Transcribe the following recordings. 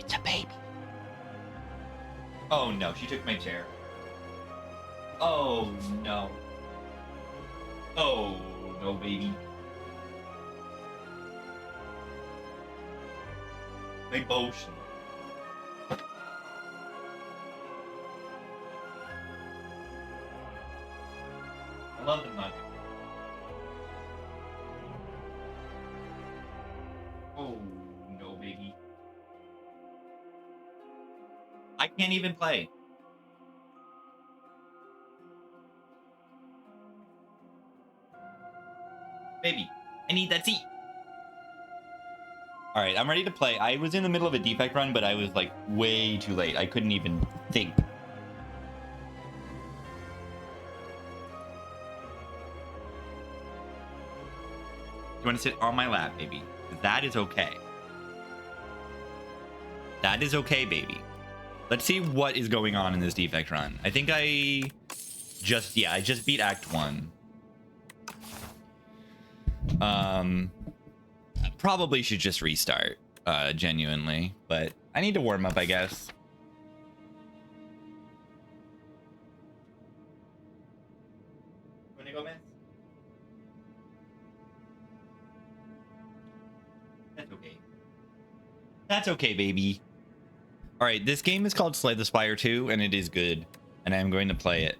It's a baby. Oh no, she took my chair. Oh no. Oh no, baby. My potion. I love the mug. Oh no, baby. I can't even play. Baby, I need that seat. All right, I'm ready to play. I was in the middle of a defect run, but I was like way too late. I couldn't even think. You want to sit on my lap, baby? That is okay. That is okay, baby. Let's see what is going on in this defect run. I think I just beat Act 1. Probably should just restart, genuinely, but I need to warm up, I guess. Wanna go, miss? That's okay. That's okay, baby. All right, this game is called Slay the Spire 2, and it is good, and I'm going to play it.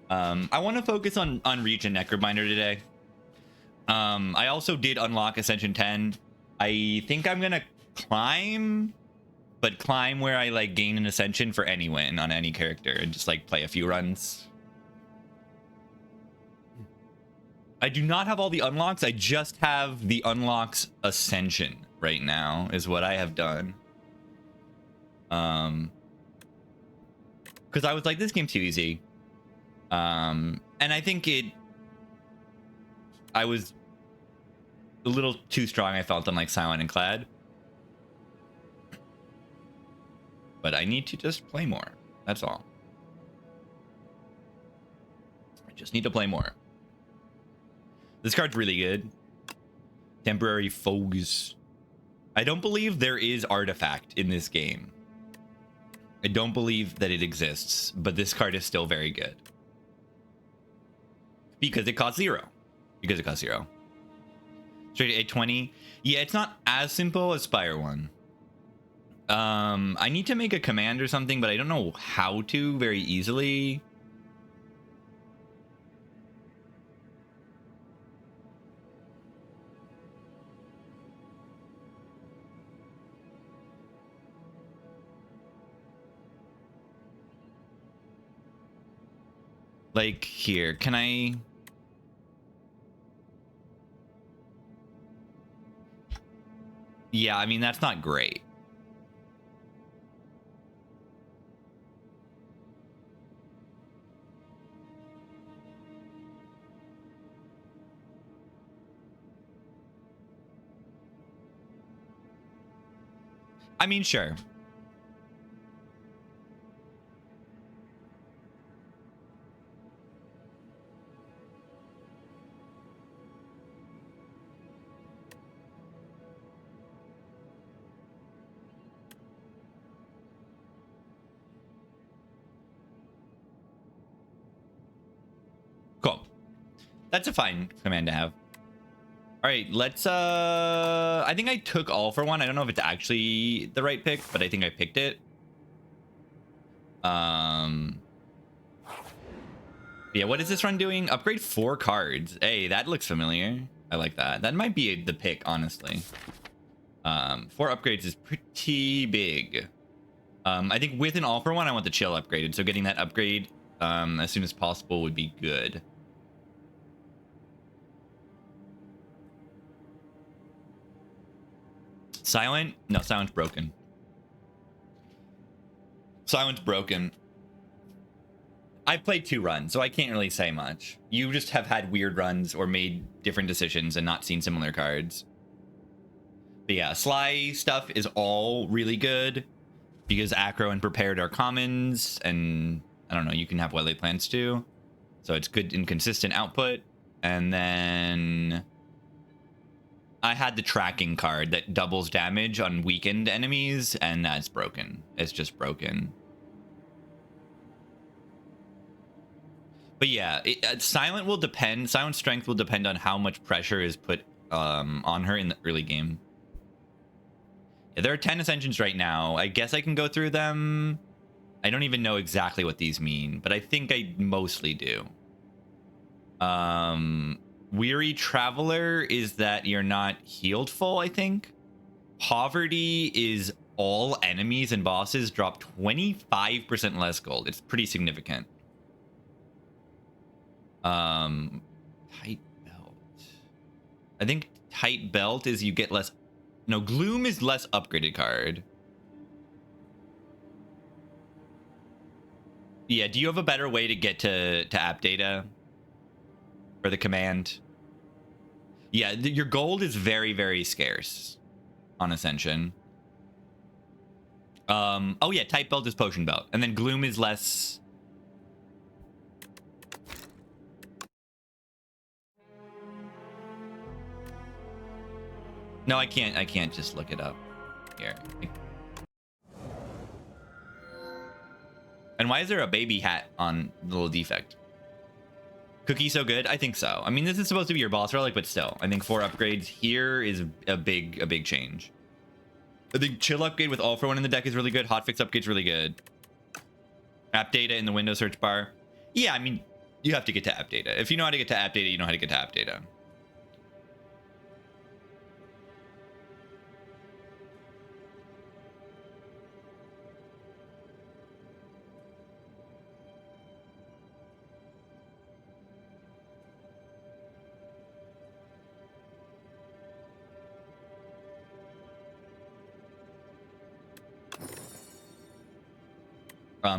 I want to focus on Reach and Necrobinder today. I also did unlock Ascension 10. I think I'm gonna climb, but climb where I like gain an Ascension for any win on any character and just like play a few runs. I do not have all the unlocks. I just have the unlocks Ascension right now is what I have done. Because I was like, this game's too easy. And I think I was a little too strong, I felt, on like Silent and Clad. But I need to just play more. That's all. I just need to play more. This card's really good. Temporary Foes. I don't believe there is Artifact in this game. I don't believe that it exists, but this card is still very good. Because it costs 0. Because it costs 0. Straight to 820. Yeah, it's not as simple as Spire 1. I need to make a command or something, but I don't know how to very easily. Like here, can I? Yeah, I mean, that's not great. I mean, sure. Cool. That's a fine command to have. All right, let's I think I took All for One. I don't know if it's actually the right pick, but I think I picked it. Yeah, what is this run doing? Upgrade 4 cards. Hey, that looks familiar. I like that. That might be the pick, honestly. 4 upgrades is pretty big. I think with an All for One, I want the Chill upgraded. So getting that upgrade as soon as possible would be good. Silent? No, Silent's broken. Silent's broken. I've played 2 runs, so I can't really say much. You just have had weird runs or made different decisions and not seen similar cards. But yeah, Sly stuff is all really good because Acro and Prepared are commons, and I don't know, you can have Wetland Plants too. So it's good and consistent output. And then I had the tracking card that doubles damage on weakened enemies, and that's broken. It's just broken. But yeah, Silent will depend. Silent strength will depend on how much pressure is put on her in the early game. Yeah, there are 10 ascensions right now. I guess I can go through them. I don't even know exactly what these mean, but I think I mostly do. Weary Traveler is that you're not healed full, I think. Poverty is all enemies and bosses drop 25% less gold. It's pretty significant. Tight belt. I think tight belt is you get less. No, Gloom is less upgraded card. Yeah, do you have a better way to get to app data for the command? Yeah, your gold is very, very scarce on Ascension. Oh yeah, tight belt is potion belt, and then Gloom is less. No, I can't just look it up here. And why is there a baby hat on the little defect? Cookie so good? I think so. I mean, this is supposed to be your boss relic, but still, I think 4 upgrades here is a big change. I think chill upgrade with all for one in the deck is really good. Hotfix upgrade's really good. App data in the Windows search bar. Yeah, I mean, you have to get to app data. If you know how to get to app data, you know how to get to app data.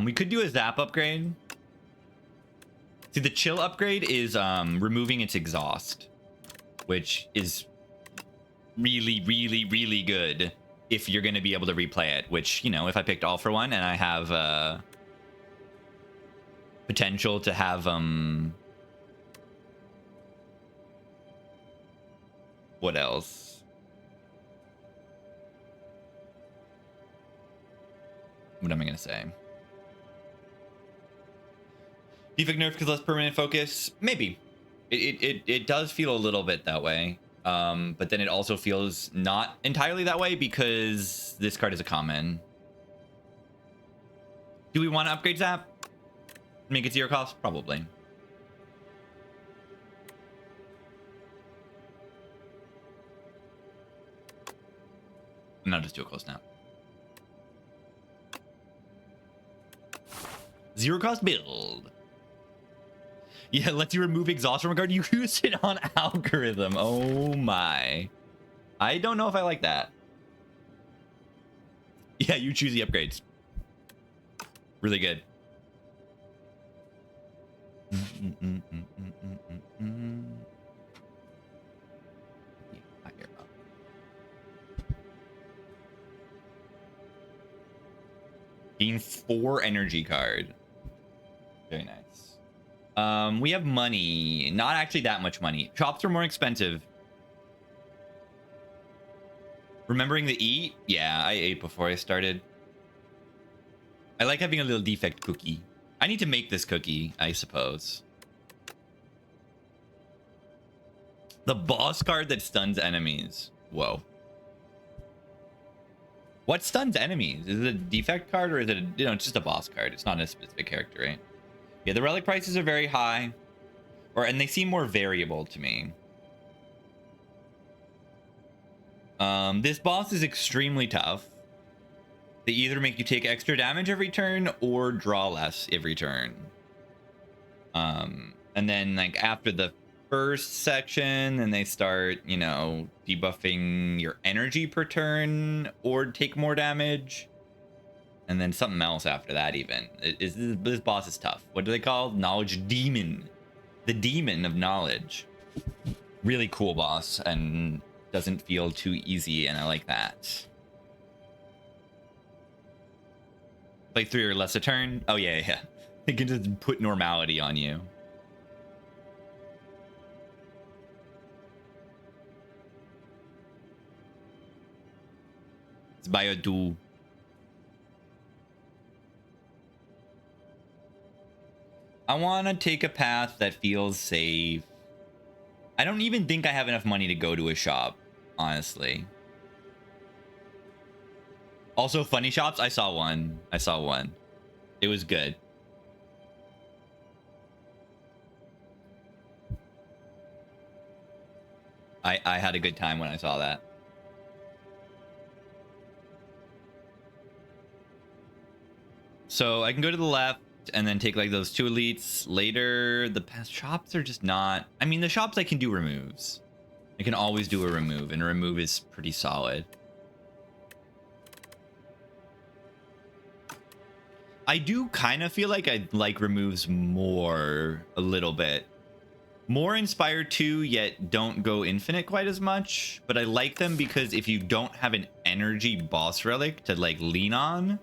We could do a zap upgrade. See, the chill upgrade is removing its exhaust, which is really good if you're going to be able to replay it, which, you know, if I picked all for one and I have potential to have what else? What am I going to say? Defect nerf because less permanent focus? Maybe. It does feel a little bit that way. But then it also feels not entirely that way because this card is a common. Do we want to upgrade Zap? Make it 0 cost? Probably. No, just do a close snap. 0 cost build. Yeah, lets you remove exhaust from a card. You use it on algorithm. Oh my. I don't know if I like that. Yeah, you choose the upgrades. Really good. Gain 4 energy card. Very nice. We have money. Not actually that much money. Shops are more expensive. Remembering to eat? Yeah, I ate before I started. I like having a little defect cookie. I need to make this cookie, I suppose. The boss card that stuns enemies. Whoa. What stuns enemies? Is it a defect card or is it, you know, it's just a boss card? It's not a specific character, right? Yeah, the relic prices are very high, and they seem more variable to me. This boss is extremely tough. They either make you take extra damage every turn or draw less every turn. And then like after the first section, then they start, you know, debuffing your energy per turn or take more damage. And then something else after that even. This boss is tough. What do they call? Knowledge Demon. The Demon of Knowledge. Really cool boss and doesn't feel too easy, and I like that. Play 3 or less a turn? Oh yeah. It can just put normality on you. Spire 2. I want to take a path that feels safe. I don't even think I have enough money to go to a shop, honestly. Also, funny shops. I saw one. It was good. I had a good time when I saw that. So I can go to the left and then take like those 2 elites later. The shops are just not. I mean, the shops I can do removes. I can always do a remove, and a remove is pretty solid. I do kind of feel like I like removes more a little bit. More Inspire 2, yet don't go infinite quite as much. But I like them because if you don't have an energy boss relic to like lean on,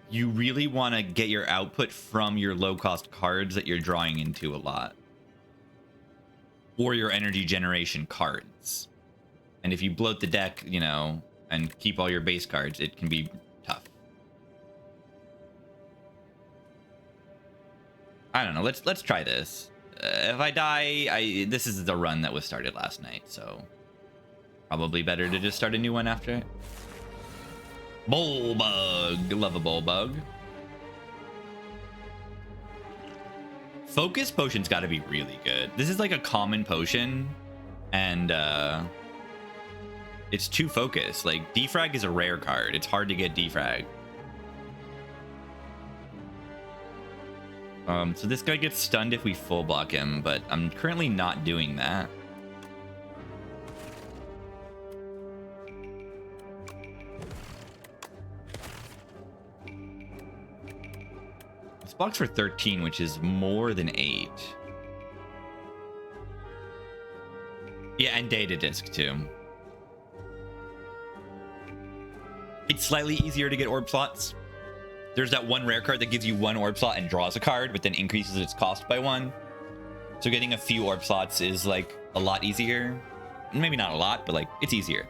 you really want to get your output from your low cost cards that you're drawing into a lot. Or your energy generation cards. And if you bloat the deck, you know, and keep all your base cards, it can be tough. I don't know. Let's try this. If I die, this is the run that was started last night, so probably better to just start a new one after it. Bowl bug. Love a bowl bug. Focus potion's got to be really good. This is like a common potion, and it's 2 focus. Like defrag is a rare card. It's hard to get defrag. So this guy gets stunned if we full block him, but I'm currently not doing that. This blocks for 13, which is more than 8. Yeah, and data disc too. It's slightly easier to get orb slots. There's that one rare card that gives you 1 orb slot and draws a card, but then increases its cost by 1. So getting a few orb slots is like a lot easier. Maybe not a lot, but like it's easier.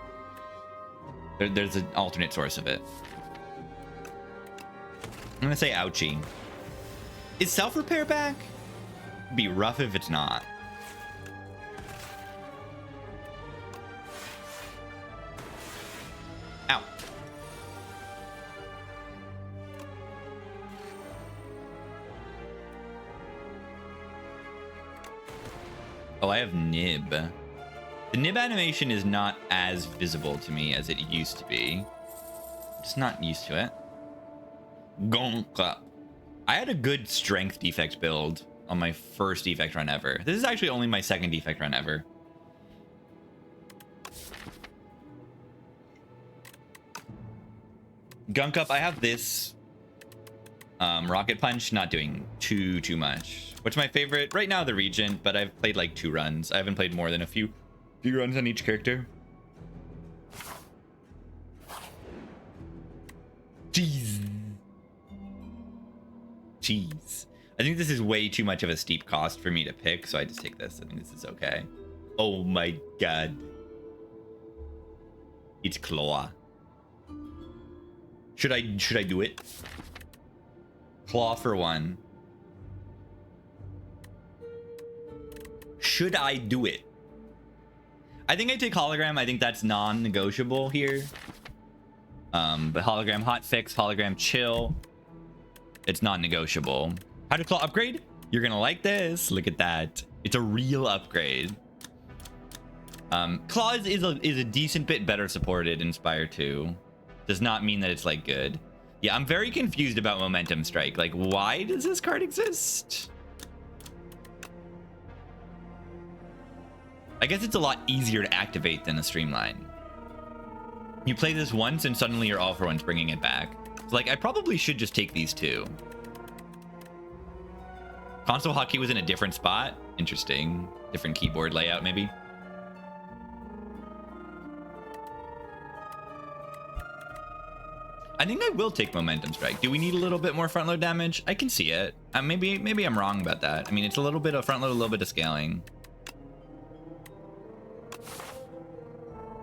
There's an alternate source of it. I'm gonna say ouchie. Is self-repair back? It'd be rough if it's not. Ow. Oh, I have nib. The nib animation is not as visible to me as it used to be. I'm just not used to it. Gonk up. I had a good strength defect build on my first defect run ever. This is actually only my 2nd defect run ever. Gunk up. I have this rocket punch, not doing too much. What's my favorite right now? The Regent, but I've played like 2 runs. I haven't played more than a few runs on each character. Jeez. I think this is way too much of a steep cost for me to pick, so I just take this. I think this is okay. Oh my god. It's Claw. Should I do it? Claw for 1. Should I do it? I think I take hologram. I think that's non-negotiable here. But hologram hot fix, hologram chill. It's non-negotiable. How to claw upgrade? You're gonna like this. Look at that. It's a real upgrade. Claw is a decent bit better supported in Spire 2. Does not mean that it's like good. Yeah, I'm very confused about Momentum Strike. Like, why does this card exist? I guess it's a lot easier to activate than a Streamline. You play this once and suddenly you're all for once bringing it back. So, like, I probably should just take these 2. Console hotkey was in a different spot. Interesting. Different keyboard layout, maybe. I think I will take Momentum Strike. Do we need a little bit more front load damage? I can see it. Maybe I'm wrong about that. I mean, it's a little bit of front load, a little bit of scaling.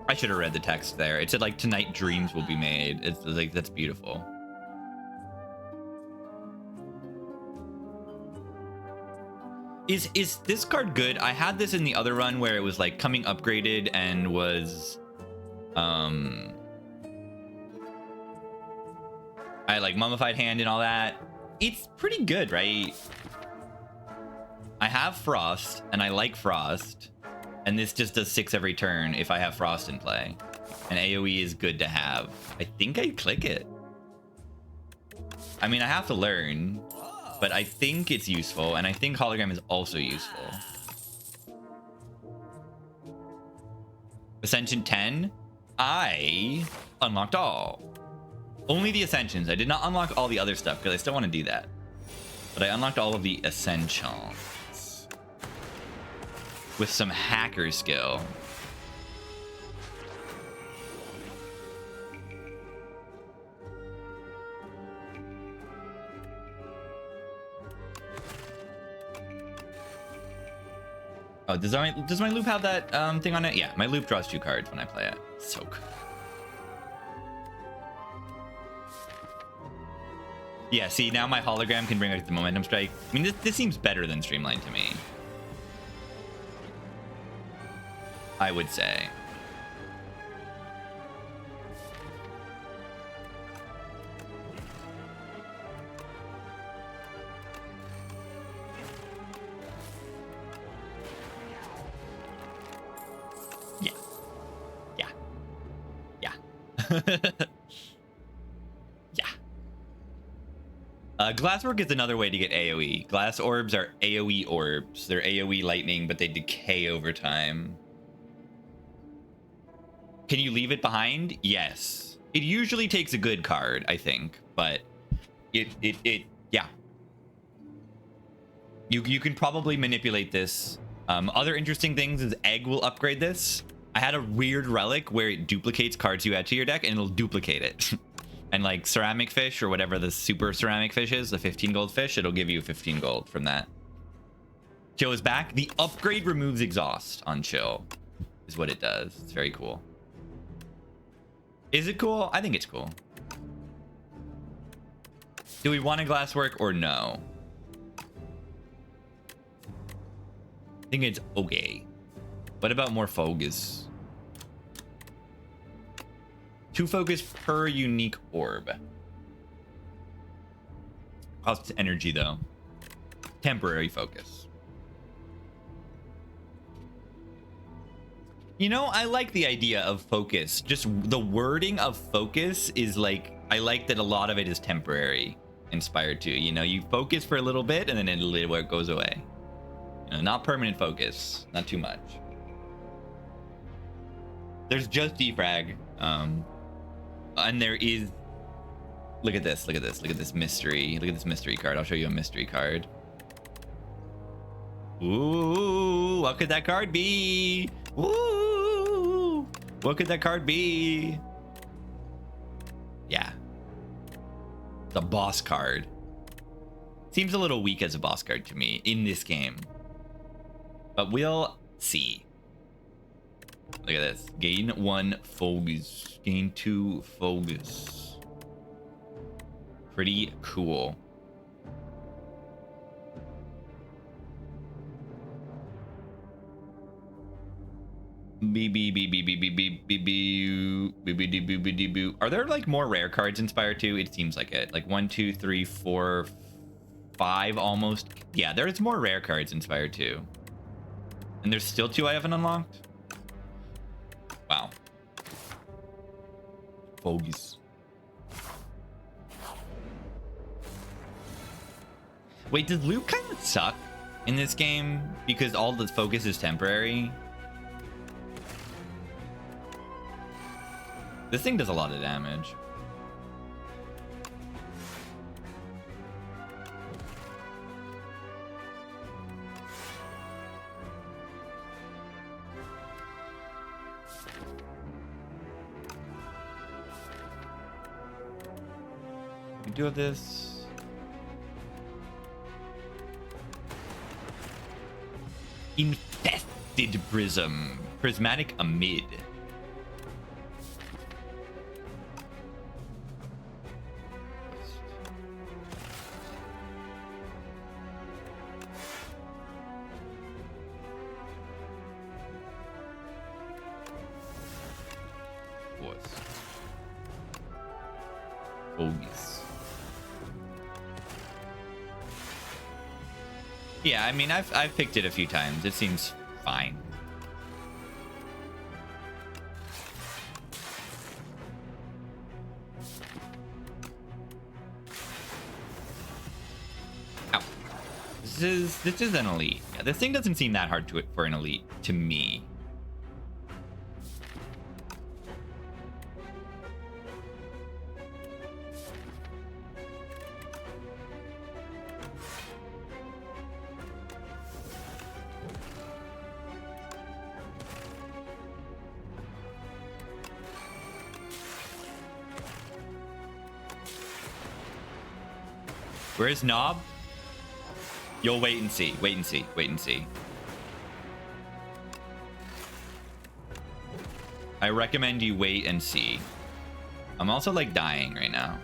I should have read the text there. It said like tonight dreams will be made. It's like, that's beautiful. Is this card good? I had this in the other run where it was like coming upgraded and was I had like mummified hand and all that. It's pretty good, right? I have frost and I like frost, and this just does 6 every turn if I have frost in play, and AoE is good to have. I think I click it. I mean, I have to learn, but I think it's useful, and I think hologram is also useful. Ascension 10, I unlocked all. Only the Ascensions. I did not unlock all the other stuff because I still want to do that. But I unlocked all of the Ascensions with some hacker skill. Oh, does my loop have that thing on it? Yeah, my loop draws 2 cards when I play it. So good. Yeah, see, now my hologram can bring out the momentum strike. I mean, this seems better than Streamline to me, I would say. Yeah. Yeah. Yeah. Yeah. Glasswork is another way to get AoE. Glass orbs are AoE orbs. They're AoE lightning, but they decay over time. Can you leave it behind? Yes. It usually takes a good card, I think, but yeah. You can probably manipulate this. Other interesting things is Egg will upgrade this. I had a weird relic where it duplicates cards you add to your deck, and it'll duplicate it. And like ceramic fish, or whatever the super ceramic fish is, the 15 gold fish, it'll give you 15 gold from that. Chill is back. The upgrade removes exhaust on Chill, is what it does. It's very cool. Is it cool? I think it's cool. Do we want a glasswork or no? I think it's okay. What about more focus? 2 focus per unique orb. Costs energy though. Temporary focus. You know, I like the idea of focus. Just the wording of focus is like, I like that a lot of it is temporary. Inspired to, you know, you focus for a little bit and then it goes away. You know, not permanent focus, not too much. There's just defrag. And there is, look at this mystery. Look at this mystery card. I'll show you a mystery card. Ooh, what could that card be? Ooh, what could that card be? Yeah. The boss card. Seems a little weak as a boss card to me in this game. But we'll see. Look at this. Gain 1 focus. Gain 2 focus. Pretty cool. Are there like more rare cards in Spire 2? It seems like it. Like 1, 2, 3, 4, 5 almost. Yeah, there's more rare cards in Spire 2. And there's still 2 I haven't unlocked. Wow. Focus. Wait, does loop kind of suck in this game because all the focus is temporary? This thing does a lot of damage. We do have this. Infested Prism. Prismatic Amid. Fogies. Yeah, I mean, I've picked it a few times. It seems fine. Ow. This is an elite. Yeah, this thing doesn't seem that hard for an elite to me. Where's Knob? You'll wait and see. Wait and see. Wait and see. I recommend you wait and see. I'm also like dying right now.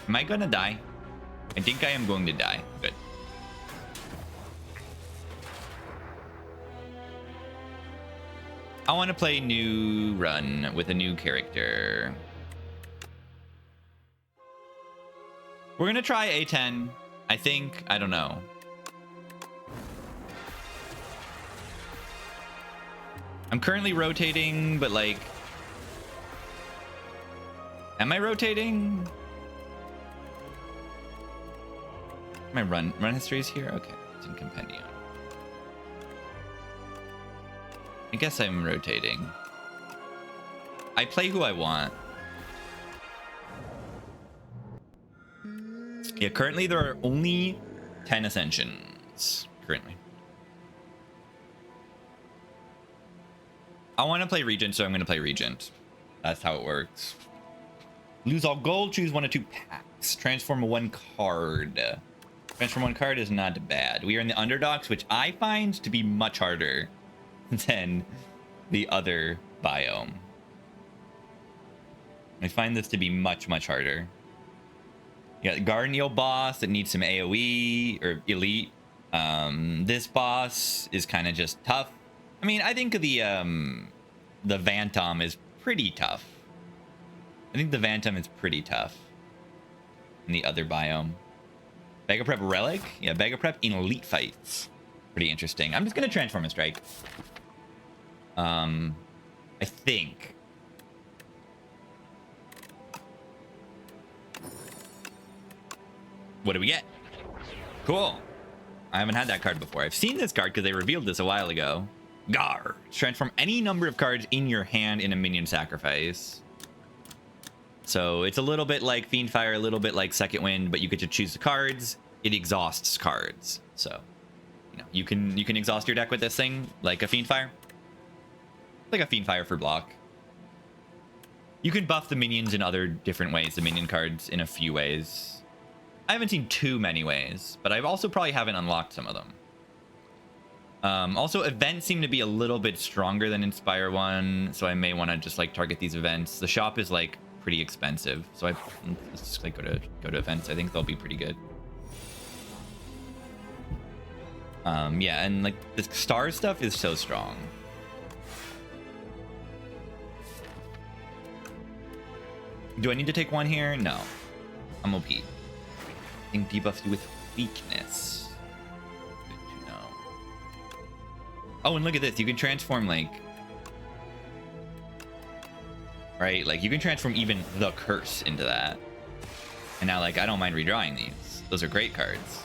Am I gonna die? I think I am going to die. Good. I want to play new run with a new character. We're gonna try a10. I think. I don't know. I'm currently rotating, but like... Am I rotating? My run history is here? Okay, it's in compendium. I guess I'm rotating. I play who I want. Yeah, currently there are only 10 ascensions. Currently. I want to play Regent, so I'm going to play Regent. That's how it works. Lose all gold, choose 1 of 2 packs. Transform 1 card. Transform 1 card is not bad. We are in the underdogs, which I find to be much harder than the other biome. I find this to be much, much harder. You got Guardian boss that needs some AoE or elite. This boss is kind of just tough. I mean, I think the Phantom is pretty tough. I think the Phantom is pretty tough in the other biome. Bega Prep Relic? Yeah, Bega Prep in elite fights. Pretty interesting. I'm just gonna transform and strike. I think. What do we get? Cool. I haven't had that card before. I've seen this card because they revealed this a while ago. Gar. Transform any number of cards in your hand in a minion sacrifice. So it's a little bit like Fiendfire, a little bit like Second Wind, but you get to choose the cards. It exhausts cards. So, you know, you can exhaust your deck with this thing like a Fiendfire. Like a Fiendfire for block. You can buff the minions in other different ways, the minion cards in a few ways. I haven't seen too many ways, but I've also probably haven't unlocked some of them. Also, events seem to be a little bit stronger than Inspire 1, so I may want to just like target these events. The shop is like pretty expensive, so let's just like go to events. I think they'll be pretty good. Yeah, and like the star stuff is so strong. Do I need to take 1 here? No, I'm OP. I think debuffs do with weakness. Good to know. Oh, and look at this. You can transform like... Right? Like you can transform even the curse into that. And now like I don't mind redrawing these. Those are great cards.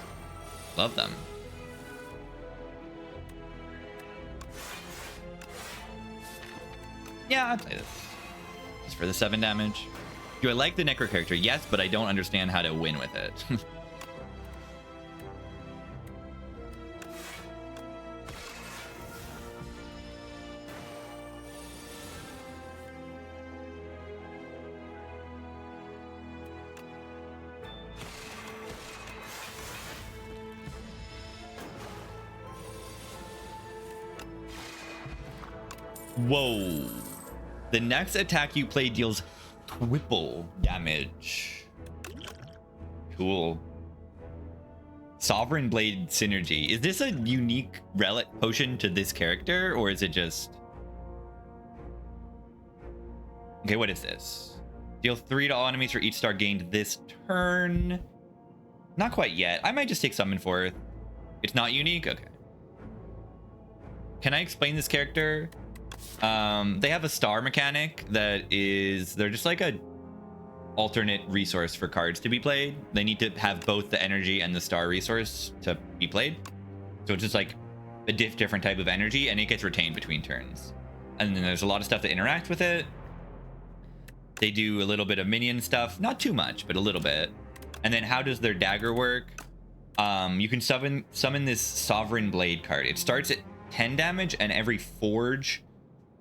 Love them. Yeah, I'll play this. Just for the 7 damage. Do I like the Necro character? Yes, but I don't understand how to win with it. Whoa. The next attack you play deals triple damage. Cool. Sovereign Blade synergy. Is this a unique relic potion to this character, or is it just... Okay, what is this? Deal 3 to all enemies for each star gained this turn. Not quite yet. I might just take Summon Forth. It's not unique? Okay. Can I explain this character? They have a star mechanic that is... They're just like a alternate resource for cards to be played. They need to have both the energy and the star resource to be played. So it's just like a different type of energy, and it gets retained between turns. And then there's a lot of stuff that interact with it. They do a little bit of minion stuff, not too much, but a little bit. And then how does their dagger work? You can summon this Sovereign Blade card. It starts at 10 damage, and every forge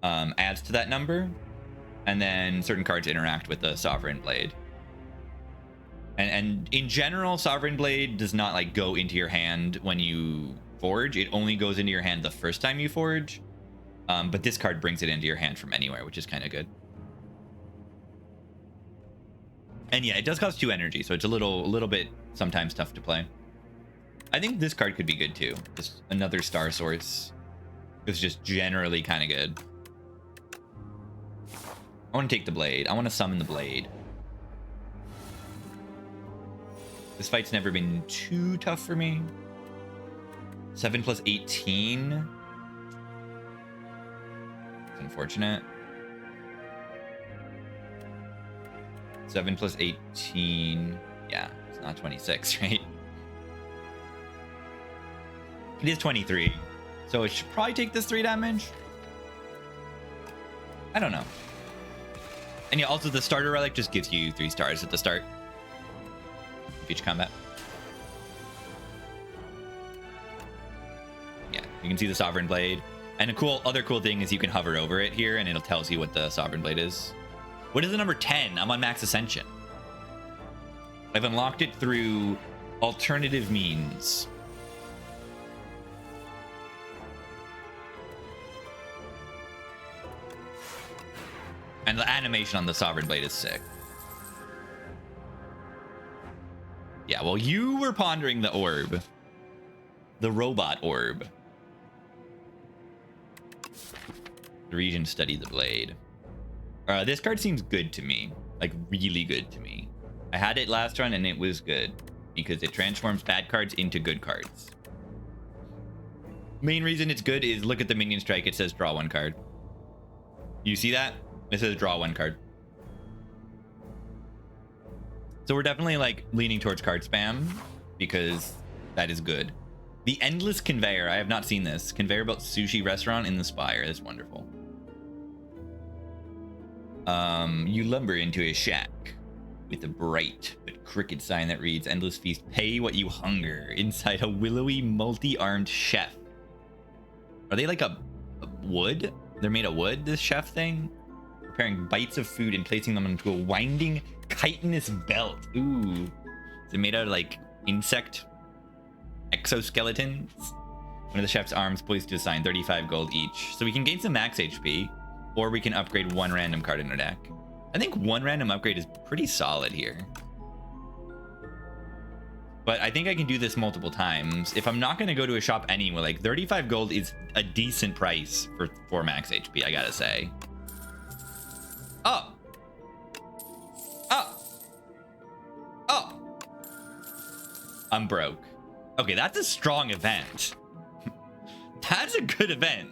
adds to that number. And then certain cards interact with the Sovereign Blade. And in general, Sovereign Blade does not like go into your hand when you forge. It only goes into your hand the first time you forge. But this card brings it into your hand from anywhere, which is kind of good. And yeah, it does cost 2 energy, so it's a little bit sometimes tough to play. I think this card could be good too. Just another star source. It's just generally kind of good. I want to take the blade. I want to summon the blade. This fight's never been too tough for me. 7 plus 18. It's unfortunate. 7 plus 18. Yeah, it's not 26, right? It is 23. So it should probably take this 3 damage. I don't know. And yeah, also the starter relic just gives you 3 stars at the start of each combat. Yeah, you can see the Sovereign Blade. And a other cool thing is you can hover over it here and it'll tell you what the Sovereign Blade is. What is the number 10? I'm on Max Ascension. I've unlocked it through alternative means. And the animation on the Sovereign Blade is sick. Yeah, well, you were pondering the orb. The robot orb. The region study the blade. This card seems good to me. Like, really good to me. I had it last run and it was good. Because it transforms bad cards into good cards. Main reason it's good is look at the minion strike. It says draw 1 card. You see that? It says draw 1 card. So we're definitely like leaning towards card spam because that is good. The Endless Conveyor. I have not seen this. Conveyor belt sushi restaurant in the Spire. That's wonderful. You lumber into a shack with a bright but crooked sign that reads Endless Feast, pay what you hunger, inside a willowy multi-armed chef. Are they like a wood? They're made of wood, this chef thing? Preparing bites of food and placing them into a winding chitinous belt. Ooh. Is it made out of like insect exoskeletons? One of the chef's arms poised to assign 35 gold each. So we can gain some max HP, or we can upgrade 1 random card in our deck. I think 1 random upgrade is pretty solid here. But I think I can do this multiple times. If I'm not going to go to a shop anyway, like 35 gold is a decent price for 4 max HP, I gotta say. Oh. Oh. Oh. I'm broke. Okay, that's a strong event. That's a good event.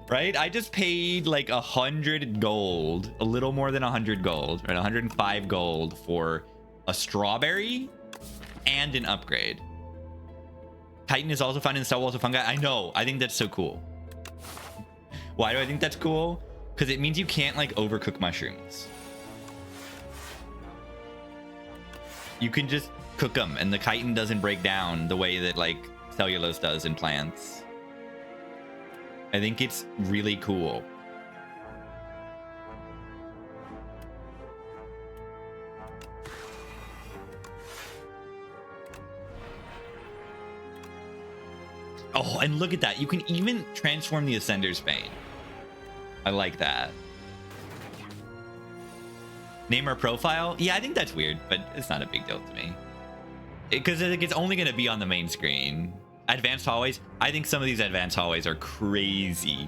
Right? I just paid like 100 gold, a little more than 100 gold, right? 105 gold for a strawberry and an upgrade. Titan is also found in the cell walls of fungi. I know. I think that's so cool. Why do I think that's cool? Because it means you can't like overcook mushrooms. You can just cook them and the chitin doesn't break down the way that like cellulose does in plants. I think it's really cool. Oh, and look at that. You can even transform the Ascender's Bane. I like that. Name our profile? Yeah, I think that's weird, but it's not a big deal to me. Because it's only going to be on the main screen. Advanced hallways? I think some of these advanced hallways are crazy.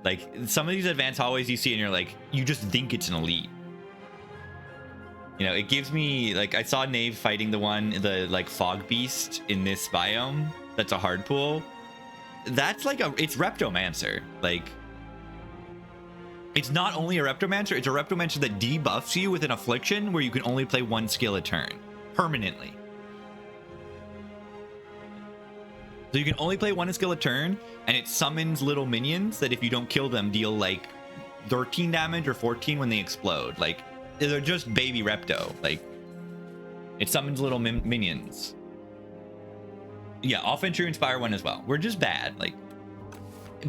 Like, some of these advanced hallways you see and you're like, you just think it's an elite. You know, it gives me, like, I saw Nave fighting the like, fog beast in this biome. That's a hard pull. That's like it's Reptomancer. Like, it's not only a Reptomancer, it's a Reptomancer that debuffs you with an affliction where you can only play one skill a turn. Permanently. So you can only play one skill a turn, and it summons little minions that if you don't kill them, deal like 13 damage or 14 when they explode. Like, they're just baby Repto. Like, it summons little minions. Yeah, offense true Inspire 1 as well. We're just bad. Like,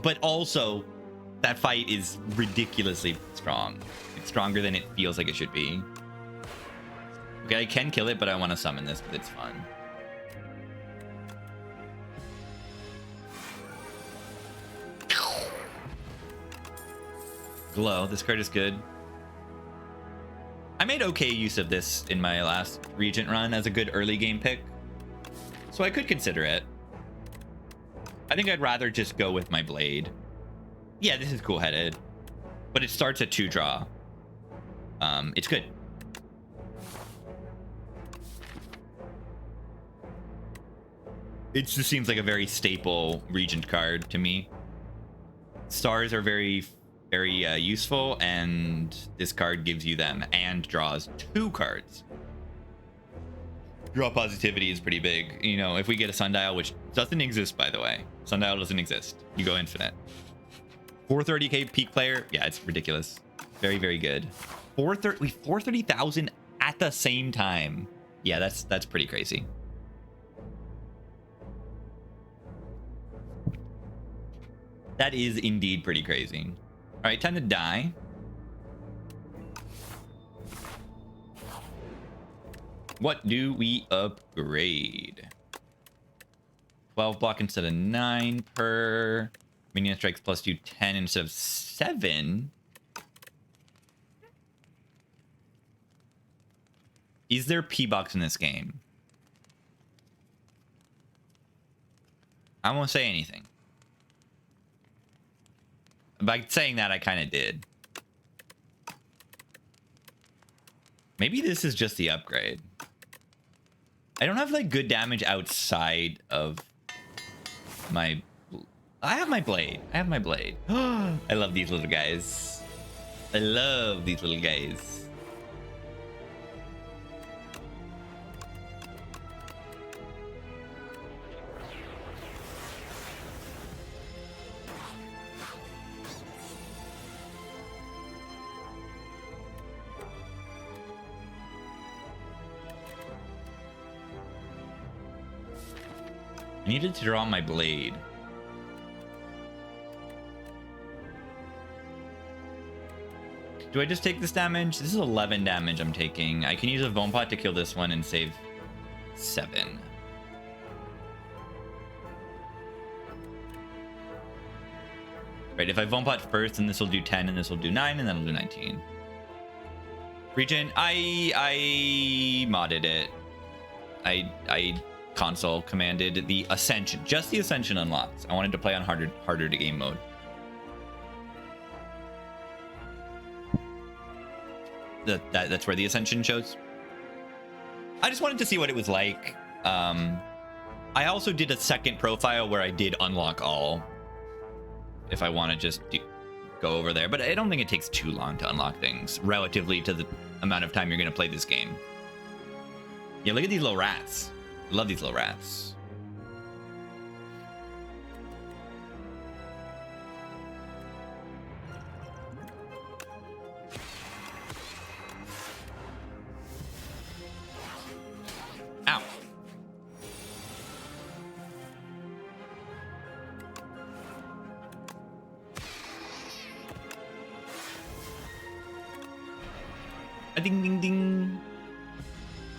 but also, that fight is ridiculously strong. It's stronger than it feels like it should be. Okay, I can kill it, but I want to summon this because it's fun. Glow. This card is good. I made okay use of this in my last Regent run as a good early game pick, so I could consider it. I think I'd rather just go with my Blade. Yeah, this is cool-headed, but it starts at 2 draw. It's good. It just seems like a very staple Regent card to me. Stars are very useful, and this card gives you them and draws 2 cards. Draw positivity is pretty big. You know, if we get a Sundial, which doesn't exist, by the way. Sundial doesn't exist. You go infinite. 430k peak player. Yeah, it's ridiculous. Very, very good. 430,000 at the same time. Yeah, that's pretty crazy. That is indeed pretty crazy. All right, time to die. What do we upgrade? 12 block instead of 9 per. Minion strikes plus do 10 instead of 7. Is there P-Box in this game? I won't say anything. By saying that, I kind of did. Maybe this is just the upgrade. I don't have like good damage outside of my... I have my Blade. I have my Blade. I love these little guys. I love these little guys. I needed to draw my Blade. Do I just take this damage? This is 11 damage I'm taking. I can use a Bone Pot to kill this one and save 7. Right, if I Bone Pot first, then this will do 10, and this will do 9, and that'll do 19. Regen, I modded it. I console commanded the Ascension. Just the Ascension unlocked. I wanted to play on harder to game mode. That's where the Ascension shows. I just wanted to see what it was like. I also did a second profile where I did unlock all. If I want to just go over there. But I don't think it takes too long to unlock things relatively to the amount of time you're going to play this game. Yeah, look at these little rats. I love these little rats. Ow. A ding ding ding.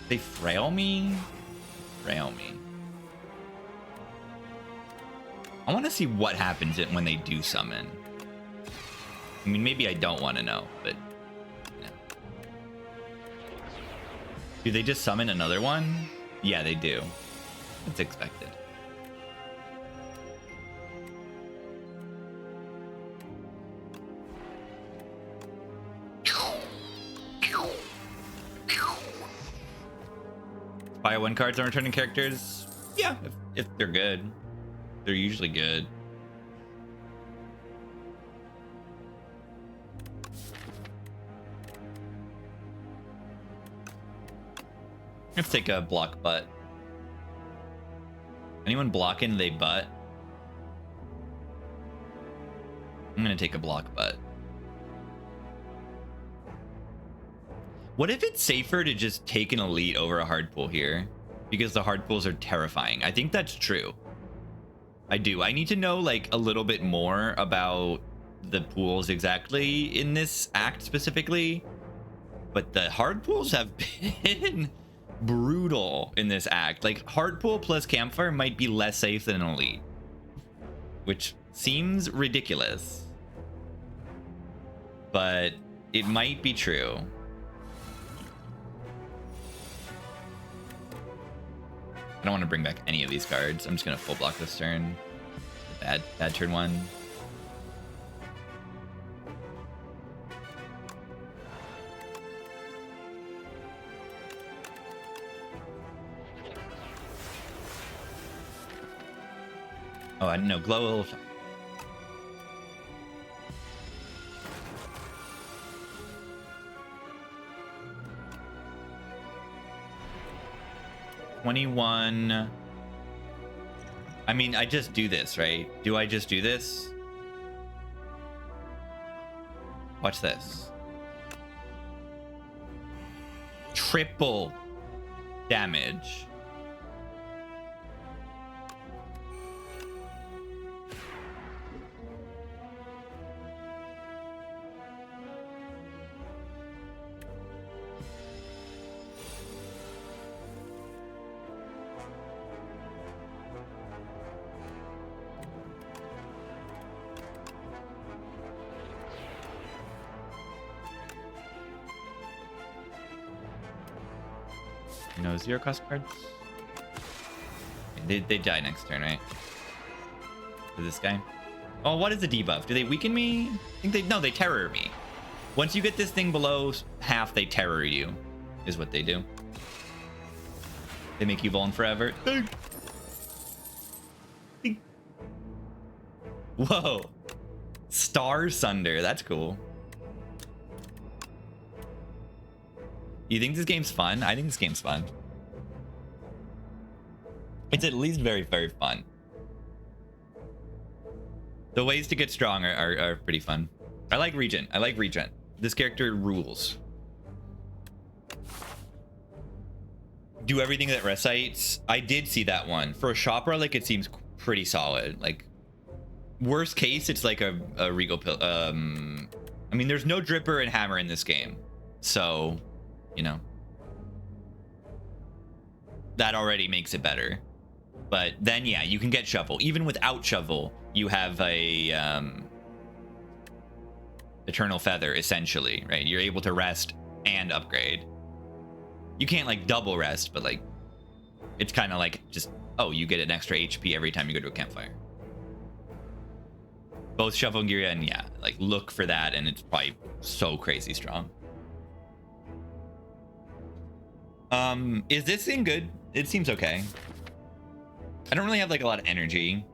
They frail me? Frail me. I want to see what happens when they do summon. I mean, maybe I don't want to know, but yeah. Do they just summon another one? Yeah, they do. It's expected. Buy 1 cards on returning characters. Yeah, if they're good. They're usually good. Let's take a block butt. Anyone blocking, they butt. I'm gonna take a block butt. What if it's safer to just take an elite over a hard pull here? Because the hard pulls are terrifying. I think that's true. I do. I need to know like a little bit more about the pools exactly in this act specifically. But the hard pulls have been brutal in this act. Like hard pull plus campfire might be less safe than an elite, which seems ridiculous, but it might be true. I don't want to bring back any of these cards. I'm just gonna full block this turn. Bad turn 1. Oh, I didn't know. Glow a little. $21. I mean, I just do this, right? Do I just do this? Watch this. Triple damage. No 0 cost cards. They die next turn, right? For this guy. Oh, what is the debuff? Do they weaken me? I think they terror me. Once you get this thing below half, they terror you, is what they do. They make you vuln forever. Whoa. Star Sunder. That's cool. You think this game's fun? I think this game's fun. It's at least very, very fun. The ways to get strong are pretty fun. I like Regent. I like Regent. This character rules. Do everything that recites. I did see that one. For a shop relic, it seems pretty solid. Like, worst case, it's like a Regal pill. I mean, there's no Dripper and Hammer in this game. So, you know, that already makes it better. But then, yeah, you can get Shovel. Even without Shovel, you have a Eternal Feather, essentially, right? You're able to rest and upgrade. You can't, like, double rest, but, like, it's kind of like just, oh, you get an extra HP every time you go to a campfire. Both Shovel and Giria, and yeah, like, look for that, and it's probably so crazy strong. Is this thing good? It seems okay. I don't really have like a lot of energy.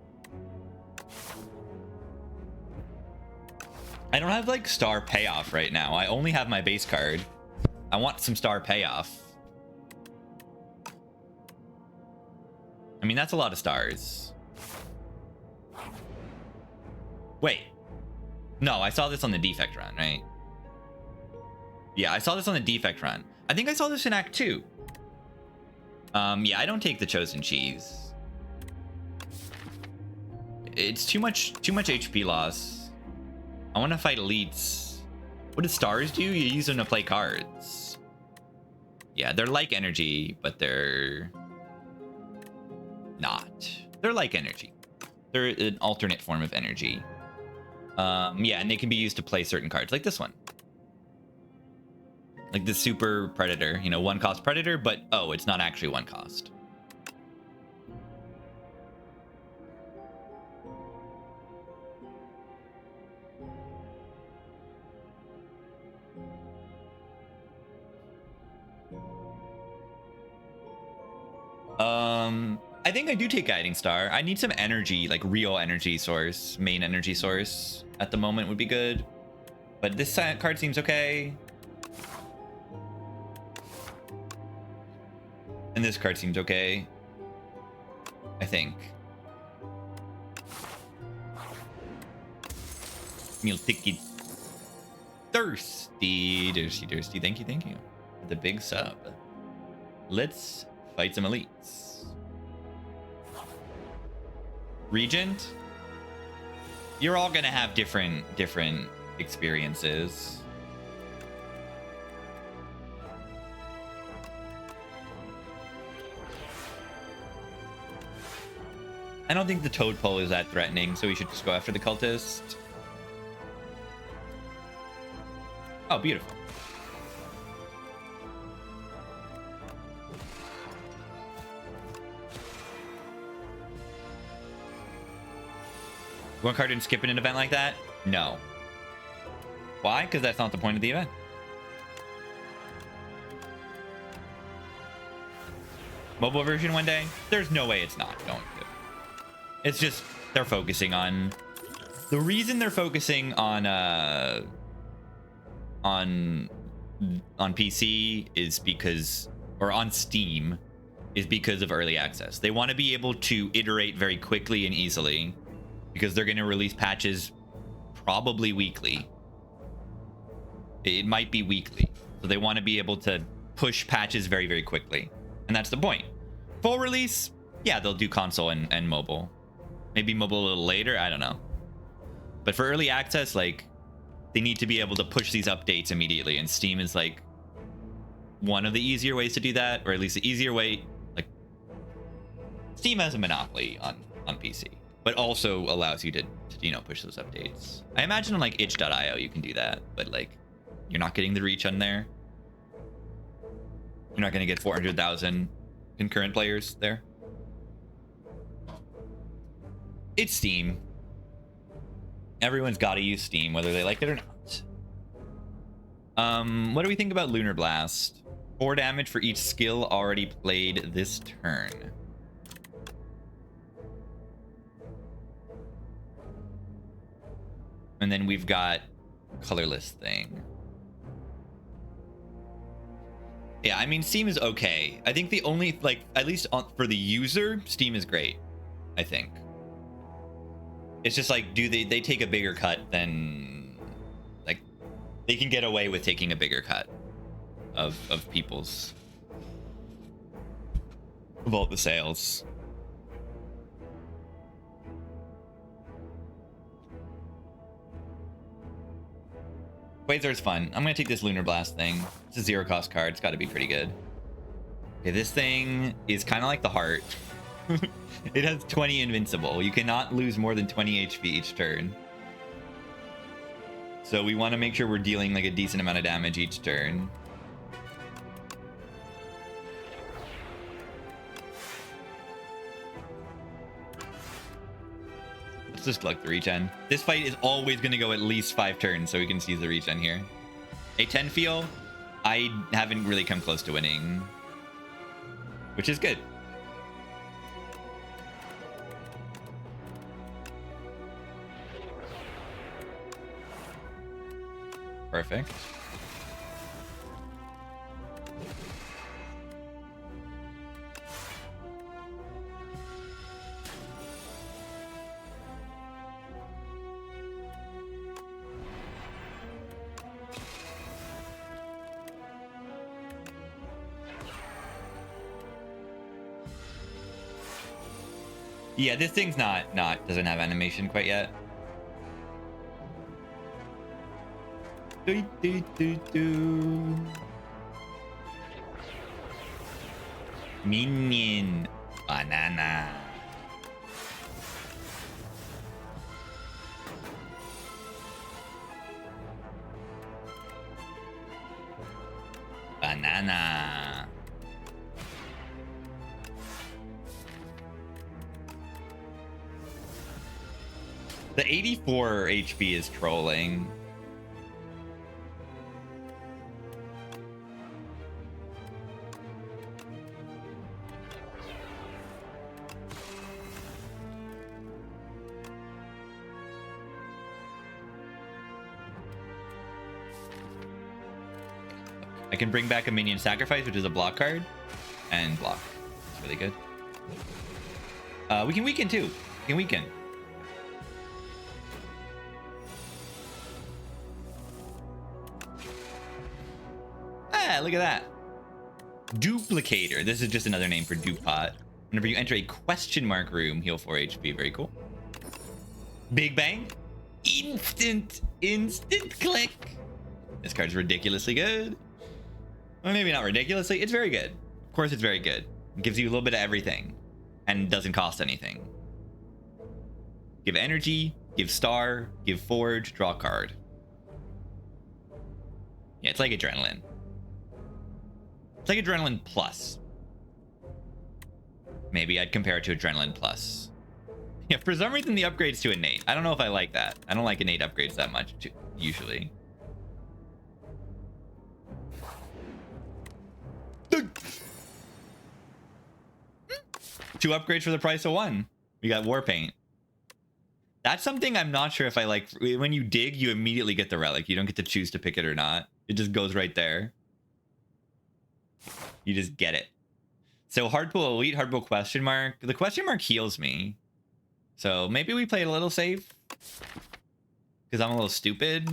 I don't have like star payoff right now. I only have my base card. I want some star payoff. I mean, that's a lot of stars. Wait. No, I saw this on the defect run, right? Yeah, I saw this on the defect run. I think I saw this in Act 2. Yeah, I don't take the chosen cheese. It's too much HP loss. I want to fight elites. What do stars do? You use them to play cards. Yeah, they're like energy, but they're not. They're like energy. They're an alternate form of energy. Yeah, and they can be used to play certain cards, like this one. Like the super predator, you know, 1 cost predator, but oh, it's not actually 1 cost. I think I do take Guiding Star. I need some energy, like real energy source, main energy source at the moment would be good. But this card seems okay. And this card seems okay, I think. Meal ticket. Thirsty. Thank you. For the big sub. Let's fight some elites. Regent, you're all gonna have different experiences. I don't think the toad pole is that threatening, so we should just go after the cultist. Oh, beautiful. One card and skip in an event like that? No. Why? Because that's not the point of the event. Mobile version one day? There's no way it's not going to. It's just they're focusing on... The reason they're focusing on PC is because... Or on Steam is because of early access. They want to be able to iterate very quickly and easily, because they're going to release patches probably weekly. It might be weekly. So they want to be able to push patches very, very quickly. And that's the point. Full release, yeah, they'll do console and mobile. Maybe mobile a little later, I don't know. But for early access, like, they need to be able to push these updates immediately. And Steam is like one of the easier ways to do that, or at least the easier way. Like, Steam has a monopoly on PC, but also allows you to you know, push those updates. I imagine on like itch.io you can do that, but like you're not getting the reach on there. You're not going to get 400,000 concurrent players there. It's Steam. Everyone's got to use Steam, whether they like it or not. What do we think about Lunar Blast? 4 damage for each skill already played this turn. And then we've got Colorless Thing. Yeah, I mean, Steam is okay. I think the only, like, at least for the user, Steam is great, I think. It's just like, do they take a bigger cut than, like, they can get away with taking a bigger cut of people's, of all the sales. Quasar's fun. I'm gonna take this Lunar Blast thing. It's a 0 cost card. It's got to be pretty good. Okay, this thing is kind of like the heart. It has 20 invincible. You cannot lose more than 20 HP each turn. So we want to make sure we're dealing like a decent amount of damage each turn. Let's just plug the regen. This fight is always going to go at least 5 turns, so we can seize the regen here. A10 feel, I haven't really come close to winning, which is good. Perfect. Yeah, this thing's doesn't have animation quite yet. Minion banana. Banana. The 84 HP is trolling. I can bring back a minion sacrifice, which is a block card, and block. It's really good. We can weaken too. We can weaken. Ah, look at that. Duplicator. This is just another name for Dupot. Whenever you enter a question mark room, heal 4 HP. Very cool. Big Bang. Instant click. This card's ridiculously good. Well, maybe not ridiculously. It's very good. Of course, it's very good. It gives you a little bit of everything and doesn't cost anything. Give energy, give star, give forge, draw a card. Yeah, it's like adrenaline. It's like adrenaline plus. Maybe I'd compare it to adrenaline plus. Yeah, for some reason the upgrades to innate. I don't know if I like that. I don't like innate upgrades that much, usually. Two upgrades for the price of one. We got war paint. That's something I'm not sure if I like. When you dig, you immediately get the relic. You don't get to choose to pick it or not. It just goes right there. You just get it. So hard pull elite, hard pull question mark. The question mark heals me. So maybe we play it a little safe. Because I'm a little stupid.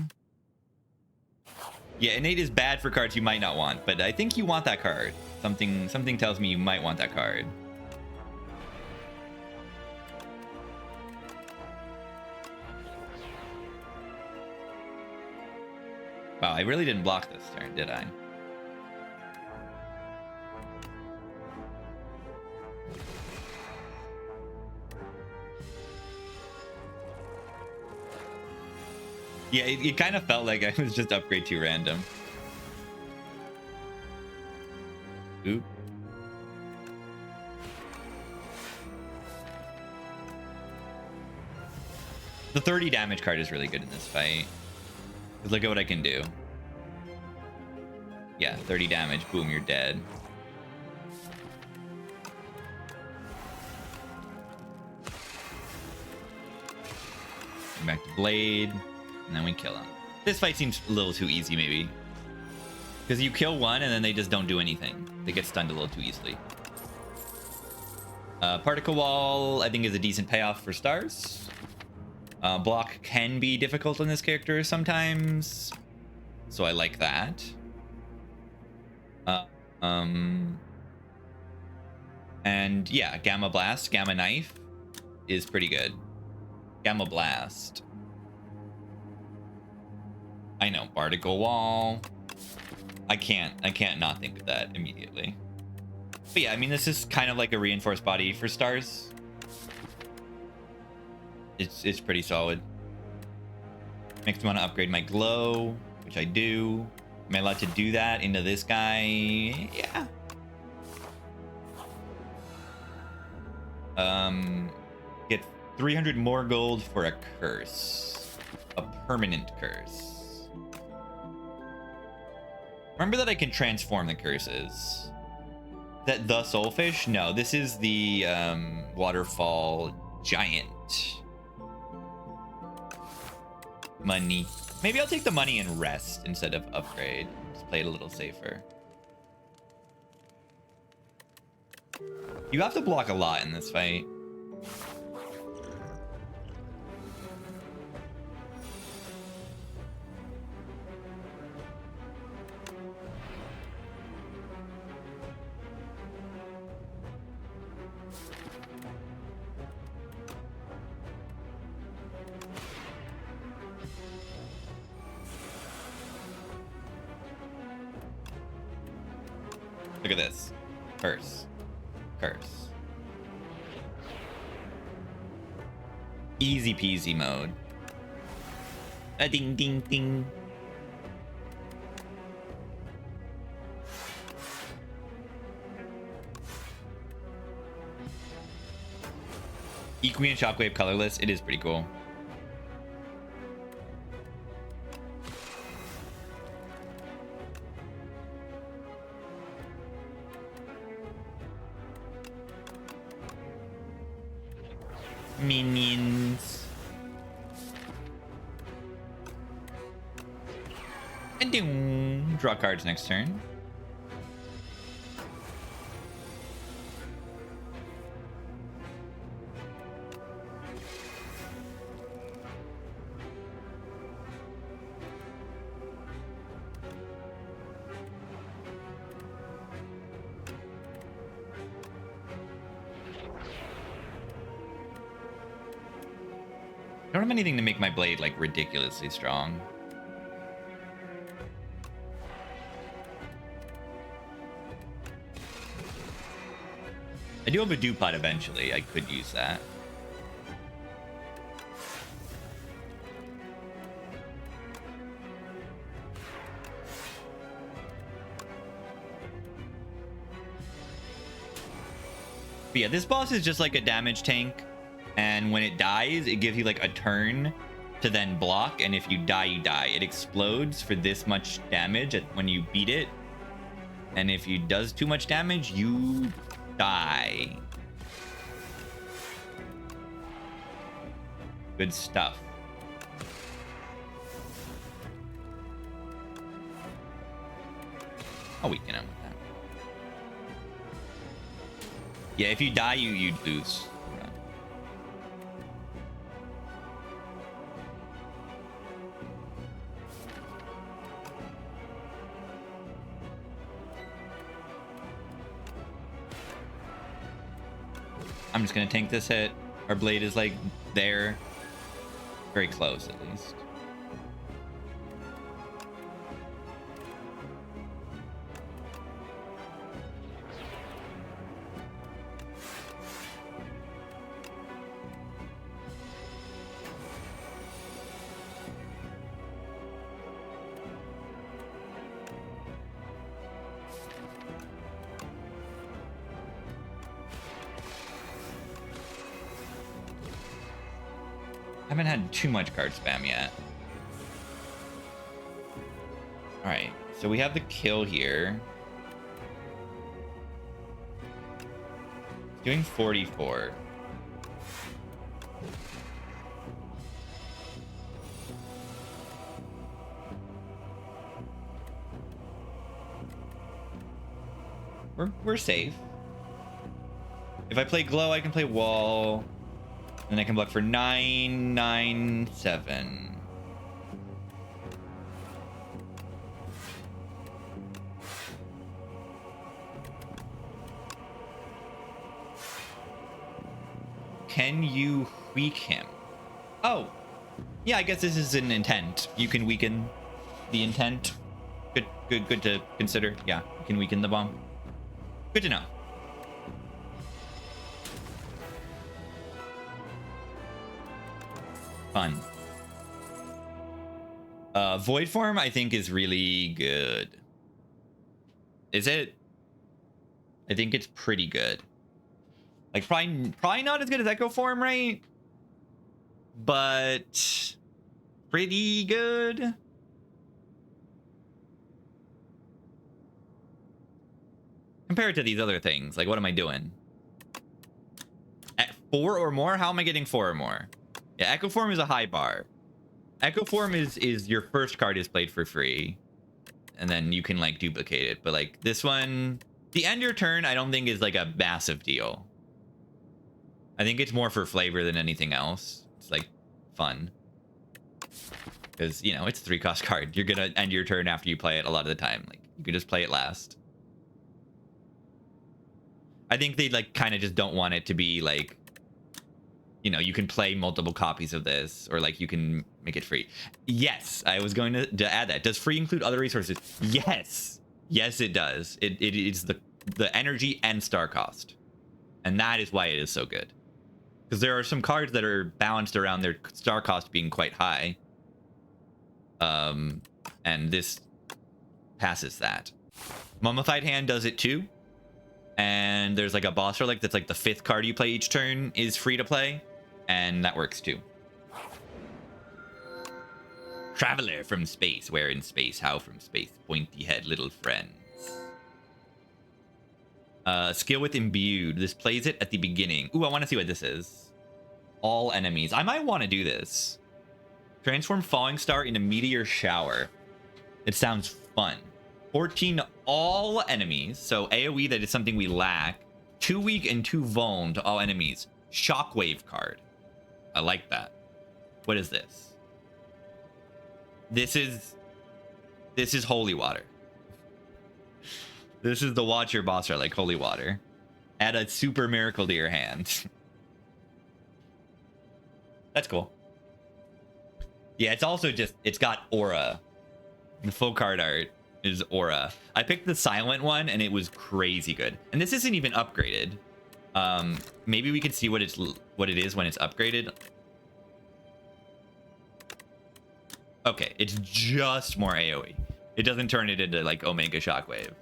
Yeah, innate is bad for cards you might not want. But I think you want that card. Something tells me you might want that card. Wow, I really didn't block this turn, did I? Yeah, it kind of felt like I was just upgrade 2 random. Oop. The 30 damage card is really good in this fight. Look at what I can do. Yeah, 30 damage. Boom, you're dead. Come back to Blade. And then we kill him. This fight seems a little too easy, maybe. Because you kill one and then they just don't do anything. They get stunned a little too easily. Particle Wall, I think, is a decent payoff for stars. Block can be difficult on this character sometimes, so I like that. And yeah, Gamma Blast, Gamma Knife is pretty good. Gamma Blast. I know, Particle Wall. I can't not think of that immediately. But yeah, I mean, this is kind of like a reinforced body for stars. It's pretty solid. Makes me want to upgrade my glow, which I do. Am I allowed to do that into this guy? Yeah. Get 300 more gold for a curse. A permanent curse. Remember that I can transform the curses. That the soulfish? No, this is the waterfall giant. Money. Maybe I'll take the money and rest instead of upgrade. Just play it a little safer. You have to block a lot in this fight. Look at this. Curse. Curse. Easy peasy mode. A ding ding ding. Equi and Shockwave colorless. It is pretty cool. Minions. And doom. Draw cards next turn. I don't have anything to make my blade like ridiculously strong. I do have a dew pot eventually. I could use that. But yeah, this boss is just like a damage tank. And when it dies, it gives you like a turn to then block. And if you die, you die. It explodes for this much damage when you beat it. And if it does too much damage, you die. Good stuff. I'll weaken him with that. Yeah, if you die, you lose. I'm just gonna tank this hit. Our blade is like there. Very close at least. I haven't had too much card spam yet. All right, so we have the kill here. Doing 44. We're safe. If I play glow, I can play wall. Then I can block for 9, 9, 7. Can you weak him? Oh, yeah. I guess this is an intent. You can weaken the intent. Good to consider. Yeah, you can weaken the bomb. Good to know. Fun. Void form I think is really good. Is it? I think it's pretty good. Like probably not as good as Echo form, right? But pretty good. Compared to these other things, like what am I doing? At 4 or more? How am I getting 4 or more? Yeah, Echo form is a high bar. Echo form is your first card is played for free, and then you can like duplicate it. But like this one, the end your turn, I don't think is like a massive deal. I think it's more for flavor than anything else. It's like fun because you know it's a 3-cost card. You're gonna end your turn after you play it a lot of the time. Like you can just play it last. I think they like kind of just don't want it to be like, you know, you can play multiple copies of this, or like you can make it free. Yes, I was going to add that. Does free include other resources? Yes. Yes, it does. It is the energy and star cost. And that is why it is so good. Because there are some cards that are balanced around their star cost being quite high. And this passes that. Mummified Hand does it too. And there's like a boss relic that's like the 5th card you play each turn is free to play. And that works too. Traveler from space. Where in space? How from space? Pointy head, little friends. Skill with imbued. This plays it at the beginning. Ooh, I want to see what this is. All enemies. I might want to do this. Transform falling star into meteor shower. It sounds fun. 14 all enemies. So AoE, that is something we lack. 2 weak and 2 vuln to all enemies. Shockwave card. I like that. What is this? This is holy water. This is the Watcher boss relic, holy water. Add a super miracle to your hand. That's cool. Yeah, it's also just, it's got aura. The full card art is aura. I picked the silent one and it was crazy good. And this isn't even upgraded. Maybe we could see what it is when it's upgraded. Okay, it's just more AoE. It doesn't turn it into like Omega Shockwave.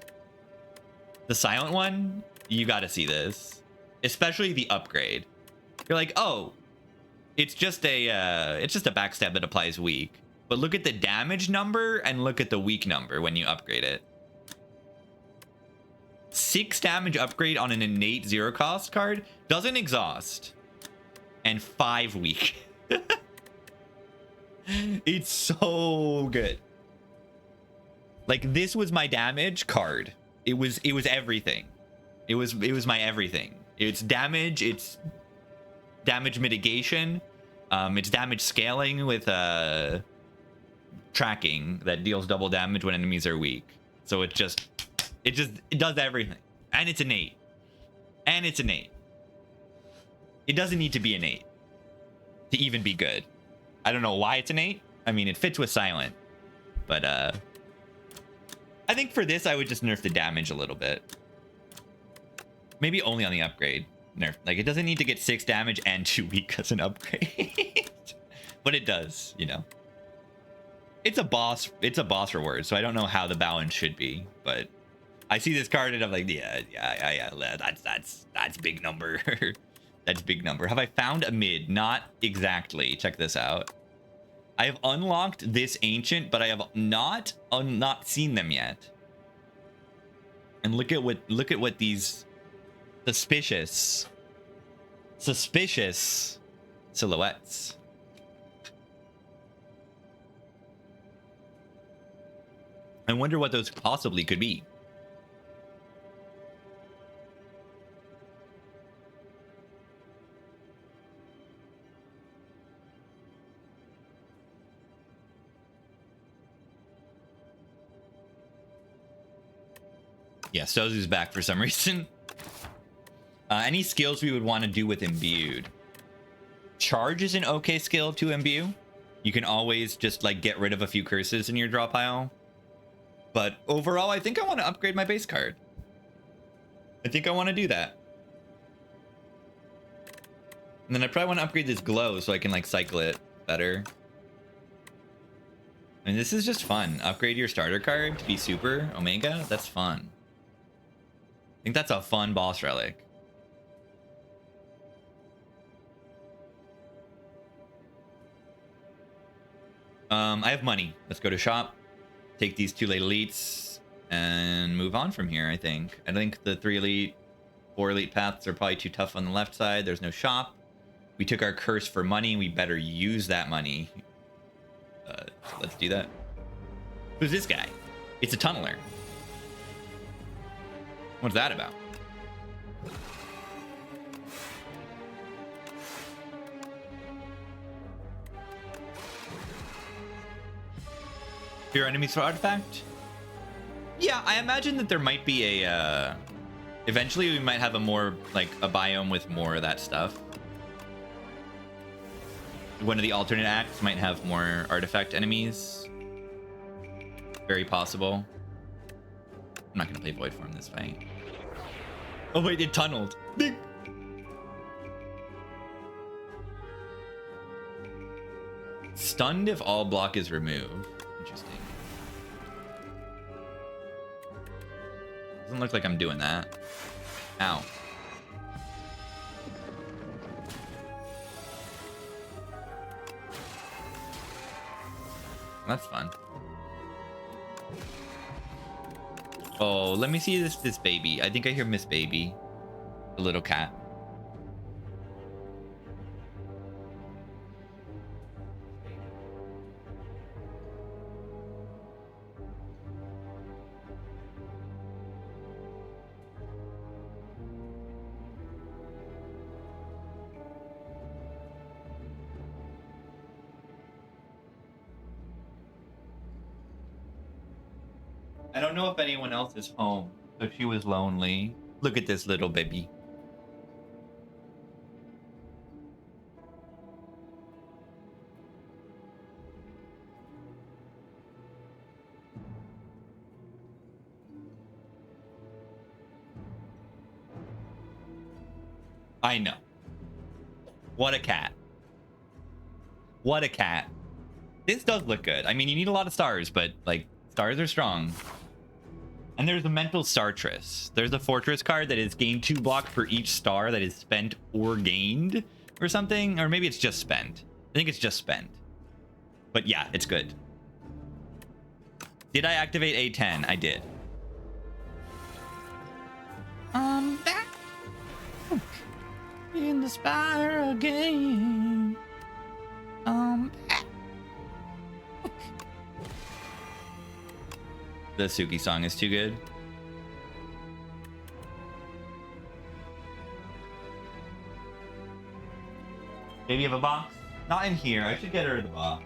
The silent one, you got to see this, especially the upgrade. You're like, oh, it's just a backstab that applies weak. But look at the damage number and look at the weak number when you upgrade it. 6 damage upgrade on an innate 0 cost card doesn't exhaust, and 5 weak. It's so good. Like, this was my damage card. It was everything. It was my everything. It's damage, it's damage mitigation, it's damage scaling with tracking that deals double damage when enemies are weak. So it does everything. And it's innate. It doesn't need to be innate to even be good. I don't know why it's innate. I mean, it fits with silent, but I think for this I would just nerf the damage a little bit. Maybe only on the upgrade nerf. Like, it doesn't need to get 6 damage and 2 weak as an upgrade. But it does, you know. It's a boss reward, so I don't know how the balance should be, but I see this card and I'm like, yeah, that's big number. That's big number. Have I found a mid? Not exactly. Check this out. I have unlocked this ancient, but I have not seen them yet. And look at what these suspicious silhouettes. I wonder what those possibly could be. Yeah, Sozu's back for some reason. Any skills we would want to do with imbued? Charge is an okay skill to imbue. You can always just like get rid of a few curses in your draw pile. But overall, I think I want to upgrade my base card. I think I want to do that. And then I probably want to upgrade this glow so I can like cycle it better. I mean, this is just fun. Upgrade your starter card to be super Omega. That's fun. I think that's a fun boss relic. I have money. Let's go to shop. Take these 2 late elites and move on from here, I think. I think the 3 elite, 4 elite paths are probably too tough on the left side. There's no shop. We took our curse for money. We better use that money. So let's do that. Who's this guy? It's a tunneler. What's that about? Fear enemies for artifact? Yeah, I imagine that there might be a eventually we might have a more like a biome with more of that stuff. One of the alternate acts might have more artifact enemies. Very possible. I'm not gonna play Void Form this fight. Oh wait, it tunneled. Stunned if all block is removed. Interesting. Doesn't look like I'm doing that. Ow. That's fun. Oh, let me see this baby. I think I hear Miss Baby. The little cat. I don't know if anyone else is home, so she was lonely. Look at this little baby. I know. What a cat. What a cat. This does look good. I mean, you need a lot of stars, but like stars are strong. And there's a mental Startress. There's a fortress card that is gain 2 block for each star that is spent or gained or something. Or maybe it's just spent. I think it's just spent. But yeah, it's good. Did I activate a10? I did. Back in the spire again. Back. The Suki song is too good. Baby of a box? Not in here. I should get her the box.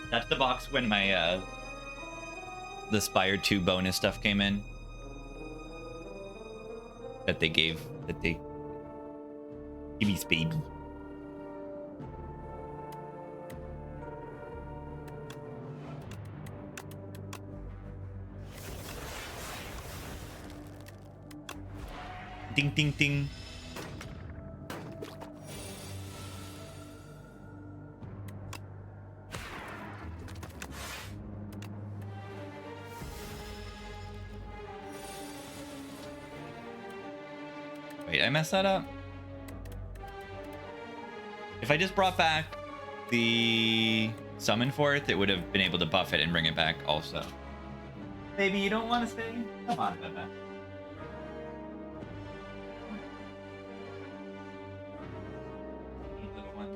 That's the box when my the Spire 2 bonus stuff came in. That they gave Gibby's baby. Ding ding ding. Wait, I messed that up? If I just brought back the summon forth, it would have been able to buff it and bring it back also. Baby, you don't want to stay? Come on, Bebe. Little one.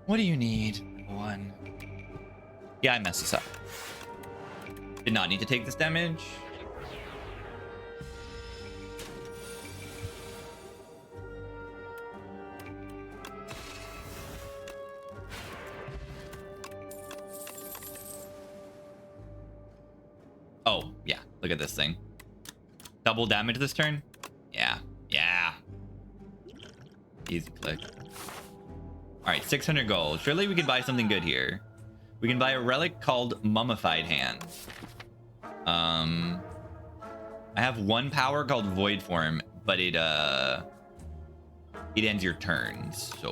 What do you need, little one? Yeah, I messed this up. Did not need to take this damage. Oh, yeah. Look at this thing. Double damage this turn? Yeah. Yeah. Easy click. Alright, 600 gold. Surely we can buy something good here. We can buy a relic called Mummified Hand. I have one power called Void Form, but it ends your turns, so...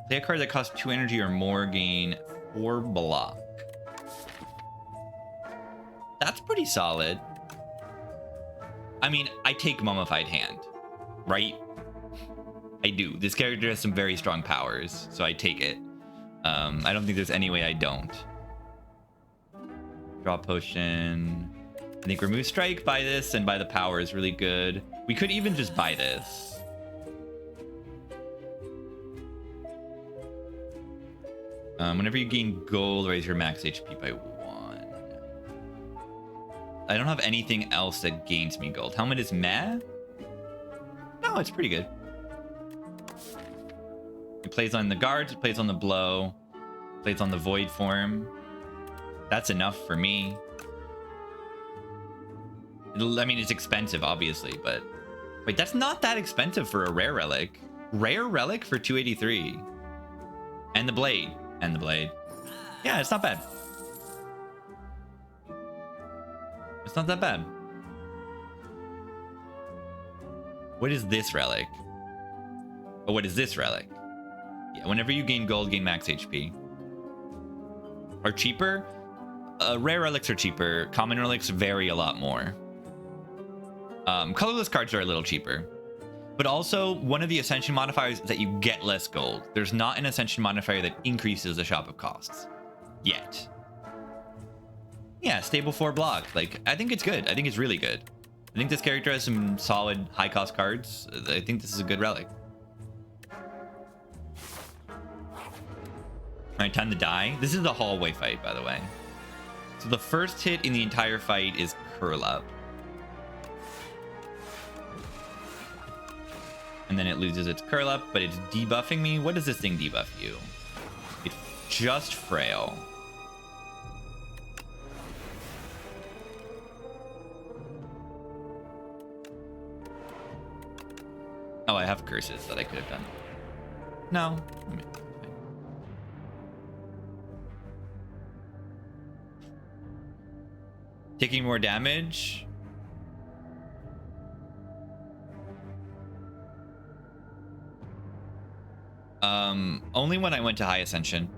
Play a card that costs 2 energy or more, gain 4 block. That's pretty solid. I mean, I take Mummified Hand, right? I do. This character has some very strong powers, so I take it. I don't think there's any way I don't. Draw potion. I think remove strike, buy this, and buy the power is really good. We could even just buy this. Whenever you gain gold, raise your max HP by 1. I don't have anything else that gains me gold. Helmet is meh? No, it's pretty good. It plays on the guards, it plays on the blow, it plays on the void form. That's enough for me. I mean, it's expensive, obviously, but wait, that's not that expensive for a rare relic. Rare relic for 283. And the blade. And the blade. Yeah, it's not bad. It's not that bad. What is this relic? Oh, what is this relic? Yeah, whenever you gain gold, gain max HP. Are cheaper? Rare relics are cheaper. Common relics vary a lot more. Colorless cards are a little cheaper. But also, one of the ascension modifiers is that you get less gold. There's not an ascension modifier that increases the shop of costs. Yet. Yeah, stable 4 block. Like, I think it's good. I think it's really good. I think this character has some solid high cost cards. I think this is a good relic. Alright, time to die. This is the hallway fight, by the way. So the first hit in the entire fight is curl up. And then it loses its curl up, but it's debuffing me. What does this thing debuff you? It's just frail. Oh, I have curses that I could have done. No. Taking more damage. Only when I went to High Ascension.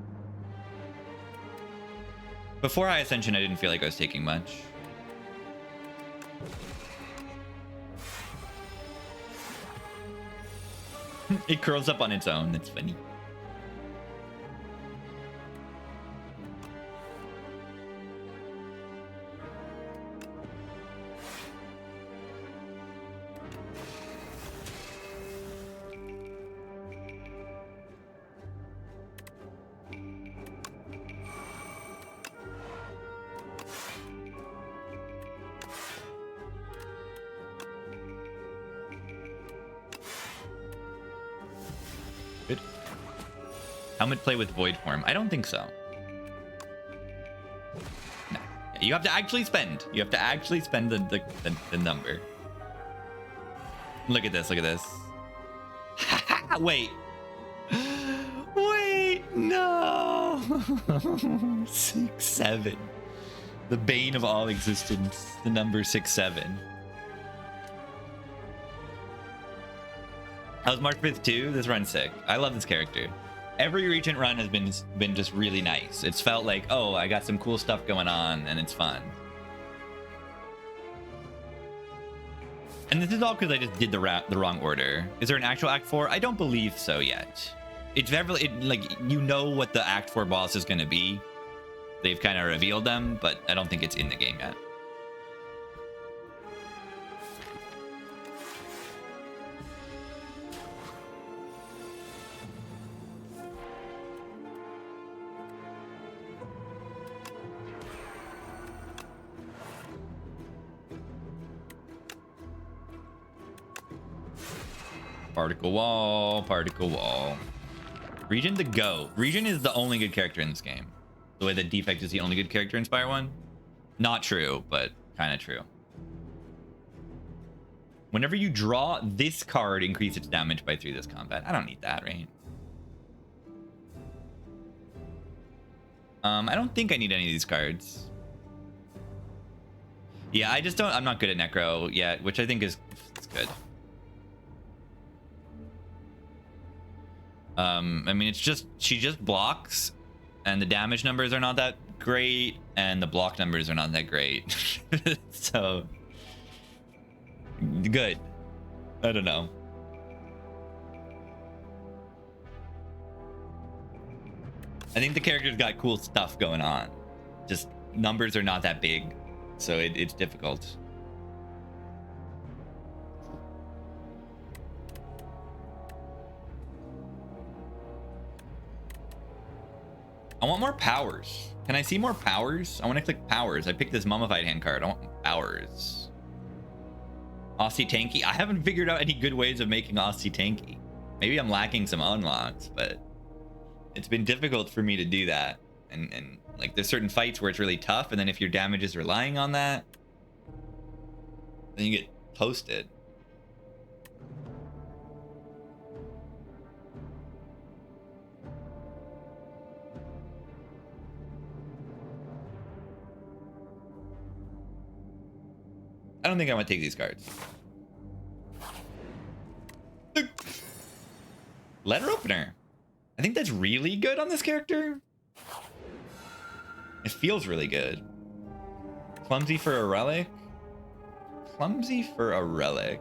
Before High Ascension, I didn't feel like I was taking much. It curls up on its own. That's funny. Good. Helmet play with void form. I don't think so. No. You have to actually spend. You have to actually spend the number. Look at this. Look at this. Wait. Wait. No. 6-7. The bane of all existence. The number 6-7. How's March 5th too? This run's sick. I love this character. Every Regent run has been just really nice. It's felt like, oh, I got some cool stuff going on and it's fun. And this is all because I just did the wrong order. Is there an actual Act 4? I don't believe so yet. It's very, like, you know what the Act 4 boss is going to be. They've kind of revealed them, but I don't think it's in the game yet. Particle wall, particle wall. Regen the GOAT. Regen is the only good character in this game. The way that Defect is the only good character in Spire 1. Not true, but kind of true. Whenever you draw this card, increase its damage by 3 this combat. I don't need that, right? I don't think I need any of these cards. Yeah, I just don't. I'm not good at Necro yet, which I think is good. I mean, it's just, she just blocks and the damage numbers are not that great and the block numbers are not that great. So good. I don't know. I think the character's got cool stuff going on. Just numbers are not that big, so it's difficult. I want more powers. Can I see more powers? I want to click powers. I picked this mummified hand card. I want powers. Aussie tanky. I haven't figured out any good ways of making Aussie tanky. Maybe I'm lacking some unlocks, but it's been difficult for me to do that. And like there's certain fights where it's really tough, and then if your damage is relying on that, Then you get toasted. I don't think I want to take these cards. Letter opener. I think that's really good on this character. It feels really good. Clumsy for a relic. Clumsy for a relic.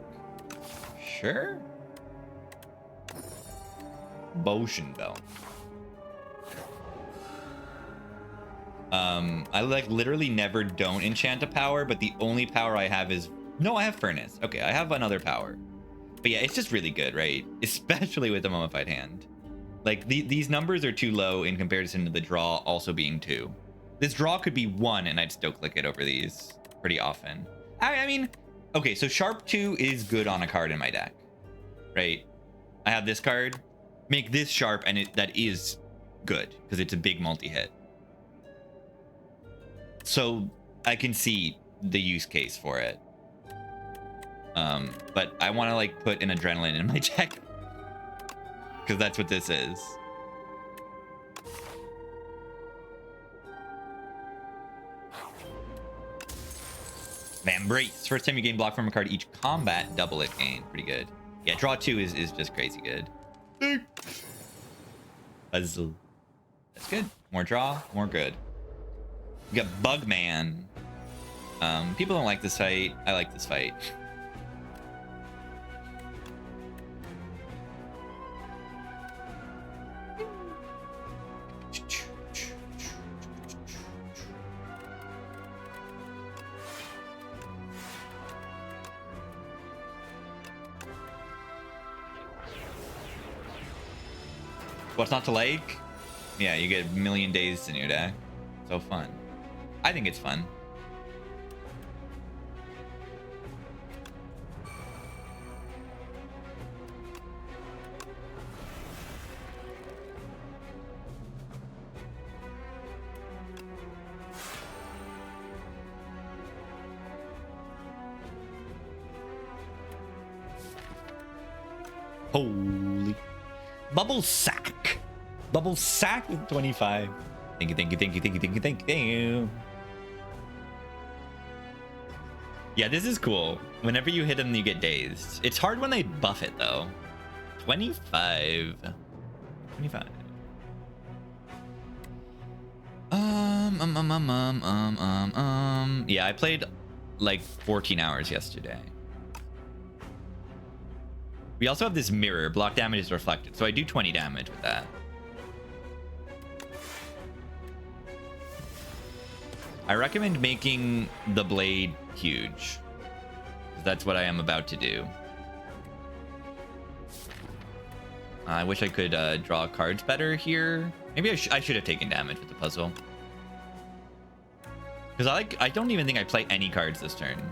Sure. Potion belt. I like literally never don't enchant a power, but the only power I have is no, I have furnace. Okay, I have another power. But yeah, it's just really good, right? Especially with the mummified hand. Like these numbers are too low in comparison to the draw also being 2. This draw could be 1 and I'd still click it over these pretty often. I mean, okay, so sharp 2 is good on a card in my deck, right? I have this card, make this sharp, and that is good because it's a big multi-hit. So I can see the use case for it. But I want to like put an adrenaline in my deck because that's what this is. Vambrace. First time you gain block from a card each combat, double it gain. Pretty good. Yeah, draw 2 is just crazy good. Puzzle. That's good. More draw, more good. We got Bugman. People don't like this fight. I like this fight. What's not to like? Yeah, you get a million days in your deck. So fun. I think it's fun. Holy. Bubble sack. Bubble sack with 25. Thank you, thank you, thank you, thank you, thank you, thank you. Yeah, this is cool. Whenever you hit him, you get dazed. It's hard when they buff it, though. 25. 25. Yeah, I played like 14 hours yesterday. We also have this mirror. Block damage is reflected. So I do 20 damage with that. I recommend making the blade huge. That's what I am about to do. I wish I could draw cards better here. Maybe I should have taken damage with the puzzle. Because I don't even think I play any cards this turn.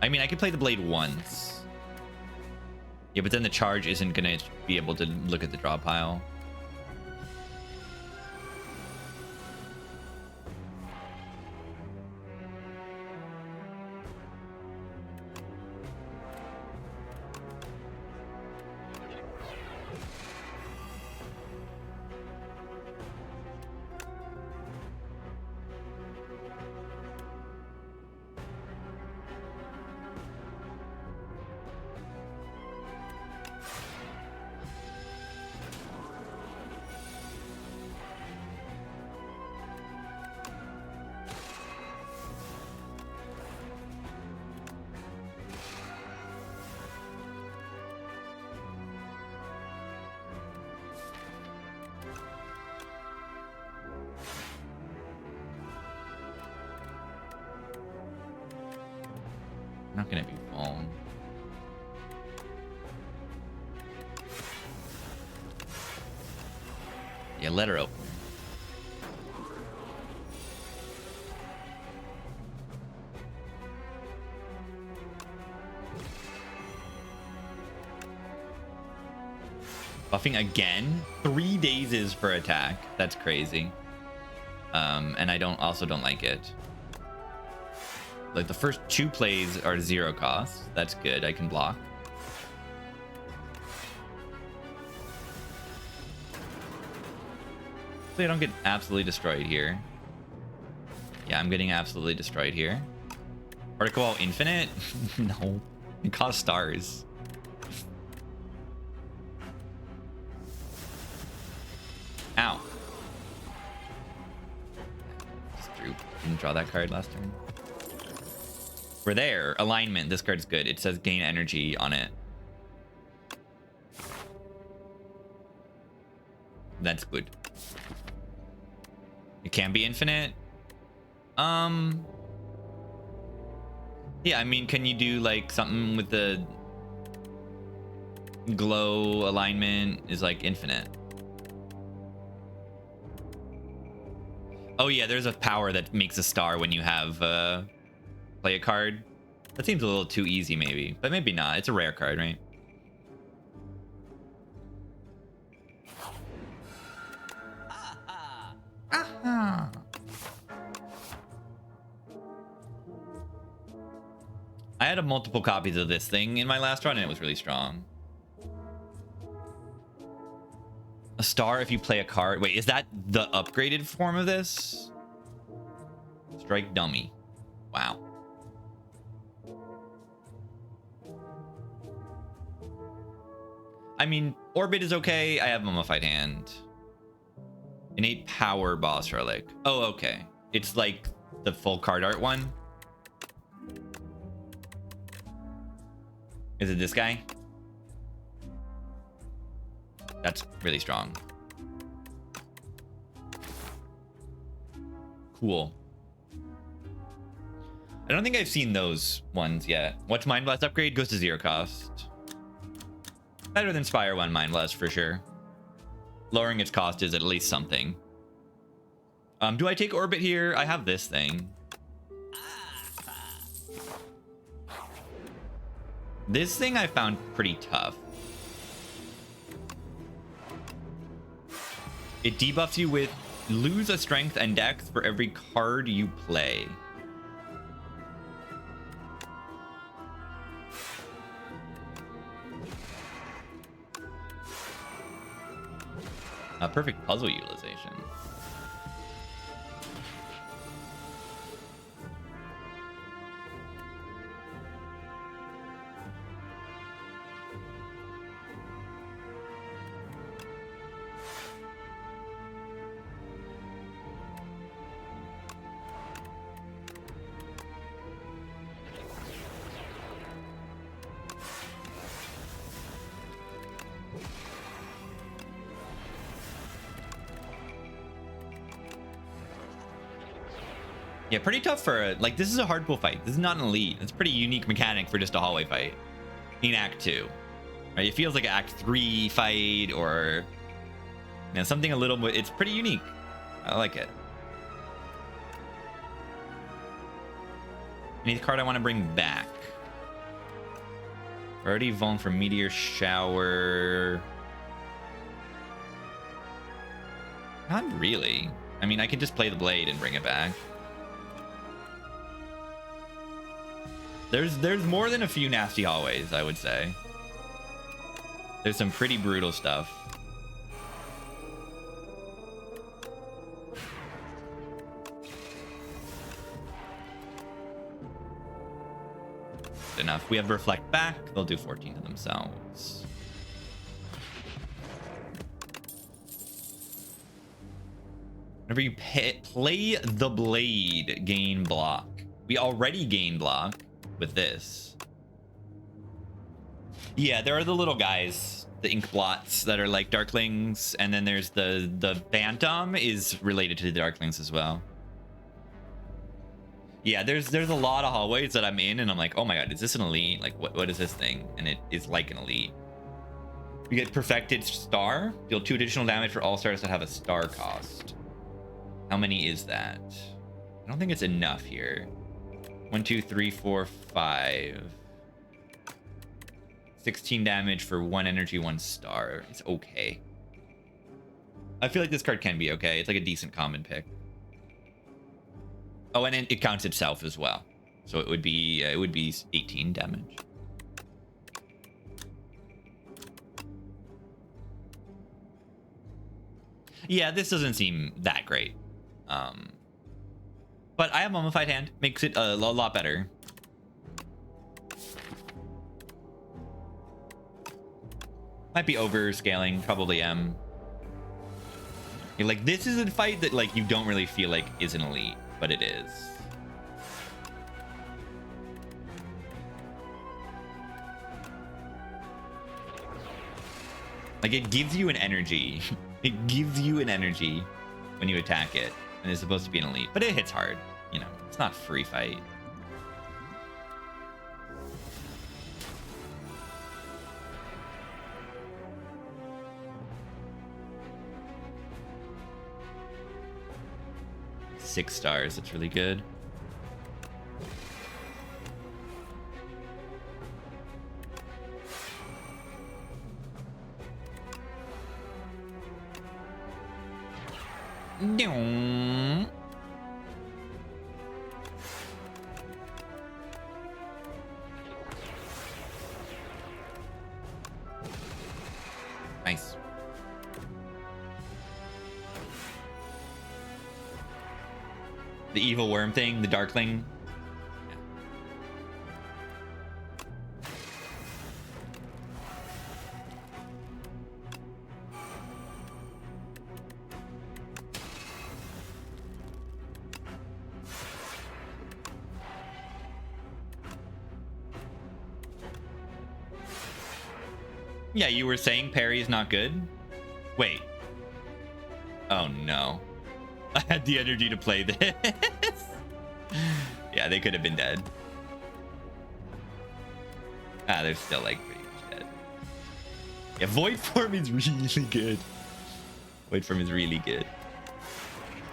I mean, I could play the blade once. Yeah, but then the charge isn't going to be able to look at the draw pile. Not gonna be full. Yeah, let her open. Buffing again? 3 days is for attack. That's crazy. And I also don't like it. Like the first 2 plays are 0 cost. That's good. I can block. Hopefully I don't get absolutely destroyed here. Yeah, I'm getting absolutely destroyed here. Particle infinite? No. It costs stars. Ow. Just drew. Didn't draw that card last turn. We're there. Alignment. This card's good. It says gain energy on it. That's good. It can be infinite. Yeah, I mean, can you do like something with the glow alignment is like infinite? Oh yeah, there's a power that makes a star when you have play a card. That seems a little too easy maybe, but maybe not. It's a rare card, right? Aha. I had multiple copies of this thing in my last run and it was really strong. A star if you play a card. Wait, is that the upgraded form of this? Strike dummy. Wow. I mean, Orbit is okay. I have Mummified Hand. Innate Power Boss Relic. Oh, okay. It's like the full card art one. Is it this guy? That's really strong. Cool. I don't think I've seen those ones yet. What's Mind Blast upgrade? Goes to 0 cost. Better than Spire 1 Mind Blast for sure. Lowering its cost is at least something. Do I take Orbit here? I have this thing. This thing I found pretty tough. It debuffs you with lose a strength and dex for every card you play. A perfect puzzle utilization. Yeah, pretty tough for like this is a hardpool fight. This is not an elite. It's a pretty unique mechanic for just a hallway fight in Act 2. Right? It feels like an Act 3 fight or you know something a little bit. It's pretty unique. I like it. Any card I want to bring back. Already vuln for Meteor Shower. Not really. I mean, I could just play the blade and bring it back. There's more than a few nasty hallways, I would say. There's some pretty brutal stuff. Enough. We have Reflect back. They'll do 14 to themselves. Whenever you play the blade, gain block. We already gain block with this. Yeah, there are the little guys, the ink blots that are like Darklings, and then there's the Phantom is related to the Darklings as well. Yeah, there's a lot of hallways that I'm in and I'm like, oh my god, is this an elite? Like what is this thing? And it is like an elite. You get Perfected Star, deal 2 additional damage for all stars that have a star cost. How many is that? I don't think it's enough here. 1, 2, 3, 4, 5. 16 damage for 1 energy, 1 star. It's okay. I feel like this card can be okay. It's like a decent common pick. Oh, and it counts itself as well. So it would be 18 damage. Yeah, this doesn't seem that great. But I have Mummified Hand. Makes it a lot better. Might be overscaling. Probably am. Like, this is a fight that, like, you don't really feel like is an elite, but it is. Like, it gives you an energy. It gives you an energy when you attack it. And it's supposed to be an elite. But it hits hard. You know, it's not free fight. Six stars. That's really good. Nice. The evil worm thing, the darkling. Yeah, you were saying parry is not good? Wait. Oh no. I had the energy to play this. Yeah, they could have been dead. Ah, they're still like pretty much dead. Yeah, Void Form is really good. Void Form is really good.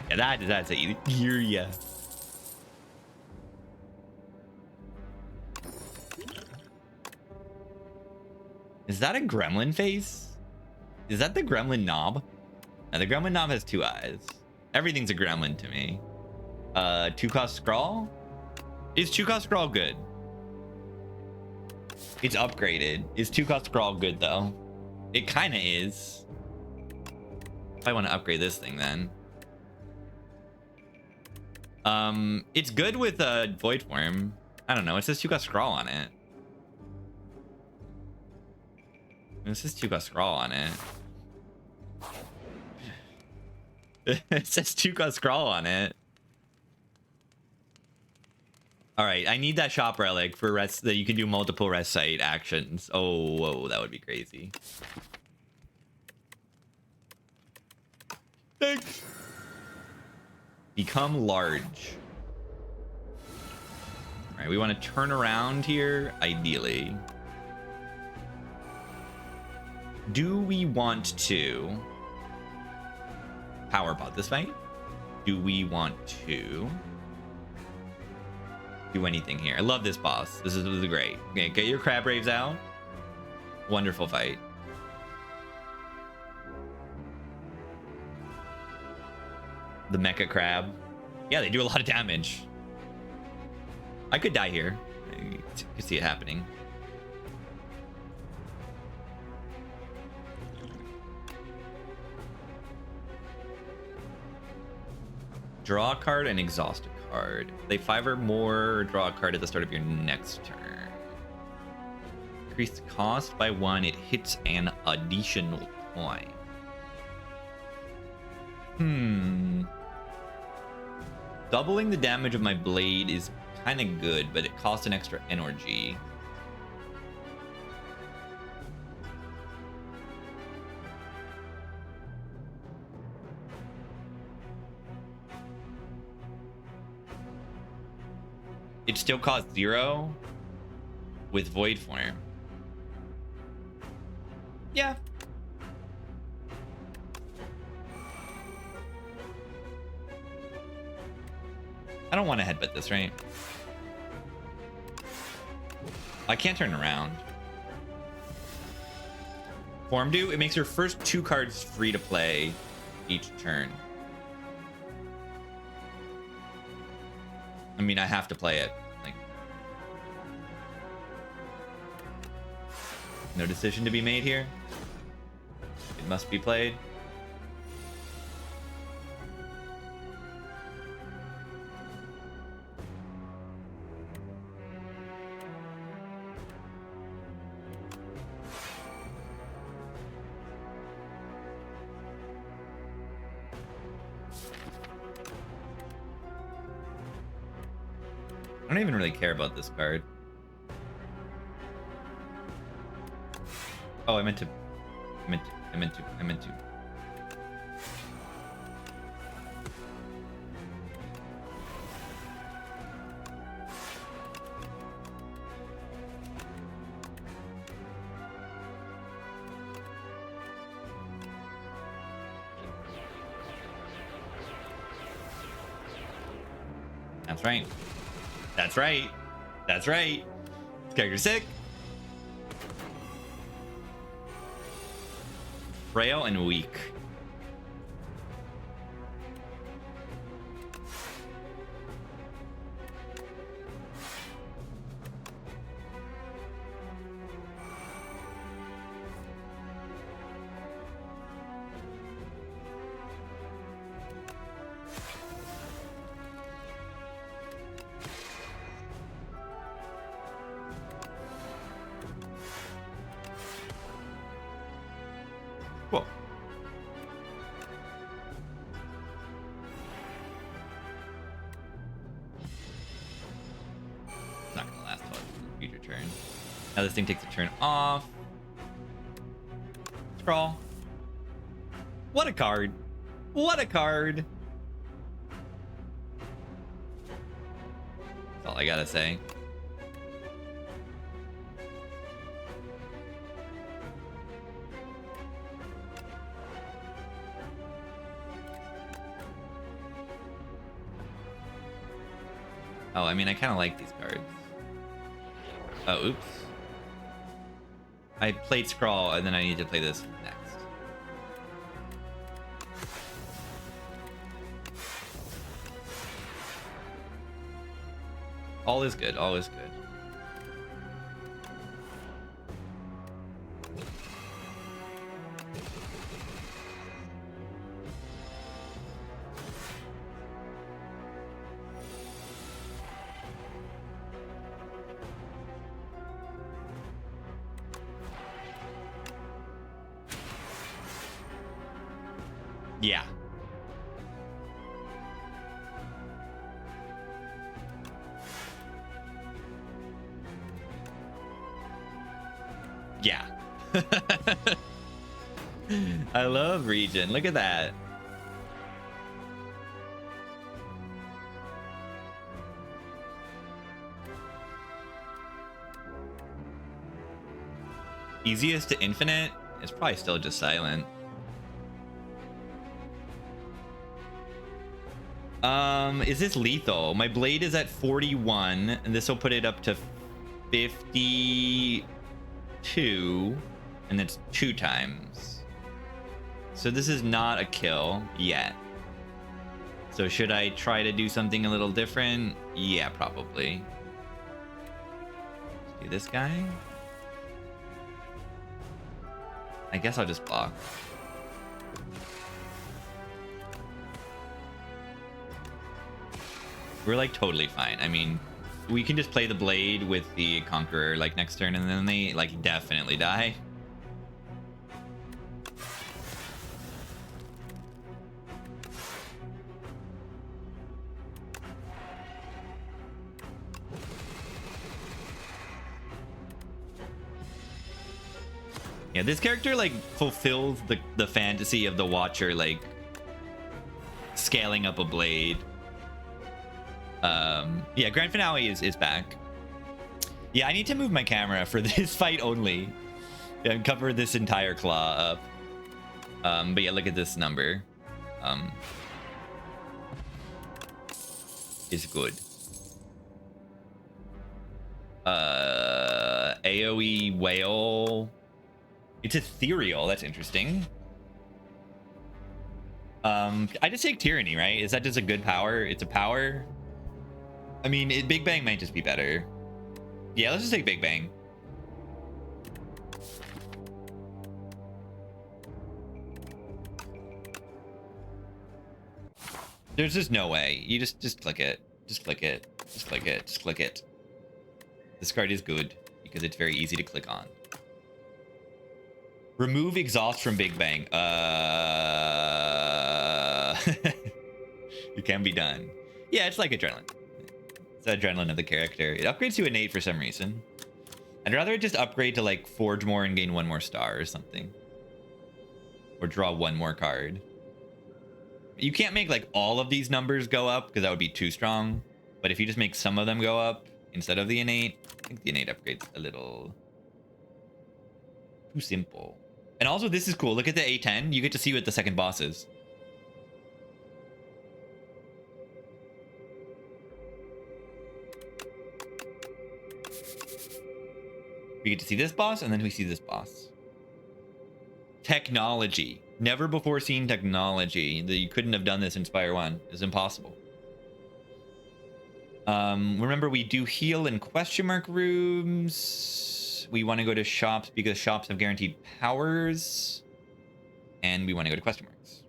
Yeah, that's a yeah. Is that a gremlin face? Is that the gremlin knob? Now, the gremlin knob has two eyes. Everything's a gremlin to me. 2-cost scrawl? Is 2-cost scrawl good? It's upgraded. Is 2-cost scrawl good though? It kind of is. I want to upgrade this thing then. It's good with Void Form. I don't know. It says 2-cost scrawl on it. This is 2-cost scrawl on it. It says 2-cost scrawl on it. All right, I need that shop relic for rest that you can do multiple rest site actions. Oh, whoa, that would be crazy. Thanks. Become large. All right, we want to turn around here, ideally. Do we want to power bot this fight? Do we want to do anything here? I love this boss. This is great. Okay, get your crab raves out. Wonderful fight. The mecha crab. Yeah, they do a lot of damage. I could die here. I could see it happening. Draw a card and exhaust a card. Play 5 or more, draw a card at the start of your next turn. Increase the cost by 1. It hits an additional coin. Doubling the damage of my blade is kind of good, but it costs an extra energy. It still costs 0 with Void Form. Yeah. I don't want to headbutt this, right? I can't turn around. Form do? It makes your first 2 cards free to play each turn. I mean, I have to play it. Like, No decision to be made here. It must be played. I don't even really care about this card. Oh, I meant to. That's right. That's right. That's right. This character's sick. Frail and weak. Cool. It's not gonna last till the future turn. Now this thing takes a turn off. Scrawl. What a card. What a card. That's all I gotta say. Oh, I mean, I kind of like these cards. Oh, oops. I played Scrawl, and then I need to play this next. All is good. All is good. Yeah. Yeah. I love Region. Look at that. Easiest to infinite? It's probably still just silent. Is this lethal? My blade is at 41, and this will put it up to 52, and that's 2 times. So this is not a kill yet. So should I try to do something a little different? Yeah, probably. Let's do this guy. I guess I'll just block. We're like totally fine. I mean, we can just play the blade with the Conqueror like next turn, and then they like definitely die. Yeah, this character like fulfills the fantasy of the Watcher, like scaling up a blade. Yeah, Grand Finale is back. Yeah, I need to move my camera for this fight only and cover this entire claw up. But yeah, look at this number. It's good. AoE whale. It's ethereal. That's interesting. I just take Tyranny, right? Is that just a good power? It's a power. I mean, Big Bang might just be better. Yeah, let's just take Big Bang. There's just no way. You just click it. Just click it. Just click it. Just click it. This card is good because it's very easy to click on. Remove exhaust from Big Bang. It can be done. Yeah, it's like adrenaline. It's the adrenaline of the character. It upgrades to innate for some reason. I'd rather just upgrade to like forge more and gain one more star or something. Or draw one more card. You can't make like all of these numbers go up because that would be too strong. But if you just make some of them go up instead of the innate, I think the innate upgrade's a little too simple. And also this is cool. Look at the a10. You get to see what the second boss is. We get to see this boss, and then we see this boss. Technology. Never before seen technology. That you couldn't have done this in Spire 1. It's impossible. Remember, we do heal in question mark rooms. We want to go to shops because shops have guaranteed powers. And we want to go to question marks.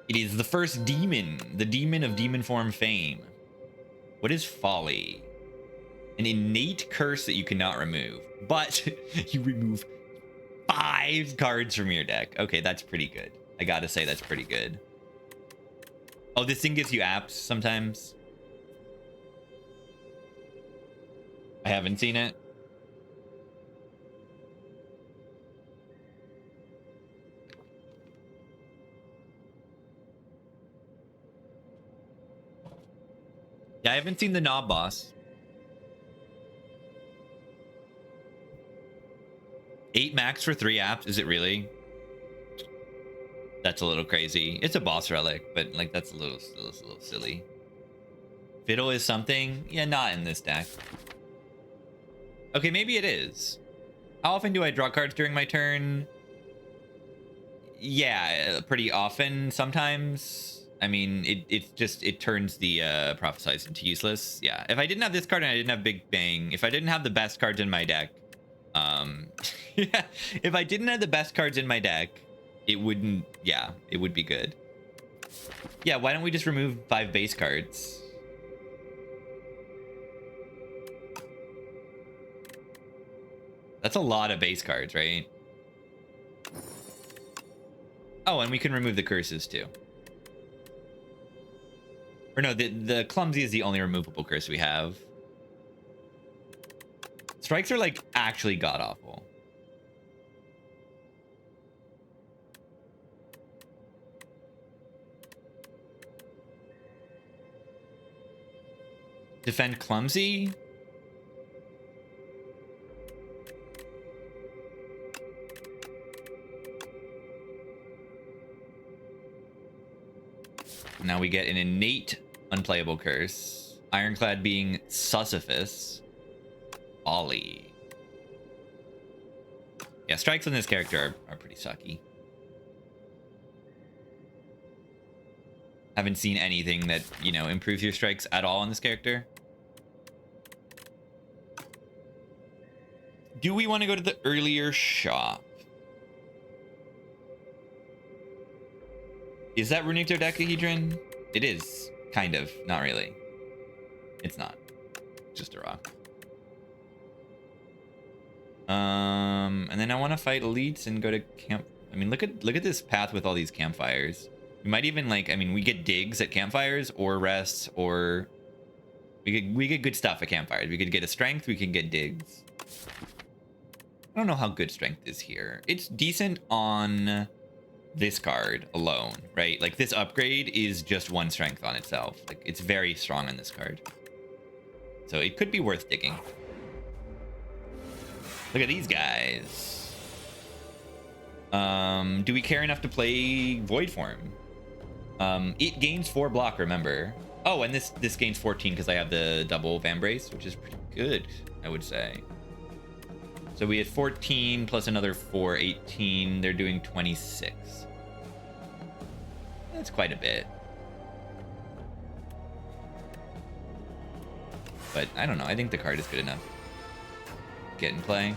It is the first demon. The demon of demon form fame. What is folly? An innate curse that you cannot remove, but you remove 5 cards from your deck. Okay, that's pretty good. I gotta say that's pretty good. Oh, this thing gives you apps sometimes. I haven't seen it. Yeah, I haven't seen the knob boss. 8 max for 3 apps? Is it really? That's a little crazy. It's a boss relic, but like that's a little silly. Fiddle is something? Yeah, not in this deck. Okay, maybe it is. How often do I draw cards during my turn? Yeah, pretty often sometimes. I mean, it turns the prophesize into useless. Yeah, if I didn't have this card and I didn't have Big Bang, if I didn't have the best cards in my deck, yeah, if I didn't have the best cards in my deck, it wouldn't, yeah, it would be good. Yeah, why don't we just remove 5 base cards? That's a lot of base cards, right? Oh, and we can remove the curses too. Or no, the clumsy is the only removable curse we have. Strikes are like actually god-awful. Defend clumsy? Now we get an innate unplayable curse. Ironclad being Sisyphus. Ollie. Yeah, strikes on this character are pretty sucky. Haven't seen anything that, you know, improves your strikes at all on this character. Do we want to go to the earlier shop? Is that runic dodecahedron? It is, kind of. Not really. It's not. Just a rock. And then I want to fight elites and go to camp. I mean, look at this path with all these campfires. We might even like, I mean, we get digs at campfires or rests, or we get good stuff at campfires. We could get a strength. We can get digs. I don't know how good strength is here. It's decent on this card alone, right? Like this upgrade is just 1 strength on itself. Like it's very strong on this card. So it could be worth digging. Look at these guys. Do we care enough to play Void Form? It gains 4 block, remember. Oh, and this gains 14 because I have the double Vambrace, which is pretty good, I would say. So we had 14 plus another 4, 18. They're doing 26. That's quite a bit. But I don't know. I think the card is good enough. Get in play.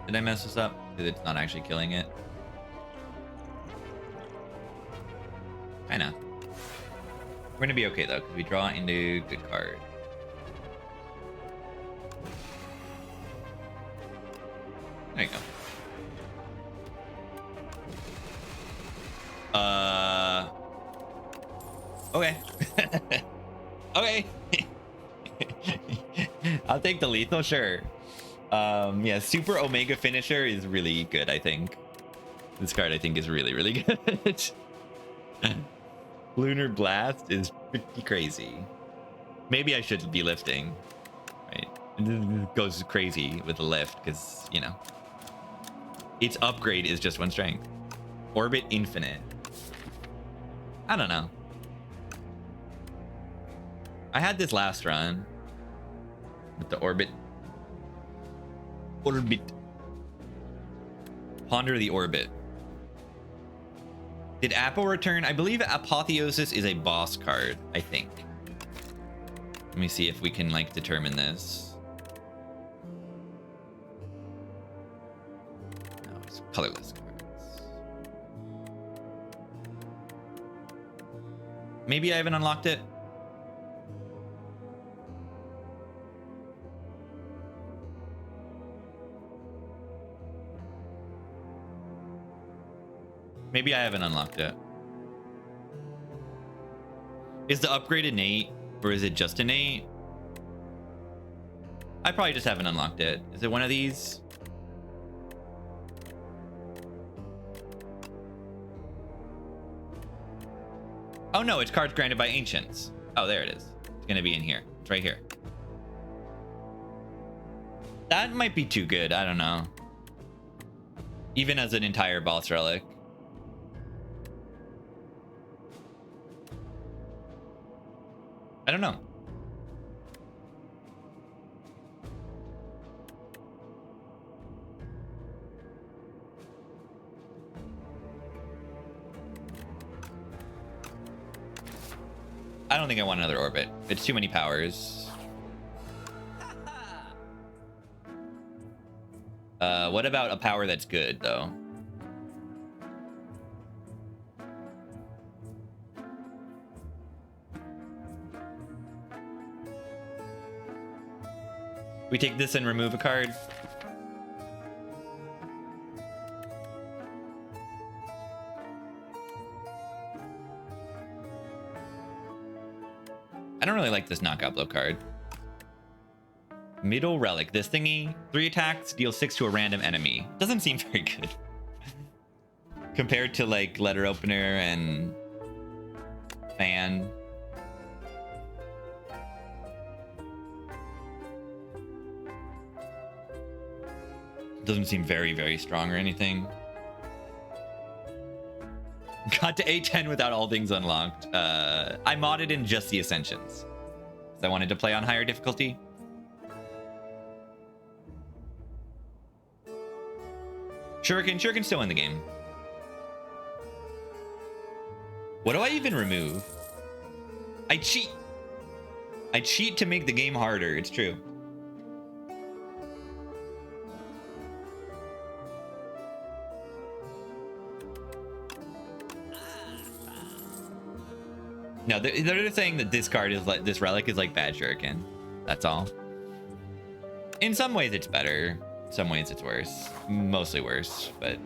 Did I mess this up? Because it's not actually killing it. Kinda. We're gonna be okay though, because we draw into good card. There you go. Okay. Okay. I'll take the lethal, sure. Yeah, Super Omega Finisher is really good, I think. This card, I think, is really, really good. Lunar Blast is pretty crazy. Maybe I should be lifting, right? It goes crazy with the lift, because, you know, its upgrade is just 1 strength. Orbit Infinite. I don't know. I had this last run with the Orbit. Ponder the Orbit. Did Apple return? I believe Apotheosis is a boss card, I think. Let me see if we can, like, determine this. No, it's colorless cards. Maybe I haven't unlocked it. Maybe I haven't unlocked it. Is the upgrade innate, or is it just innate? I probably just haven't unlocked it. Is it one of these? Oh no, it's cards granted by ancients. Oh, there it is. It's gonna be in here. It's right here. That might be too good. I don't know. Even as an entire boss relic. I don't know. I don't think I want another orbit. It's too many powers. What about a power that's good, though? We take this and remove a card. I don't really like this knockout blow card. Middle Relic. This thingy, 3 attacks, deals 6 to a random enemy. Doesn't seem very good. Compared to, like, Letter Opener and Fan. Doesn't seem very, very strong or anything. Got to a10 without all things unlocked. I modded in just the Ascensions, because I wanted to play on higher difficulty. Shuriken's still in the game. What do I even remove? I cheat. I cheat to make the game harder. It's true. No, they're saying that this card is like, this relic is like bad Shuriken. That's all. In some ways it's better. In some ways it's worse. Mostly worse, but...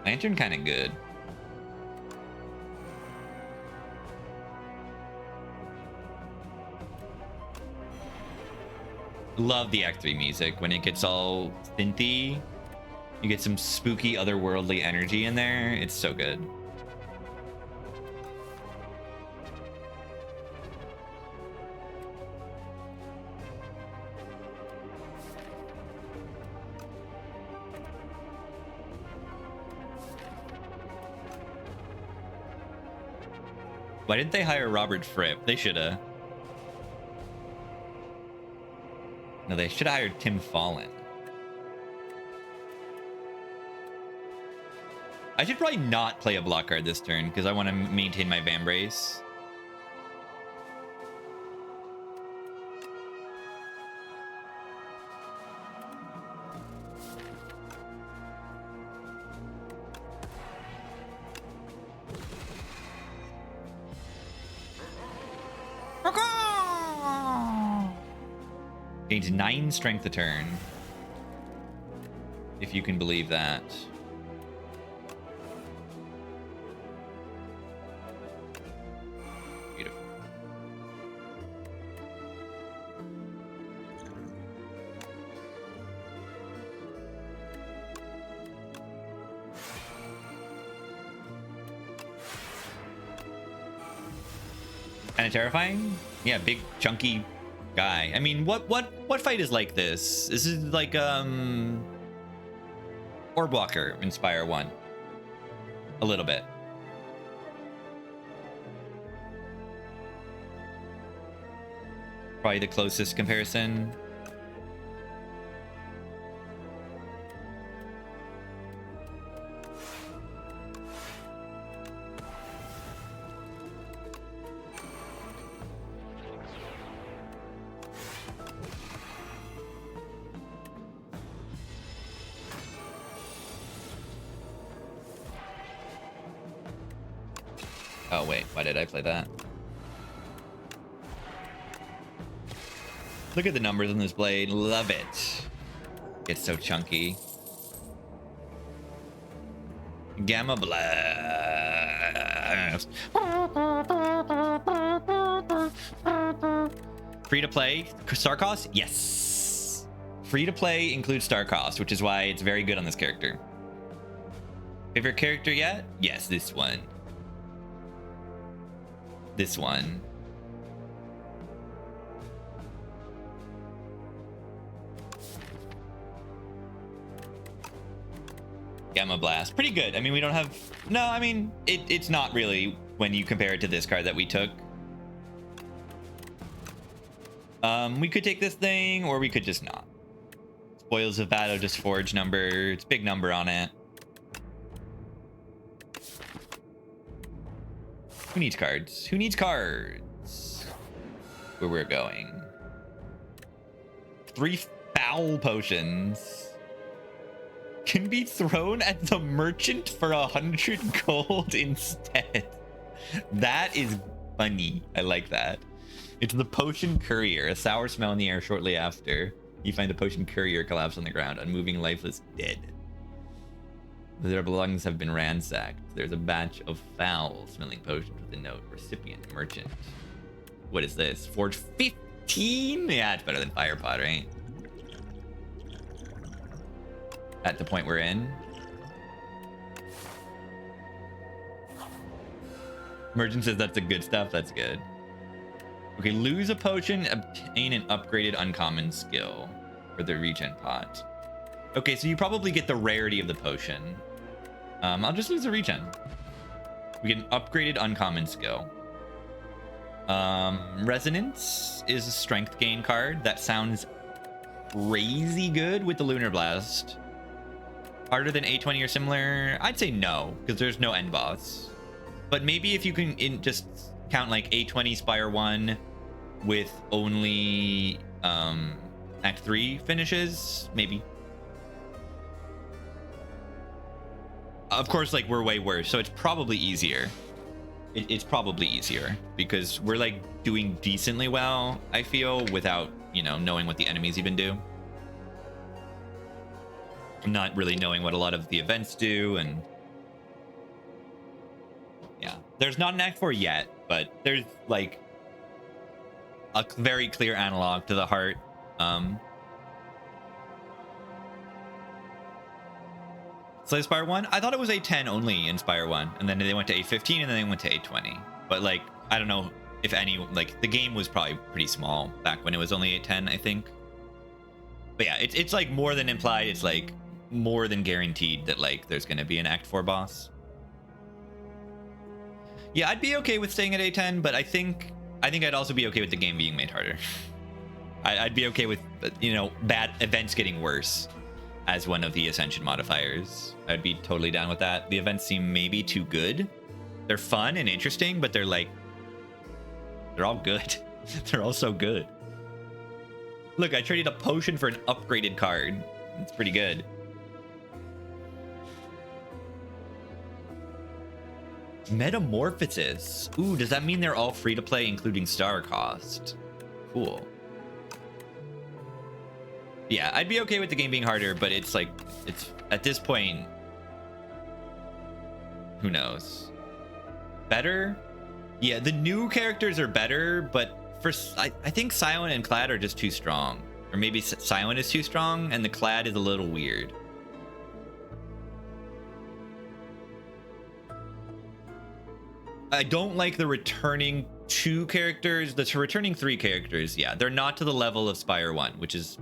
Lantern kind of good. Love the Act 3 music. When it gets all synthy, you get some spooky otherworldly energy in there. It's so good. Why didn't they hire Robert Fripp? They shoulda. No, they should have hired Tim Fallon. I should probably not play a block card this turn because I want to maintain my Vambrace. Gains 9 strength a turn. If you can believe that. Beautiful. Kind of terrifying? Yeah, big chunky guy. I mean, what fight is like this? This is like Orb Walker in Spire 1. A little bit. Probably the closest comparison. Oh wait, why did I play that? Look at the numbers on this blade. Love it. It's so chunky. Gamma Blast. Free to play star cost? Yes. Free to play includes star cost, which is why it's very good on this character. Favorite character yet? Yes, this one. This one. Gamma Blast. Pretty good. I mean, we don't have... No, I mean, it's not really when you compare it to this card that we took. We could take this thing, or we could just not. Spoils of Battle, just forge number. It's big number on it. Who needs cards? Who needs cards? Where we're going. 3 foul potions can be thrown at the merchant for 100 gold instead. That is funny. I like that. It's the potion courier. A sour smell in the air shortly after. You find the potion courier collapsed on the ground, unmoving, lifeless, dead. Their belongings have been ransacked. There's a batch of foul-smelling potions with a note. Recipient, merchant. What is this? Forge 15? Yeah, it's better than Firepot, right? At the point we're in. Merchant says that's the good stuff. That's good. Okay, lose a potion, obtain an upgraded uncommon skill for the regen pot. Okay, so you probably get the rarity of the potion. I'll just lose the regen. We get an upgraded uncommon skill. Resonance is a strength gain card. That sounds crazy good with the Lunar Blast. Harder than A20 or similar? I'd say no, because there's no end boss. But maybe if you can just count like A20 Spire 1 with only Act 3 finishes, maybe. Of course, like, we're way worse, so it's probably easier. It's probably easier because we're like doing decently well, I feel, without, you know, knowing what the enemies even do. Not really knowing what a lot of the events do, and yeah, there's not an Act 4 yet, but there's like a very clear analog to the heart. So Spire 1, I thought it was A10 only in Spire 1, and then they went to A15, and then they went to A20. But like, I don't know if any, like, the game was probably pretty small back when it was only A10, I think. But yeah, it's like more than implied. It's like more than guaranteed that like there's going to be an Act 4 boss. Yeah, I'd be okay with staying at A10, but I think I'd also be okay with the game being made harder. I'd be okay with, you know, bad events getting worse. as one of the Ascension modifiers. I'd be totally down with that. The events seem maybe too good. They're fun and interesting, but they're like, they're all good. They're all so good. Look, I traded a potion for an upgraded card. It's pretty good. Metamorphosis. Ooh, does that mean they're all free to play, including star cost? Cool. Yeah, I'd be okay with the game being harder, but it's like, it's at this point, who knows? Better? Yeah, the new characters are better, but for I think Silent and Clad are just too strong. Or maybe Silent is too strong and the Clad is a little weird. I don't like the returning 2 characters. The returning 3 characters, yeah, they're not to the level of Spire 1, which is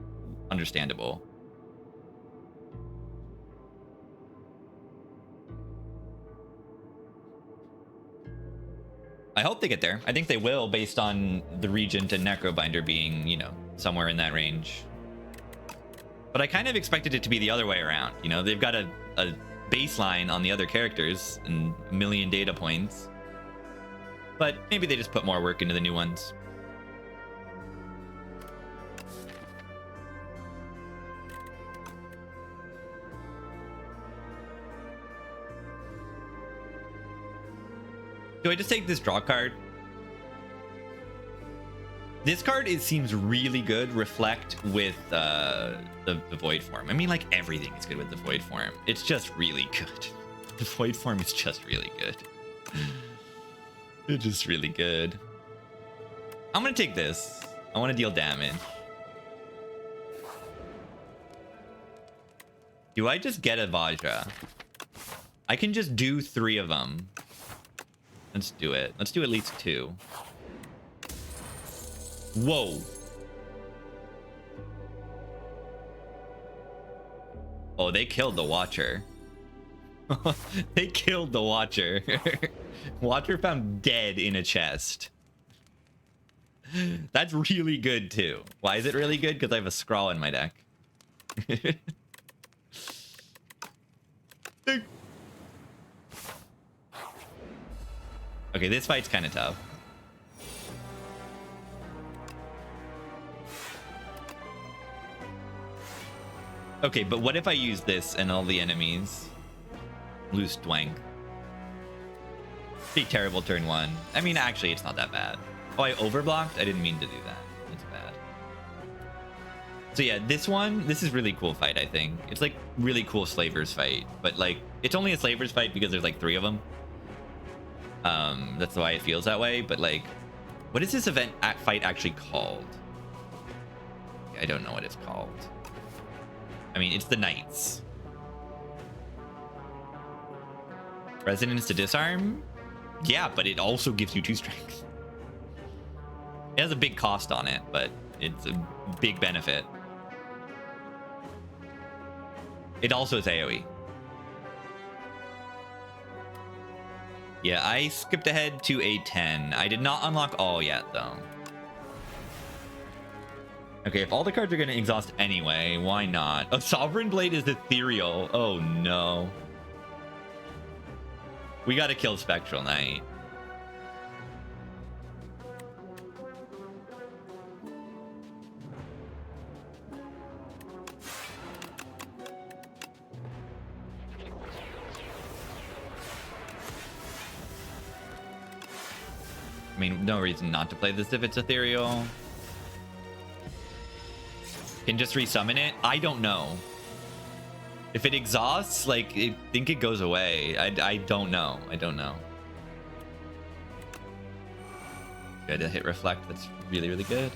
understandable. I hope they get there. I think they will, based on the Regent and Necrobinder being, you know, somewhere in that range. But I kind of expected it to be the other way around. You know, they've got a baseline on the other characters and a million data points. But maybe they just put more work into the new ones. Do I just take this draw card? This card, it seems really good. Reflect with the Void form. I mean, like, everything is good with the Void form. It's just really good. The Void form is just really good. It's just really good. I'm gonna take this. I want to deal damage. Do I just get a Vajra? I can just do 3 of them. Let's do it. Let's do at least 2. Whoa. Oh, they killed the Watcher. They killed the Watcher. Watcher found dead in a chest. That's really good too. Why is it really good? Because I have a Scrawl in my deck. Okay, this fight's kind of tough. Okay, but what if I use this and all the enemies lose Dwang? Pretty terrible turn 1. I mean, actually, it's not that bad. Oh, I overblocked? I didn't mean to do that. That's bad. So yeah, this is really cool fight, I think. It's like really cool Slavers fight, but like, it's only a Slavers fight because there's like 3 of them. That's why it feels that way, but like, what is this fight actually called? I don't know what it's called. I mean, it's the Knights. Resonance to disarm? Yeah, but it also gives you 2 strength. It has a big cost on it, but it's a big benefit. It also is AoE. Yeah, I skipped ahead to a10. I did not unlock all yet, though. Okay, if all the cards are going to exhaust anyway, why not? Oh, Sovereign Blade is ethereal. Oh, no. We got to kill Spectral Knight. I mean, no reason not to play this if it's ethereal. Can just resummon it? I don't know. If it exhausts, like, I think it goes away. I don't know. I don't know. Good to hit reflect. That's really, really good.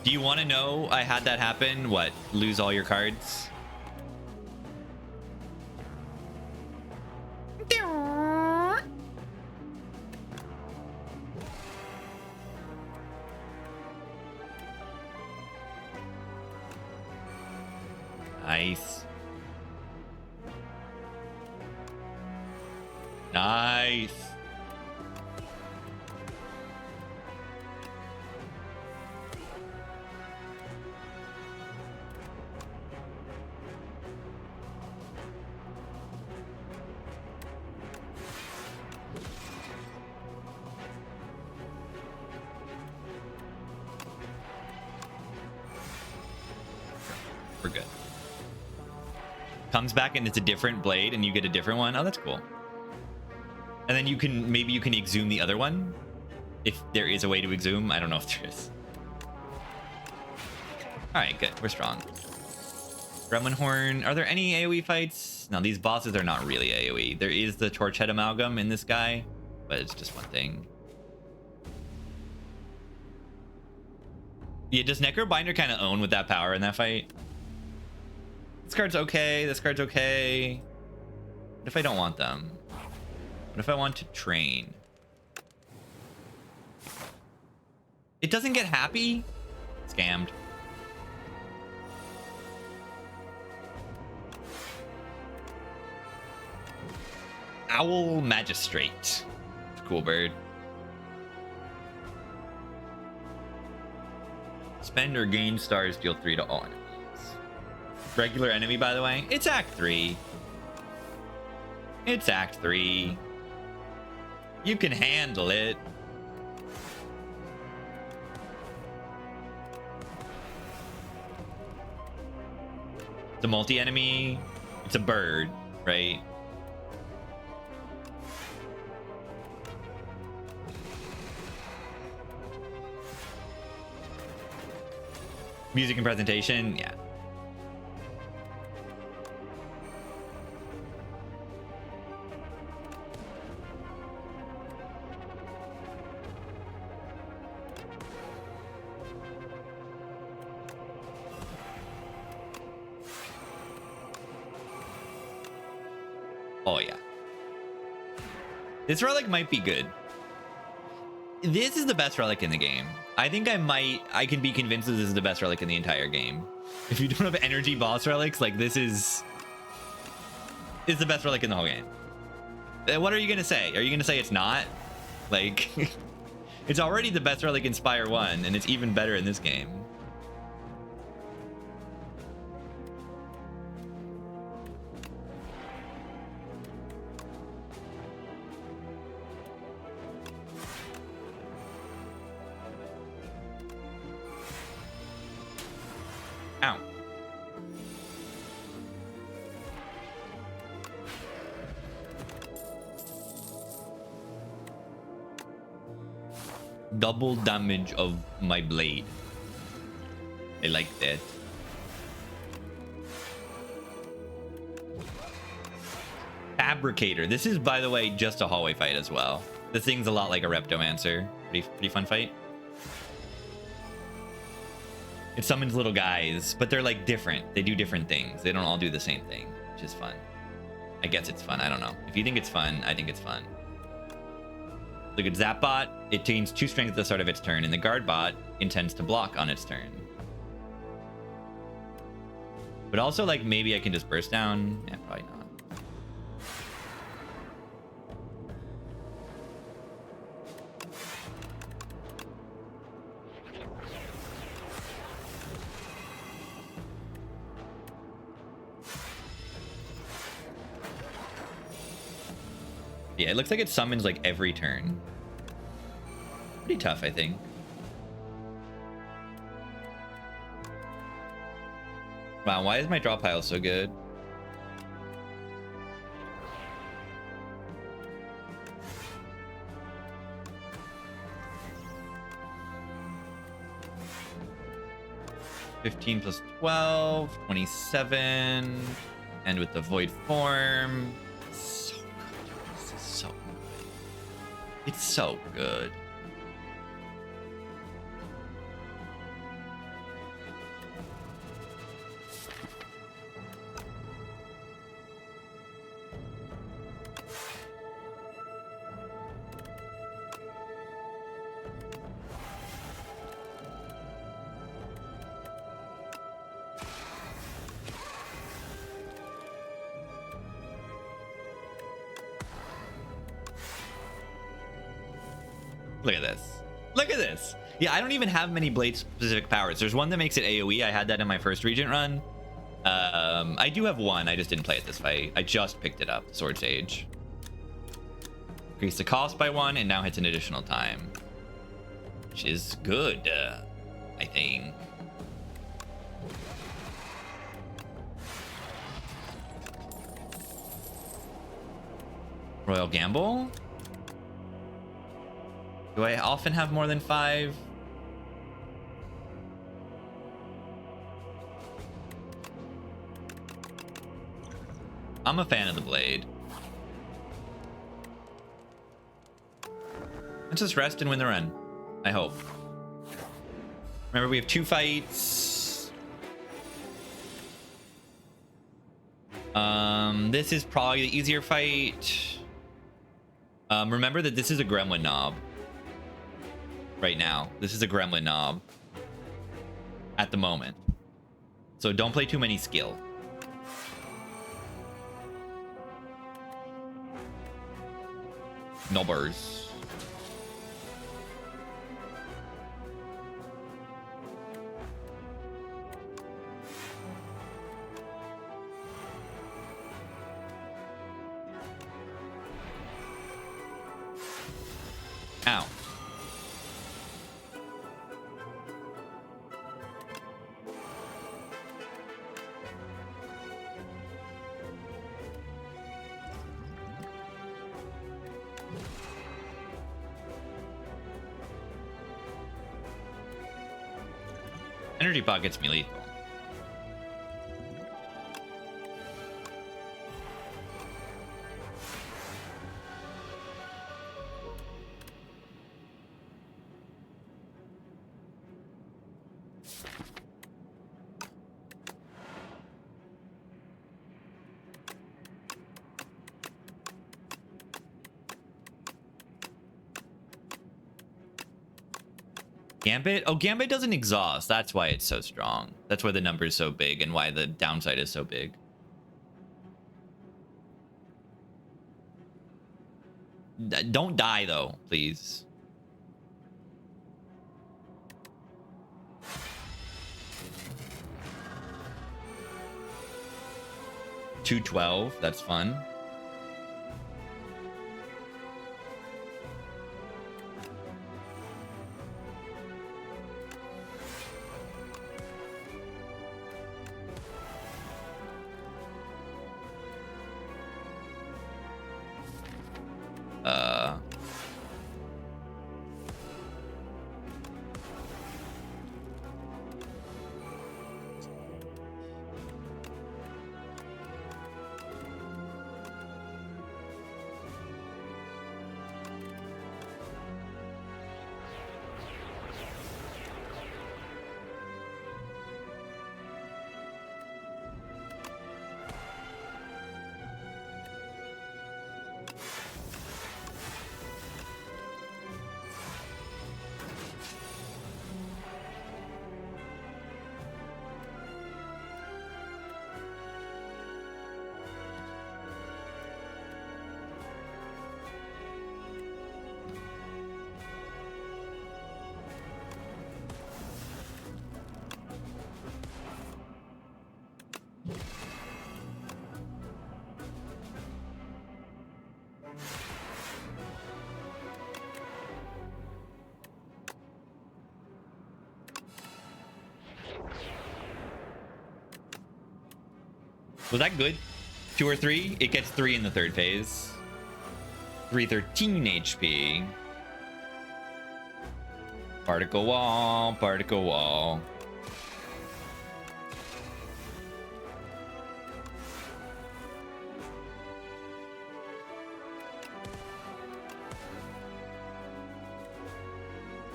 Do you want to know I had that happen? What? Lose all your cards? Nice. Nice. We're good. Comes back and it's a different blade and you get a different one. Oh, that's cool. And then you can, maybe you can exhume the other one. If there is a way to exhume. I don't know if there is. All right, good. We're strong. Gremlin Horn. Are there any AoE fights? No, these bosses are not really AoE. There is the Torch Head Amalgam in this guy, but it's just one thing. Yeah, does Necrobinder kind of own with that power in that fight? This card's okay. This card's okay. What if I don't want them? What if I want to train? It doesn't get happy? Scammed. Owl Magistrate. Cool bird. Spend or gain stars, deal 3 to all enemies. Regular enemy, by the way. It's Act 3. It's Act 3. You can handle it. It's a multi-enemy. It's a bird, right? Music and presentation, yeah. Oh yeah. This relic might be good. This is the best relic in the game. I think I can be convinced that this is the best relic in the entire game. If you don't have energy boss relics, like this is the best relic in the whole game. What are you gonna say? Are you gonna say it's not? Like, it's already the best relic in Spire 1, and it's even better in this game. Ow. Double damage of my blade. I like that. Fabricator. This is, by the way, just a hallway fight as well. This thing's a lot like a Reptomancer. Pretty fun fight. It summons little guys, but they're like different. They do different things. They don't all do the same thing, which is fun. I guess it's fun. I don't know. If you think it's fun, I think it's fun. Look at Zapbot. It gains 2 strength at the start of its turn, and the guard bot intends to block on its turn. But also, like, maybe I can just burst down. Yeah, probably not. Yeah, it looks like it summons like every turn. Pretty tough, I think. Wow, why is my draw pile so good? (15 plus 12, 27, and with the void form. It's so good. Look at this. Look at this. Yeah, I don't even have many blade specific powers. There's one that makes it AoE. I had that in my first Regent run. I do have one. I just didn't play it this fight. I just picked it up. Sword Sage. Increase the cost by 1 and now hits an additional time. Which is good, I think. Royal Gamble? Do I often have more than 5? I'm a fan of the blade. Let's just rest and win the run. I hope. Remember, we have 2 fights. This is probably the easier fight. Remember that this is a gremlin knob. Right now. This is a gremlin knob. At the moment. So don't play too many skill. Nobbers. Ow. Energy pot gets me lethal. Gambit? Oh, Gambit doesn't exhaust. That's why it's so strong. That's why the number is so big and why the downside is so big. Don't die, though, please. $212. That's fun. Was that good? 2 or 3? It gets 3 in the third phase. 313 HP. Particle wall, particle wall.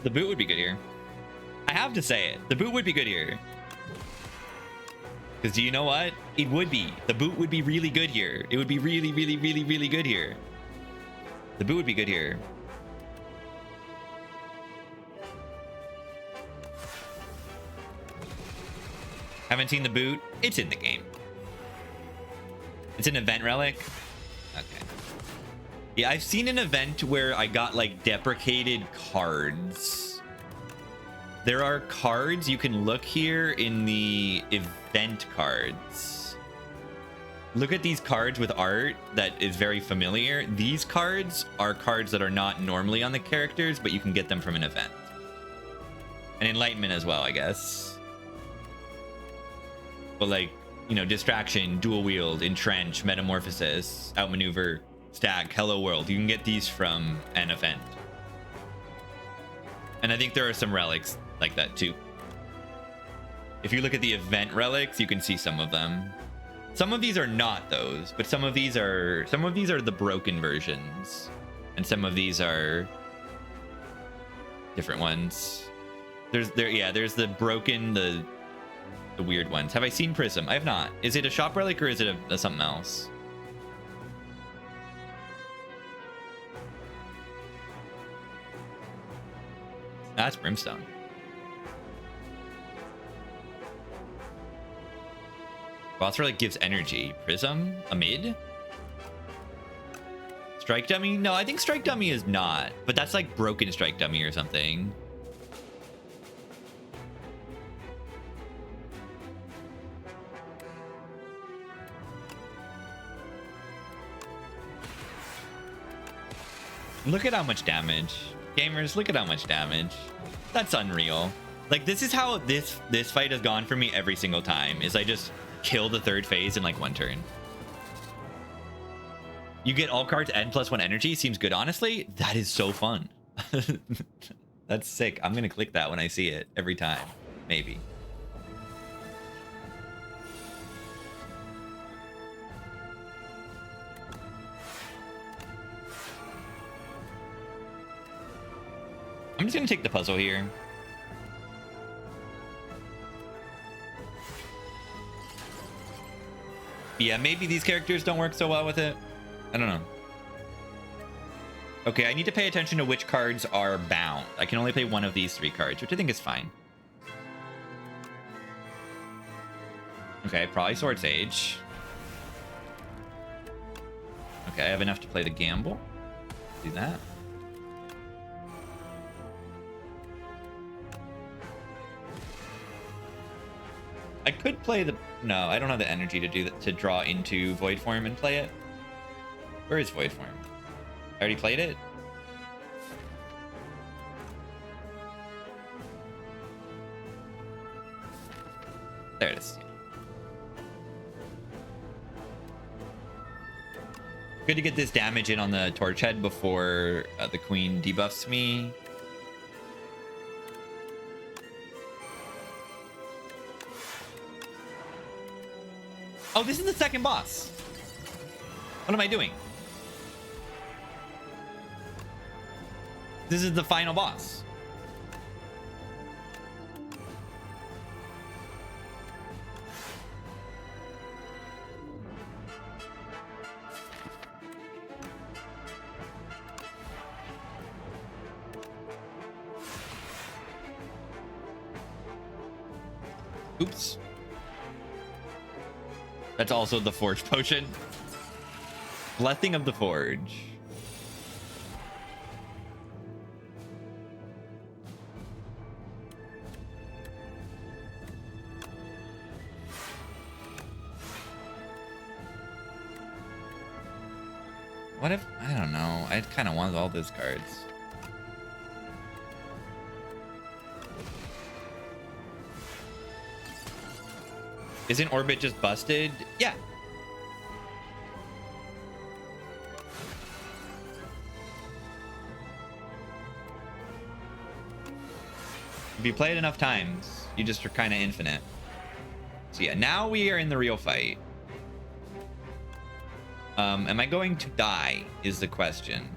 The boot would be good here. I have to say it. The boot would be good here. Because do you know what? It would be. The boot would be really good here. It would be really, really, really, really good here. The boot would be good here. Haven't seen the boot? It's in the game. It's an event relic. Okay. Yeah, I've seen an event where I got like deprecated cards. There are cards you can look here in the event cards. Look at these cards with art that is very familiar. These cards are cards that are not normally on the characters, but you can get them from an event. And enlightenment as well, I guess. But like, you know, distraction, dual wield, entrench, metamorphosis, outmaneuver, stack, hello world. You can get these from an event. And I think there are some relics like that too. If you look at the event relics, you can see some of them. Some of these are not those, but some of these are the broken versions. And some of these are different ones. There's the broken, the weird ones. Have I seen Prism? I have not. Is it a shop relic or is it a something else? That's Brimstone. Boss relic gives energy. Prism? A mid? Strike dummy? No, I think strike dummy is not. But that's like broken strike dummy or something. Look at how much damage. Gamers, look at how much damage. That's unreal. Like, this is how this fight has gone for me every single time, is I just kill the third phase in like one turn. You get all cards and +1 energy. Seems good, honestly. That is so fun. That's sick. I'm gonna click that when I see it every time. Maybe. I'm just gonna take the puzzle here. Yeah, maybe these characters don't work so well with it. I don't know. Okay, I need to pay attention to which cards are bound. I can only play one of these 3 cards, which I think is fine. Okay, probably Sword Sage. Okay, I have enough to play the gamble. Do that. I could play the... No, I don't have the energy to do that, to draw into Void Form and play it. Where is Void Form? I already played it? There it is. Good to get this damage in on the Torch Head before the Queen debuffs me. Oh, this is the second boss. What am I doing? This is the final boss. Oops. That's also the Forge Potion. Blessing of the Forge. What if... I don't know. I kind of want all those cards. Isn't Orbit just busted? Yeah. If you play it enough times, you just are kind of infinite. So yeah, now we are in the real fight. Am I going to die is the question.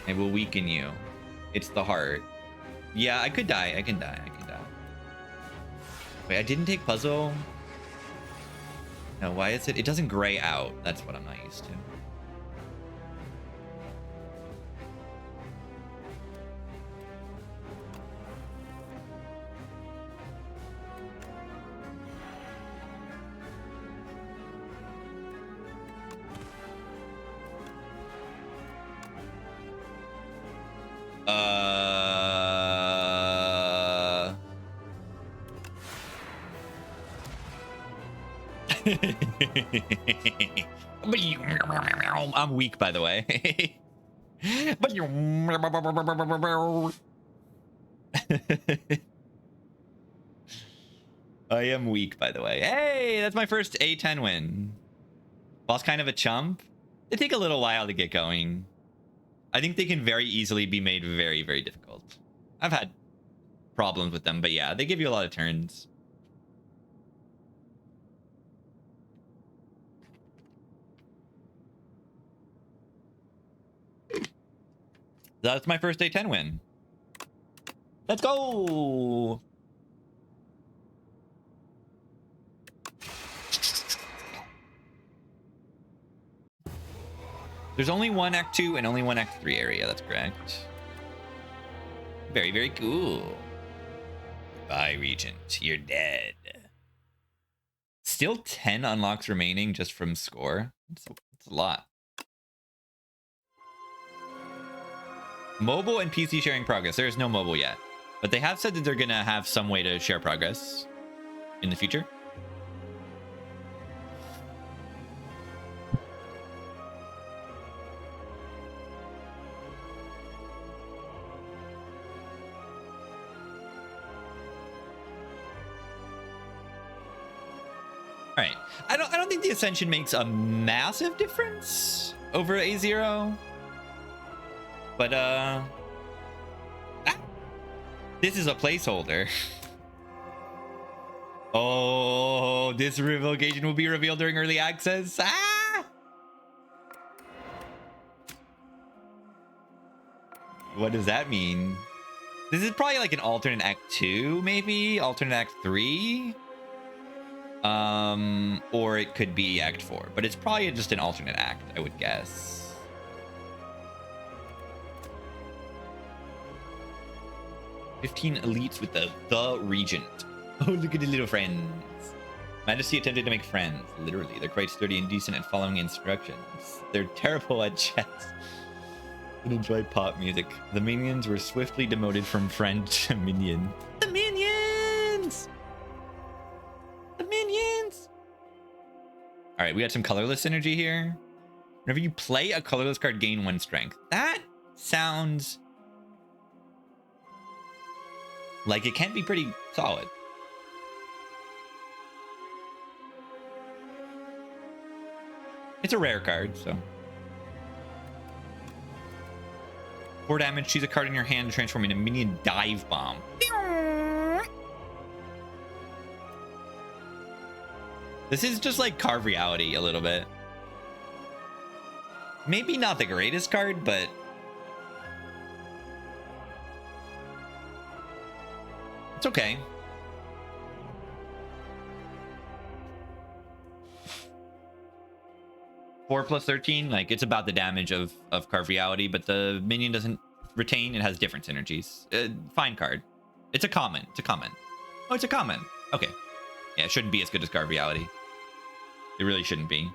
It will weaken you. It's the heart. Yeah, I could die. I can die. I can die. Wait, I didn't take puzzle. No, why is it? It doesn't gray out. That's what I'm not used to. I'm weak, by the way. I am weak, by the way. Hey, that's my first A10 win. Boss kind of a chump. They take a little while to get going. I think they can very easily be made very, very difficult. I've had problems with them, but yeah, they give you a lot of turns. That's my first A10 win. Let's go! There's only one Act 2 and only one Act 3 area, that's correct. Very, very cool. Bye, Regent. You're dead. Still 10 unlocks remaining just from score. It's a lot. Mobile and PC sharing progress. There is no mobile yet. But they have said that they're going to have some way to share progress in the future. All right. I don't think the Ascension makes a massive difference over A0. But this is a placeholder. Oh, this revocation will be revealed during early access. What does that mean? This is probably like an alternate Act 2, maybe alternate Act 3. Or it could be Act 4, but it's probably just an alternate act, I would guess. "15 elites with the Regent." Oh, look at the little friends. Majesty attempted to make friends. Literally, they're quite sturdy and decent at following instructions. They're terrible at chess and enjoy pop music. The minions were swiftly demoted from friend to minion. The minions! The minions! All right, we got some colorless energy here. Whenever you play a colorless card, gain 1 strength. That sounds like it can be pretty solid. It's a rare card, so. 4 damage, choose a card in your hand to transform into minion dive bomb. This is just like Carve Reality a little bit. Maybe not the greatest card, but it's okay. Four plus 13, like it's about the damage of Carve Reality, but the minion doesn't retain. It has different synergies. Fine card. It's a common. It's a common. Oh, it's a common. Okay. Yeah, it shouldn't be as good as Carve Reality. It really shouldn't be.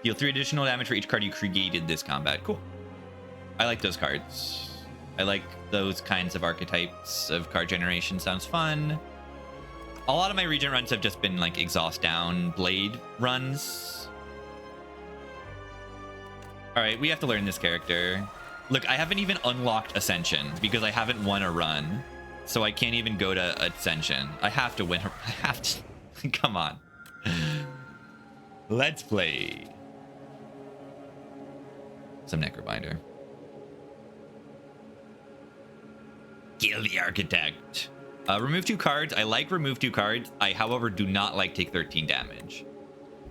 Deal 3 additional damage for each card you created this combat. Cool. I like those cards. I like those kinds of archetypes of card generation. Sounds fun. A lot of my Regent runs have just been like exhaust down blade runs. All right, we have to learn this character. Look, I haven't even unlocked Ascension because I haven't won a run. So I can't even go to Ascension. I have to win. I have to. Come on. Let's play. Some Necrobinder. Kill the Architect. Remove 2 cards. I like remove 2 cards. I, however, do not like take 13 damage.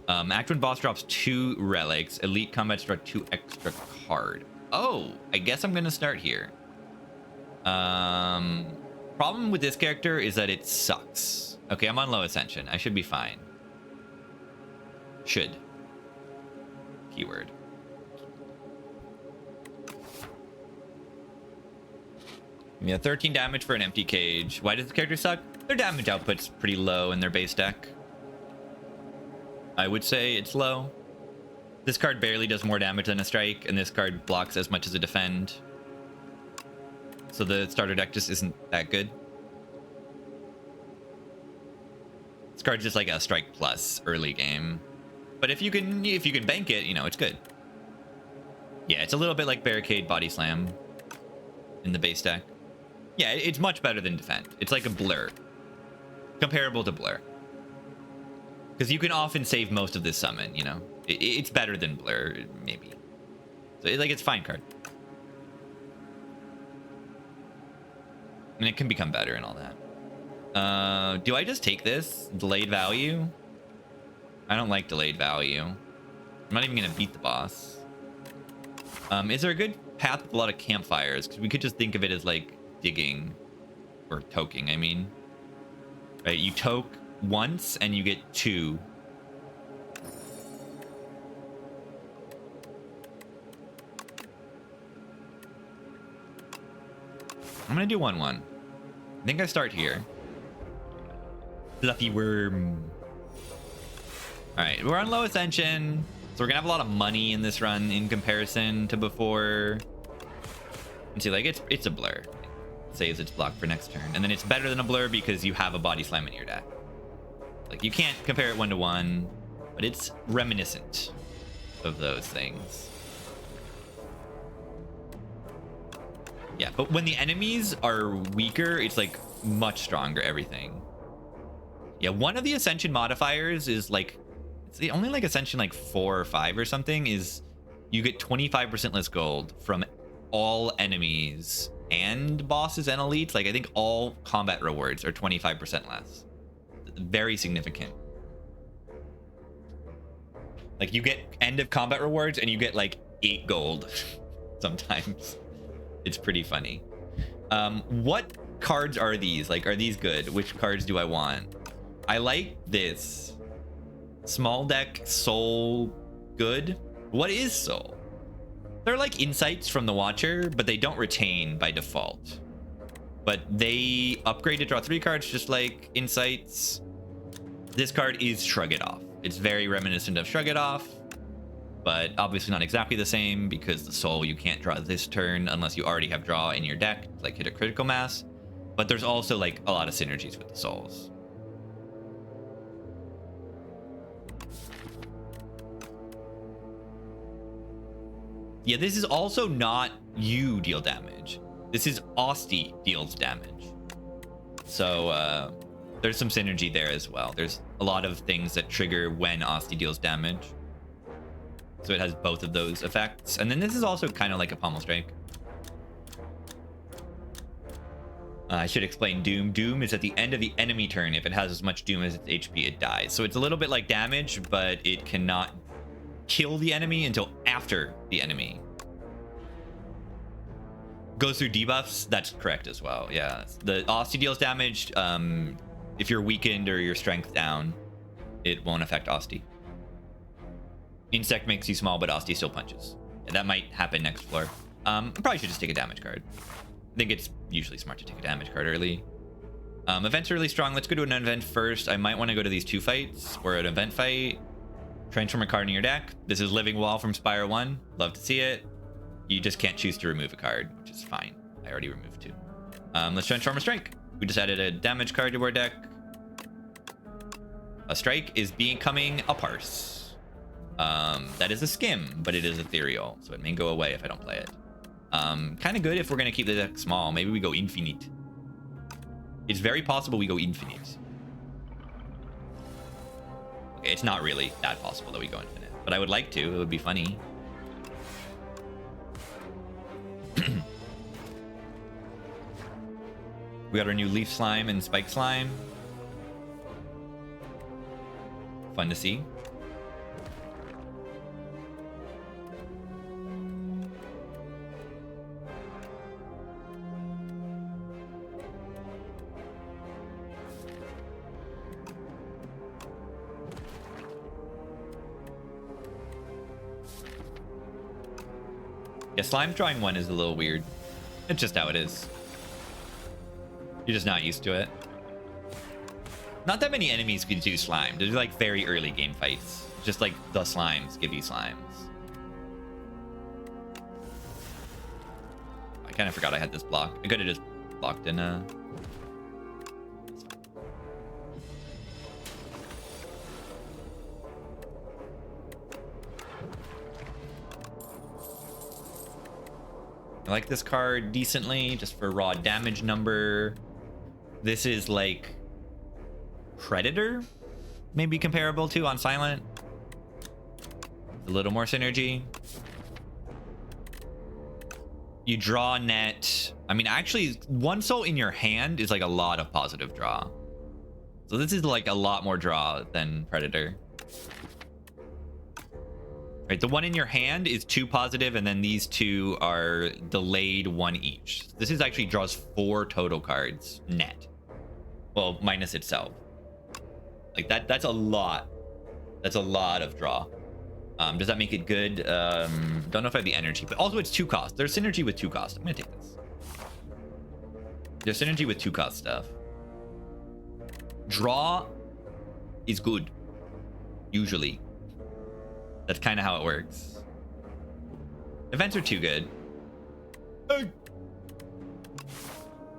Act 1 boss drops 2 relics. Elite combats drop 2 extra card. Oh, I guess I'm gonna start here. Problem with this character is that it sucks. Okay, I'm on low ascension. I should be fine. Should. Keyword. Yeah, 13 damage for an empty cage. Why does the character suck? Their damage output's pretty low in their base deck. I would say it's low. This card barely does more damage than a strike, and this card blocks as much as a defend. So the starter deck just isn't that good. This card's just like a strike plus early game. But if you can bank it, you know, it's good. Yeah, it's a little bit like barricade body slam in the base deck. Yeah, it's much better than defend. It's like a blur. Comparable to blur. Because you can often save most of this summon, you know. It's better than blur, maybe. So like it's fine card. And it can become better and all that. Do I just take this? Delayed value? I don't like delayed value. I'm not even gonna beat the boss. Is there a good path with a lot of campfires? Because we could just think of it as like digging or toking, I mean. Right, you toke once and you get 2. I'm gonna do 1-1. I think I start here. Fluffy worm. All right, we're on low ascension, so we're gonna have a lot of money in this run in comparison to before. And see, like it's a blur. It saves its block for next turn, and then it's better than a blur because you have a body slam in your deck. Like you can't compare it 1-to-1, but it's reminiscent of those things. Yeah, but when the enemies are weaker, it's like much stronger everything. Yeah, one of the ascension modifiers is like, it's the only like ascension like 4 or 5 or something, is you get 25% less gold from all enemies and bosses and elites. Like I think all combat rewards are 25% less. Very significant. Like you get end of combat rewards and you get like 8 gold sometimes. It's pretty funny. What cards are these? Like, are these good? Which cards do I want? I like this. Small deck, soul, good. What is soul? They're like insights from the Watcher, but they don't retain by default. But they upgrade to draw 3 cards just like insights. This card is Shrug It Off. It's very reminiscent of Shrug It Off, but obviously not exactly the same because the soul you can't draw this turn unless you already have draw in your deck, like hit a critical mass. But there's also like a lot of synergies with the souls. Yeah, this is also not you deal damage. This is Osti deals damage. So there's some synergy there as well. There's a lot of things that trigger when Osti deals damage. So it has both of those effects. And then this is also kind of like a pommel strike. I should explain Doom. Doom is at the end of the enemy turn. If it has as much Doom as its HP, it dies. So it's a little bit like damage, but it cannot kill the enemy until after the enemy goes through debuffs. That's correct as well. Yeah, the Osti deals damage. If you're weakened or your strength down, it won't affect Osti. Insect makes you small, but Osti still punches. And that might happen next floor. I probably should just take a damage card. I think it's usually smart to take a damage card early. Events are really strong. Let's go to an event first. I might want to go to these 2 fights or an event fight. Transform a card in your deck. This is Living Wall from Spire 1. Love to see it. You just can't choose to remove a card, which is fine. I already removed 2. Let's transform a strike. We just added a damage card to our deck. A strike is becoming a parse. That is a skim, but it is ethereal, so it may go away if I don't play it. Kind of good if we're going to keep the deck small. Maybe we go infinite. It's very possible we go infinite. Okay, it's not really that possible that we go infinite, but I would like to. It would be funny. We got our new Leaf Slime and Spike Slime. Fun to see. Yeah, slime drawing 1 is a little weird. It's just how it is. You're just not used to it. Not that many enemies can do slime. They're like very early game fights. Just like the slimes give you slimes. I kind of forgot I had this block. I could have just blocked in a... like this card decently, just for raw damage number. This is like Predator, maybe comparable to on Silent. A little more synergy. You draw net. I mean, actually, one soul in your hand is like a lot of positive draw. So this is like a lot more draw than Predator. Right, the one in your hand is 2 positive, and then these 2 are delayed 1 each. This is actually draws 4 total cards net. Well, minus itself. Like that's a lot. That's a lot of draw. Does that make it good? Don't know if I have the energy, but also it's 2 cost. There's synergy with 2 cost. I'm gonna take this. There's synergy with 2 cost stuff. Draw is good. Usually. That's kind of how it works. Events are too good. Egg.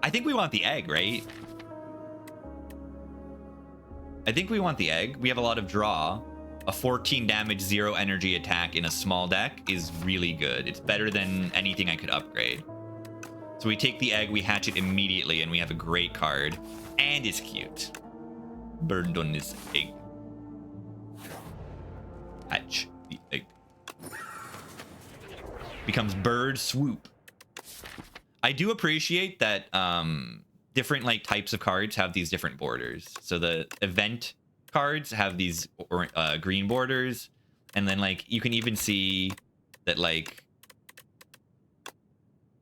I think we want the egg, right? I think we want the egg. We have a lot of draw. A 14 damage, 0 energy attack in a small deck is really good. It's better than anything I could upgrade. So we take the egg, we hatch it immediately, and we have a great card. And it's cute. Burned on this egg. Hatch the egg. Becomes bird swoop. I do appreciate that different like types of cards have these different borders. So the event cards have these green borders, and then like you can even see that like,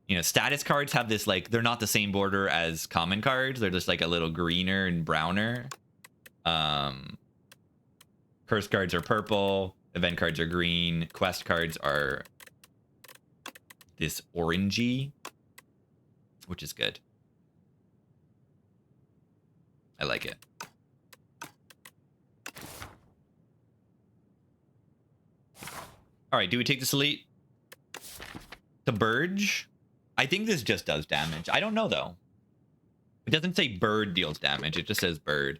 you know, status cards have this like, they're not the same border as common cards. They're just like a little greener and browner. Curse cards are purple, event cards are green, quest cards are this orangey, which is good. I like it. All right, do we take this elite? The Burge? I think this just does damage. I don't know, though. It doesn't say bird deals damage. It just says bird.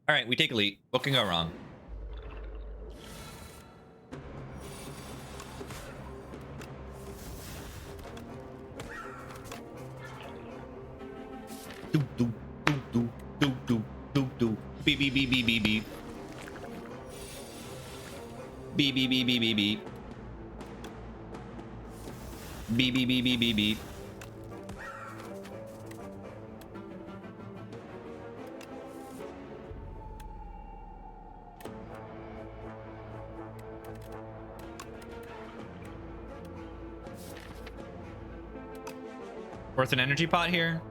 All right, we take elite. What can go wrong? Do do do do do do do do. Beep beep beep beep beep beep. Beep beep beep beep beep beep. Beep beep beep beep beep beep. Worth an energy pot here.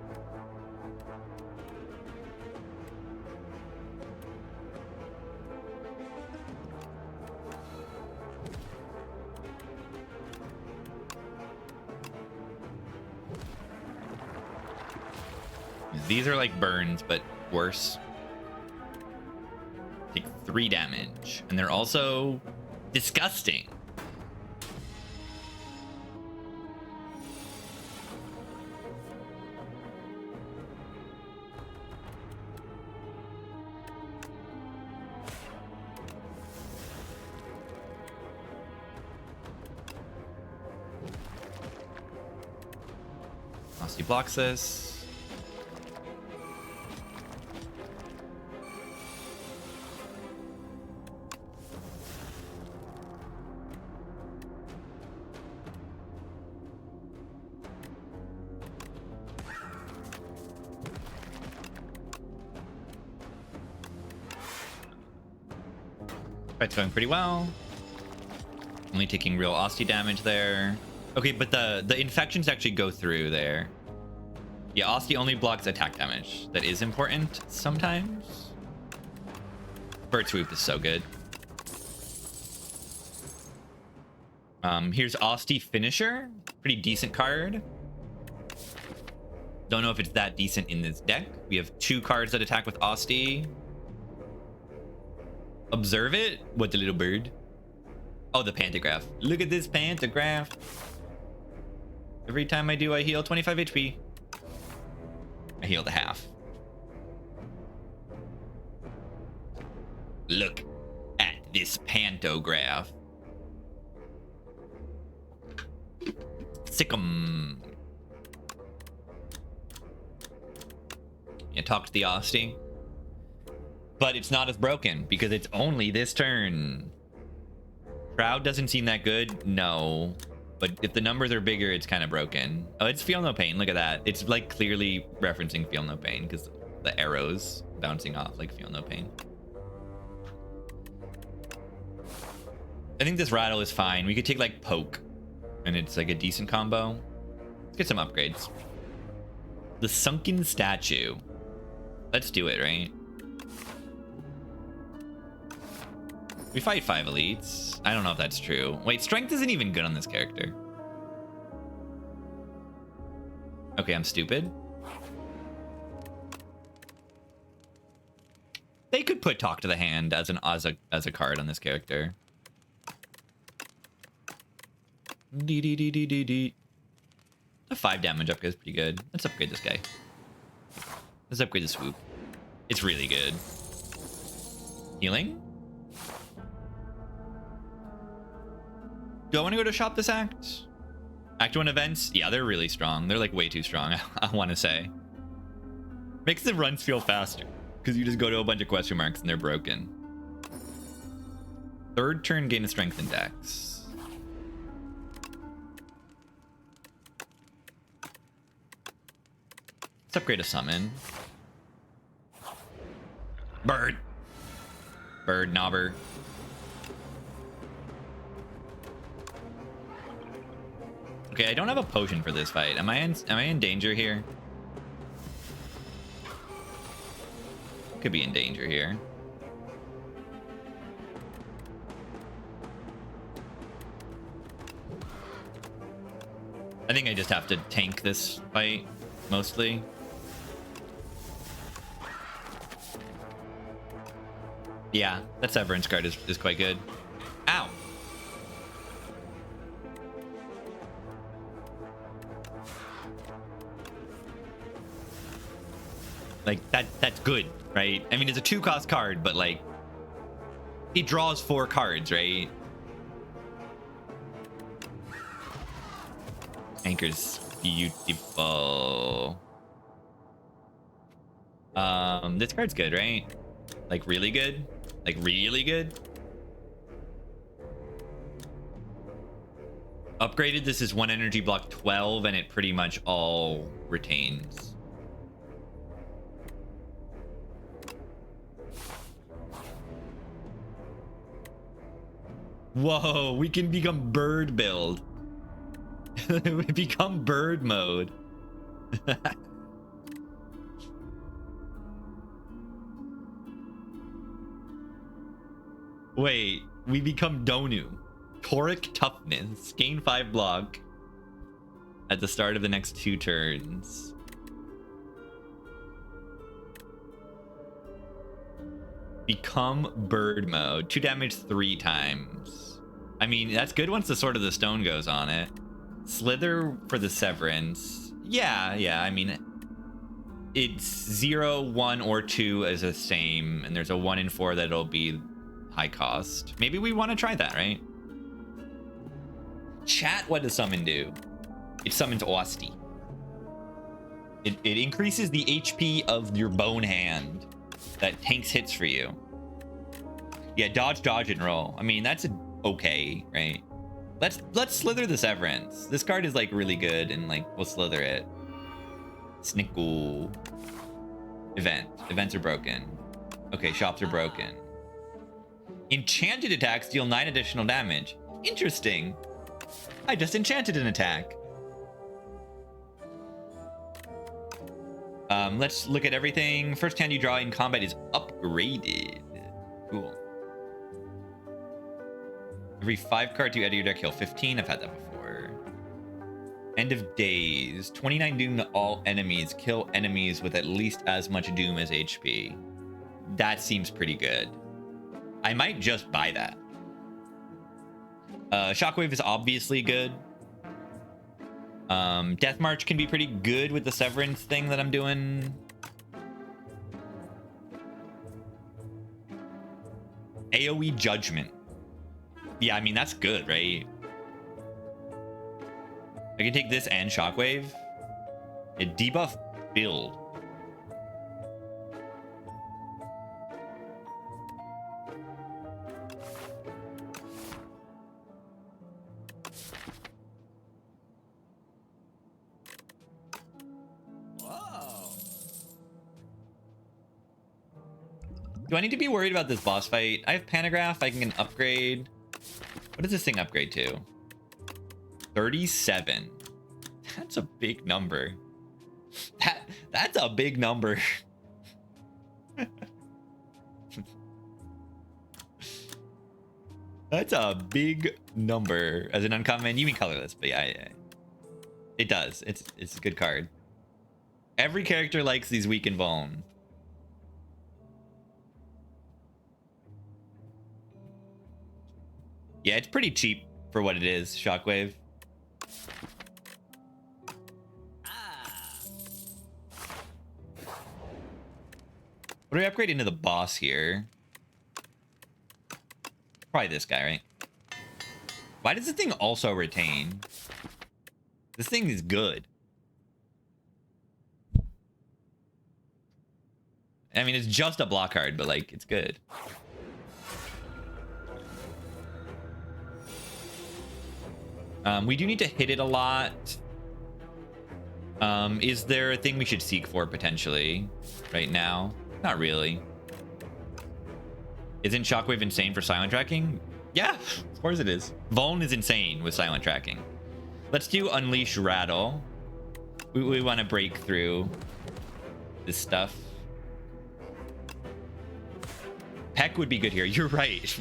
These are like burns, but worse. Take 3 damage, and they're also disgusting. He blocks this. Fight's going pretty well. Only taking real Asti damage there. Okay, but the infections actually go through there. Yeah, Asti only blocks attack damage. That is important sometimes. Bird Swoop is so good. Here's Asti Finisher. Pretty decent card. Don't know if it's that decent in this deck. We have 2 cards that attack with Asti. Observe it. What, the little bird? Oh, the pantograph. Look at this pantograph. Every time I do, I heal 25 HP. I healed a half. Look at this pantograph. Sick'em. Yeah, talk to the Austin. But it's not as broken because it's only this turn. Crowd doesn't seem that good. No. But if the numbers are bigger, it's kind of broken. Oh, it's Feel No Pain. Look at that. It's like clearly referencing Feel No Pain because the arrows bouncing off like Feel No Pain. I think this rattle is fine. We could take like Poke and it's like a decent combo. Let's get some upgrades. The Sunken Statue. Let's do it, right? We fight 5 elites. I don't know if that's true. Wait, strength isn't even good on this character. Okay, I'm stupid. They could put Talk to the Hand as a card on this character. A 5 damage upgrade is pretty good. Let's upgrade this guy. Let's upgrade the swoop. It's really good. Healing? Do I want to go to shop this act? Act 1 events? Yeah, they're really strong. They're like way too strong, I want to say. Makes the runs feel faster because you just go to a bunch of question marks and they're broken. 3rd turn, gain a strength index. Let's upgrade a summon. Bird. Bird, Knobber. Okay, I don't have a potion for this fight. Am I in danger here? Could be in danger here. I think I just have to tank this fight mostly. Yeah, that Severance card is quite good. Ow. Like that's good, right? I mean, it's a 2-cost card, but like it draws 4 cards, right? Anchor's beautiful. This card's good, right? Like really good? Like really good? Upgraded, this is 1 energy block 12 and it pretty much all retains. Whoa, we can become bird build. We become bird mode. Wait, we become Donu. Toric Toughness. Gain 5 block at the start of the next 2 turns. Become bird mode. 2 damage 3 times. I mean, that's good once the Sword of the Stone goes on it. Slither for the Severance. Yeah, I mean, it's 0, 1, or 2 as the same, and there's a 1 in 4 that'll be high cost. Maybe we want to try that, right? Chat, what does summon do? It summons Osti. It increases the HP of your bone hand that tanks hits for you. Yeah, dodge, and roll. I mean, that's okay, right? Let's slither the Severance. This card is like really good, and like we'll slither it. Snickle. Events are broken. Okay, shops are broken. Enchanted attacks deal 9 additional damage. Interesting. I just enchanted an attack. Let's look at everything. First hand you draw in combat is upgraded. Cool. Every 5 cards you add to your deck, heal 15. I've had that before. End of days. 29 doom to all enemies. Kill enemies with at least as much doom as HP. That seems pretty good. I might just buy that. Shockwave is obviously good. Death March can be pretty good with the Severance thing that I'm doing. AoE Judgment. Yeah, I mean, that's good, right? I can take this and Shockwave. It debuff build. Do I need to be worried about this boss fight? I have Panagraph. I can upgrade. What does this thing upgrade to? 37. That's a big number. That's a big number. That's a big number. As an uncommon, you mean colorless, but yeah, it does. It's a good card. Every character likes these weak and vuln. Yeah, it's pretty cheap for what it is, Shockwave. What do we upgrade into the boss here? Probably this guy, right? Why does this thing also retain? This thing is good. I mean, it's just a block card, but like, it's good. We do need to hit it a lot. Is there a thing we should seek for potentially right now? Not really. Isn't Shockwave insane for silent tracking? Yeah, of course it is. Vuln is insane with silent tracking. Let's do Unleash Rattle. We want to break through this stuff. Peck would be good here. You're right.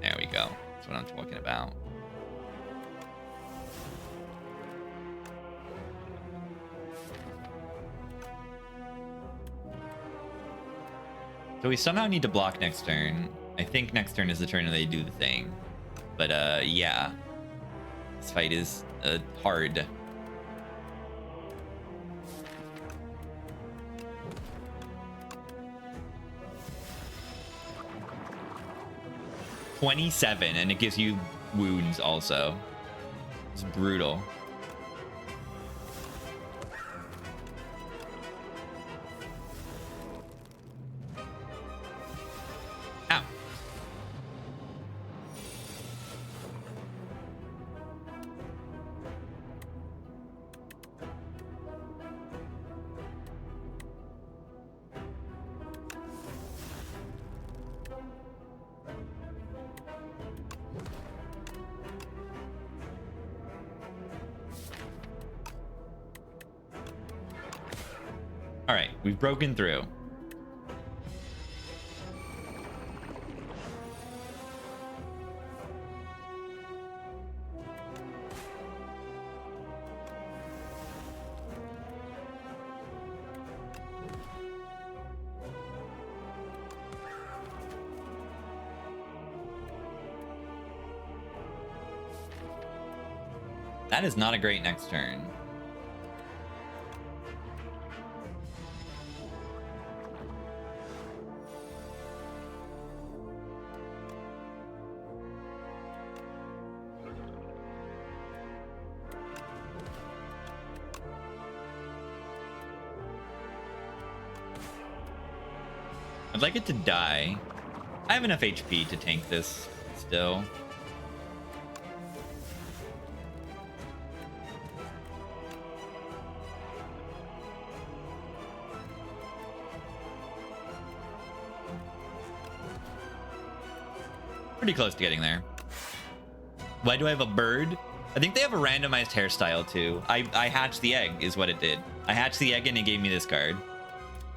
There we go. That's what I'm talking about. So we somehow need to block next turn. I think next turn is the turn that they do the thing. But yeah. This fight is hard. $27, and it gives you wounds also. It's brutal. Ow. All right, we've broken through. That is not a great next turn. I'd like it to die. I have enough HP to tank this still. Pretty close to getting there. Why do I have a bird? I think they have a randomized hairstyle too. I hatched the egg is what it did. I hatched the egg and it gave me this card.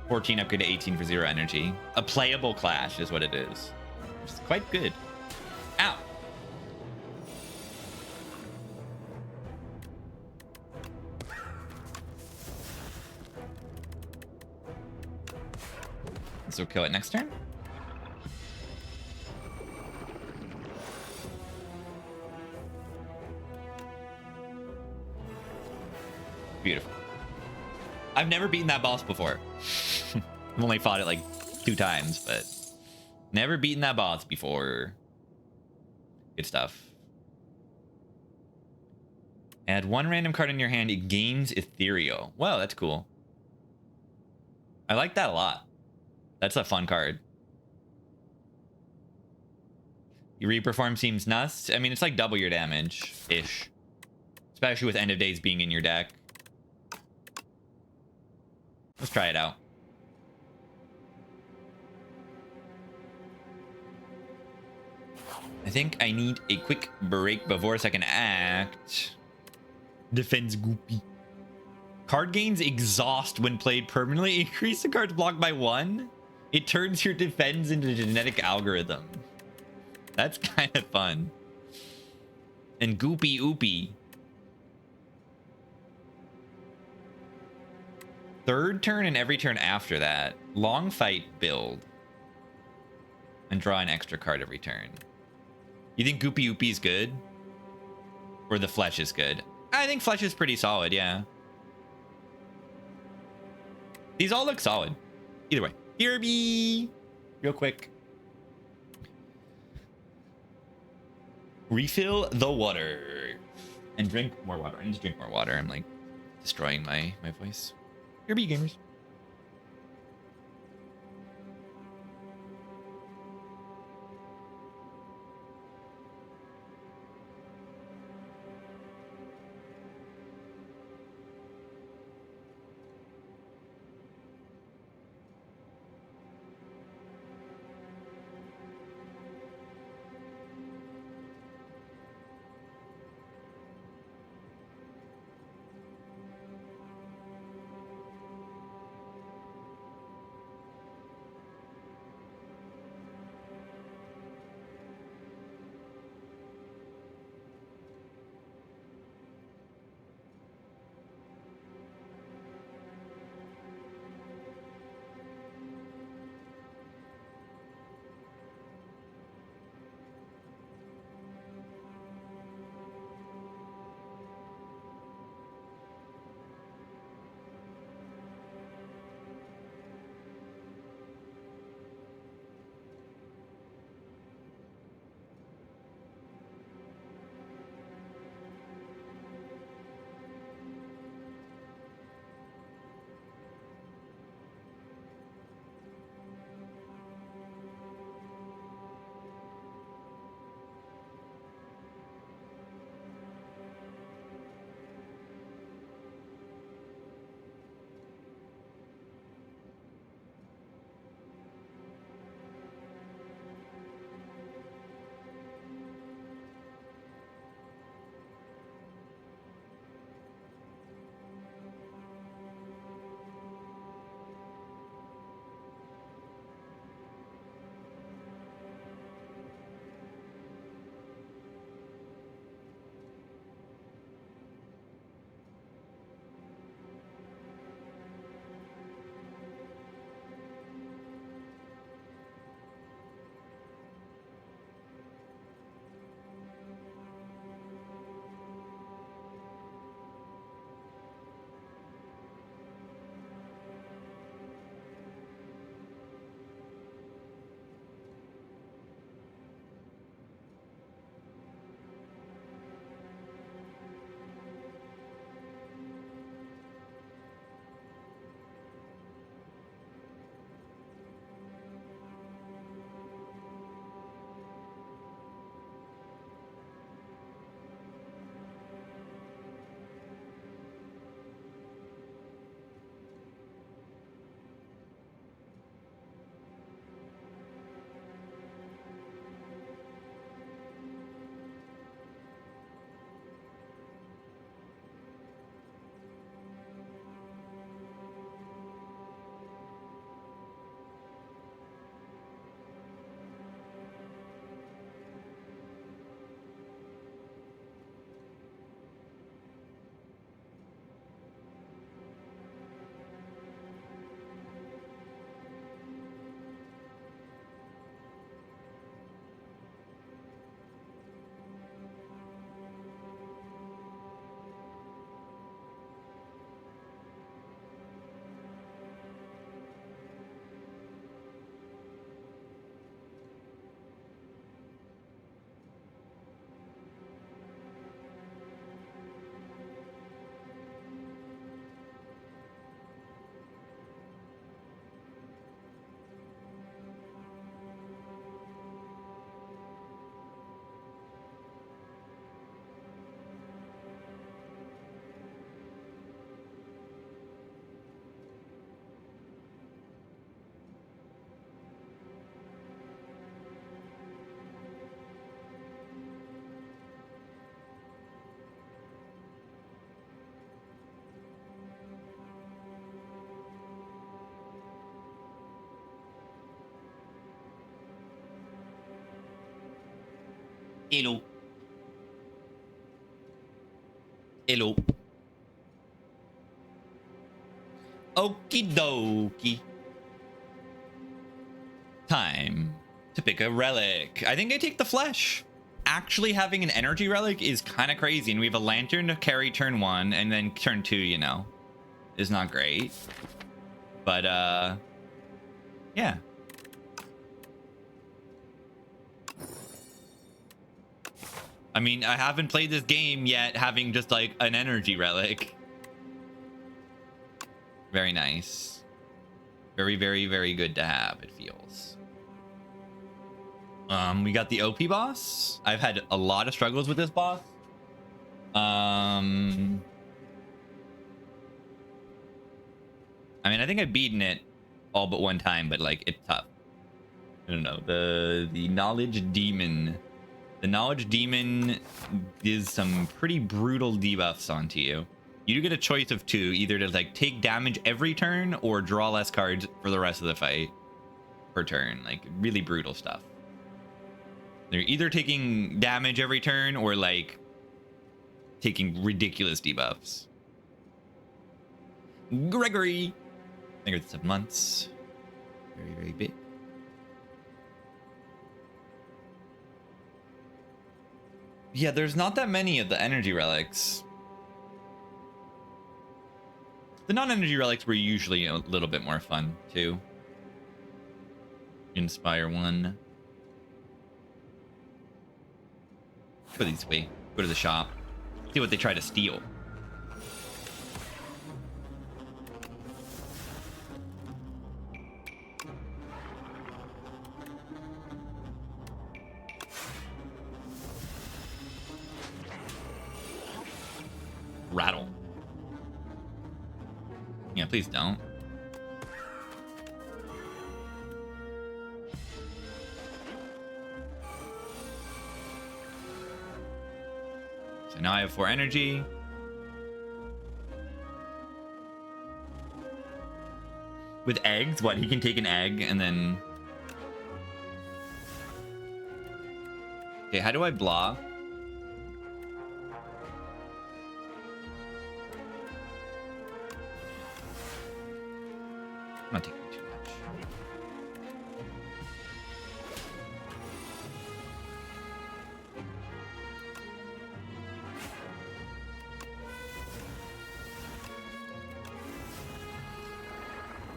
14 upgrade to 18 for 0 energy. A playable clash is what it is. Which is quite good. Ow. This will kill it next turn. Beautiful. I've never beaten that boss before. I've only fought it like 2 times, but never beaten that boss before. Good stuff. Add 1 random card in your hand. It gains ethereal. Wow, that's cool. I like that a lot. That's a fun card. Your reperform seems nuts. I mean, it's like double your damage-ish. Especially with End of Days being in your deck. Let's try it out. I think I need a quick break before second act. Defends Goopy. Card gains exhaust when played permanently. Increase the card's blocked by 1. It turns your defense into a genetic algorithm. That's kind of fun. And Goopy Oopy. 3rd turn and every turn after that. Long fight build. And draw an extra card every turn. You think Goopy Oopy is good? Or the Fletch is good? I think Fletch is pretty solid, yeah. These all look solid. Either way. Kirby! Real quick. Refill the water. And drink more water. I need to drink more water. I'm like destroying my voice. Kirby gamers. Hello. Hello. Okie dokie. Time to pick a relic. I think I take the flesh. Actually having an energy relic is kind of crazy, and we have a lantern to carry turn 1, and then turn 2, you know, is not great. But yeah. I mean, I haven't played this game yet having just like an energy relic. Very nice. Very, very, very good to have, it feels. We got the OP boss. I've had a lot of struggles with this boss. I mean, I think I've beaten it all but one time, but like it's tough. I don't know. The knowledge demon. The knowledge demon gives some pretty brutal debuffs onto you. You do get a choice of 2, either to like take damage every turn or draw less cards for the rest of the fight per turn. Like really brutal stuff. They're either taking damage every turn or like taking ridiculous debuffs. Gregory. I think it's 7 months. Very, very big. Yeah, there's not that many of the energy relics. The non-energy relics were usually a little bit more fun too. Inspire 1. Go these way. Go to the shop. See what they try to steal. Rattle. Yeah, please don't. So now I have 4 energy. With eggs? What? He can take an egg and then... Okay, how do I block? I'm not taking too much.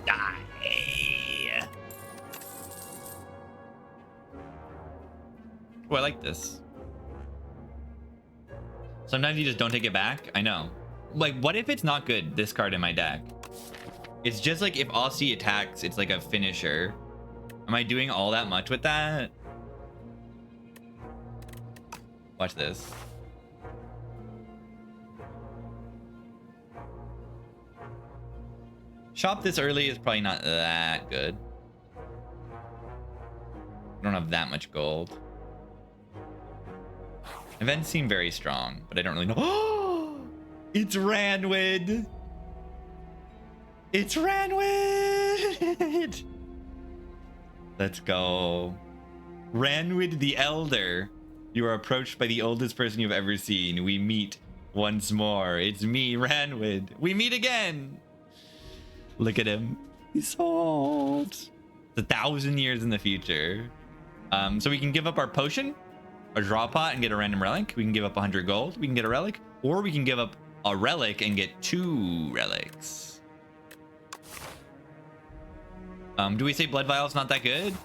Die. Oh, I like this. Sometimes you just don't take it back. I know. Like, what if it's not good, this card in my deck? It's just like if Aussie attacks, it's like a finisher. Am I doing all that much with that? Watch this. Shop this early is probably not that good. I don't have that much gold. Events seem very strong, but I don't really know. Oh, it's Ranwid. It's Ranwid. Let's go. Ranwid the Elder. You are approached by the oldest person you've ever seen. We meet once more. It's me, Ranwid. We meet again. Look at him. He's so old. It's 1,000 years in the future. So we can give up our potion, a draw pot, and get a random relic. We can give up 100 gold. We can get a relic. Or we can give up a relic and get 2 relics. Do we say Blood Vial's not that good?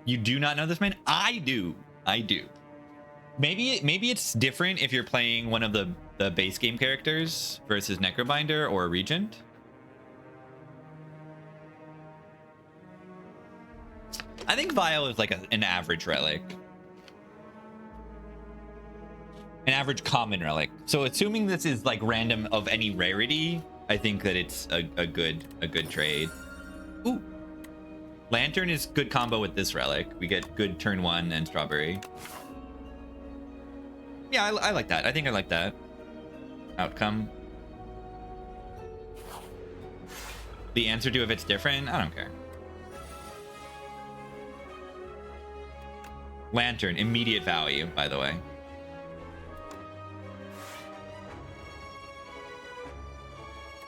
You do not know this man? I do. I do. Maybe it's different if you're playing one of the base game characters versus Necrobinder or Regent. I think Vial is like an average relic. An average common relic. So assuming this is like random of any rarity, I think that it's a good trade. Ooh. Lantern is good combo with this relic. We get good turn 1 and strawberry. Yeah, I like that. I think I like that outcome. The answer to if it's different, I don't care. Lantern, immediate value, by the way.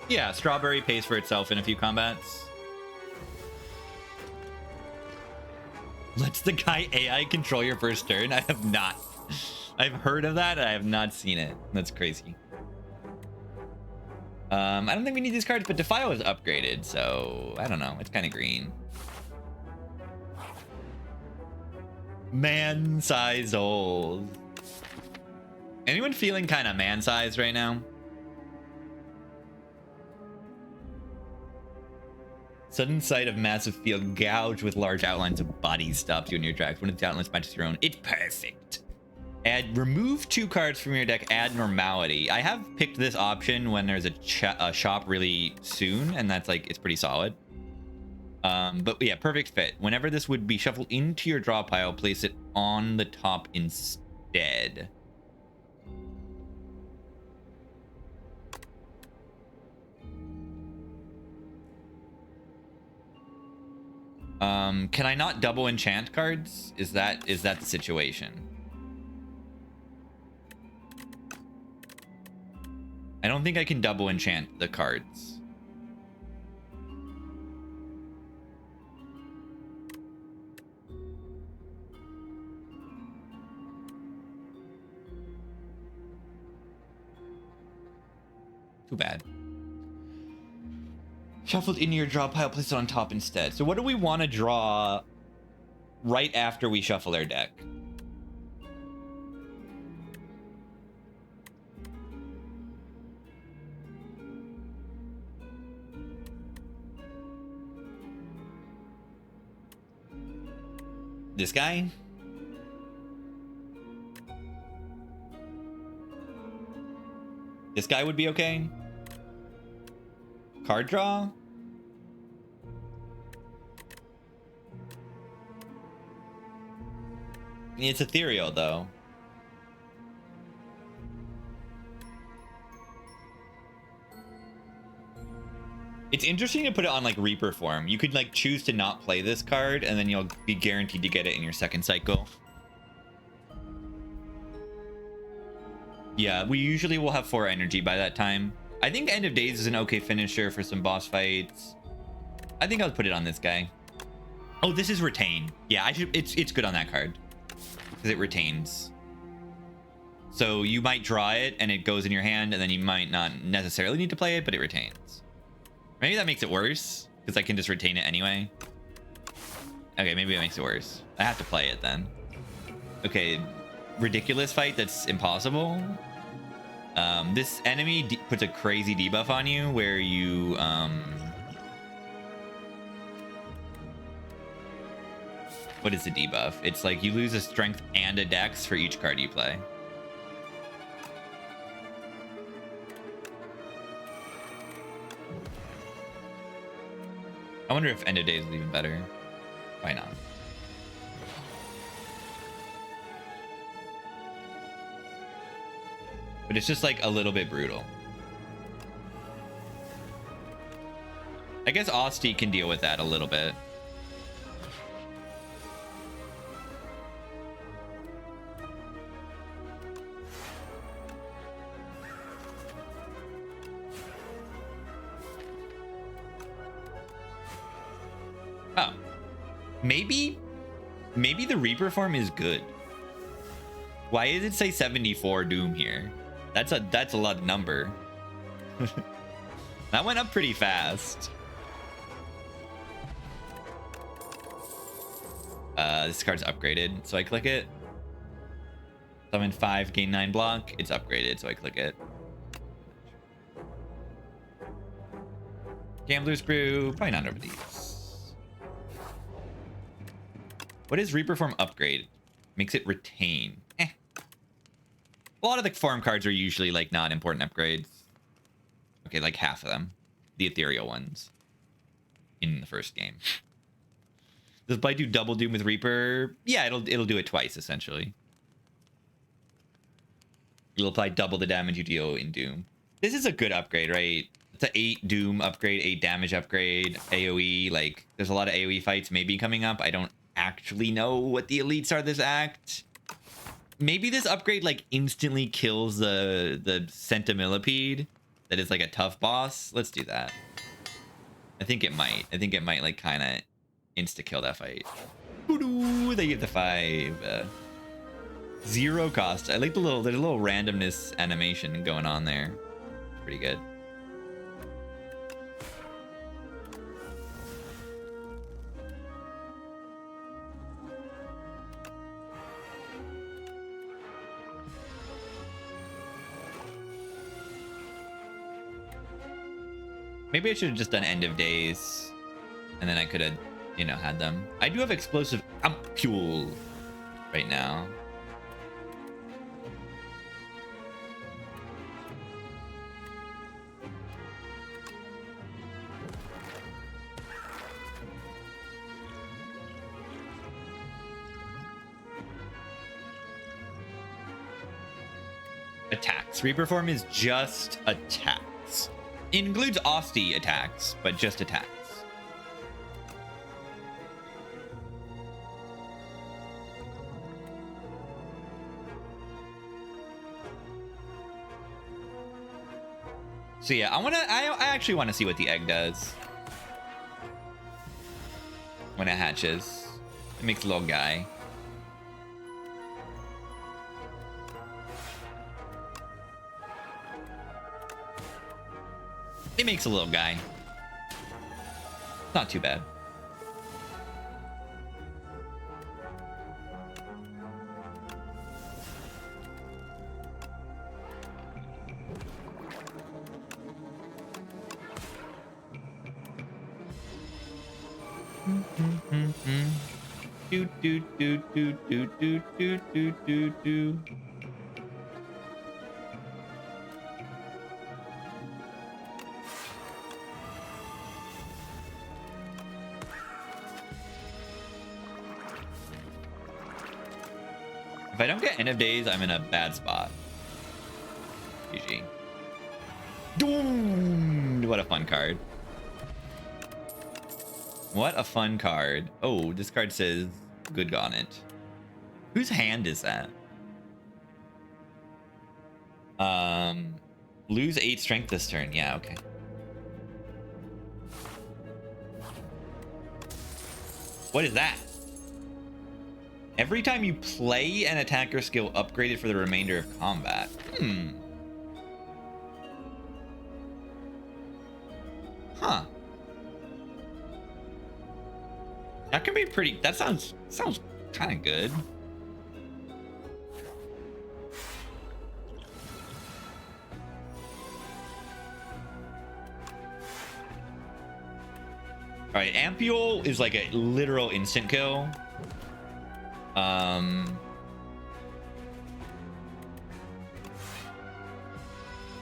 Yeah, Strawberry pays for itself in a few combats. Lets the guy AI control your first turn? I have not. I've heard of that. I have not seen it. That's crazy. I don't think we need these cards, but Defile is upgraded, so I don't know. It's kind of green. Man-sized holes. Anyone feeling kind of man-sized right now? Sudden sight of massive field gouged with large outlines of bodies stops you in your tracks. When it's outlines matches your own, it's perfect. Remove 2 cards from your deck, add normality. I have picked this option when there's a shop really soon, and that's like, it's pretty solid. But yeah, perfect fit. Whenever this would be shuffled into your draw pile, place it on the top instead. Can I not double enchant cards? Is that the situation? I don't think I can double enchant the cards. Too bad. Shuffled into your draw pile, place it on top instead. So what do we want to draw right after we shuffle our deck? This guy? This guy would be okay? Card draw? It's ethereal, though. It's interesting to put it on, like, Reaper form. You could, like, choose to not play this card, and then you'll be guaranteed to get it in your second cycle. Yeah, we usually will have 4 energy by that time. I think End of Days is an okay finisher for some boss fights. I think I'll put it on this guy. Oh, this is Retain. Yeah, I should. It's good on that card. Because it retains. So you might draw it and it goes in your hand, and then you might not necessarily need to play it, but it retains. Maybe that makes it worse because I can just retain it anyway. Okay, maybe it makes it worse. I have to play it then. Okay, ridiculous fight that's impossible. This enemy puts a crazy debuff on you where you what is the debuff? It's like you lose a strength and a dex for each card you play. I wonder if End of Days is even better. Why not? But it's just like a little bit brutal. I guess Osti can deal with that a little bit. Oh, maybe the Reaper form is good. Why does it say 74 Doom here? That's a lot of number. That went up pretty fast. This card's upgraded, so I click it. Summon 5, gain 9 block. It's upgraded, so I click it. Gambler's Brew, probably not over these. What is Reaper form upgrade? Makes it retain. A lot of the form cards are usually like not important upgrades. Okay, like half of them. The ethereal ones. In the first game. Does Blight do double Doom with Reaper? Yeah, it'll do it twice, essentially. It'll apply double the damage you deal in Doom. This is a good upgrade, right? It's an 8 Doom upgrade, 8 damage upgrade, AoE. Like, there's a lot of AoE fights maybe coming up. I don't actually know what the elites are this act. Maybe this upgrade like instantly kills the centimillipede that is like a tough boss, let's do that. I think it might. I think it might like kind of insta-kill that fight. Boo-doo, they get the 5. 0 cost. I like the there's a little randomness animation going on there. Pretty good. Maybe I should have just done end of days, and then I could have, you know, had them. I do have explosive ampule right now. Attacks. Reperform is just attacks. It includes Austie attacks, but just attacks. So yeah, I actually want to see what the egg does when it hatches. It makes a little guy. It makes a little guy. Not too bad. Do do do do do do do do do do. If I don't get end of days, I'm in a bad spot. GG. Doom! What a fun card. What a fun card. Oh, this card says good on it. Whose hand is that? Lose 8 strength this turn. Yeah, okay. What is that? Every time you play an attacker skill upgraded for the remainder of combat. Huh. That can be pretty. That sounds kind of good. All right, Ampule is like a literal instant kill.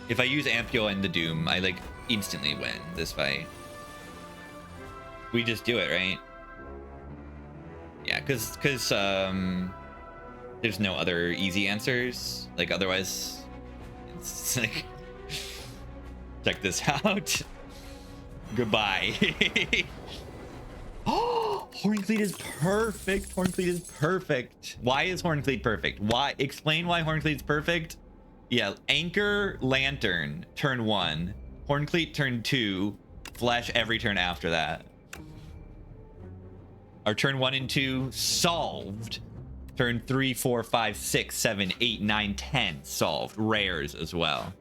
If I use Ampule and the Doom, I like instantly win this fight. We just do it, right? Yeah, because there's no other easy answers. Like otherwise, it's like check this out. Goodbye. Oh, Horncleat is perfect. Horncleat is perfect. Why is Horncleat perfect? Why? Explain why Horncleat's perfect. Yeah, Anchor Lantern turn 1, Horncleat turn 2, Flash every turn after that. Our turn 1 and 2 solved. Turn 3, 4, 5, 6, 7, 8, 9, 10 solved. Rares as well.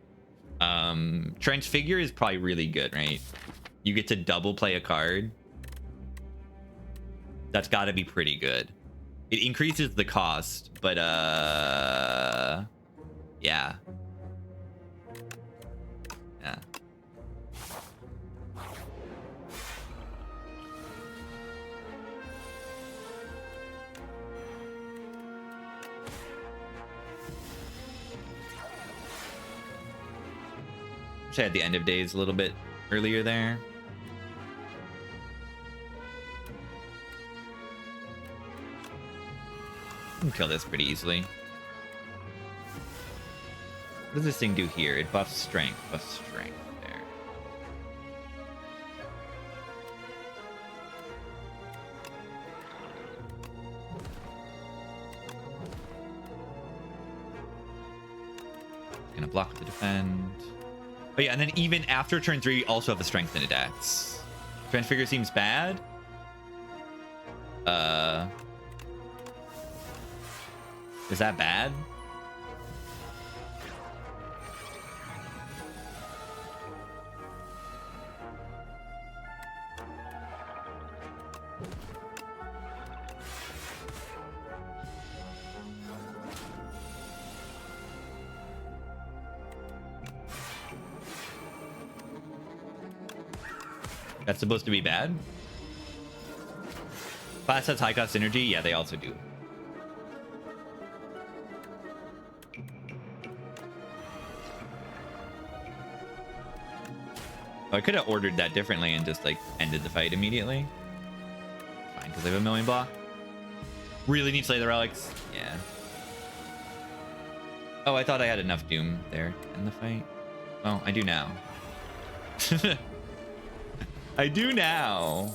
Transfigure is probably really good, right? You get to double play a card. That's got to be pretty good. It increases the cost, but yeah. Yeah. Wish I had the end of days a little bit earlier there. Can kill this pretty easily. What does this thing do here? It buffs strength. Buffs strength there. Gonna block to defend. But yeah, and then even after turn 3, also have a strength and a dex. Transfigure seems bad. Is that bad? That's supposed to be bad? Class has high cost synergy? Yeah, they also do. Oh, I could have ordered that differently and just like ended the fight immediately. Fine, because I have a million block. Really need Slay the Relics? Yeah. Oh, I thought I had enough Doom there in the fight. Oh, I do now. I do now.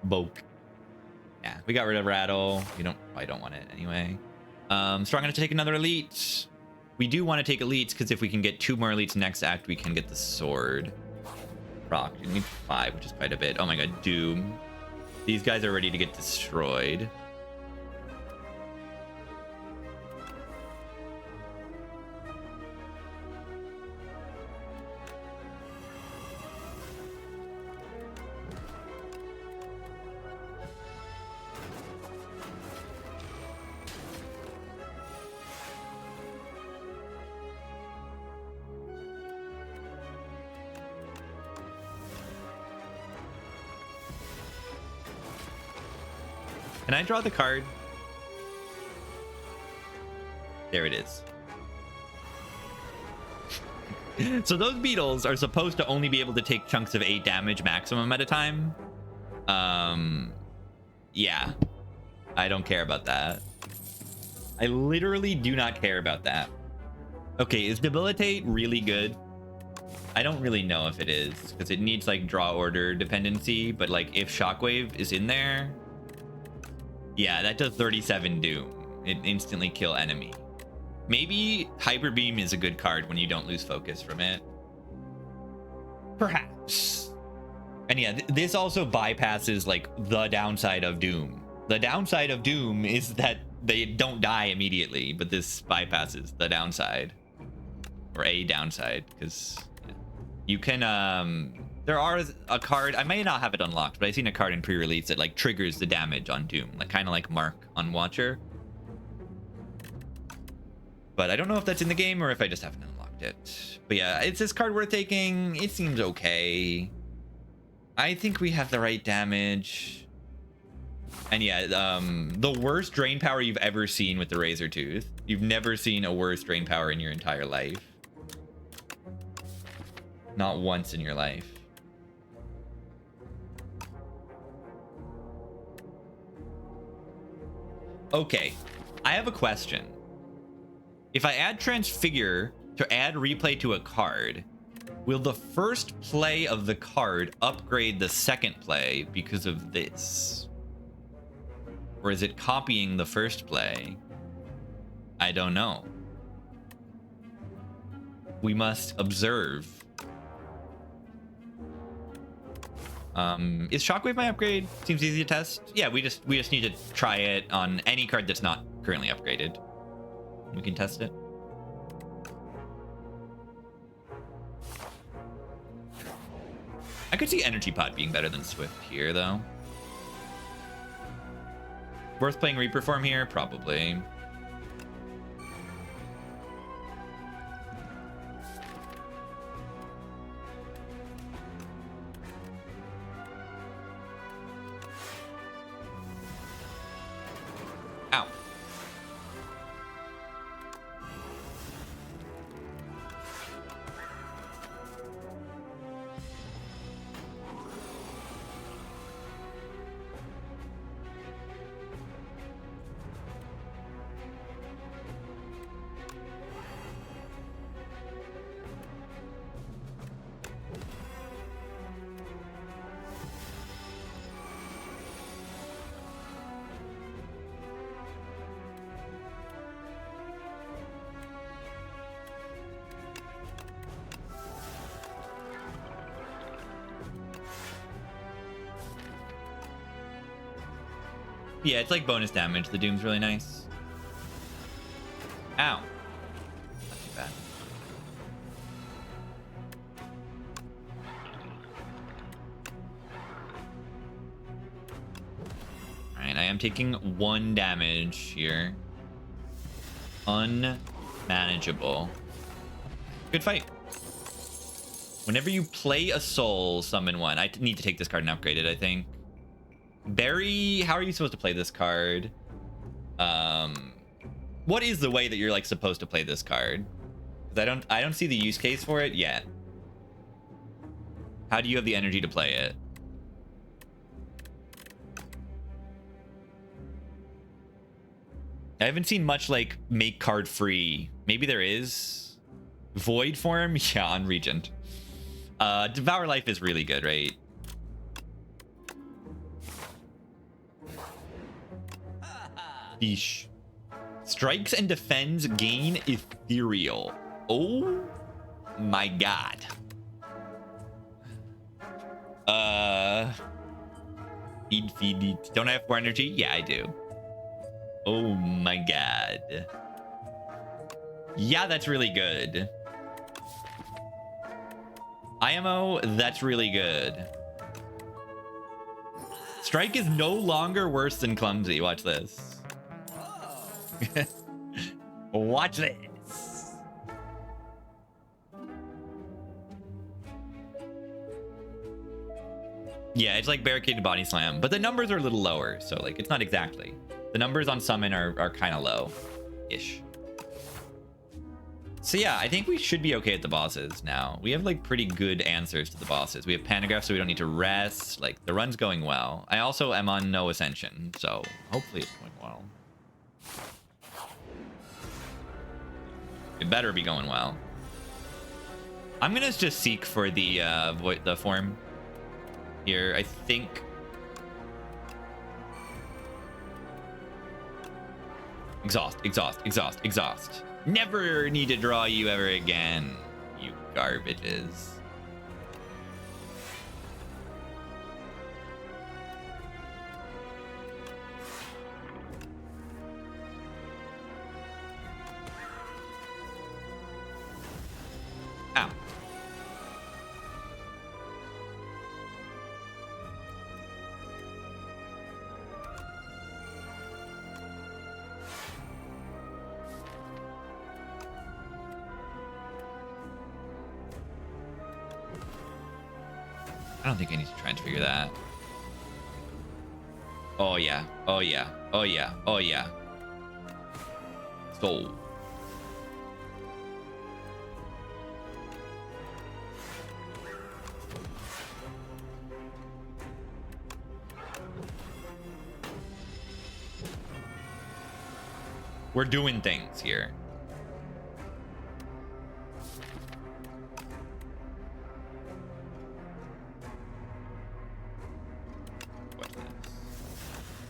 Boke. Yeah, we got rid of Rattle. I don't want it anyway. Strong enough to take another elite. We do want to take elites because if we can get 2 more elites next act, we can get the sword. Rock. You need 5, which is quite a bit. Oh my god, Doom. These guys are ready to get destroyed. Can I draw the card? There it is. So those beetles are supposed to only be able to take chunks of 8 damage maximum at a time. Yeah. I don't care about that. I literally do not care about that. Okay, is Debilitate really good? I don't really know if it is, because it needs like draw order dependency, but like if Shockwave is in there... Yeah, that does 37 Doom. It instantly kill enemy. Maybe Hyper Beam is a good card when you don't lose focus from it. Perhaps. And yeah, this also bypasses like the downside of Doom. The downside of Doom is that they don't die immediately, but this bypasses the downside. Or a downside, because you can there are a card, I may not have it unlocked, but I've seen a card in pre-release that like triggers the damage on Doom, like kind of like Mark on Watcher. But I don't know if that's in the game or if I just haven't unlocked it. But yeah, is this card worth taking? It seems okay. I think we have the right damage. And yeah, the worst drain power you've ever seen with the Razor Tooth. You've never seen a worse drain power in your entire life. Not once in your life. Okay, I have a question. If I add Transfigure to add replay to a card, will the first play of the card upgrade the second play because of this? Or is it copying the first play? I don't know. We must observe. Is Shockwave my upgrade? Seems easy to test. Yeah, we just need to try it on any card that's not currently upgraded. We can test it. I could see Energy Pot being better than Swift here, though. Worth playing Reaper Form here? Probably. Ow. Yeah, it's like bonus damage. The Doom's really nice. Ow. Not too bad. Alright, I am taking 1 damage here. Unmanageable. Good fight. Whenever you play a soul, summon 1. I need to take this card and upgrade it, I think. Barry, how are you supposed to play this card? What is the way that you're like supposed to play this card? Because I don't see the use case for it yet. How do you have the energy to play it? I haven't seen much like make card free. Maybe there is. Void form? Yeah, on Regent. Devour Life is really good, right? Yeesh. Strikes and defends gain ethereal. Oh my god. Feed. Don't I have 4 energy? Yeah, I do. Oh my god. Yeah, that's really good. IMO, that's really good. Strike is no longer worse than clumsy. Watch this. Watch this. Yeah, it's like barricaded body slam, but the numbers are a little lower, so like it's not exactly. The numbers on summon are kind of low-ish. So yeah, I think we should be okay at the bosses now. We have like pretty good answers to the bosses. We have Panagraph, so we don't need to rest. Like the run's going well. I also am on no ascension, so hopefully it's going well. It better be going well. I'm gonna just seek for the form here. I think. Exhaust. Never need to draw you ever again, you garbages. Ow. I don't think I need to transfigure that. Oh yeah. Soul. We're doing things here.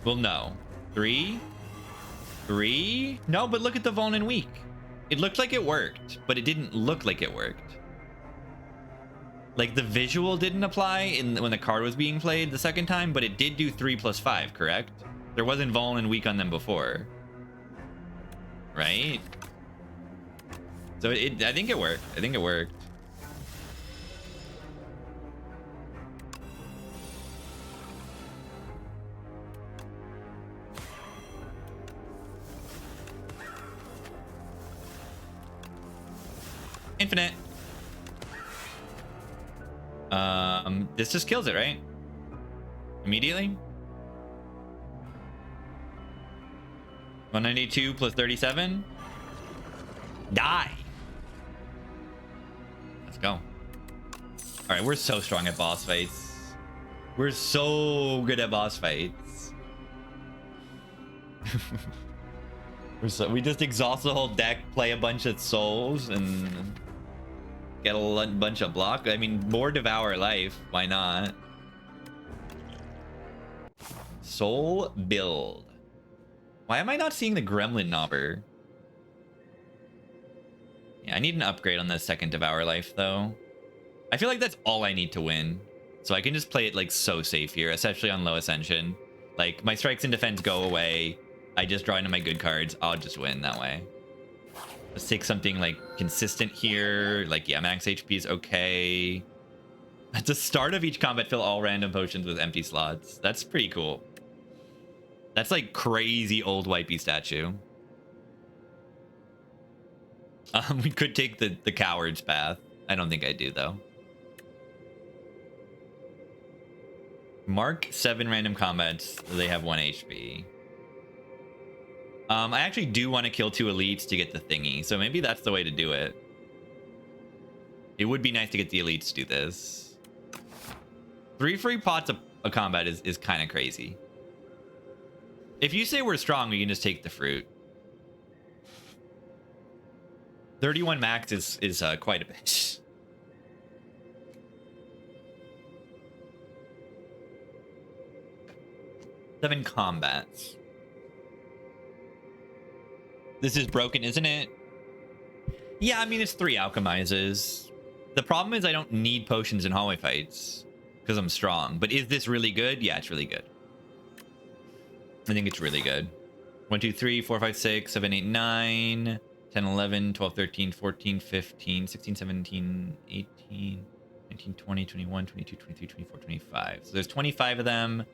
Well, no. 3? No, but look at the Vuln and Weak. It looked like it worked, but it didn't look like it worked. Like the visual didn't apply when the card was being played the second time, but it did do 3+5, correct? There wasn't Vuln and Weak on them before. Right? So I think it worked. Infinite. This just kills it, right? Immediately. 192 plus 37. Die. Let's go. All right, we're so strong at boss fights. We're so good at boss fights. We just exhaust the whole deck, play a bunch of souls, and get a bunch of block. I mean, more Devour Life. Why not? Soul build. Why am I not seeing the Gremlin Knobber? Yeah, I need an upgrade on the second Devour Life, though. I feel like that's all I need to win. So I can just play it, like, so safe here, especially on low Ascension. Like, my strikes and defense go away. I just draw into my good cards. I'll just win that way. Let's take something, like, consistent here. Like, yeah, max HP is okay. At the start of each combat, fill all random potions with empty slots. That's pretty cool. That's, like, crazy old wipey statue. We could take the coward's path. I don't think I do, though. Mark 7 random combats. They have 1 HP. I actually do want to kill 2 elites to get the thingy, so maybe that's the way to do it. It would be nice to get the elites to do this. 3 free pots of combat is kind of crazy. If you say we're strong, we can just take the fruit. 31 max is quite a bit. Seven combats. This is broken, isn't it? Yeah, I mean, it's 3 alchemizes. The problem is I don't need potions in hallway fights because I'm strong. But is this really good? Yeah, it's really good. I think it's really good. 1, 2, 3, 4, 5, 6, 7, 8, 9, 10, 11, 12, 13, 14, 15, 16, 17, 18, 19, 20, 21, 22, 23, 24, 25. So there's 25 of them.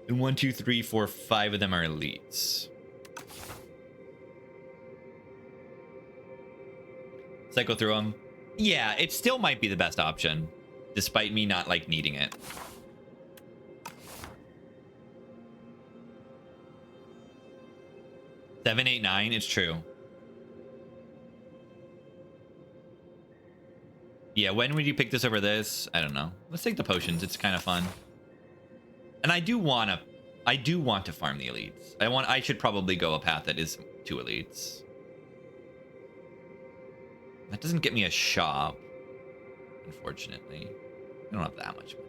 And 1, 2, 3, 4, 5 of them are elites. Cycle through them. Yeah, it still might be the best option, despite me not, like, needing it. Seven, 8, 9, it's true. Yeah, when would you pick this over this? I don't know. Let's take the potions. It's kind of fun. And I do want to farm the elites. I should probably go a path that is 2 elites. That doesn't get me a shop, unfortunately. I don't have that much money.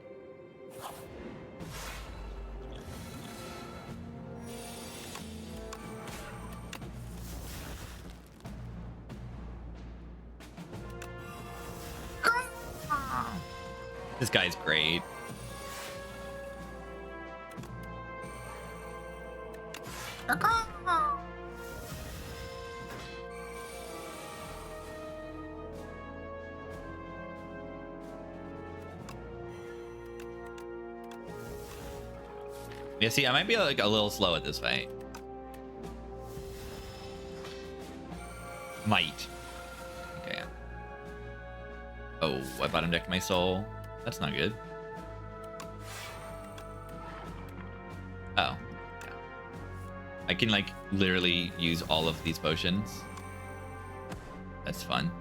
This guy's great. Yeah, see, I might be like a little slow at this fight. Might. Okay. Oh, I bottom decked my soul. That's not good. Oh. Yeah. I can, like, literally use all of these potions. That's fun.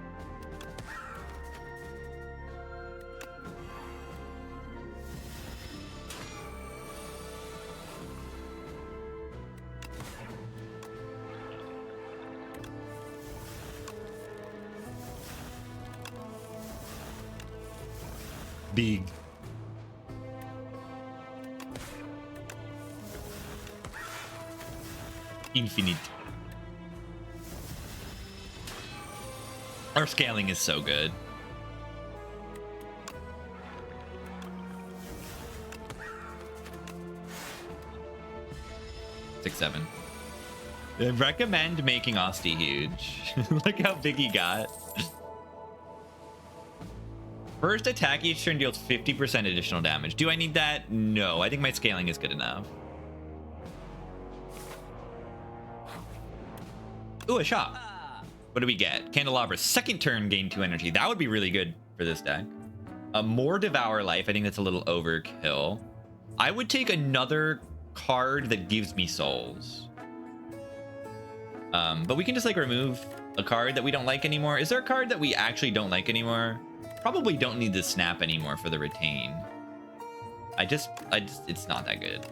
Big. Infinite. Our scaling is so good. Six, 7. I recommend making Osti huge. Look how big he got. First attack each turn deals 50% additional damage. Do I need that? No, I think my scaling is good enough. Ooh, a shop. What do we get? Candelabra. Second turn, gain 2 energy. That would be really good for this deck. More Devour Life. I think that's a little overkill. I would take another card that gives me souls. But we can just, like, remove a card that we don't like anymore. Is there a card that we actually don't like anymore? Probably don't need the snap anymore for the retain. I just, it's not that good.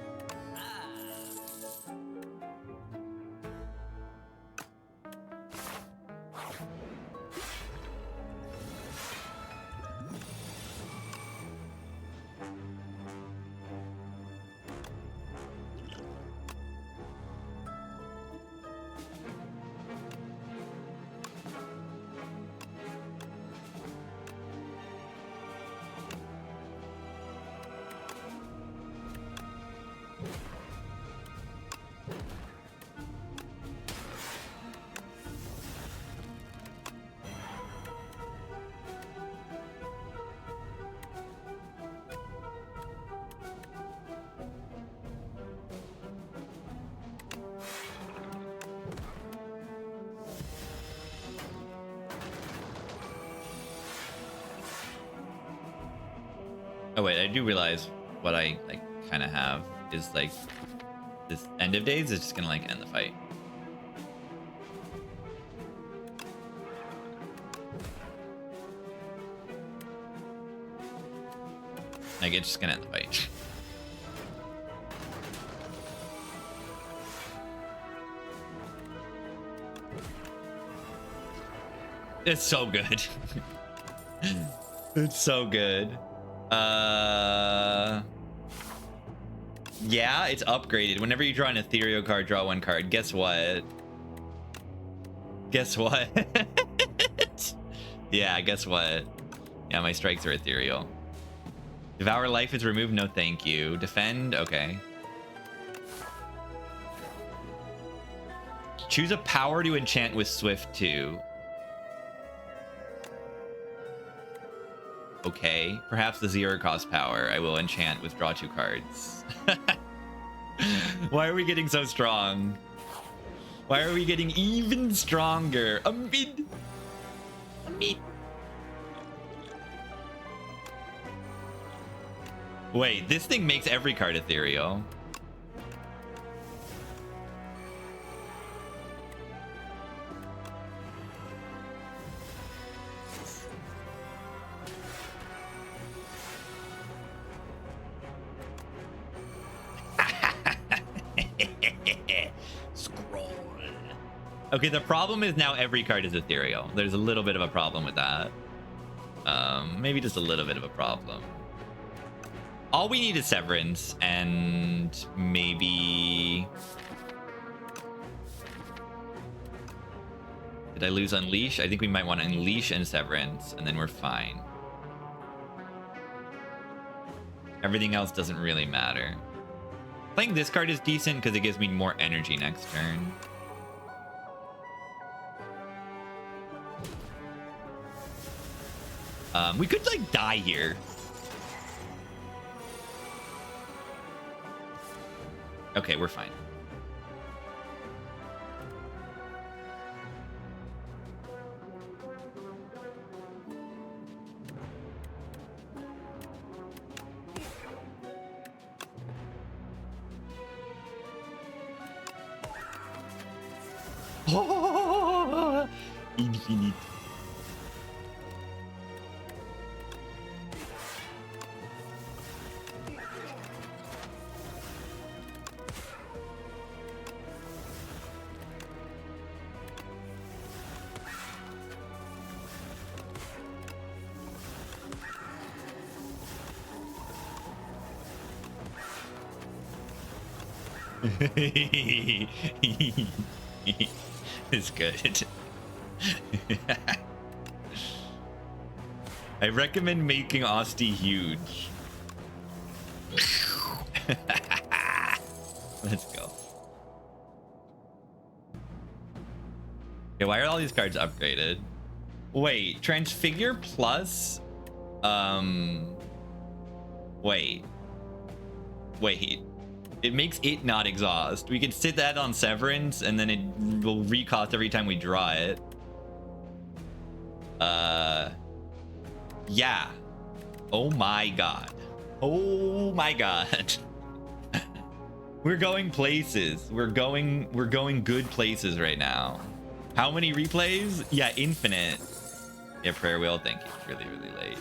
Oh wait, I do realize what I like kind of have is like this end of days is just gonna like end the fight. Like it's just gonna end the fight. It's so good. It's so good. Yeah, it's upgraded. Whenever you draw an ethereal card, draw one card. Guess what? Guess what? Yeah, guess what? Yeah, my strikes are ethereal. Devour life is removed. No, thank you. Defend. Okay. Choose a power to enchant with Swift 2. Okay, perhaps the 0 cost power. I will enchant with draw 2 cards. Why are we getting so strong? Why are we getting even stronger? A mid. Wait, this thing makes every card ethereal. Scroll. Okay, the problem is now every card is ethereal. There's a little bit of a problem with that. Maybe just a little bit of a problem. All we need is Severance and maybe... Did I lose Unleash? I think we might want to Unleash and Severance, and then we're fine. Everything else doesn't really matter. Playing this card is decent because it gives me more energy next turn. We could like die here. Okay, we're fine. Oh, infinite. It's good. I recommend making Osti huge. Let's go. Okay, why are all these cards upgraded? Wait, Transfigure plus... Wait. It makes it not exhaust. We could sit that on Severance, and then it will recost every time we draw it. Yeah. Oh my god. Oh my god. We're going places. We're going good places right now. How many replays? Yeah, infinite. Yeah, Prayer Wheel, thank you. It's really, really late.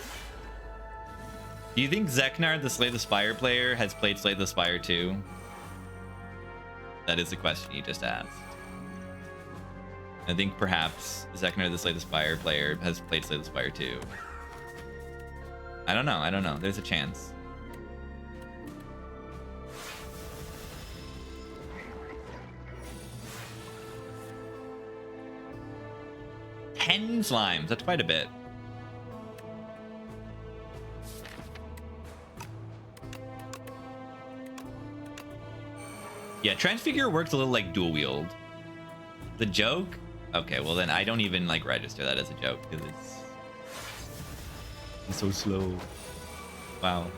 Do you think Zeknar, the Slay the Spire player, has played Slay the Spire 2? That is the question you just asked. I think perhaps Zeknar, the Slay the Spire player, has played Slay the Spire 2. I don't know. There's a chance. Ten slimes. That's quite a bit. Yeah, Transfigure works a little like dual wield. The joke? Okay, well then I don't even like register that as a joke because it's so slow. Wow.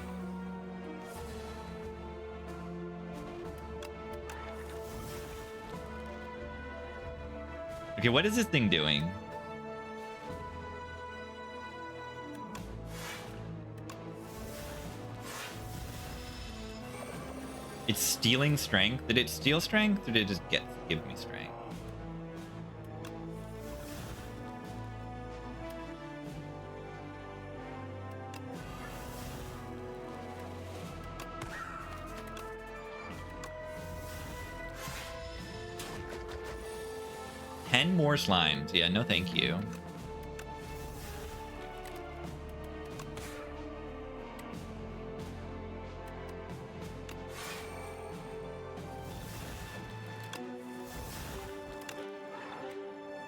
Okay, what is this thing doing? It's stealing strength. Did it steal strength, or did it just give me strength? More slimes. Yeah, no thank you.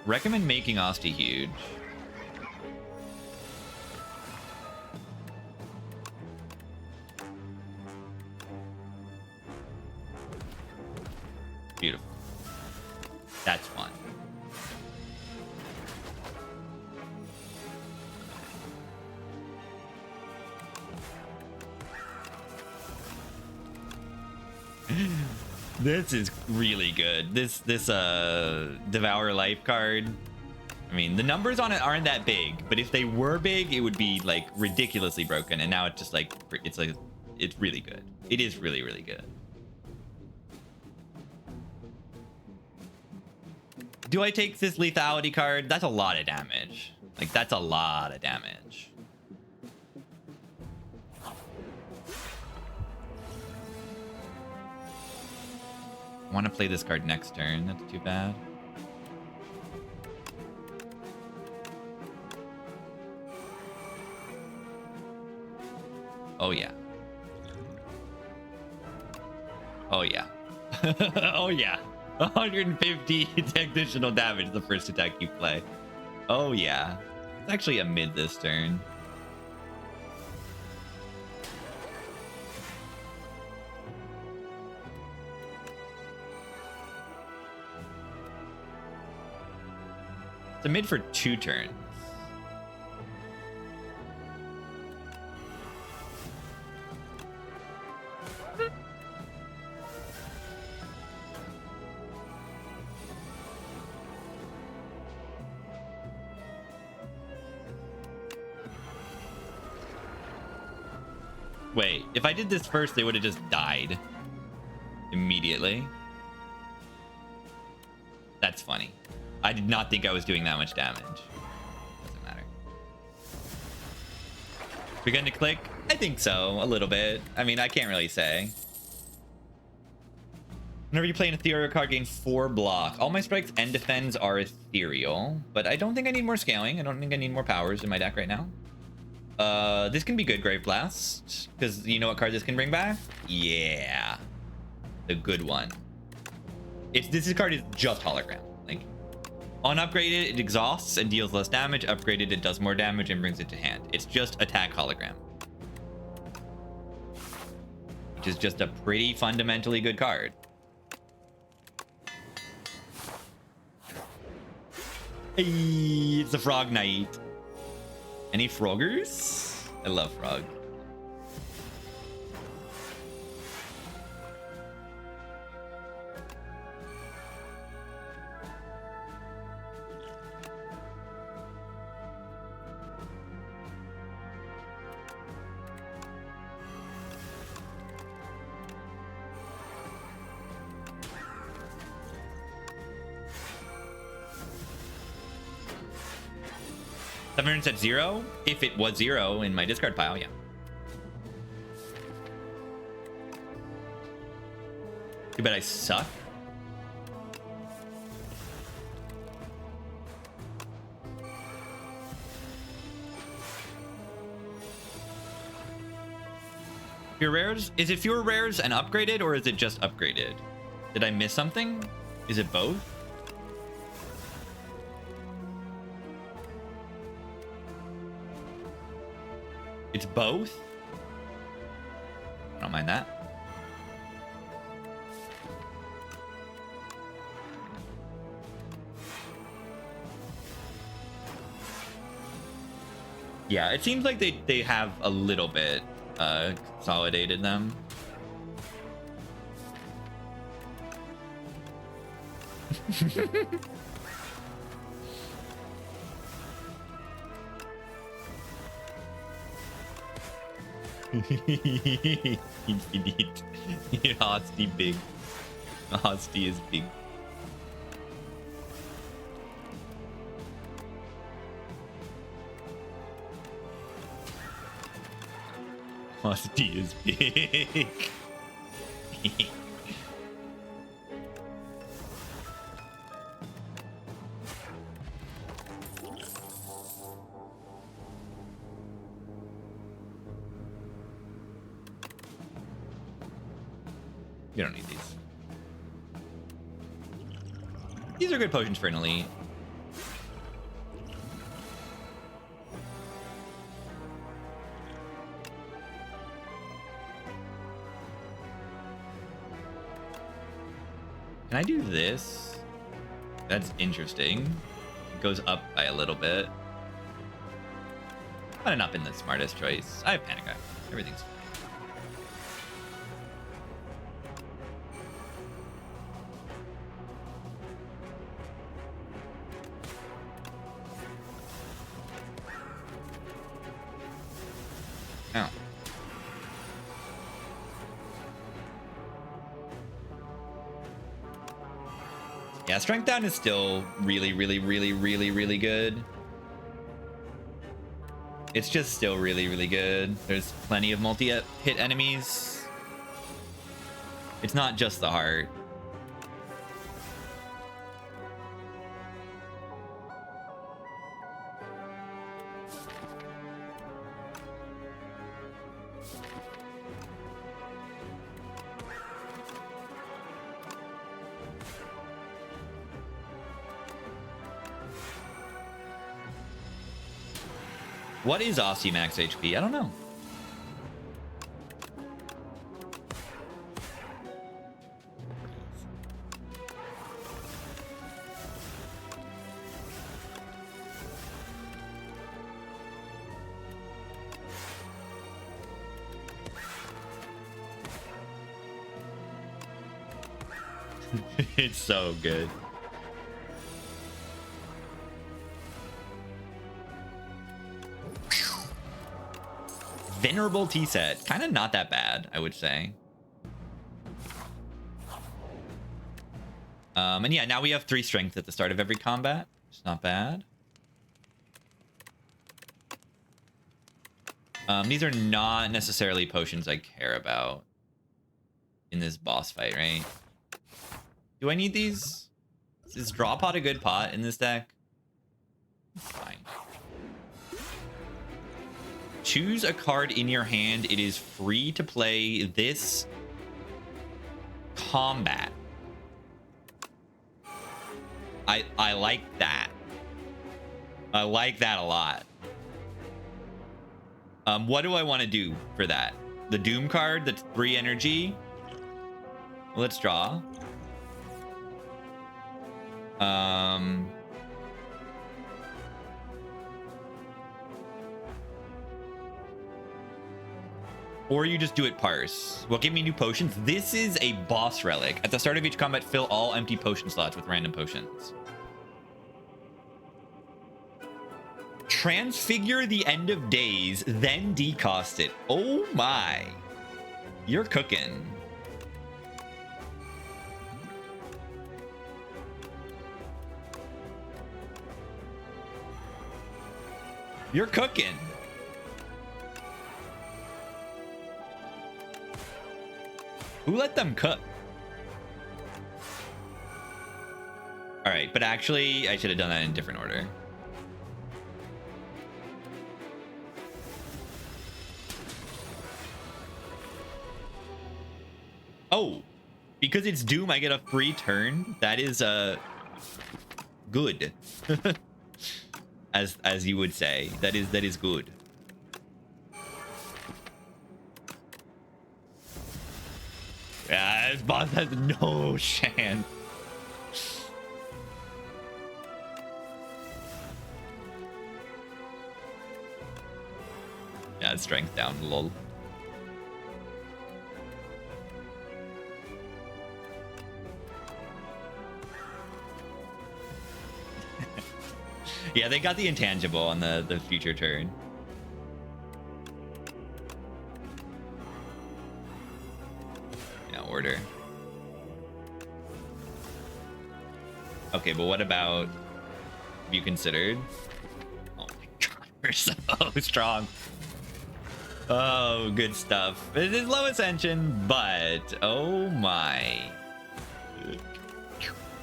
Recommend making Osti huge. Beautiful. That's fun. This is really good. This Devour Life card. I mean, the numbers on it aren't that big, but if they were big, it would be like ridiculously broken. And now it's just like it's really good. It is really, really good. Do I take this lethality card? That's a lot of damage. Like, that's a lot of damage. I want to play this card next turn. That's too bad. Oh, yeah. Oh, yeah. Oh, yeah. 150 additional damage the first attack you play. Oh, yeah. It's actually a mid this turn. It's a mid for 2 turns. Wait, if I did this first, they would have just died immediately. That's funny. I did not think I was doing that much damage. Doesn't matter. We're going to click? I think so, a little bit. I mean, I can't really say. Whenever you play an ethereal card, gain 4 block. All my strikes and defends are ethereal, but I don't think I need more scaling. I don't think I need more powers in my deck right now. This can be good, Grave Blast, because you know what card this can bring back? Yeah, the good one. This card is just hologram. Like, unupgraded, it exhausts and deals less damage. Upgraded, it does more damage and brings it to hand. It's just attack hologram, which is just a pretty fundamentally good card. Hey, it's a Frog Knight. Any Froggers? I love Frog. It's at 0. If it was 0 in my discard pile, yeah. Too bad I suck. Fewer rares? Is it fewer rares and upgraded, or is it just upgraded? Did I miss something? Is it both? It's both? I don't mind that. Yeah, it seems like they have a little bit consolidated them. You need Hosty big. Hosty is big. Hosty is big. You don't need these. These are good potions for an elite. Can I do this? That's interesting. It goes up by a little bit. Might have not been the smartest choice. I have panic eye. Everything's fine. Oh. Yeah, strength down is still really good. It's just still really good. There's plenty of multi-hit enemies. It's not just the heart. What is Aussie max HP? I don't know. It's so good. Venerable T set, kind of not that bad, I would say. And yeah, now we have 3 strength at the start of every combat. It's not bad. These are not necessarily potions I care about in this boss fight, right? Do I need these? Is draw pot a good pot in this deck? It's fine. Choose a card in your hand. It is free to play this combat. I like that. I like that a lot. What do I want to do for that? The Doom card, that's 3 energy. Let's draw. Or you just do it parse. Well, give me new potions. This is a boss relic. At the start of each combat, fill all empty potion slots with random potions. Transfigure the end of days, then decost it. Oh my. You're cooking. You're cooking. Who let them cook? All right, but actually, I should have done that in a different order. Oh, because it's Doom, I get a free turn. That is good, as you would say. That is good. Yeah, this boss has no chance. Yeah, strength down, lol. Yeah, they got the intangible on the future turn. order. Okay, but what about, have you considered? Oh my god, we're so strong. Oh, good stuff. It is low ascension, but oh my.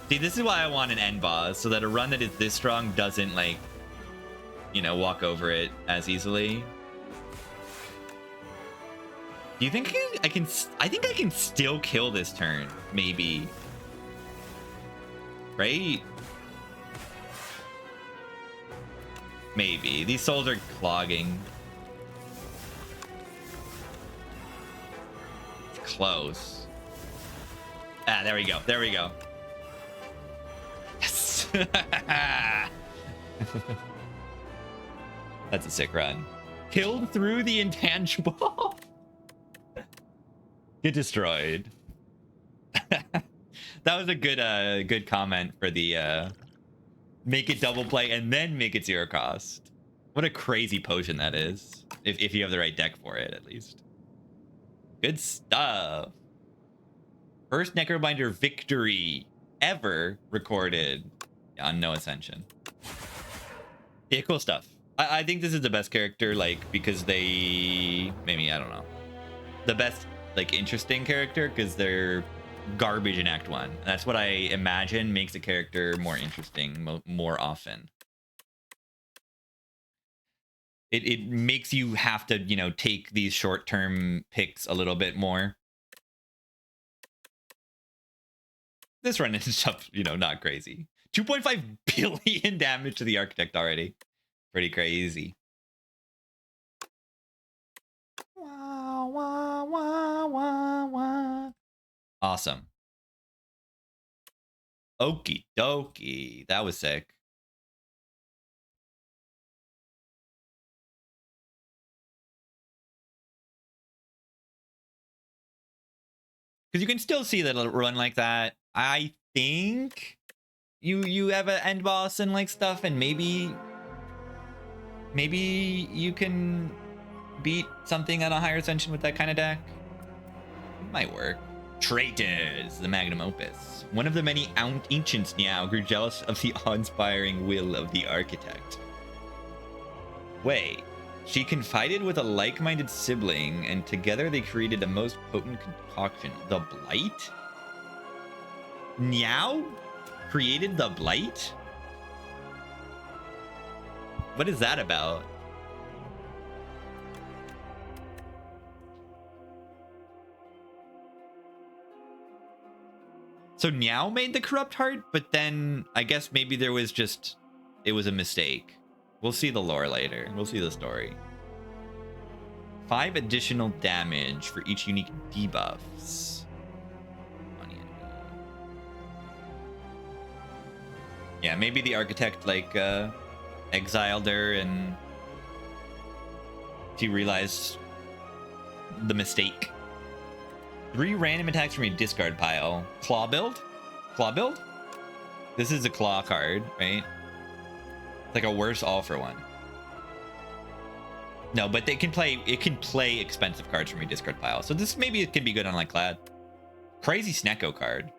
See, this is why I want an end boss, so that a run that is this strong doesn't, like, you know, walk over it as easily. Do you think I can? I think I can still kill this turn, maybe. Right? Maybe. These souls are clogging. It's close. Ah, there we go. There we go. Yes. That's a sick run. Killed through the intangible. Get destroyed. That was a good comment for the make it double play and then make it 0 cost. What a crazy potion that is. If you have the right deck for it, at least. Good stuff. First Necrobinder victory ever recorded on No Ascension. Yeah, cool stuff. I think this is the best character, like, because they, maybe, I don't know, the best, like, interesting character, because they're garbage in Act 1. That's what I imagine makes a character more interesting more often. It makes you have to, you know, take these short-term picks a little bit more. This run is up, you know, not crazy. 2.5 billion damage to the Architect already. Pretty crazy. Wah, wah, wah, wah, wah. Awesome. Okie dokie. That was sick. Because you can still see that run like that. I think you have an end boss and like stuff, and maybe you can beat something at a higher ascension with that kind of deck. It might work. Traitors, the magnum opus. One of the many ancients now grew jealous of the awe-inspiring will of the architect. Wait, she confided with a like-minded sibling, and together they created the most potent concoction, the Blight? Niao created the Blight? What is that about? So Niao made the corrupt heart, but then I guess maybe there was just, it was a mistake. We'll see the lore later. We'll see the story. 5 additional damage for each unique debuffs. Yeah, maybe the architect like exiled her and she realized the mistake. 3 random attacks from your discard pile. Claw build? Claw build? This is a claw card, right? It's like a worse all for one. No, but it can play expensive cards from your discard pile. So this, maybe it can be good on like Clad. Crazy Snecko card.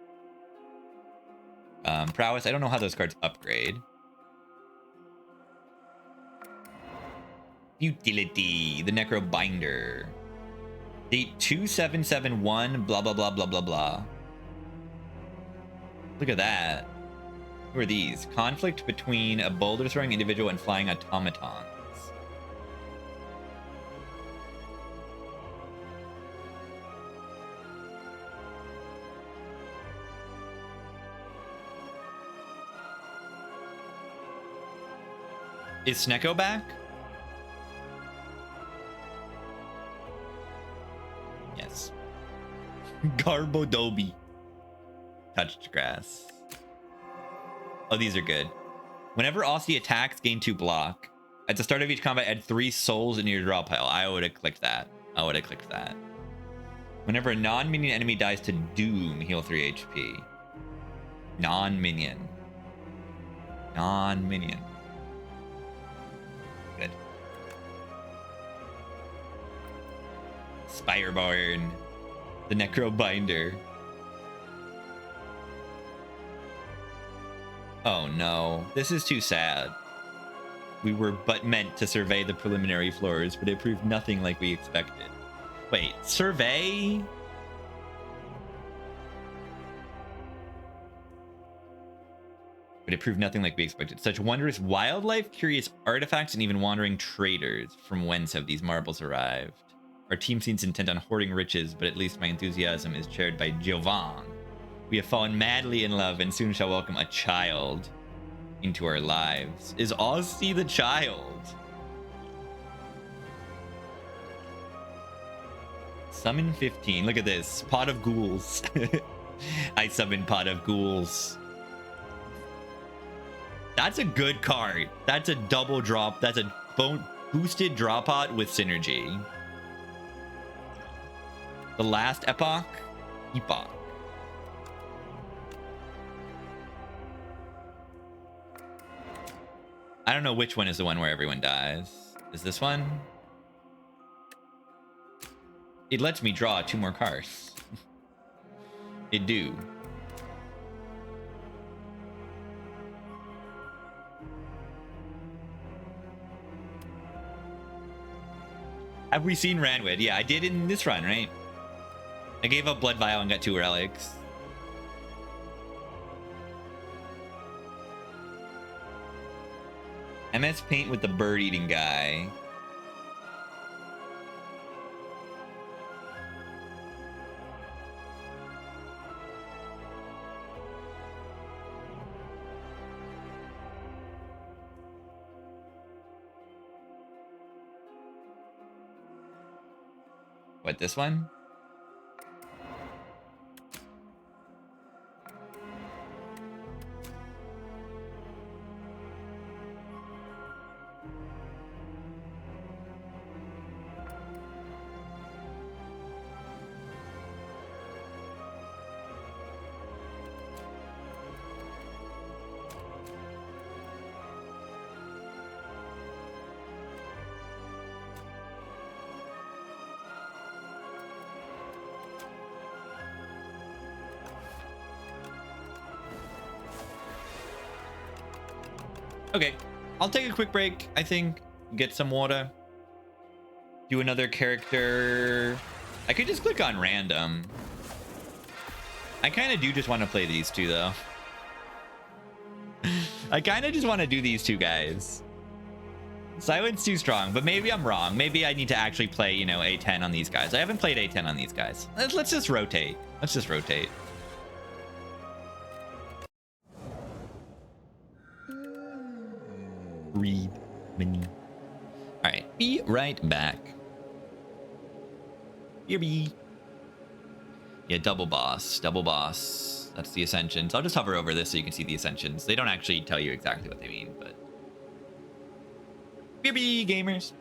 Prowess, I don't know how those cards upgrade. Utility, the Necro Binder. Date 2771, blah, blah, blah, blah, blah, blah. Look at that. Who are these? Conflict between a boulder throwing individual and flying automatons. Is Snecko back? Yes. Garbodobi. Touched grass. Oh, these are good. Whenever Aussie attacks, gain 2 block. At the start of each combat, add 3 souls in your draw pile. I would have clicked that. I would have clicked that. Whenever a non-minion enemy dies to Doom, heal 3 HP. Non-minion. Non-minion. Good. Spireborn. The Necro Binder. Oh no, this is too sad. We were but meant to survey the preliminary floors, but it proved nothing like we expected. Wait, survey? But it proved nothing like we expected. Such wondrous wildlife, curious artifacts, and even wandering traders. From whence have these marbles arrived? Our team seems intent on hoarding riches, but at least my enthusiasm is shared by Jovan. We have fallen madly in love and soon shall welcome a child into our lives. Is Ozzy the child? Summon 15. Look at this. Pot of ghouls. I summon Pot of ghouls. That's a good card. That's a double drop. That's a boosted draw pot with synergy. The last epoch? Epoch. I don't know which one is the one where everyone dies. Is this one? It lets me draw 2 more cards. It do. Have we seen Ranwood? Yeah, I did in this run, right? I gave up Blood Vial and got 2 relics. MS Paint with the bird-eating guy. What, this one? Okay, I'll take a quick break, I think. Get some water. Do another character. I could just click on random. I kind of do just want to play these 2, though. I kind of just want to do these 2 guys. Silent's too strong, but maybe I'm wrong. Maybe I need to actually play, you know, a10 on these guys. I haven't played a10 on these guys. Let's just rotate. Let's just rotate. Read menu. All right, be right back. Be. Yeah, double boss. That's the ascensions. I'll just hover over this so you can see the ascensions. They don't actually tell you exactly what they mean, but be gamers.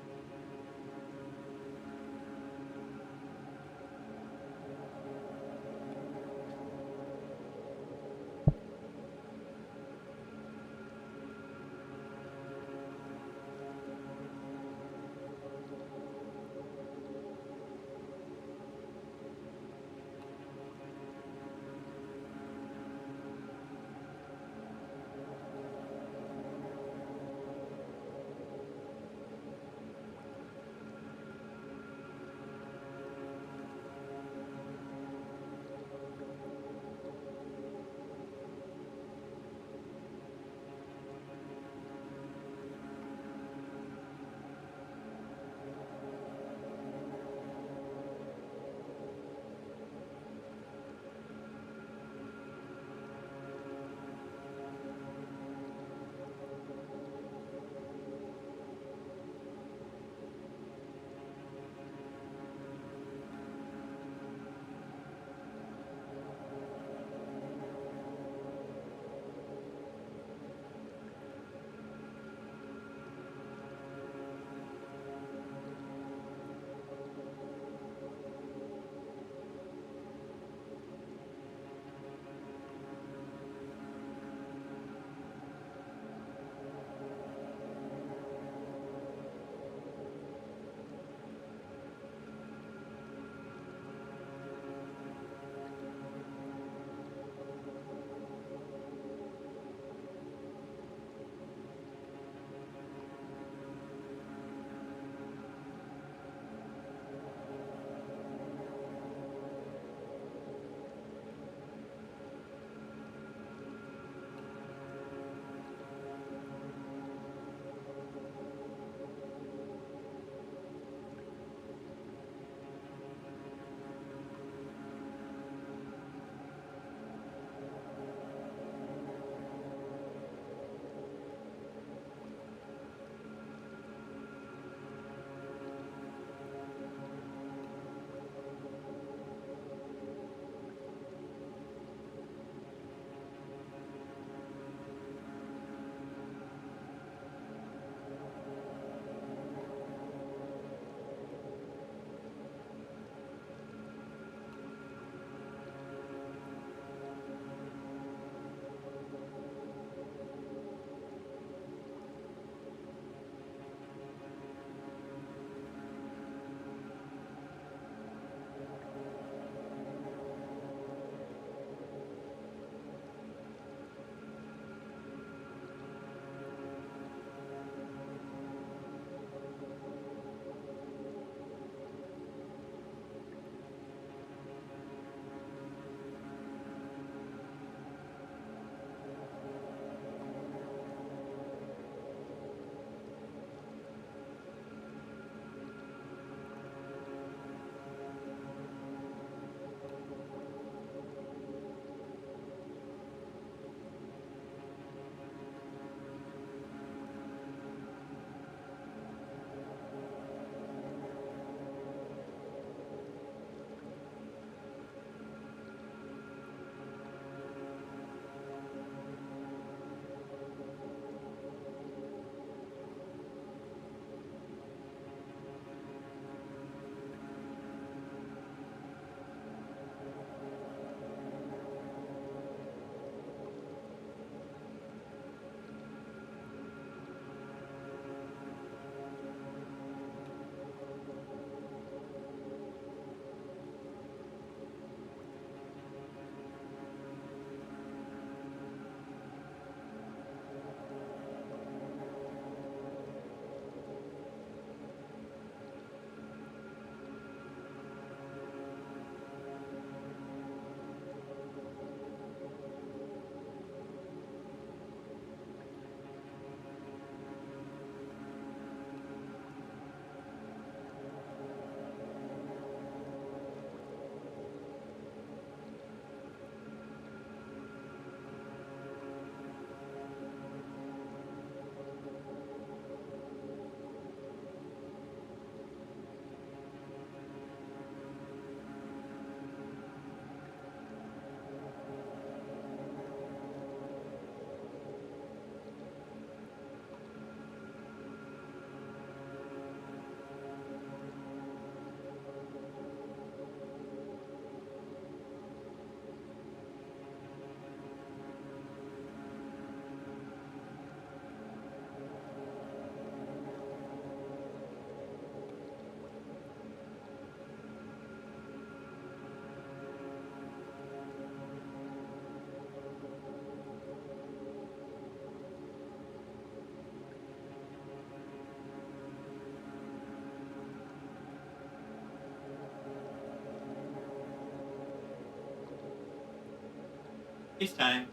It's time.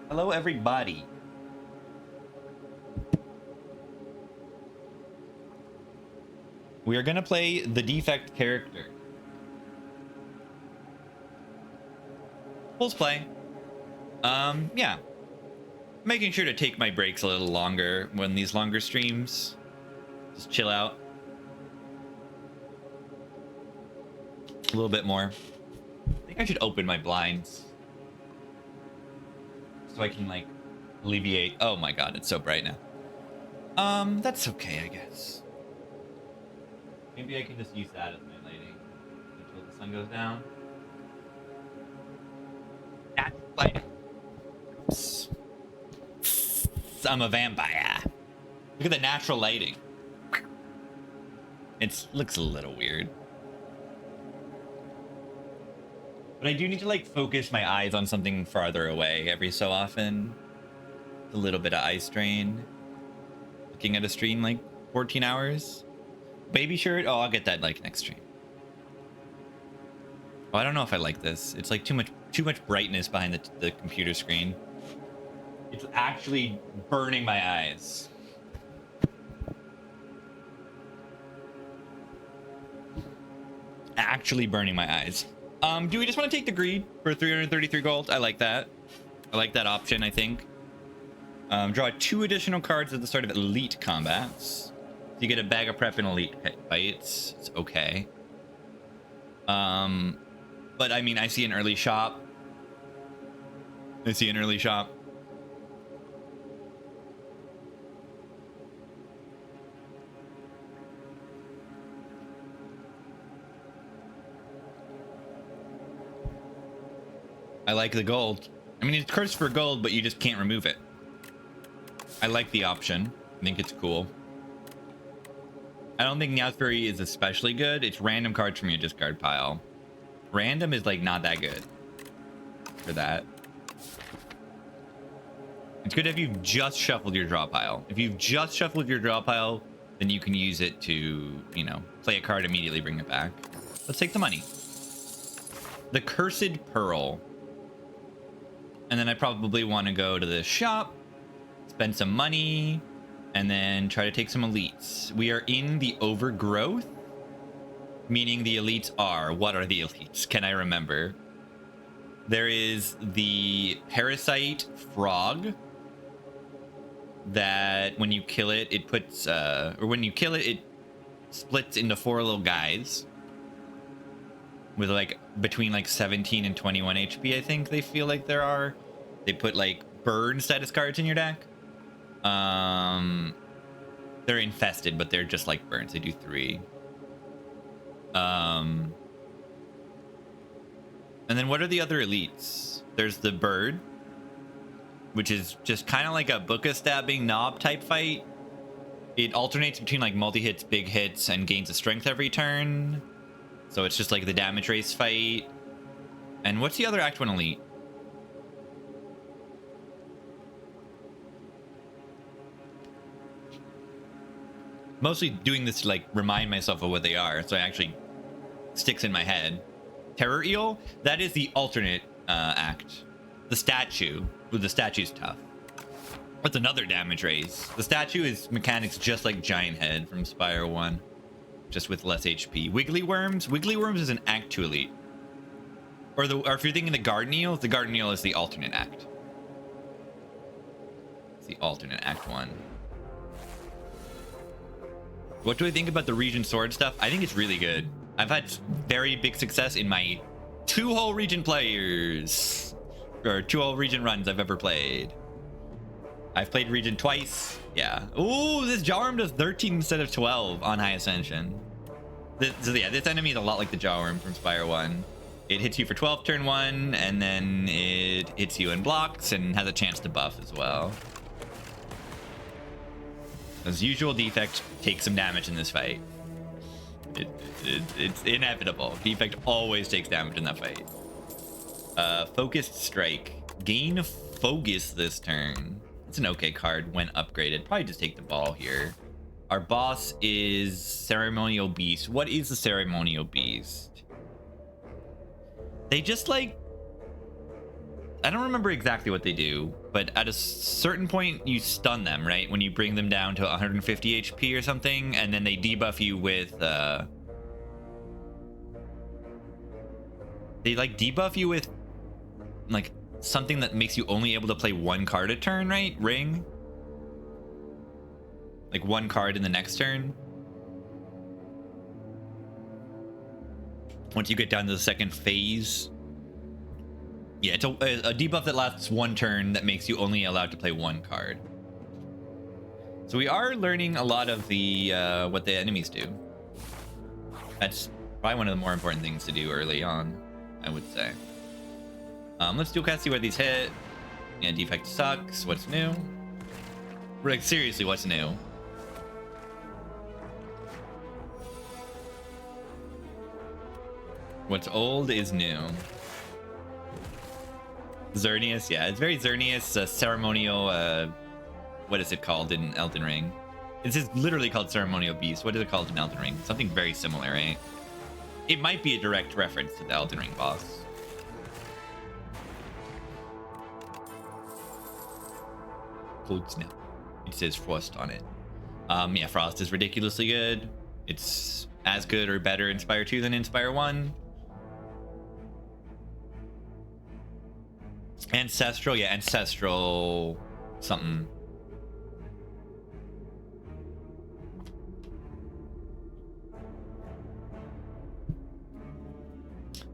Hello, everybody. We are gonna play the defect character. Pulse play. Yeah. Making sure to take my breaks a little longer when these longer streams. Just chill out. A little bit more. I think I should open my blinds. So I can, like, alleviate. Oh my god, it's so bright now. That's okay, I guess. Maybe I can just use that as my lighting until the sun goes down. That's lighting. Oops. I'm a vampire. Look at the natural lighting. It looks a little weird. But I do need to, like, focus my eyes on something farther away every so often. A little bit of eye strain. Looking at a stream like 14 hours. Baby shirt? Oh, I'll get that, like, next stream. Oh, I don't know if I like this. It's like too much brightness behind the computer screen. It's actually burning my eyes. Actually burning my eyes. Do we just want to take the greed for 333 gold? I like that. I like that option, I think. Draw 2 additional cards at the start of elite combats. So you get a bag of prep in elite fights. It's okay. But I mean, I see an early shop. I like the gold. I mean, it's cursed for gold, but you just can't remove it. I like the option. I think it's cool. I don't think Meowth Fury is especially good. It's random cards from your discard pile. Random is, like, not that good for that. It's good if you've just shuffled your draw pile. If you've just shuffled your draw pile, then you can use it to, you know, play a card, immediately bring it back. Let's take the money. The Cursed Pearl. And then I probably want to go to the shop, spend some money, and then try to take some elites. We are in the overgrowth, meaning the elites are... What are the elites? Can I remember? There is the parasite frog that when you kill it, it puts... or when you kill it, it splits into 4 little guys with, like, between, like, 17 and 21 HP, I think they feel like there are. They put, like, burn status cards in your deck. They're infested, but they're just like burns. They do 3. And then what are the other elites? There's the bird, which is just kind of like a Booka stabbing knob type fight. It alternates between, like, multi-hits, big hits, and gains a strength every turn. So it's just like the damage race fight. And what's the other Act 1 elite? Mostly doing this to, like, remind myself of what they are, so it actually sticks in my head. Terror Eel? That is the alternate act. The statue. Ooh, the statue's tough. That's another damage raise. The statue is mechanics just like Giant Head from Spire 1. Just with less HP. Wiggly Worms? Wiggly Worms is an Act 2 elite. Or if you're thinking the Garden Eel is the alternate act. It's the alternate Act 1. What do I think about the Region Sword stuff? I think it's really good. I've had very big success in my 2 whole region players. Or 2 whole region runs I've ever played. I've played region twice. Yeah. Ooh, this Jawworm does 13 instead of 12 on High Ascension. So yeah, this enemy is a lot like the Jawworm from Spire 1. It hits you for 12 turn 1, and then it hits you in blocks and has a chance to buff as well. As usual, Defect takes some damage in this fight. It's inevitable. Defect always takes damage in that fight. Focused Strike. Gain Focus this turn. It's an okay card when upgraded. Probably just take the ball here. Our boss is Ceremonial Beast. What is the Ceremonial Beast? They just, like, I don't remember exactly what they do, but at a certain point you stun them, right? When you bring them down to 150 HP or something, and then they debuff you with they like debuff you with like something that makes you only able to play one card a turn, right? Ring. Like one card in the next turn. Once you get down to the second phase. Yeah, it's a debuff that lasts one turn that makes you only allowed to play one card. So we are learning a lot of the what the enemies do. That's probably one of the more important things to do early on, I would say. Let's dual cast, see where these hit. Yeah, defect sucks. What's new? Like, seriously, what's new? What's old is new. Xerneas, yeah, it's very Xerneas, ceremonial, what is it called in Elden Ring? It's just literally called Ceremonial Beast. What is it called in Elden Ring? Something very similar, right? It might be a direct reference to the Elden Ring boss. Cold Snap. It says Frost on it. Yeah, Frost is ridiculously good. It's as good or better in Spire 2 than in Spire 1. Ancestral, yeah, ancestral something.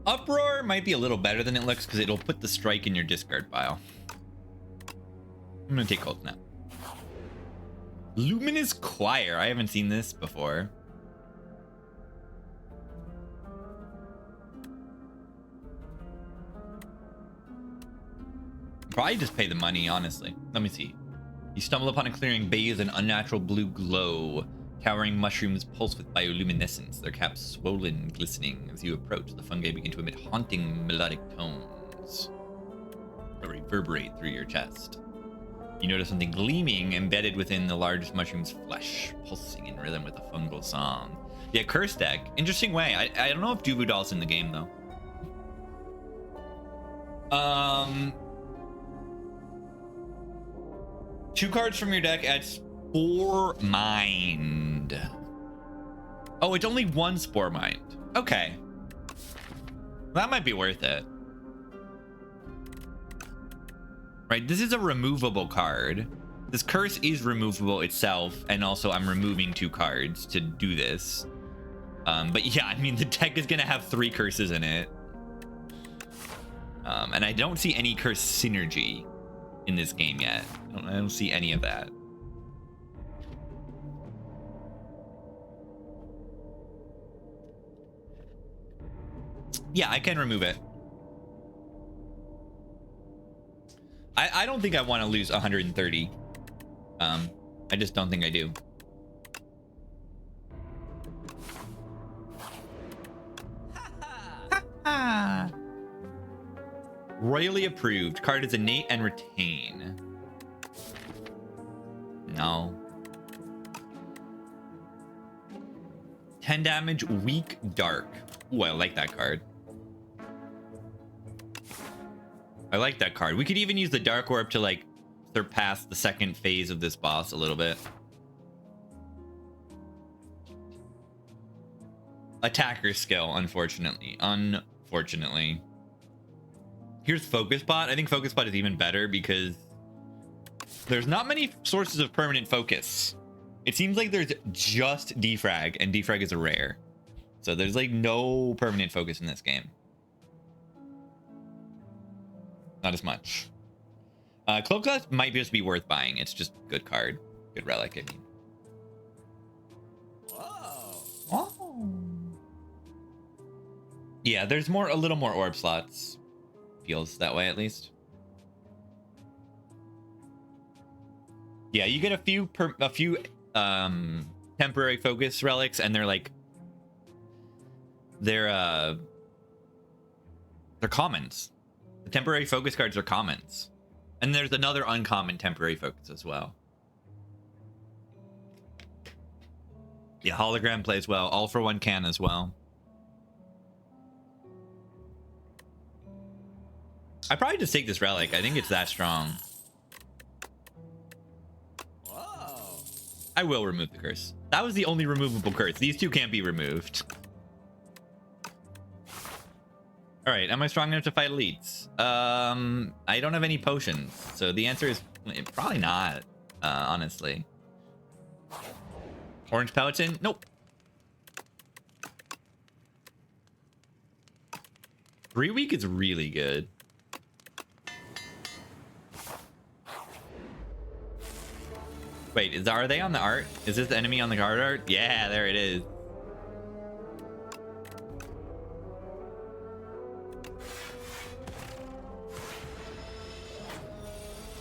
Uproar might be a little better than it looks because it'll put the strike in your discard pile. I'm gonna take Cold Snap. Luminous Choir. I haven't seen this before. Probably just pay the money, honestly. Let me see. You stumble upon a clearing bathed in unnatural blue glow. Towering mushrooms pulse with bioluminescence, their caps swollen, glistening. As you approach, the fungi begin to emit haunting melodic tones that reverberate through your chest. You notice something gleaming embedded within the largest mushroom's flesh, pulsing in rhythm with a fungal song. Yeah, curse deck. Interesting way. I don't know if Duvu in the game, though. 2 cards from your deck adds 4 mind. Oh, it's only 1 spore mind. Okay. That might be worth it. Right, this is a removable card. This curse is removable itself, and also I'm removing 2 cards to do this. But yeah, I mean, the deck is gonna have 3 curses in it. And I don't see any curse synergy in this game yet. I don't see any of that. Yeah, I can remove it. I don't think I want to lose 130. I just don't think I do. Royally approved. Card is innate and retain. No. 10 damage, weak, dark. Ooh, I like that card. I like that card. We could even use the Dark Orb to like surpass the second phase of this boss a little bit. Attacker skill, unfortunately. Unfortunately. Here's Focus Bot. I think Focus Bot is even better because there's not many sources of permanent focus. It seems like there's just defrag, and defrag is a rare. So there's like no permanent focus in this game. Not as much. Cloak Glass might just be worth buying. It's just good card. Good relic, I mean. Whoa. Oh. Yeah, there's a little more orb slots. Feels that way, at least. Yeah, you get a few temporary focus relics, and they're commons. The temporary focus cards are commons, and there's another uncommon temporary focus as well. Yeah, hologram plays well. All for One can as well. I probably just take this relic. I think it's that strong. Whoa. I will remove the curse. That was the only removable curse. These two can't be removed. All right, am I strong enough to fight elites? I don't have any potions, so the answer is probably not, honestly. Orange Peloton? Nope. 3 week is really good. Wait, are they on the art? Is this the enemy on the card art? Yeah, there it is.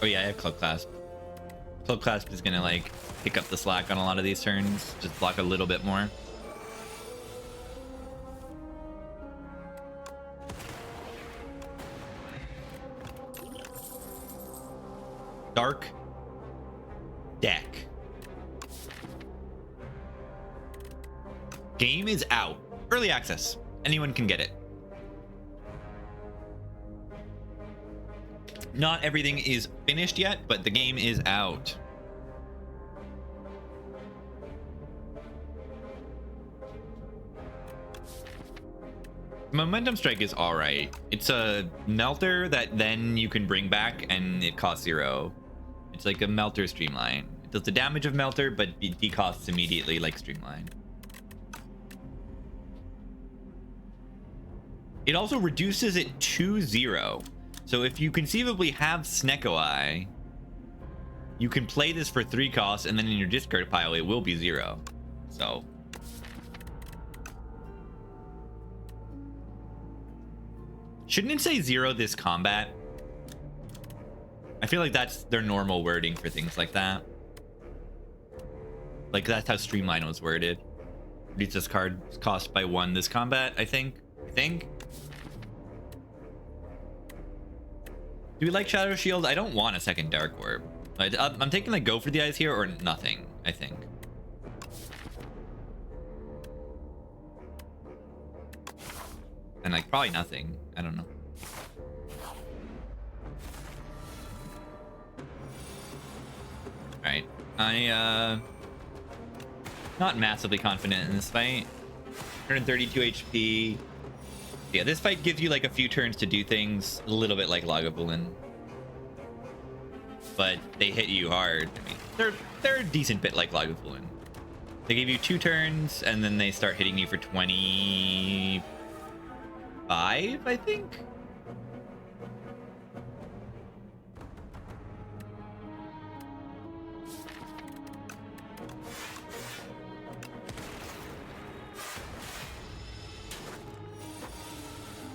Oh yeah, I have Club Clasp. Club Clasp is gonna like pick up the slack on a lot of these turns. Just block a little bit more. Dark deck. Game is out. Early access. Anyone can get it. Not everything is finished yet, but the game is out. Momentum Strike is all right. It's a melter that then you can bring back and it costs 0. It's like a melter streamline. It does the damage of melter, but it decosts immediately like streamline. It also reduces it to 0. So if you conceivably have Snecko Eye, you can play this for 3 costs, and then in your discard pile, it will be 0. So shouldn't it say 0 this combat? I feel like that's their normal wording for things like that. Like that's how Streamline was worded. Reduce this card cost by 1 this combat, I think. Do we like Shadow Shield? I don't want a second Dark Orb. I'm taking like go for the eyes here or nothing, I think. And like probably nothing. I don't know. Alright. Not massively confident in this fight. 132 HP. Yeah, this fight gives you like a few turns to do things a little bit like Lagavulin. But they hit you hard. I mean, they're a decent bit like Lagavulin. They give you 2 turns and then they start hitting you for 25, I think.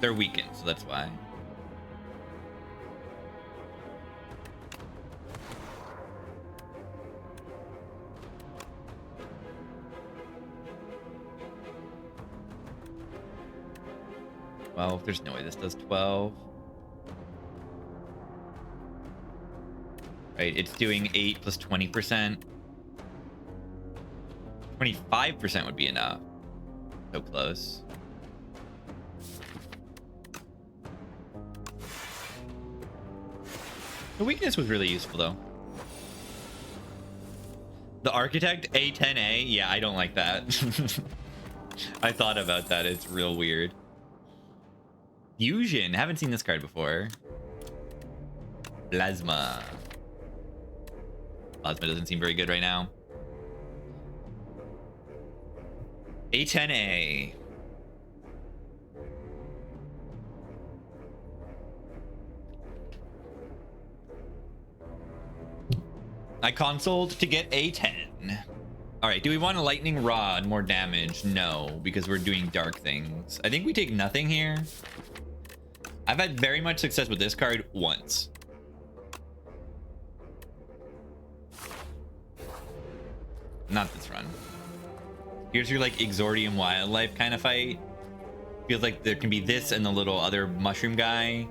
They're weakened, so that's why. Well, there's no way this does 12. Right, it's doing 8 plus 20%. 25% would be enough. So close. The weakness was really useful, though. The Architect, a10a? Yeah, I don't like that. I thought about that. It's real weird. Fusion. Haven't seen this card before. Plasma. Plasma doesn't seem very good right now. a10a. I consoled to get a10. All right, do we want a lightning rod, more damage? No, because we're doing dark things. I think we take nothing here. I've had very much success with this card once. Not this run. Here's your like Exordium Wildlife kind of fight. Feels like there can be this and the little other mushroom guy.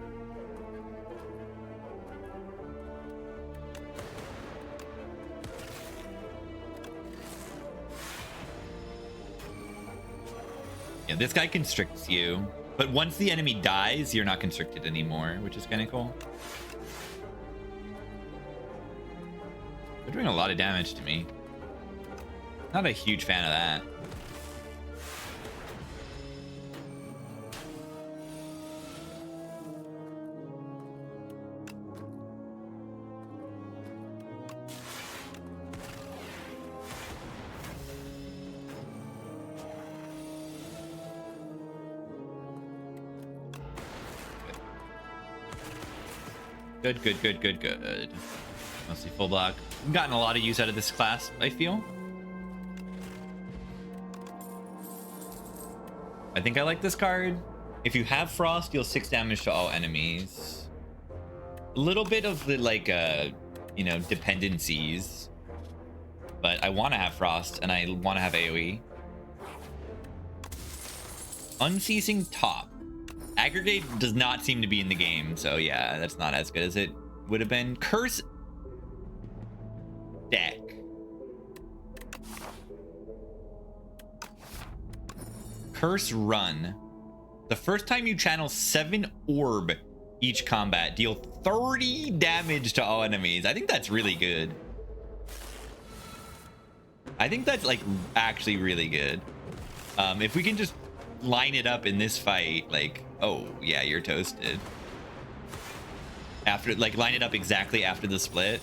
Yeah, this guy constricts you. But once the enemy dies, you're not constricted anymore, which is kind of cool. They're doing a lot of damage to me. Not a huge fan of that. Good. Mostly full block. I've gotten a lot of use out of this class, I feel. I think I like this card. If you have Frost, deal 6 damage to all enemies. A little bit of the, like, you know, dependencies. But I want to have Frost, and I want to have AoE. Unceasing Top. Aggregate does not seem to be in the game, so yeah, that's not as good as it would have been. Curse Deck. Curse Run. The first time you channel 7 orb each combat, deal 30 damage to all enemies. I think that's really good. I think that's like actually really good. If we can just line it up in this fight, like, oh yeah, you're toasted. After, like, line it up exactly after the split.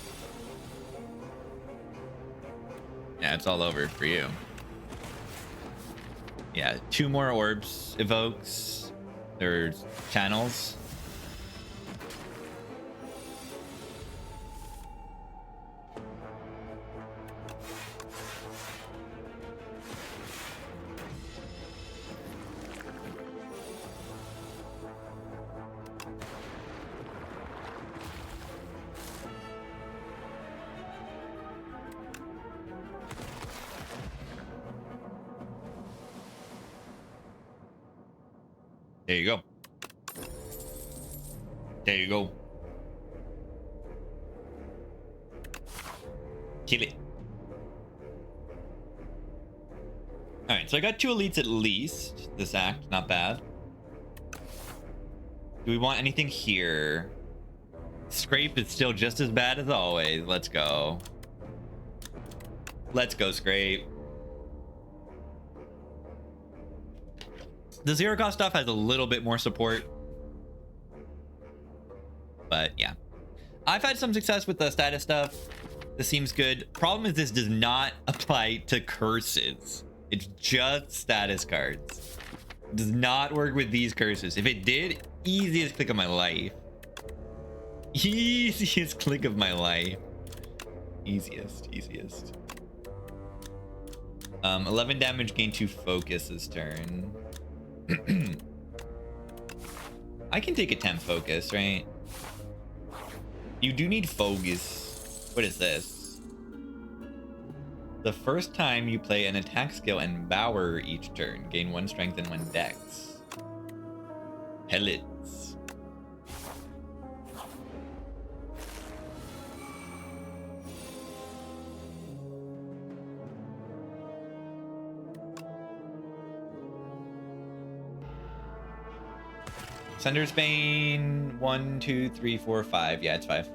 Yeah, it's all over for you. Yeah, 2 more orbs evokes. There's channels. There you go. There you go. Kill it. All right, so I got 2 elites at least this act. Not bad. Do we want anything here? Scrape is still just as bad as always. Let's go. Let's go, Scrape. The zero cost stuff has a little bit more support, but yeah, I've had some success with the status stuff. This seems good. Problem is this does not apply to curses. It's just status cards. It does not work with these curses. If it did, easiest click of my life. Easiest click of my life. Easiest. 11 damage gain to focus this turn. I can take a temp focus, right? You do need focus. What is this? The first time you play an attack skill and Bower each turn, gain 1 strength and 1 dex. Pellets. Sunder's Bane, 1, 2, 3, 4, 5. Yeah, it's 5.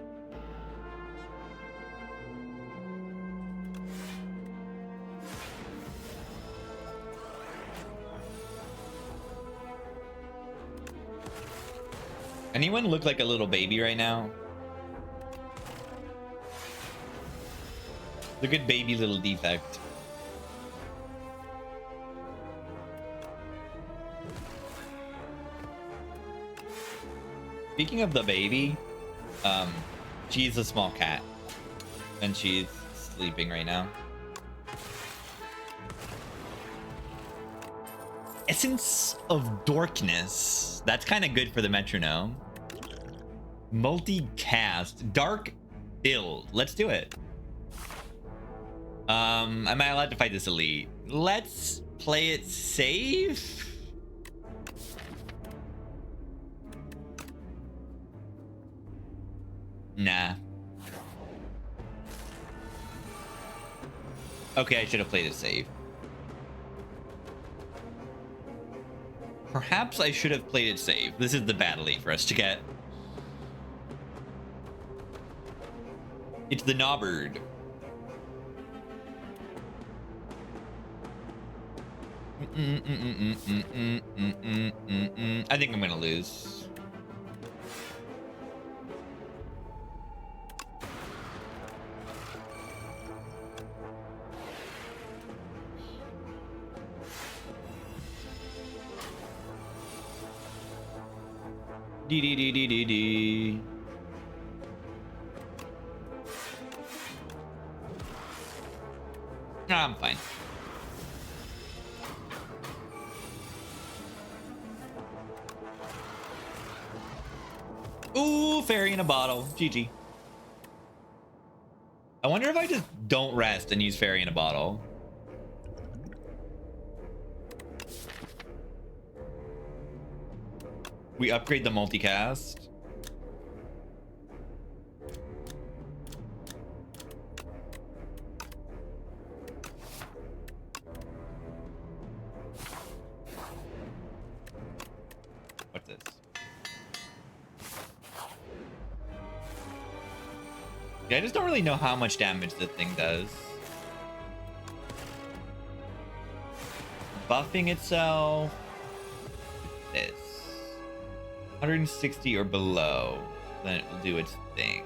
Anyone look like a little baby right now? Look at baby little defect. Speaking of the baby, she's a small cat and she's sleeping right now. Essence of Darkness. That's kind of good for the metronome. Multicast. Dark build. Let's do it. Am I allowed to fight this elite? Let's play it safe. Nah. Okay, I should have played it safe. Perhaps I should have played it safe. This is the bad elite for us to get. It's the Nobbard. I think I'm gonna lose. D. Nah, I'm fine. Ooh, fairy in a bottle. GG. I wonder if I just don't rest and use fairy in a bottle. We upgrade the multicast. What's this? Yeah, I just don't really know how much damage this thing does. Buffing itself. This. 160 or below, then it will do its thing.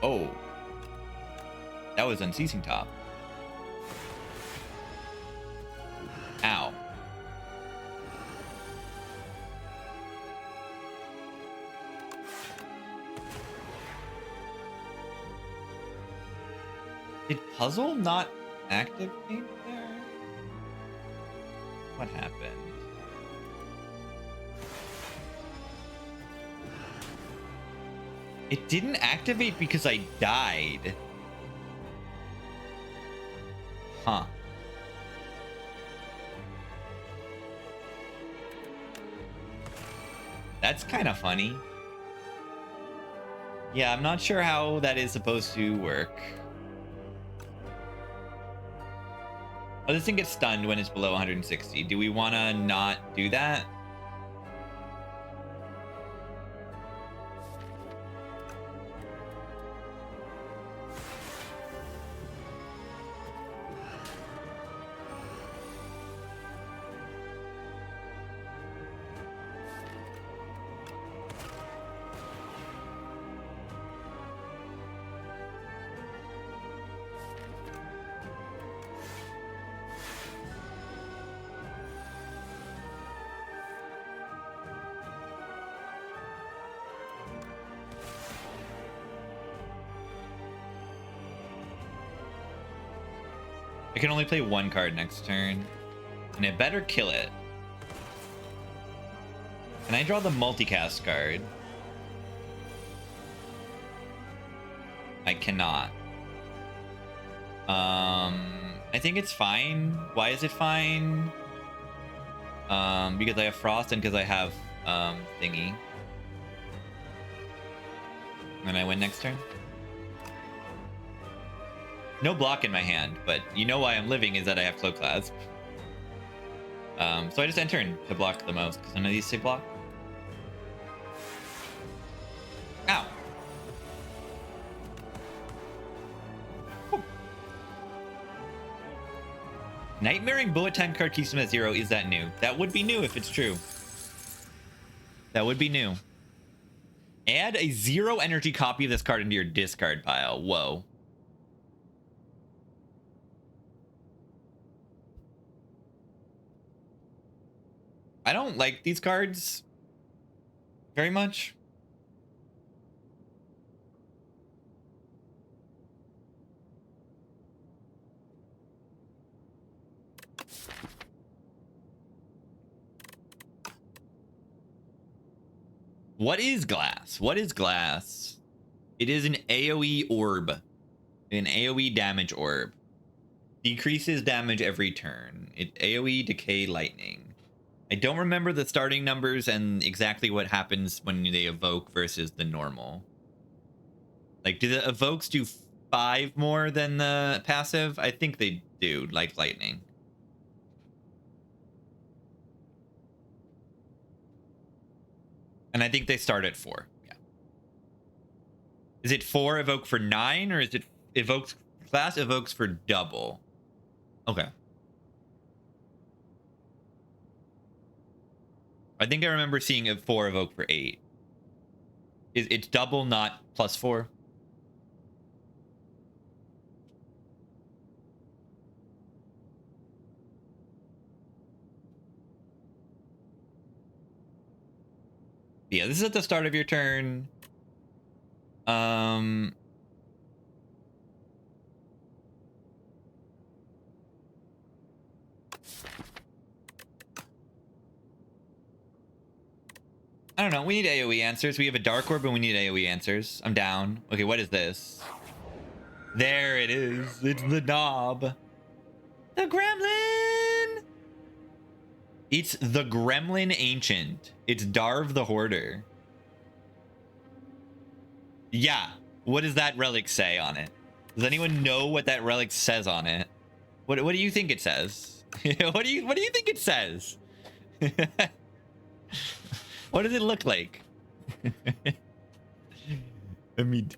Oh, that was unceasing top. Ow. Did puzzle not activate there? What happened? It didn't activate because I died. Huh. That's kind of funny. Yeah, I'm not sure how that is supposed to work. Oh, this thing gets stunned when it's below 160. Do we want to not do that? I can only play one card next turn, and it better kill it. Can I draw the multicast card? I cannot. I think it's fine. Why is it fine? Because I have frost and because I have thingy. And I win next turn. No block in my hand, but you know why I'm living is that I have Cloak Clasp. So I just enter in to block the most, because none of these say block. Ow. Whew. Nightmaring Bullet Time card keeps them at 0. Is that new? That would be new if it's true. That would be new. Add a 0 energy copy of this card into your discard pile. Whoa. I don't like these cards very much. What is glass? What is glass? It is an AoE orb. An AoE damage orb. Decreases damage every turn. It AoE decay lightning. I don't remember the starting numbers and exactly what happens when they evoke versus the normal. Like, do the evokes do 5 more than the passive? I think they do, like lightning. And I think they start at 4. Yeah. Is it 4 evoke for 9, or is it evokes class evokes for double? Okay. I think I remember seeing a 4 evoke for 8. It's double, not +4? Yeah, this is at the start of your turn. I don't know. We need AoE answers. We have a Dark Orb and we need AoE answers. I'm down. Okay, what is this? There it is. It's the knob. The Gremlin! It's the Gremlin Ancient. It's Darv the Hoarder. Yeah. What does that relic say on it? Does anyone know what that relic says on it? What do you think it says? what do you think it says? What does it look like? I mean,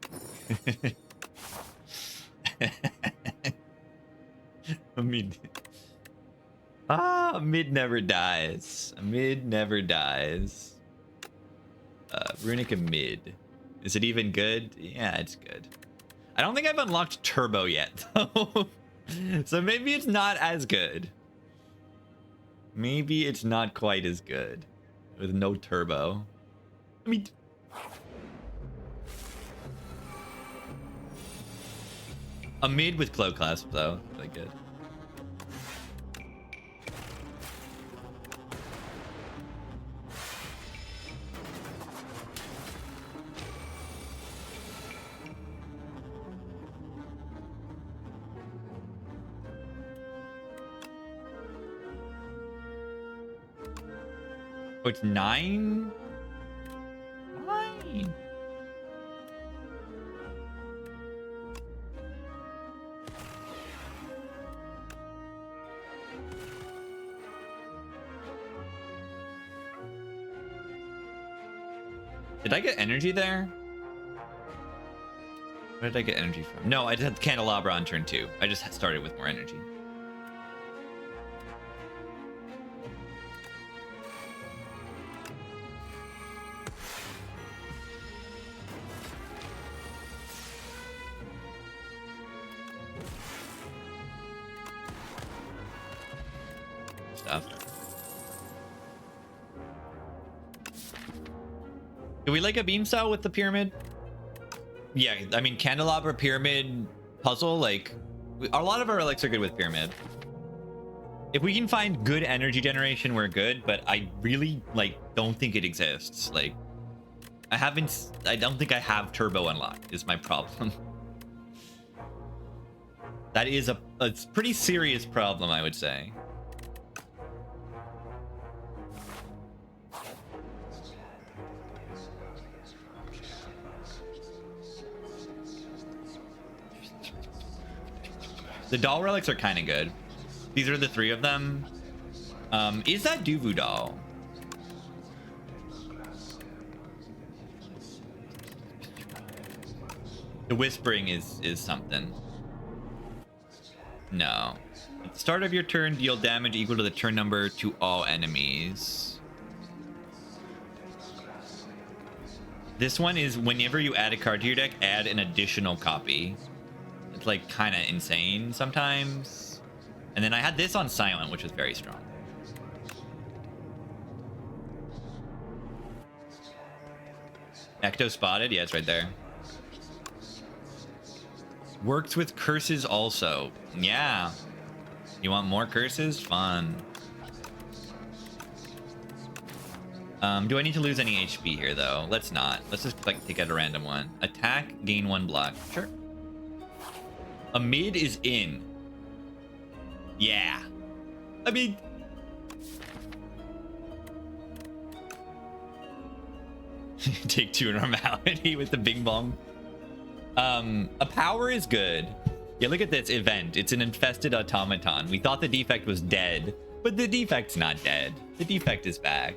mid never dies. Mid never dies. Runica mid. Is it even good? Yeah, it's good. I don't think I've unlocked turbo yet, though. So maybe it's not as good. Maybe it's not quite as good with no turbo. I mean, a mid with cloak clasp though, really good. Oh, it's 9? 9. Did I get energy there? Where did I get energy from? No, I just had candelabra on turn 2. I just started with more energy. Do we like a beam cell with the pyramid? Yeah, I mean, candelabra, pyramid, puzzle, like, a lot of our relics are good with pyramid. If we can find good energy generation, we're good, but I really, like, don't think it exists. Like, I don't think I have turbo unlocked, is my problem. That is a pretty serious problem, I would say. The doll relics are kind of good. These are the 3 of them. Is that Duvu doll? The whispering is something. No. At the start of your turn, deal damage equal to the turn number to all enemies. This one is whenever you add a card to your deck, add an additional copy. It's like kind of insane sometimes. And then I had this on silent, which was very strong. Ecto spotted. Yeah, it's right there. Works with curses also. Yeah. You want more curses? Fun. Do I need to lose any HP here, though? Let's not. Let's just like take out a random one. Attack, gain 1 block. Sure. A mid is in. Yeah. I mean... Take 2 normality with the bing bong. A power is good. Yeah, look at this event. It's an infested automaton. We thought the defect was dead, but the defect's not dead. The defect is back.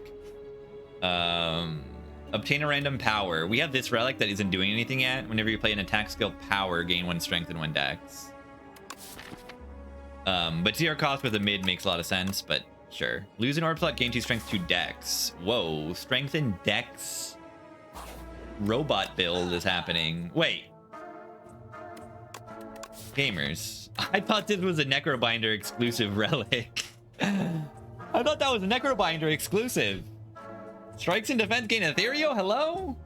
Obtain a random power. We have this relic that isn't doing anything yet. Whenever you play an attack skill power, gain 1 strength and 1 dex. But zero cost with a mid makes a lot of sense, but sure. Lose an orb slot, gain 2 strength, 2 dex. Whoa, strength and dex robot build is happening. Wait. Gamers, I thought this was a Necrobinder exclusive relic. I thought that was a Necrobinder exclusive. Strikes and defense gain ethereal? Hello?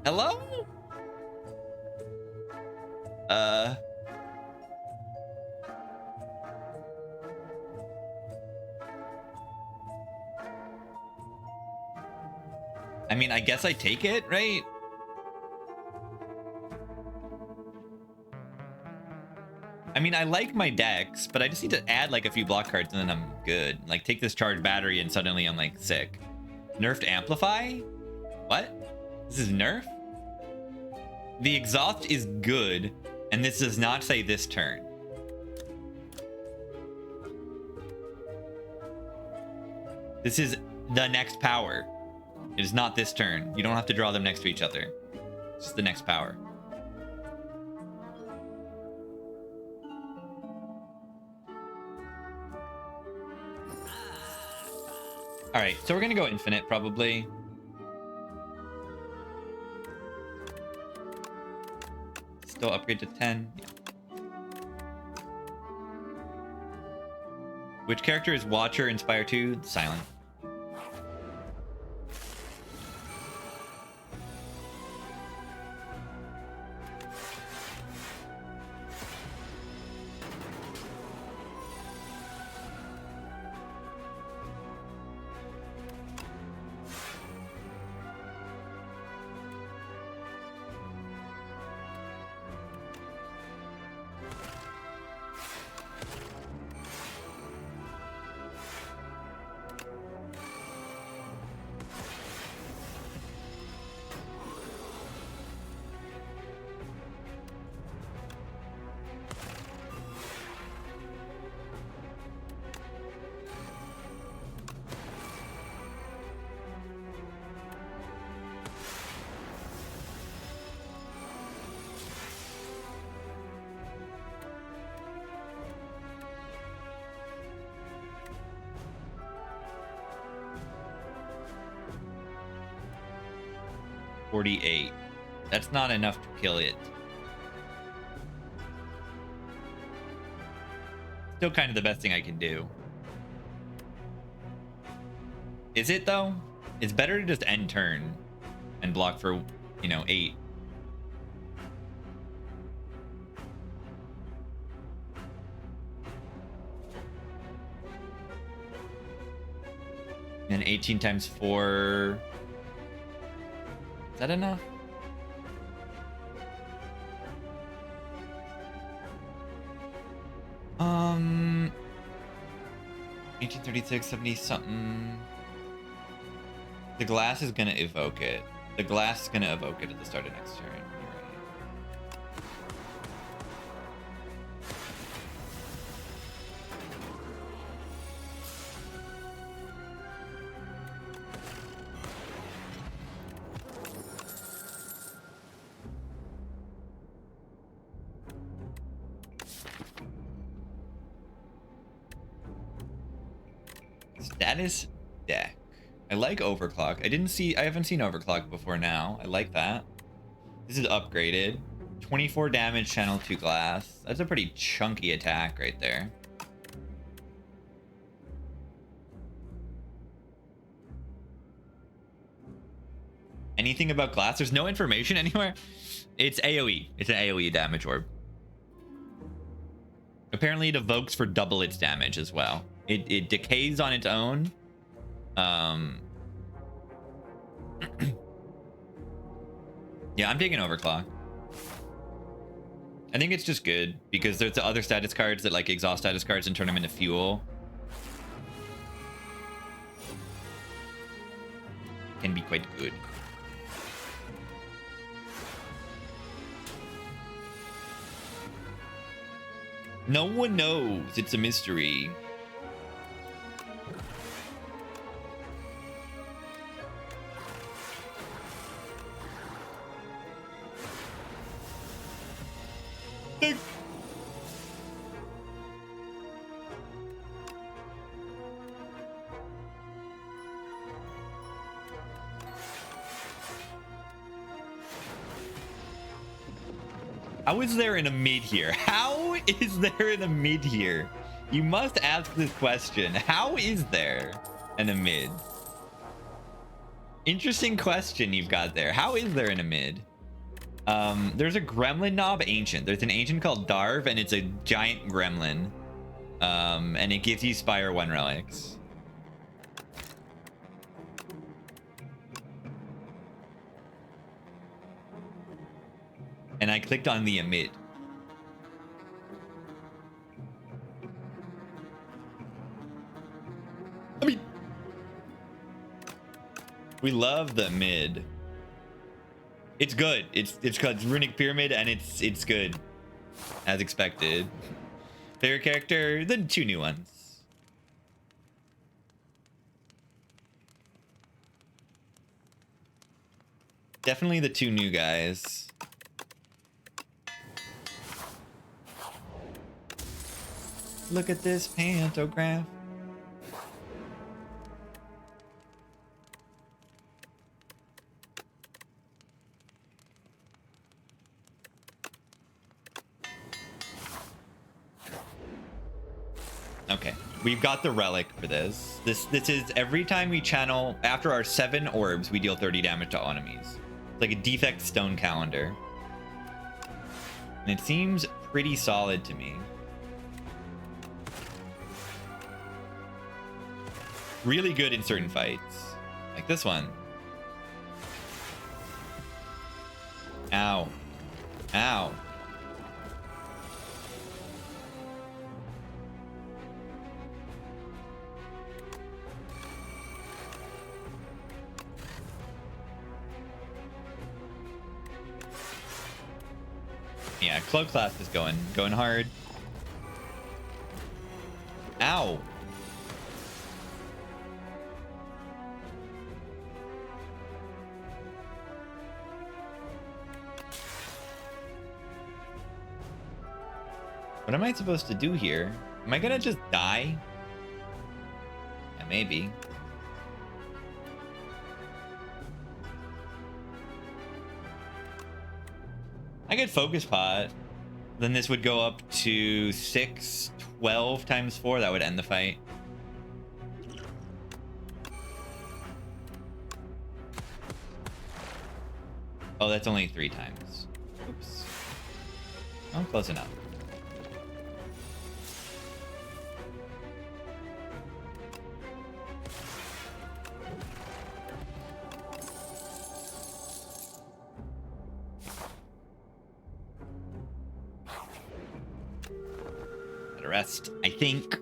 Hello? I mean, I guess I take it, right? I mean, I like my decks, but I just need to add like a few block cards and then I'm good. Like take this charged battery and suddenly I'm like sick. Nerfed amplify? What? This is nerf? The exhaust is good, and this does not say this turn. This is the next power. It is not this turn. You don't have to draw them next to each other. It's just the next power. All right, so we're gonna go infinite probably. Still upgrade to 10. Yeah. Which character is Watcher in Spire 2? Silent. $48. That's not enough to kill it. Still kind of the best thing I can do. Is it though? It's better to just end turn and block for, 8. And 18 times 4. Is that enough? Um, 1836, 70 something. The glass is gonna evoke it. The glass is gonna evoke it at the start of next turn. You're right. Status deck. I like overclock. I haven't seen overclock before now. I like that. This is upgraded. 24 damage, channel 2 glass. That's a pretty chunky attack right there. Anything about glass? There's no information anywhere. It's AoE. It's an AoE damage orb. Apparently it evokes for double its damage as well. It decays on its own. Yeah, I'm taking overclock. I think it's just good because there's the other status cards that like exhaust status cards and turn them into fuel. Can be quite good. No one knows. It's a mystery. How is there in a mid here? How is there in a mid here? You must ask this question. How is there in a mid? Interesting question you've got there. How is there in a mid? There's a gremlin knob ancient. There's an ancient called Darv, and it's a giant gremlin. And it gives you Spire 1 relics. And I clicked on the mid. I mean, we love the mid. It's good. It's called Runic Pyramid, and it's good, as expected. Favorite character? The 2 new ones. Definitely the 2 new guys. Look at this pantograph. Okay, we've got the relic for this. This is every time we channel, after our 7 orbs, we deal 30 damage to enemies. It's like a defect stone calendar. And it seems pretty solid to me. Really good in certain fights. Like this one. Ow. Ow. Yeah, Cloak class is going hard. Ow. What am I supposed to do here? Am I gonna just die? Yeah, maybe. I get focus pot. Then this would go up to 6, 12 times 4. That would end the fight. Oh, that's only 3 times. Oops. Oh, close enough. Rest, I think.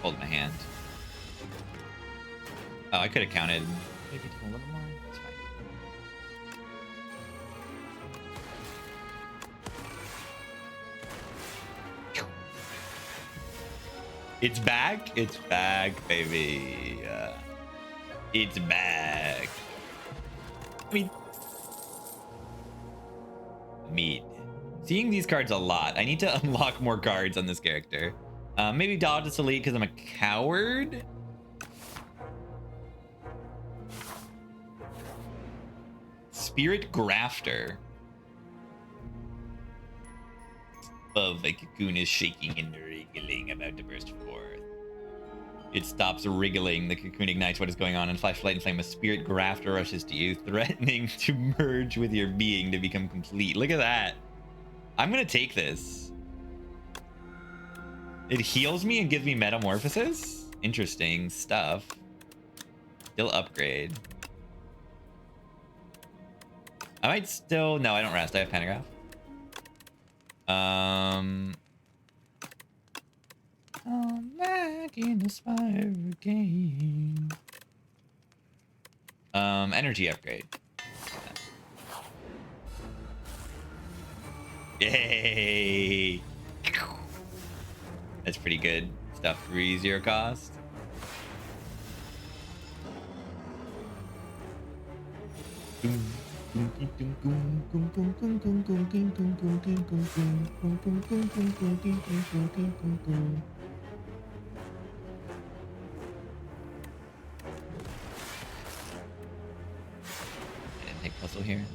Hold my hand. Oh, I could have counted. Maybe a little more. That's fine. It's back. It's back, baby. It's back. I mean, meat. Seeing these cards a lot. I need to unlock more cards on this character. Maybe dodge this elite because I'm a coward. Spirit Grafter. Of a cocoon is shaking and wriggling, about to burst forth. It stops wriggling. The cocoon ignites what is going on, and flashlight and flame. A spirit grafter rushes to you, threatening to merge with your being to become complete. Look at that. I'm gonna take this. It heals me and gives me metamorphosis. Interesting stuff. Still upgrade. I might still... No, I don't rest. I have pentagraph. I'm back in the spire again. Energy upgrade. Yay! That's pretty good stuff. 3-0 cost. Puzzle here.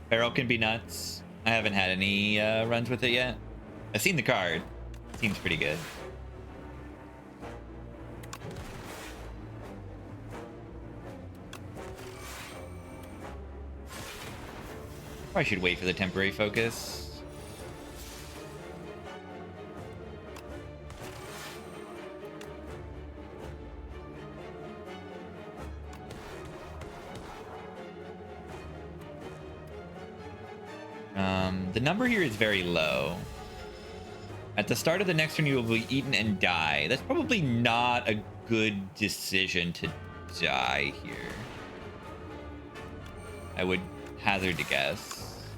Barrel can be nuts. I haven't had any runs with it yet. I've seen the card. Seems pretty good. Probably should wait for the temporary focus. The number here is very low. At the start of the next turn, you will be eaten and die. That's probably not a good decision to die here. I would hazard to guess.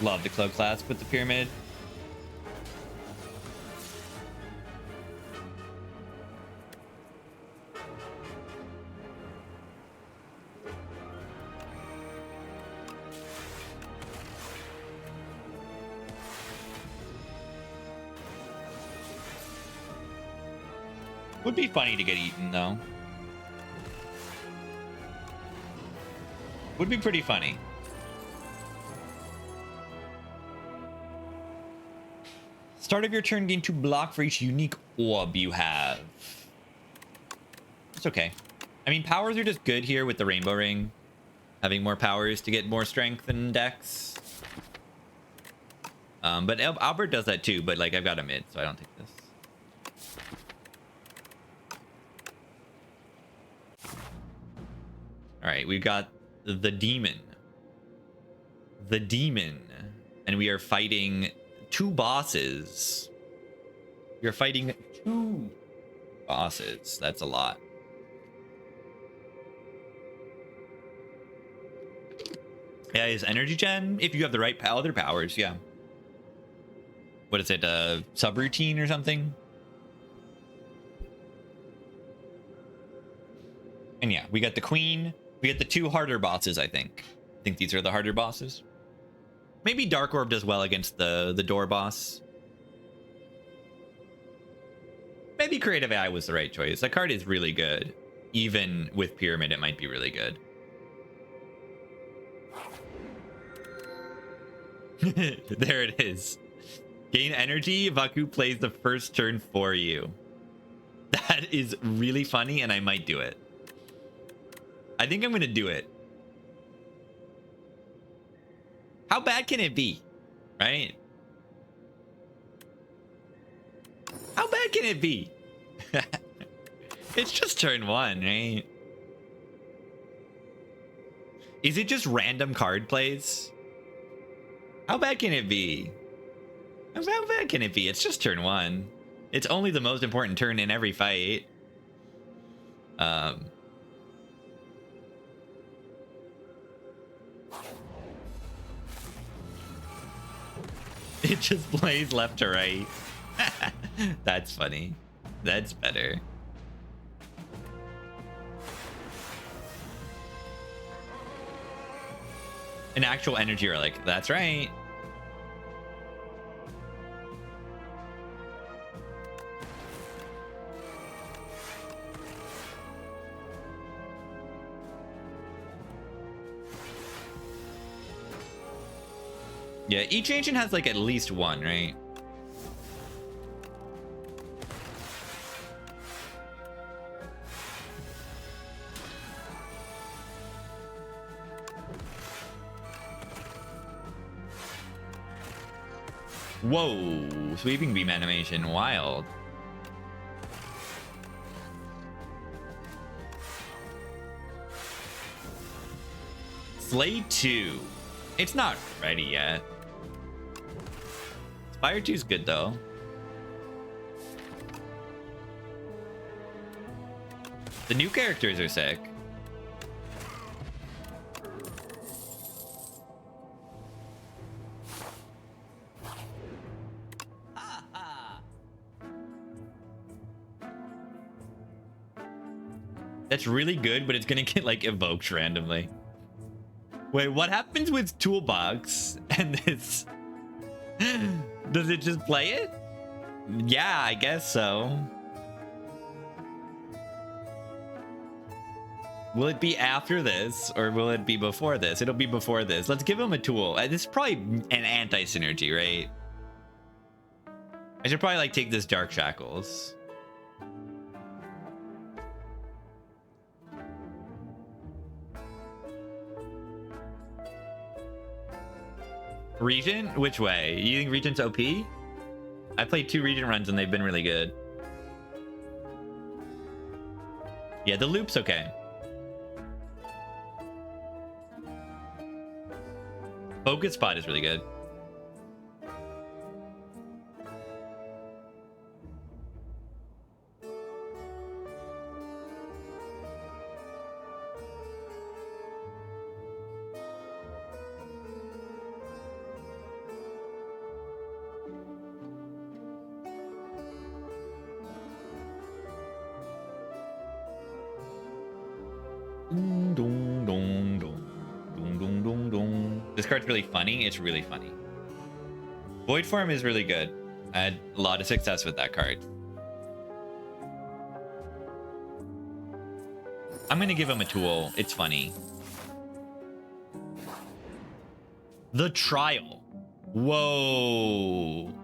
Love the cloak clasp with the pyramid. Would be funny to get eaten, though. Would be pretty funny. Start of your turn, gain 2 block for each unique orb you have. It's okay. I mean, powers are just good here with the rainbow ring. Having more powers to get more strength and dex. But Albert does that too, but like I've got a mid, so I don't take this. All right, we've got the demon. The demon. And we are fighting 2 bosses. We are fighting 2 bosses. That's a lot. Yeah, is energy gen if you have the right other powers, yeah. What is it, subroutine or something? And yeah, we got the queen. We get the 2 harder bosses, I think. I think these are the harder bosses. Maybe Dark Orb does well against the door boss. Maybe Creative AI was the right choice. That card is really good. Even with Pyramid, it might be really good. There it is. Gain energy, Vaku plays the first turn for you. That is really funny, and I might do it. I think I'm gonna do it. How bad can it be? Right? How bad can it be? It's just turn 1, right? Is it just random card plays? How bad can it be? How bad can it be? It's just turn 1. It's only the most important turn in every fight. It just plays left to right. That's funny. That's better. An actual energy relic. That's right. Yeah, each ancient has like at least one, right? Whoa, sweeping beam animation, wild. Slay 2. It's not ready yet. Spire 2 is good though. The new characters are sick. That's really good, but it's gonna get like evoked randomly. Wait, what happens with toolbox and this? Does it just play it? Yeah, I guess so. Will it be after this or will it be before this? It'll be before this. Let's give him a tool. This is probably an anti-synergy, right? I should probably like take this Dark Shackles. Regent? Which way? You think Regent's OP? I played 2 Regent runs and they've been really good. Yeah, the loop's okay. Focus spot is really good. This card's really funny. It's really funny. Void Form is really good. I had a lot of success with that card. I'm gonna give him a tool. It's funny. The Trial. Whoa.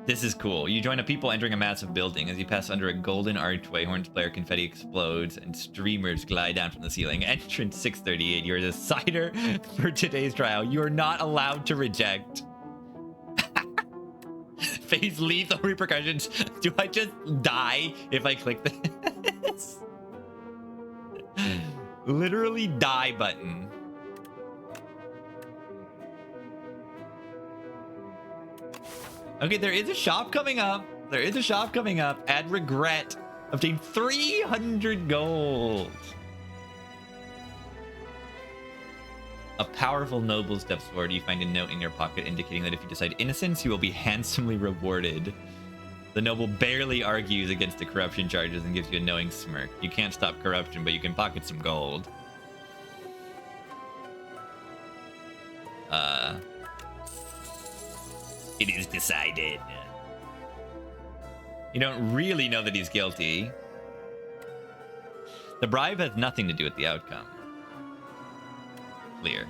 This is cool. You join a people entering a massive building. As you pass under a golden archway, horns blare, confetti explodes, and streamers glide down from the ceiling. Entrance 638. You're the decider for today's trial. You are not allowed to reject. Face lethal repercussions. Do I just die if I click this? Literally die button. Okay, there is a shop coming up. There is a shop coming up. Add regret. Obtain 300 gold. A powerful noble steps forward. You find a note in your pocket indicating that if you decide innocence, you will be handsomely rewarded. The noble barely argues against the corruption charges and gives you a knowing smirk. You can't stop corruption, but you can pocket some gold. It is decided. You don't really know that he's guilty. The bribe has nothing to do with the outcome. Clear.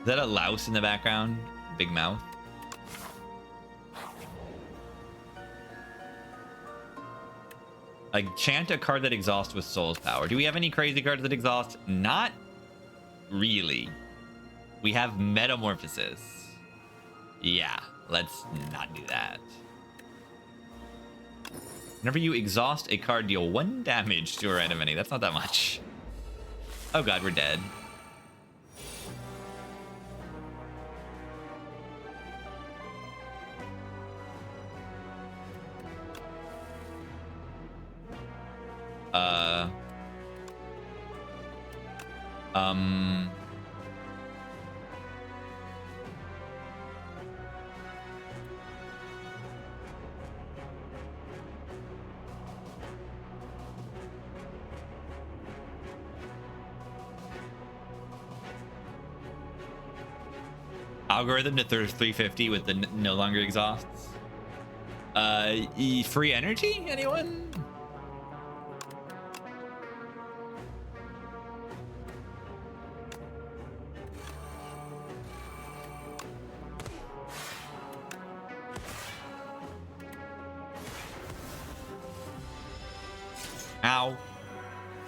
Is that a louse in the background? Big mouth? Like, chant a card that exhausts with Soul's Power. Do we have any crazy cards that exhaust? Not really. We have Metamorphosis. Yeah, let's not do that. Whenever you exhaust a card, deal 1 damage to a random enemy. That's not that much. Oh god, we're dead. Algorithm to 350 with the no longer exhausts. Free energy? Anyone? Ow.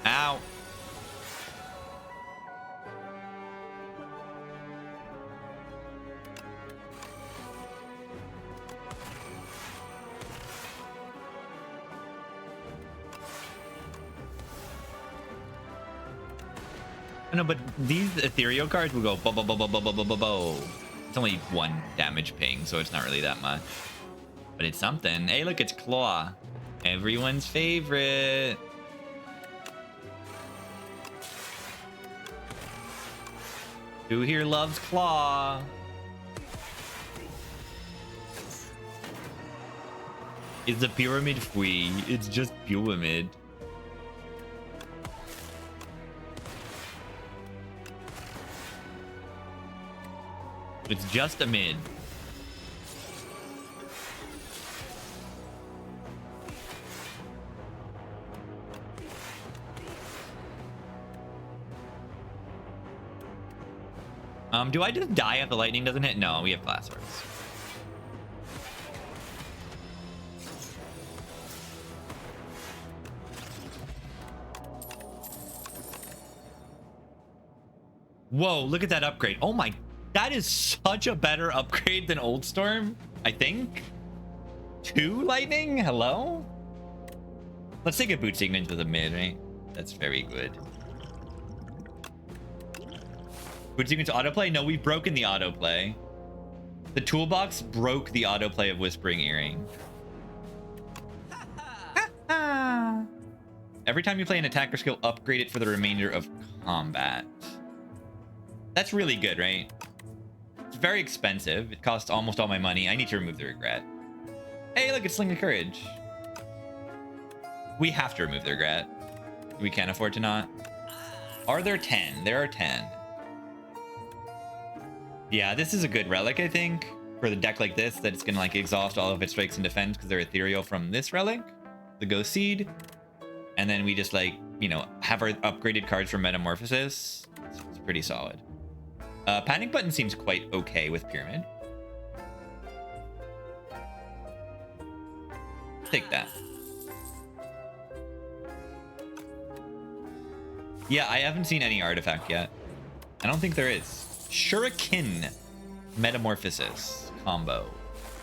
Ow. No, but these ethereal cards will go bo bo bo bo bo bo bo bo bo. It's only 1 damage ping, so it's not really that much. But it's something. Hey, look, it's Claw. Everyone's favorite. Who here loves Claw? Is the pyramid free? It's just pyramid. It's just a mid. Do I just die if the lightning doesn't hit? No, we have blast swords. Whoa, look at that upgrade. Oh my, that is such a better upgrade than Old Storm, I think. 2 lightning? Hello? Let's take a boot signal into the mid, right? That's very good. Boot signal to autoplay? No, we've broken the autoplay. The toolbox broke the autoplay of Whispering Earring. Every time you play an attacker skill, upgrade it for the remainder of combat. That's really good, right? It's very expensive. It costs almost all my money. I need to remove the regret. Hey, look, it's Sling of Courage. We have to remove the regret. We can't afford to not. Are there 10? There are 10. Yeah, this is a good relic, I think, for the deck like this, that it's gonna like exhaust all of its strikes and defense because they're ethereal from this relic, the Ghost Seed. And then we just like, you know, have our upgraded cards from Metamorphosis. It's pretty solid. Panic Button seems quite okay with Pyramid. Take that. Yeah, I haven't seen any artifact yet. I don't think there is. Shuriken Metamorphosis combo.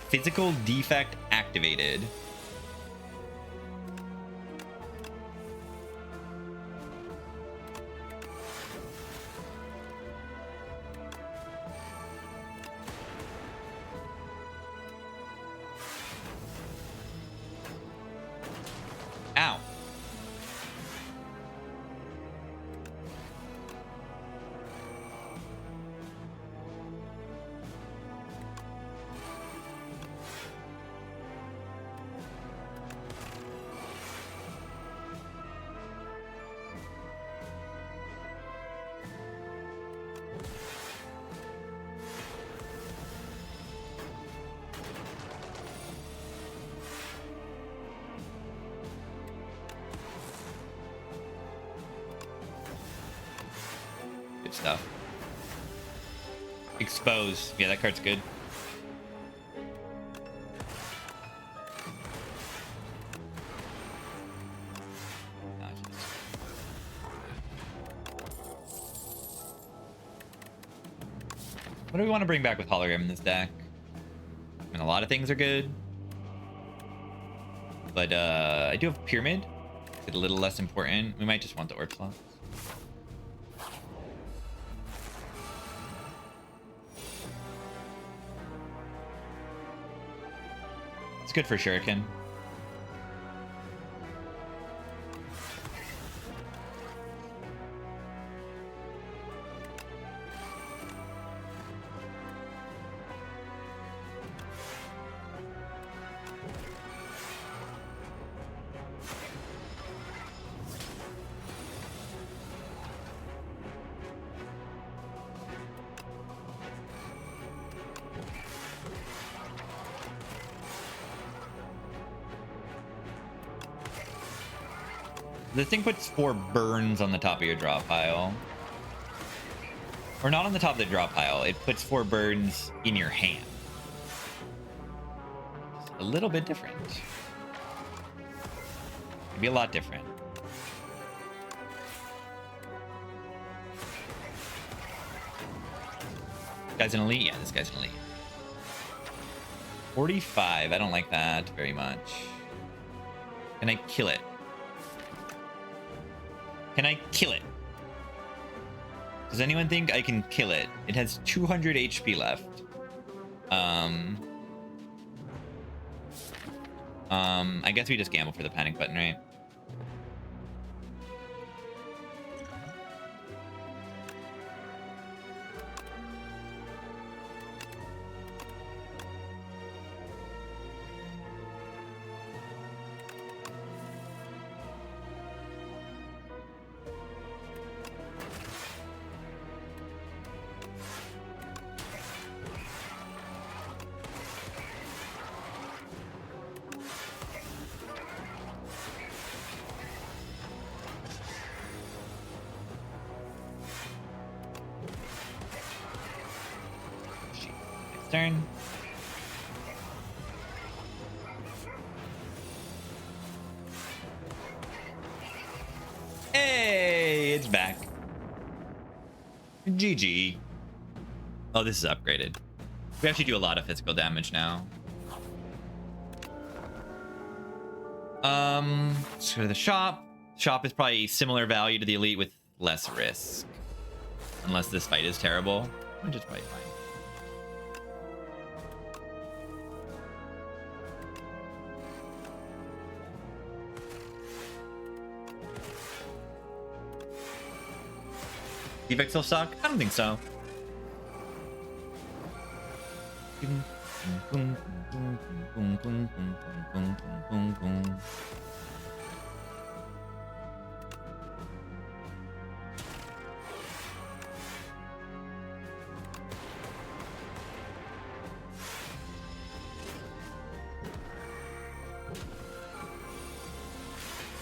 Physical defect activated. Ow. Good stuff. Expose. Yeah, that card's good. What do we want to bring back with hologram in this deck? I mean, a lot of things are good. But I do have Pyramid. It's a little less important. We might just want the Orb slots. It's good for Shuriken. This thing puts 4 burns on the top of your draw pile. Or not on the top of the draw pile. It puts 4 burns in your hand. It's a little bit different. It'd be a lot different. Guy's an elite? Yeah, this guy's an elite. 45. I don't like that very much. Can I kill it? Can I kill it? Does anyone think I can kill it? It has 200 HP left. I guess we just gamble for the panic button, right? Turn. Hey, it's back. GG. Oh, this is upgraded. We actually do a lot of physical damage now. Let's go to the shop. Shop is probably similar value to the elite with less risk. Unless this fight is terrible, which is probably fine. Defects will suck? I don't think so.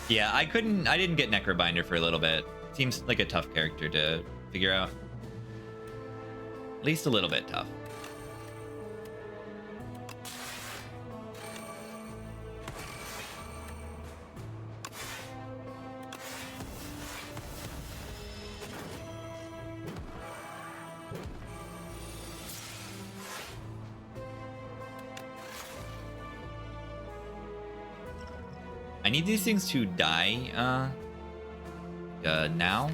Yeah, I didn't get Necrobinder for a little bit. Seems like a tough character to figure out. At least a little bit tough. I need these things to die now.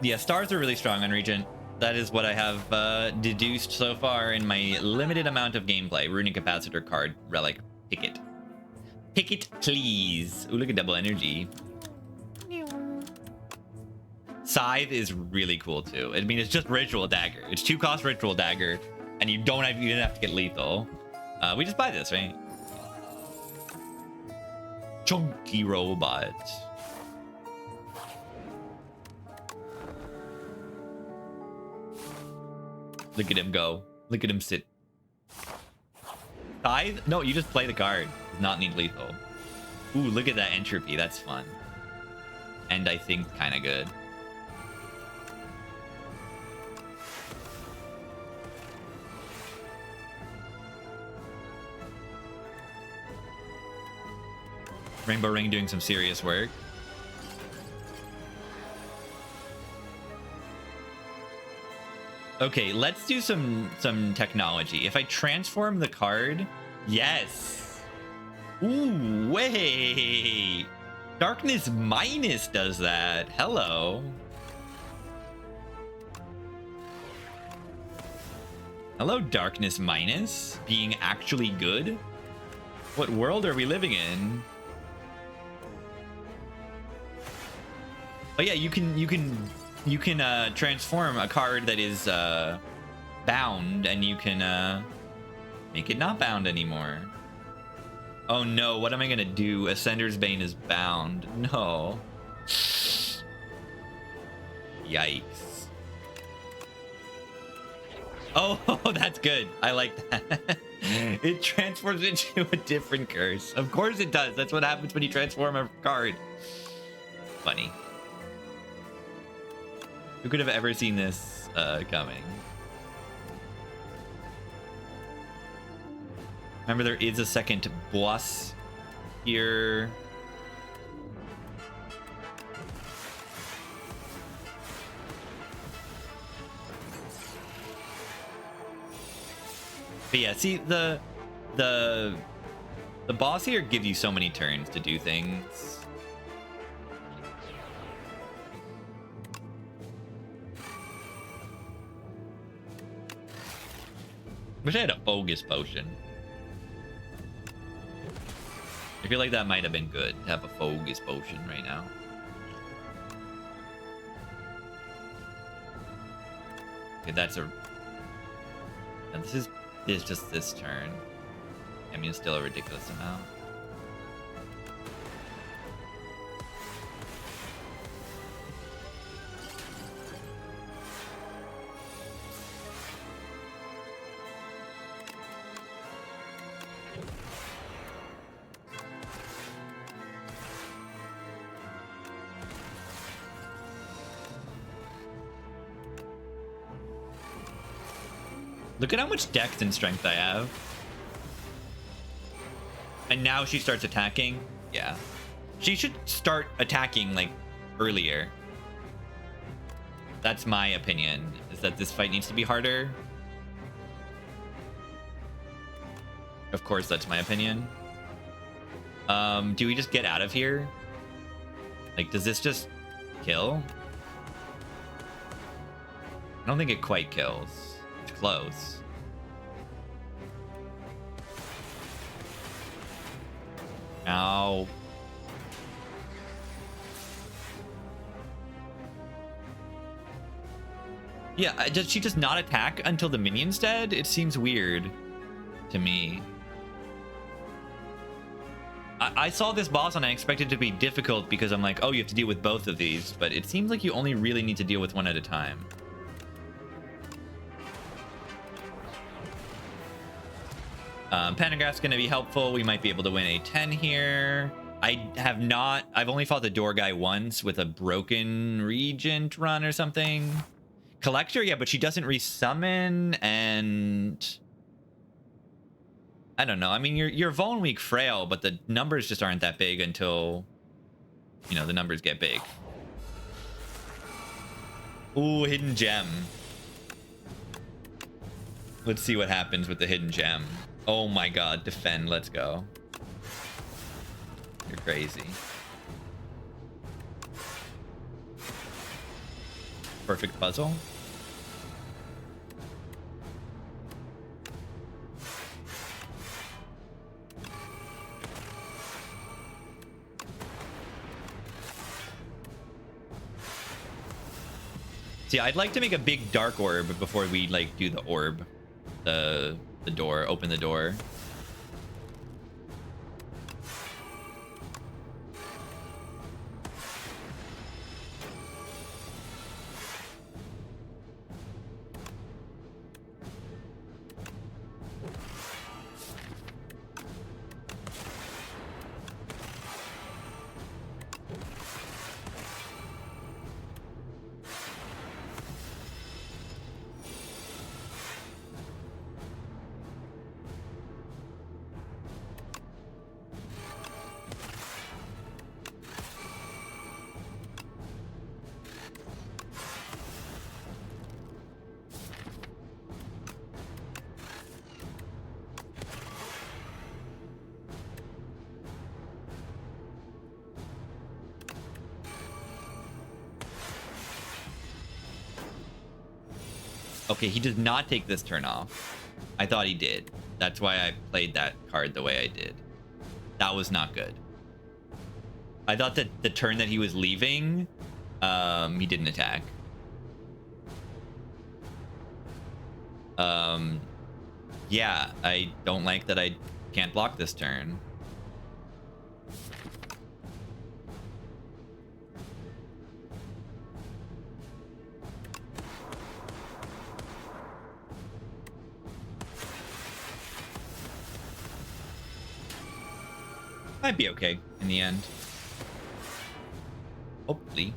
Yeah, stars are really strong on Regent. That is what I have deduced so far in my limited amount of gameplay. Runic Capacitor card, Relic, pick it. Pick it, please. Ooh, look at double energy. Scythe is really cool too. I mean, it's just Ritual Dagger. It's 2-cost Ritual Dagger, and you didn't have to get lethal. We just buy this, right? Chunky robot. Look at him go. Look at him sit. Scythe? No, you just play the card. Does not need lethal. Ooh, look at that entropy. That's fun. And I think kind of good. Rainbow Ring doing some serious work. Okay, let's do some technology. If I transform the card, yes. Ooh, wait. Darkness minus does that. Hello. Hello, Darkness minus. Being actually good. What world are we living in? Oh yeah, you can transform a card that is bound, and you can make it not bound anymore. Oh no, what am I gonna do? Ascender's Bane is bound. No. Yikes. Oh, that's good. I like that. It transforms into a different curse. Of course it does. That's what happens when you transform a card. funny. Who could have ever seen this coming? Remember, there is a second boss here. But yeah, see, the boss here gives you so many turns to do things. Wish I had a focus potion. I feel like that might have been good to have a focus potion right now. Okay, that's a... And this is just this turn. I mean, it's still a ridiculous amount. Look at how much dex and strength I have. And now she starts attacking. Yeah. She should start attacking, like, earlier. That's my opinion, is that this fight needs to be harder. Of course, that's my opinion. Do we just get out of here? Like, does this just kill? I don't think it quite kills. It's close. Ow. Yeah, does she just not attack until the minion's dead? It seems weird to me. I saw this boss and I expected it to be difficult because I'm like, oh, you have to deal with both of these, but it seems like you only really need to deal with one at a time. Pentagraph's gonna be helpful. We might be able to win a 10 here. I've only fought the door guy once with a broken regent run or something. Collector, yeah, but she doesn't resummon, and I don't know. I mean, you're Vuln weak frail, but the numbers just aren't that big until, you know, the numbers get big. Ooh, hidden gem. Let's see what happens with the hidden gem. Oh my god, defend, let's go. You're crazy. Perfect puzzle. See, I'd like to make a big dark orb before we like do the orb. The door, open the door. Okay, he did not take this turn off. I thought he did. That's why I played that card the way I did. That was not good. I thought that the turn that he was leaving, he didn't attack. Yeah, I don't like that I can't block this turn. Might be okay in the end. Oh. Lovely.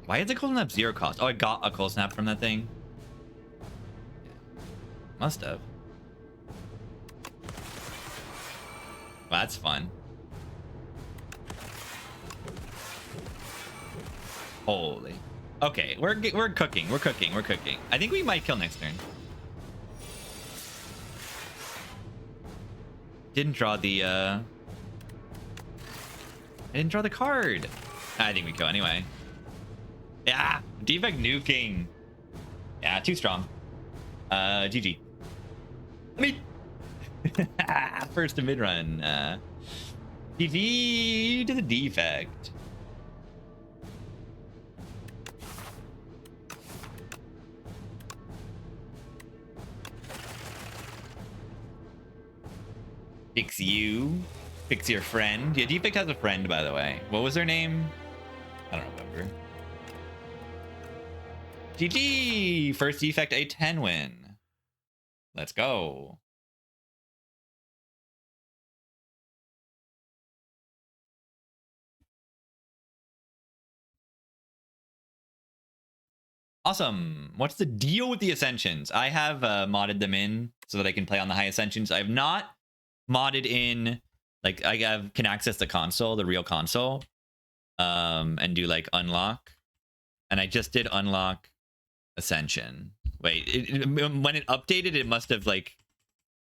Why is the cold snap 0 cost? Oh, I got a cold snap from that thing. Must have. Well, that's fun. Holy. Okay, we're cooking. We're cooking. We're cooking. I think we might kill next turn. Didn't draw the I didn't draw the card. I think we kill anyway. Yeah, defect nuking. Yeah, too strong. GG. I mean, first to mid run. GG to the defect. Fix you. Fix your friend. Yeah, defect has a friend, by the way. What was her name? I don't remember. GG! First defect a10 win. Let's go. Awesome. What's the deal with the Ascensions? I have modded them in so that I can play on the high Ascensions. I have not modded in, like, can access the console, the real console, and do like unlock. And I just did unlock Ascension. Wait, when it updated, it must have like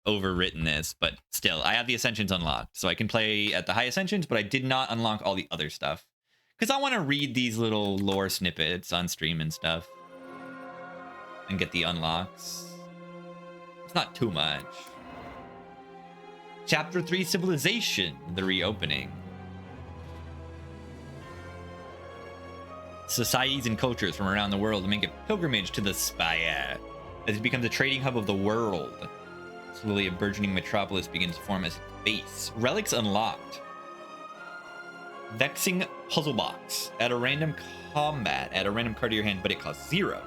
overwritten this, but still, I have the Ascensions unlocked, so I can play at the high Ascensions, but I did not unlock all the other stuff because I want to read these little lore snippets on stream and stuff and get the unlocks. It's not too much. Chapter 3 Civilization, the reopening. Societies and cultures from around the world make a pilgrimage to the spire as it becomes a trading hub of the world. Slowly, a burgeoning metropolis begins to form as its base. Relics unlocked. Vexing puzzle box. Add a random combat. Add a random card to your hand, but it costs 0.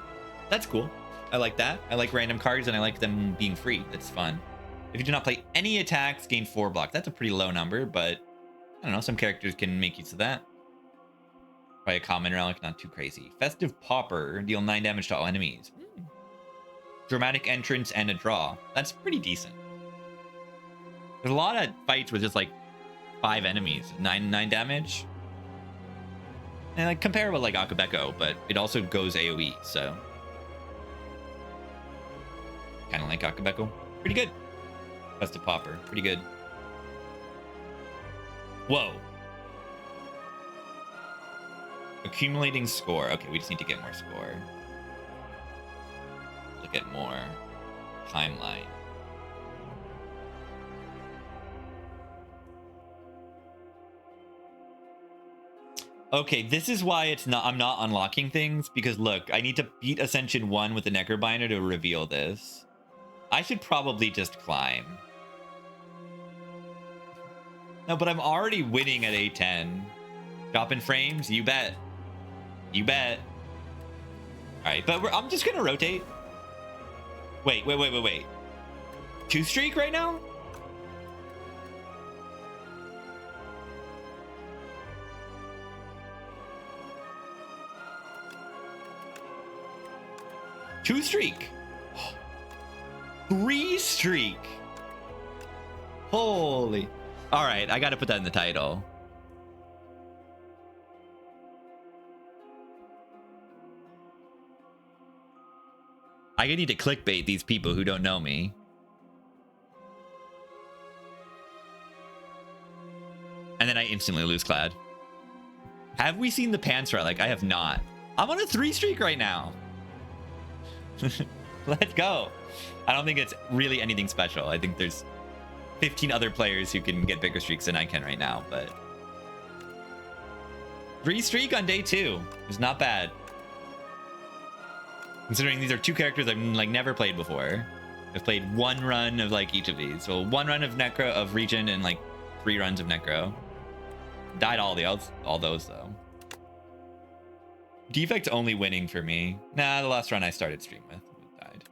That's cool. I like that. I like random cards, and I like them being free. That's fun. If you do not play any attacks, gain 4 block. That's a pretty low number, but I don't know. Some characters can make use of that. Probably a common relic, not too crazy. Festive Pauper. Deal 9 damage to all enemies. Dramatic entrance and a draw. That's pretty decent. There's a lot of fights with just like 5 enemies, 9 damage. And like comparable like Akabeko, but it also goes AoE, so kind of like Akabeko. Pretty good. Festive Pauper, pretty good. Whoa. Accumulating score. Okay, we just need to get more score. Look at more timeline. Okay, this is why I'm not unlocking things, because look, I need to beat Ascension 1 with the Necrobinder to reveal this. I should probably just climb. No, but I'm already winning at a10. Drop in frames? You bet. You bet. Alright, but I'm just gonna rotate. Wait. 2 streak right now? Two streak. 3 streak. Holy. All right, I got to put that in the title. I need to clickbait these people who don't know me. then I instantly lose Clad. Have we seen the Pants Relic? I have not. I'm on a 3 streak right now. Let's go. I don't think it's really anything special. I think there's 15 other players who can get bigger streaks than I can right now, but 3 streak on day 2 is not bad. Considering these are 2 characters I've like never played before. I've played 1 run of like each of these. So 1 run of Necro of Regen and like 3 runs of Necro. Died all those though. Defect's only winning for me. Nah, the last run I started stream with died.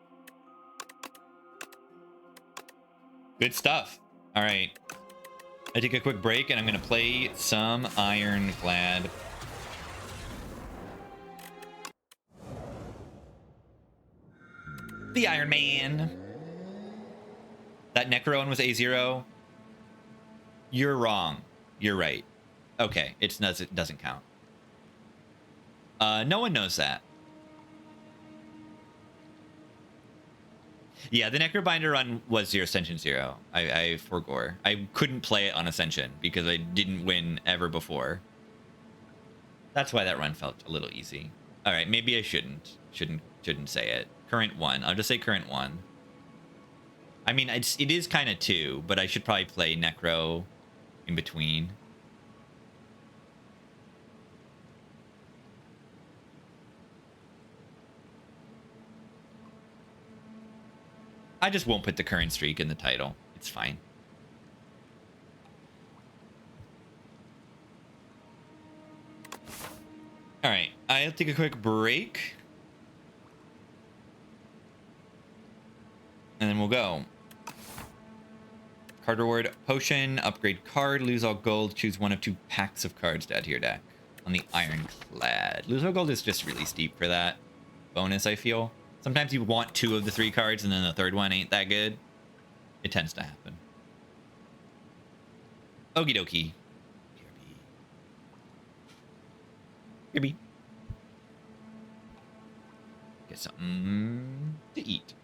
Good stuff. All right. I take a quick break and I'm gonna play some Ironclad. The Iron Man. That Necro one was A0. You're wrong. You're right. Okay, it doesn't count. No one knows that. Yeah, the Necrobinder run was your Ascension 0. I forgore. I couldn't play it on Ascension because I didn't win ever before. That's why that run felt a little easy. All right, maybe I shouldn't say it. Current 1. I'll just say current 1. I mean, it is kind of 2, but I should probably play Necro in between. I just won't put the current streak in the title. It's fine. All right, I'll take a quick break. And then we'll go. Card reward, potion, upgrade card, lose all gold, choose 1 of 2 packs of cards to add to your deck. On the Ironclad. Lose all gold is just really steep for that bonus, I feel. Sometimes you want 2 of the 3 cards and then the 3rd one ain't that good. It tends to happen. Okie dokie. Kirby. Get something to eat.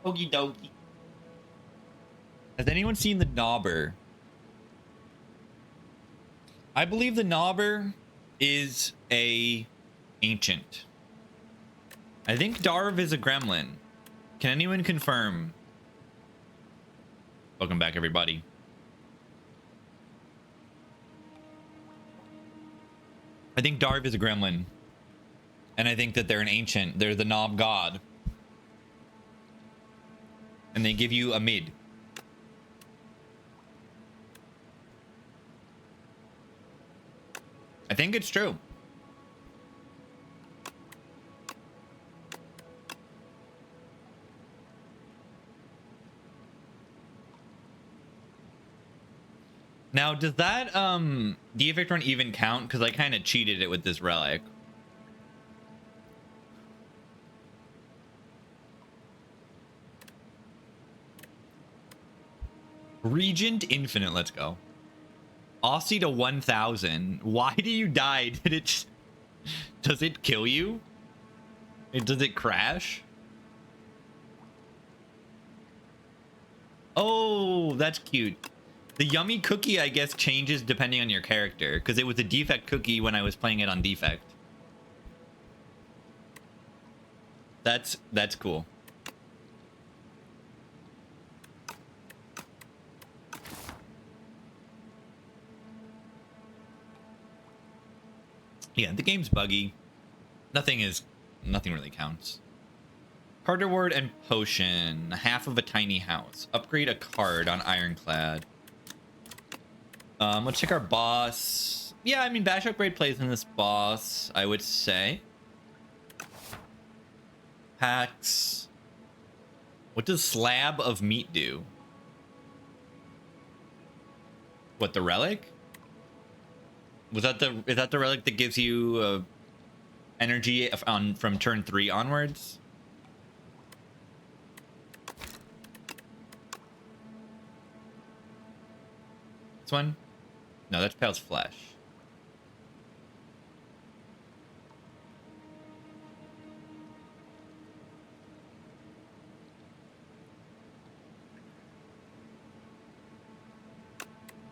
Okie dokie. Has anyone seen the Knobber? I believe the Knobber is a ancient. I think Darv is a gremlin. Can anyone confirm? Welcome back, everybody. I think Darv is a gremlin. And I think that they're an ancient. They're the knob god. And they give you a mid. I think it's true. Now, does that defect run even count? Because I kind of cheated it with this relic. Regent Infinite, let's go. Aussie to 1000. Why do you die? Did it... Does it kill you? Does it crash? Oh, that's cute. The yummy cookie, I guess, changes depending on your character, because it was a defect cookie when I was playing it on defect. That's cool. Yeah, the game's buggy. Nothing really counts. Card reward and potion. Half of a tiny house. Upgrade a card on Ironclad. Let's check our boss. Yeah, I mean, Bash Upgrade plays in this boss, I would say. Hacks. What does Slab of Meat do? What, the relic? Is that the relic that gives you energy from turn 3 onwards? This one? No, that's Pale's Flesh.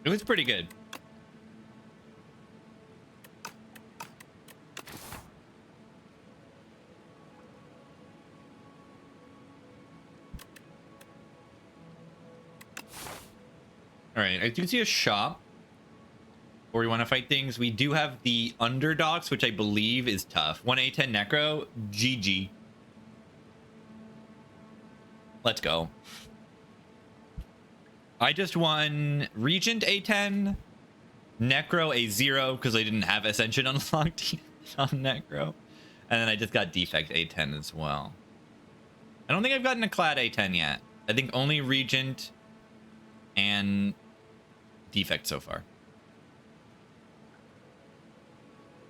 It was pretty good. All right, I do see a shop where we want to fight things. We do have the underdogs, which I believe is tough. 1 a10 necro, GG. Let's go. I just won Regent a10, Necro a0 because I didn't have Ascension unlocked on Necro, and then I just got Defect a10 as well. I don't think I've gotten a Clad a10 yet. I think only Regent and Defect so far.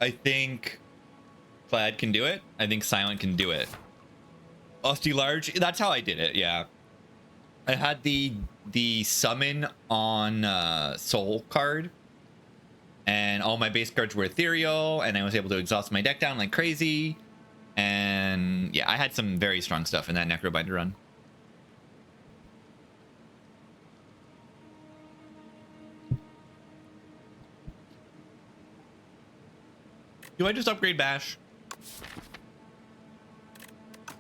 I think Clad can do it. I think Silent can do it. Austy Large, that's how I did it, yeah. I had the summon on Soul card, and all my base cards were ethereal, and I was able to exhaust my deck down like crazy. And yeah, I had some very strong stuff in that Necrobinder run. Do I just upgrade Bash?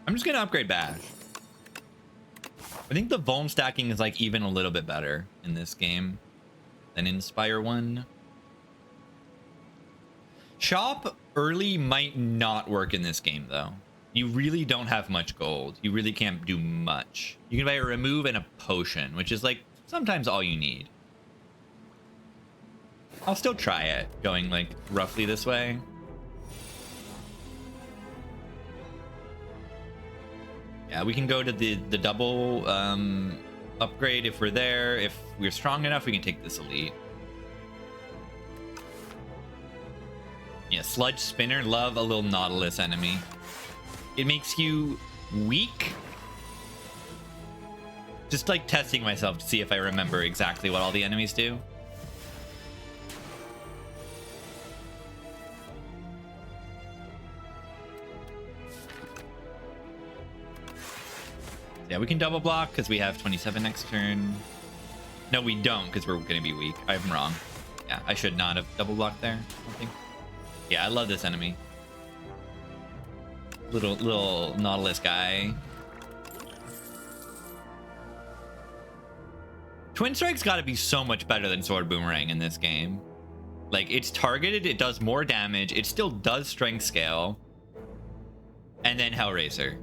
I'm just gonna upgrade Bash. I think the Vuln stacking is like even a little bit better in this game than in Spire 1. Shop early might not work in this game though. You really don't have much gold. You really can't do much. You can buy a remove and a potion, which is like sometimes all you need. I'll still try it going like roughly this way. Yeah, we can go to the double upgrade if we're there. If we're strong enough, we can take this elite. Yeah, Sludge Spinner. Love a little Nautilus enemy. It makes you weak. Just like testing myself to see if I remember exactly what all the enemies do. Yeah, we can double block because we have 27 next turn. No, we don't because we're going to be weak. I'm wrong. Yeah, I should not have double blocked there, I think. Yeah, I love this enemy. Little Nautilus guy. Twin Strike's got to be so much better than Sword Boomerang in this game. Like, it's targeted, it does more damage, it still does strength scale. And then Hellraiser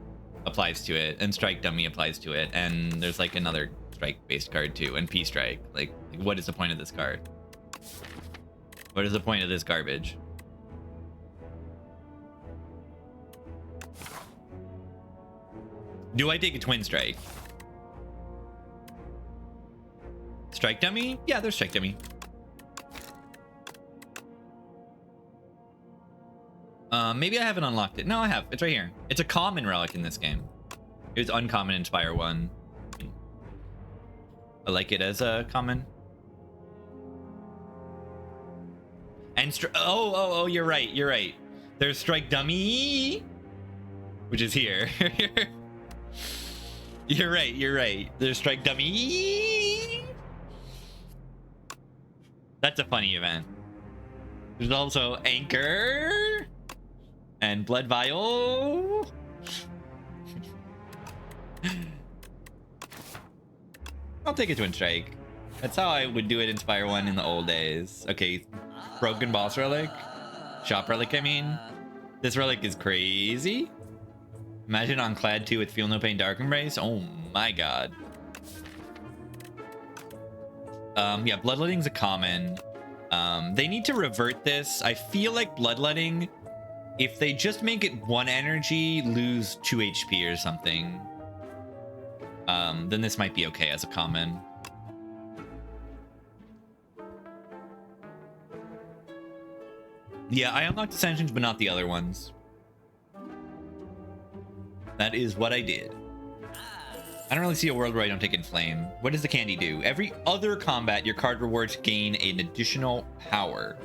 applies to it, and Strike Dummy applies to it, and there's like another strike-based card too, and P-Strike. Like, what is the point of this card? What is the point of this garbage? Do I take a Twin Strike? Strike Dummy? Yeah, there's Strike Dummy. Maybe I haven't unlocked it. No, I have. It's right here. It's a common relic in this game. It was uncommon in Spire 1. I like it as a common. And oh, you're right. You're right. There's Strike Dummy, which is here. You're right. You're right. There's Strike Dummy. That's a funny event. There's also Anchor and Blood Vial. I'll take a Twin Strike. That's how I would do it in Spire 1 in the old days. Okay, Broken Boss Relic. Shop Relic, I mean. This relic is crazy. Imagine on Clad 2 with Feel No Pain Dark Embrace. Oh my god. Yeah, Bloodletting's a common. They need to revert this. I feel like Bloodletting, if they just make it 1 energy, lose 2 HP or something, then this might be okay as a common. Yeah, I unlocked Ascensions, but not the other ones. That is what I did. I don't really see a world where I don't take Inflame. What does the candy do? Every other combat, your card rewards gain an additional power.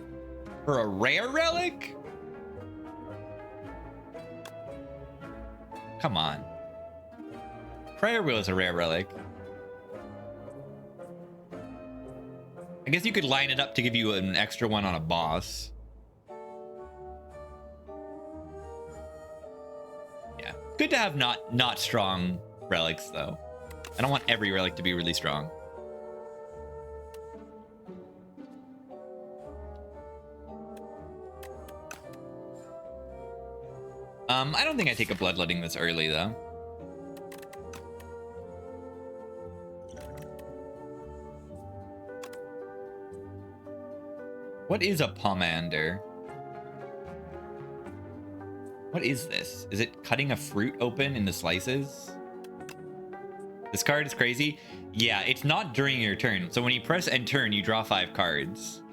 For a rare relic? Come on. Prayer Wheel is a rare relic. I guess you could line it up to give you an extra one on a boss. Yeah. Good to have not strong relics, though. I don't want every relic to be really strong. I don't think I take a Bloodletting this early, though. What is a Pomander? What is this? Is it cutting a fruit open into slices? This card is crazy. Yeah, it's not during your turn. So when you press end turn, you draw 5 cards.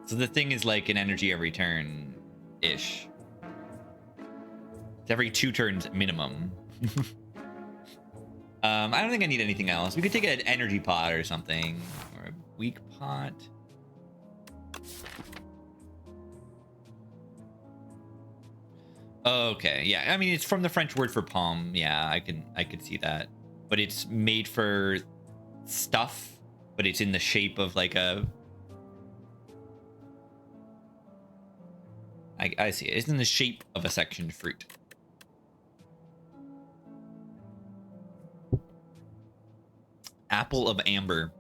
So the thing is like an energy every turn-ish. It's every 2 turns minimum. I don't think I need anything else. We could take an energy pot or something. Or a weak pot. Okay, yeah. I mean, it's from the French word for palm. Yeah, I could see that. But it's made for stuff, but it's in the shape of like a... I see it. It's in the shape of a sectioned fruit. Apple of Amber.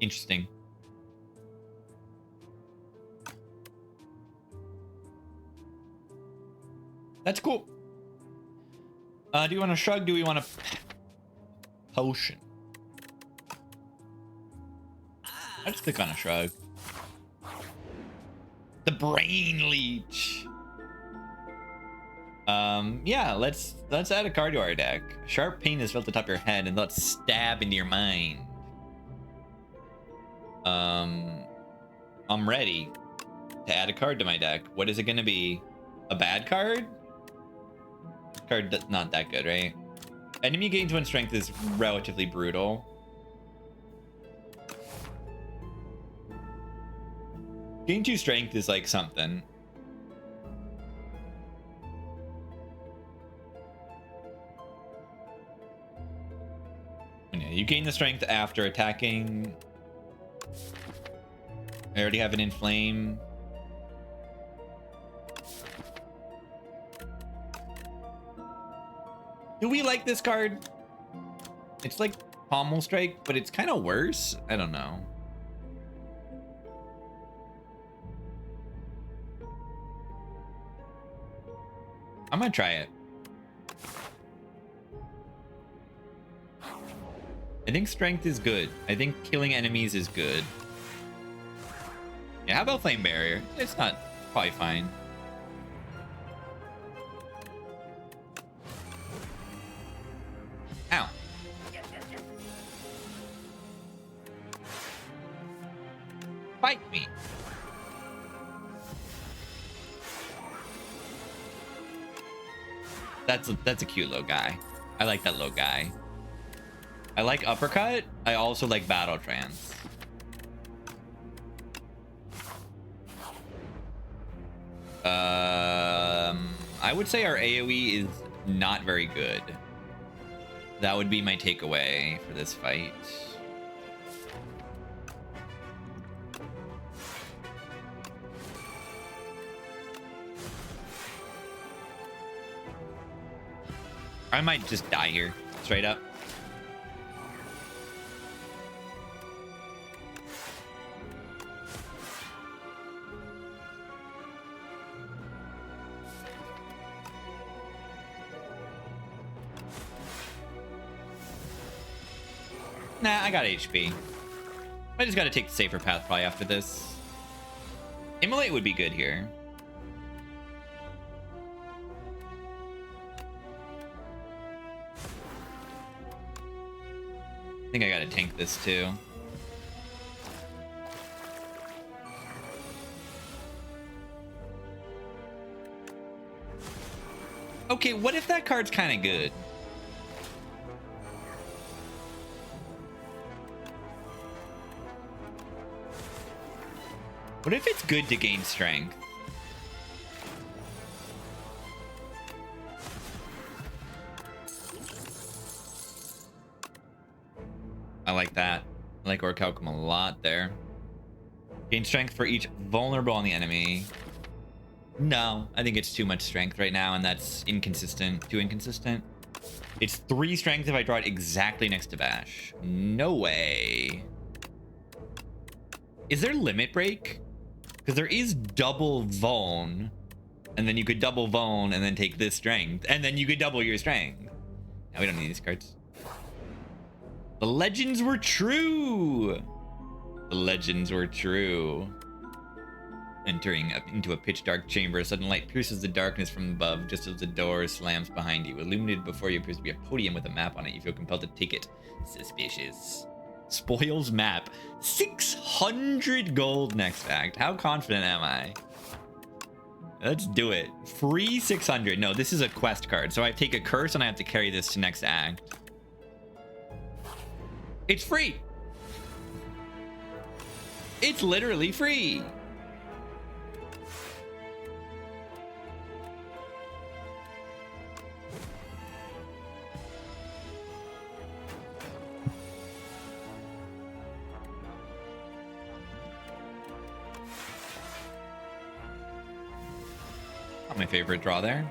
Interesting. That's cool. Do you want to shrug? Do we want a potion? Let's click on a shrug. The brain leech. Yeah, let's add a card to our deck. Sharp pain is felt atop your head and let's stab into your mind. I'm ready to add a card to my deck. What is it gonna be? A bad card? Card that's not that good, right? Enemy gains 1 strength is relatively brutal. Gain 2 strength is like something. Yeah, you gain the strength after attacking. I already have an inflame. Do we like this card? It's like Pommel Strike, but it's kind of worse. I don't know. I'm gonna try it. I think strength is good. I think killing enemies is good. Yeah, how about Flame Barrier? It's not probably fine. Ow. Fight me. That's a cute little guy. I like that little guy. I like Uppercut. I also like Battle Trance. I would say our AoE is not very good. That would be my takeaway for this fight. I might just die here, straight up. Nah, I got HP. I just gotta take the safer path probably after this. Immolate would be good here. I think I gotta tank this too. Okay, what if that card's kind of good? What if it's good to gain strength? I like that. I like Orichalcum a lot there. Gain strength for each vulnerable on the enemy. No, I think it's too much strength right now, and that's inconsistent. Too inconsistent. It's 3 strength if I draw it exactly next to Bash. No way. Is there limit break? Because there is double Vuln, and then you could double Vuln and then take this strength, and then you could double your strength. Now we don't need these cards. The legends were true. The legends were true. Entering up into a pitch dark chamber, a sudden light pierces the darkness from above just as the door slams behind you. Illuminated before you appears to be a podium with a map on it. You feel compelled to take it. Suspicious. Spoils map. 600 gold next act. How confident am I? Let's do it. Free 600. No, this is a quest card. So I take a curse and I have to carry this to next act. It's free. It's literally free. Not my favorite draw there.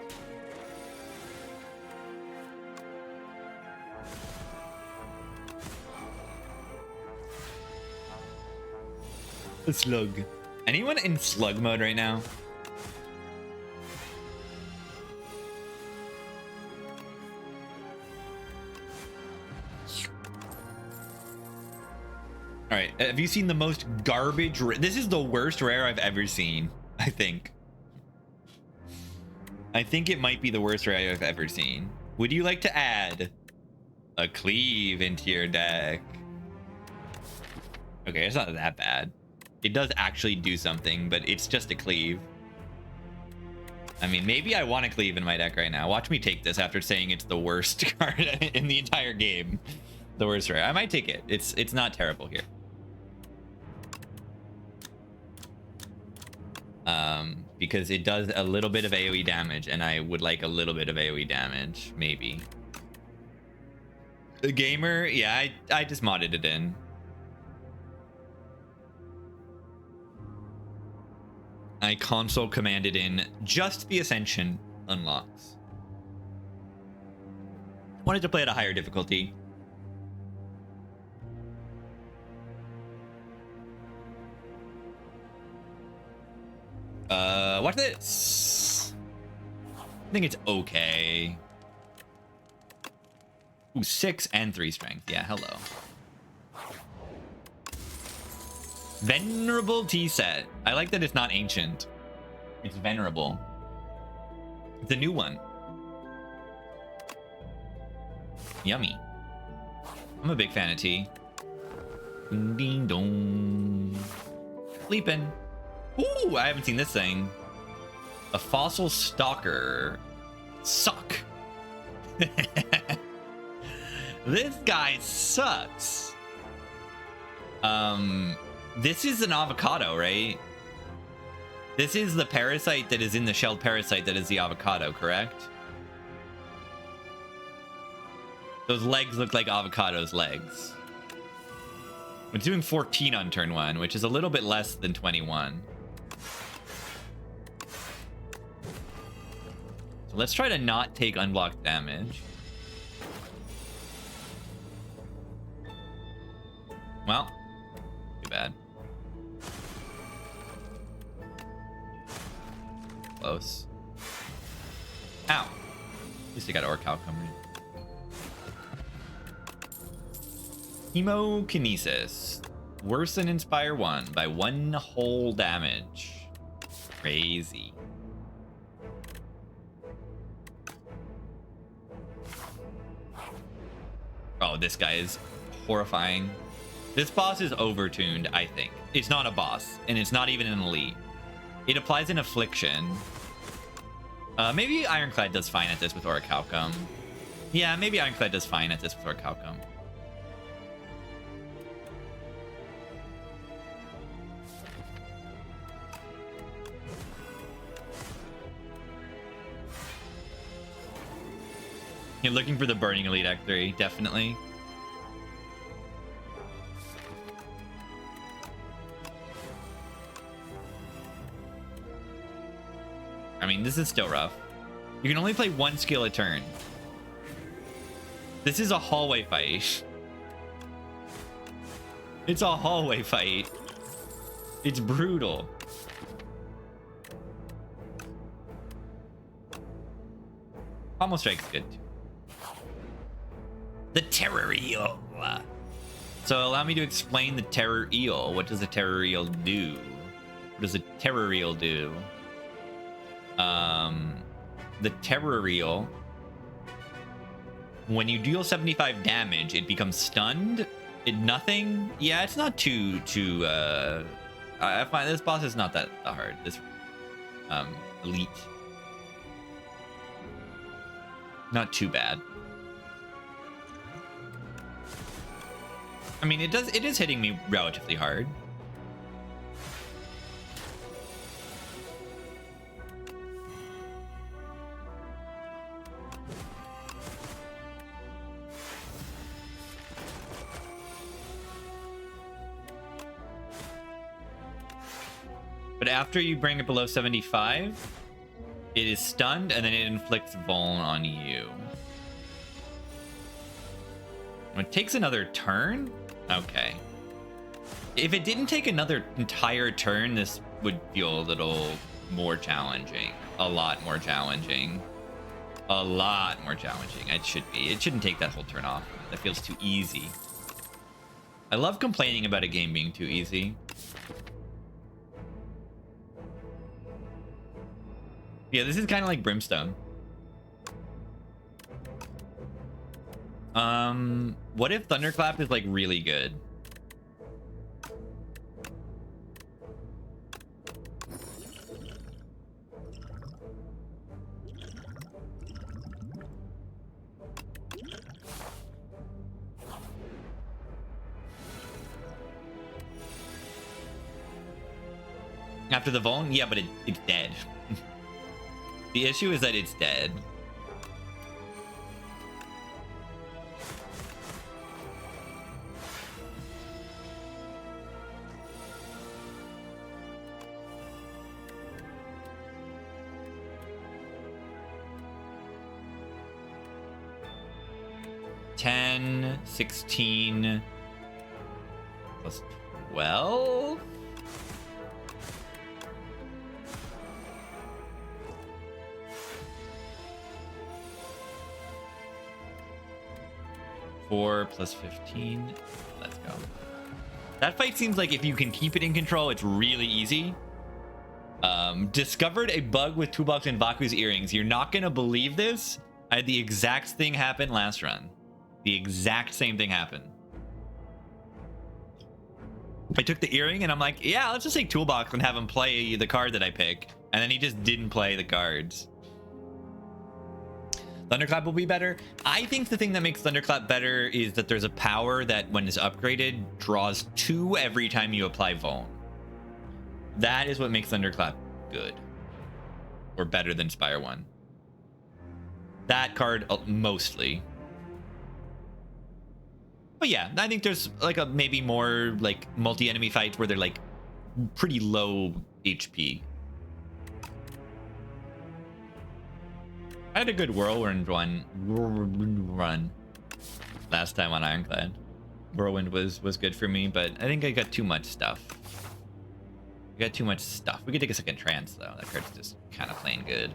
The slug. Anyone in slug mode right now? All right, have you seen the most garbage? This is the worst rare I've ever seen, I think. I think it might be the worst rare I've ever seen. Would you like to add a cleave into your deck? Okay, it's not that bad. It does actually do something, but it's just a cleave. I mean, maybe I want a cleave in my deck right now. Watch me take this after saying it's the worst card in the entire game. The worst rare. I might take it. It's not terrible here. Because it does a little bit of AoE damage, and I would like a little bit of AoE damage, maybe. A gamer? Yeah, I just modded it in. I console commanded in just the Ascension unlocks. Wanted to play at a higher difficulty. Watch this. I think it's okay. Ooh, 6 and 3 strength. Yeah, hello. Venerable tea set. I like that it's not ancient. It's venerable. It's a new one. Yummy. I'm a big fan of tea. Ding ding dong. Sleeping. Ooh, I haven't seen this thing. A fossil stalker. Suck. This guy sucks. This is an avocado, right? This is the parasite that is in the shelled parasite that is the avocado, correct? Those legs look like avocado's legs. It's doing 14 on turn 1, which is a little bit less than 21. So let's try to not take unblocked damage. Well, too bad. Close. Ow. At least I got Orcal coming. Hemokinesis. Worse than Inspire 1 by 1 whole damage. Crazy. Oh, this guy is horrifying. This boss is overtuned, I think. It's not a boss, and it's not even an elite. It applies an affliction. Maybe Ironclad does fine at this with Orichalcum. Yeah, maybe Ironclad does fine at this with Orichalcum. You're looking for the Burning Elite Act 3, definitely. I mean, this is still rough. You can only play 1 skill a turn. This is a hallway fight. It's a hallway fight. It's brutal. Almost strike's good too. The Terror Eel. So allow me to explain the Terror Eel. What does a Terror Eel do? What does a Terror Eel do? The Terror Eel, when you deal 75 damage, it becomes stunned. Nothing. Yeah, it's not too I find this boss is not that hard. This elite, not too bad. I mean, it is hitting me relatively hard. But after you bring it below 75, it is stunned, and then it inflicts Vuln on you. It takes another turn? Okay. If it didn't take another entire turn, this would feel a little more challenging. A lot more challenging. A lot more challenging. It should be. It shouldn't take that whole turn off. That feels too easy. I love complaining about a game being too easy. Yeah, this is kind of like Brimstone. What if Thunderclap is like really good? After the Vuln? Yeah, but it's dead. The issue is that it's dead. 10, 16 plus 12. Four plus 15. Let's go. That fight seems like if you can keep it in control, it's really easy. Discovered a bug with Toolbox and Vaku's earrings. You're not gonna believe this. I had the exact thing happen last run. The exact same thing happened. I took the earring and I'm like, yeah, let's just take Toolbox and have him play the card that I pick. And then he just didn't play the cards. Thunderclap will be better. I think the thing that makes Thunderclap better is that there's a power that when it's upgraded draws 2 every time you apply Vuln. That is what makes Thunderclap good. Or better than Spire 1. That card mostly. But yeah, I think there's like a maybe more like multi-enemy fights where they're like pretty low HP. I had a good whirlwind run last time on Ironclad. Whirlwind was good for me, but I think I got too much stuff. I got too much stuff. We could take a second trance though. That card's just kind of plain good.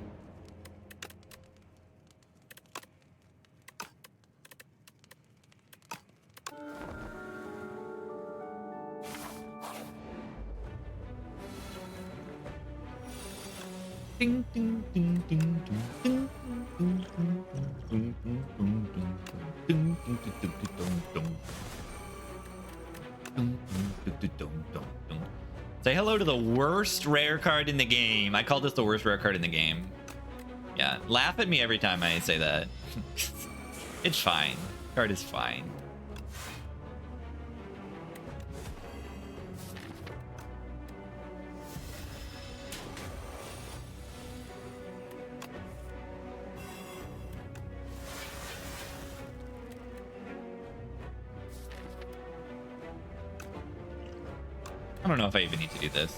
Ding, ding, ding, ding, ding, ding. Say hello to the worst rare card in the game. I call this the worst rare card in the game. Yeah, laugh at me every time I say that. It's fine. Card is fine. I don't know if I even need to do this.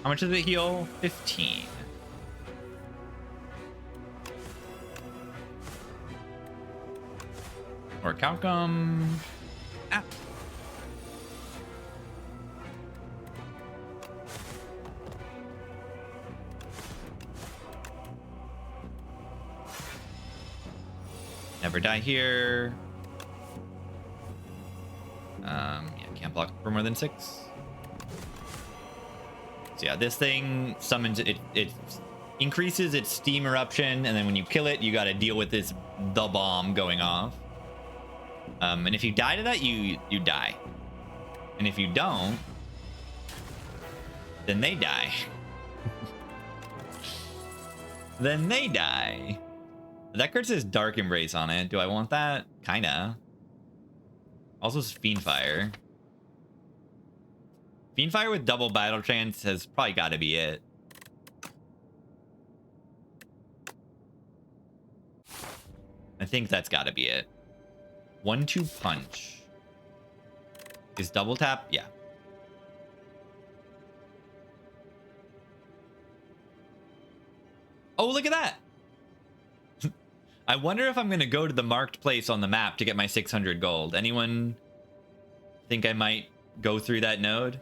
How much does it heal? 15. Or Calcum. Ah. Never die here. Yeah, can't block for more than 6. So yeah, this thing summons it. It increases its steam eruption, and then when you kill it, you got to deal with the bomb going off. And if you die to that, you die. And if you don't, then they die. Then they die. That card says Dark Embrace on it. Do I want that? Kinda. Also Fiendfire. Fiendfire with double battle trance has probably got to be it. I think that's got to be it. 1-2 punch. Is double tap? Yeah. Oh, look at that. I wonder if I'm going to go to the marked place on the map to get my 600 gold. Anyone think I might go through that node?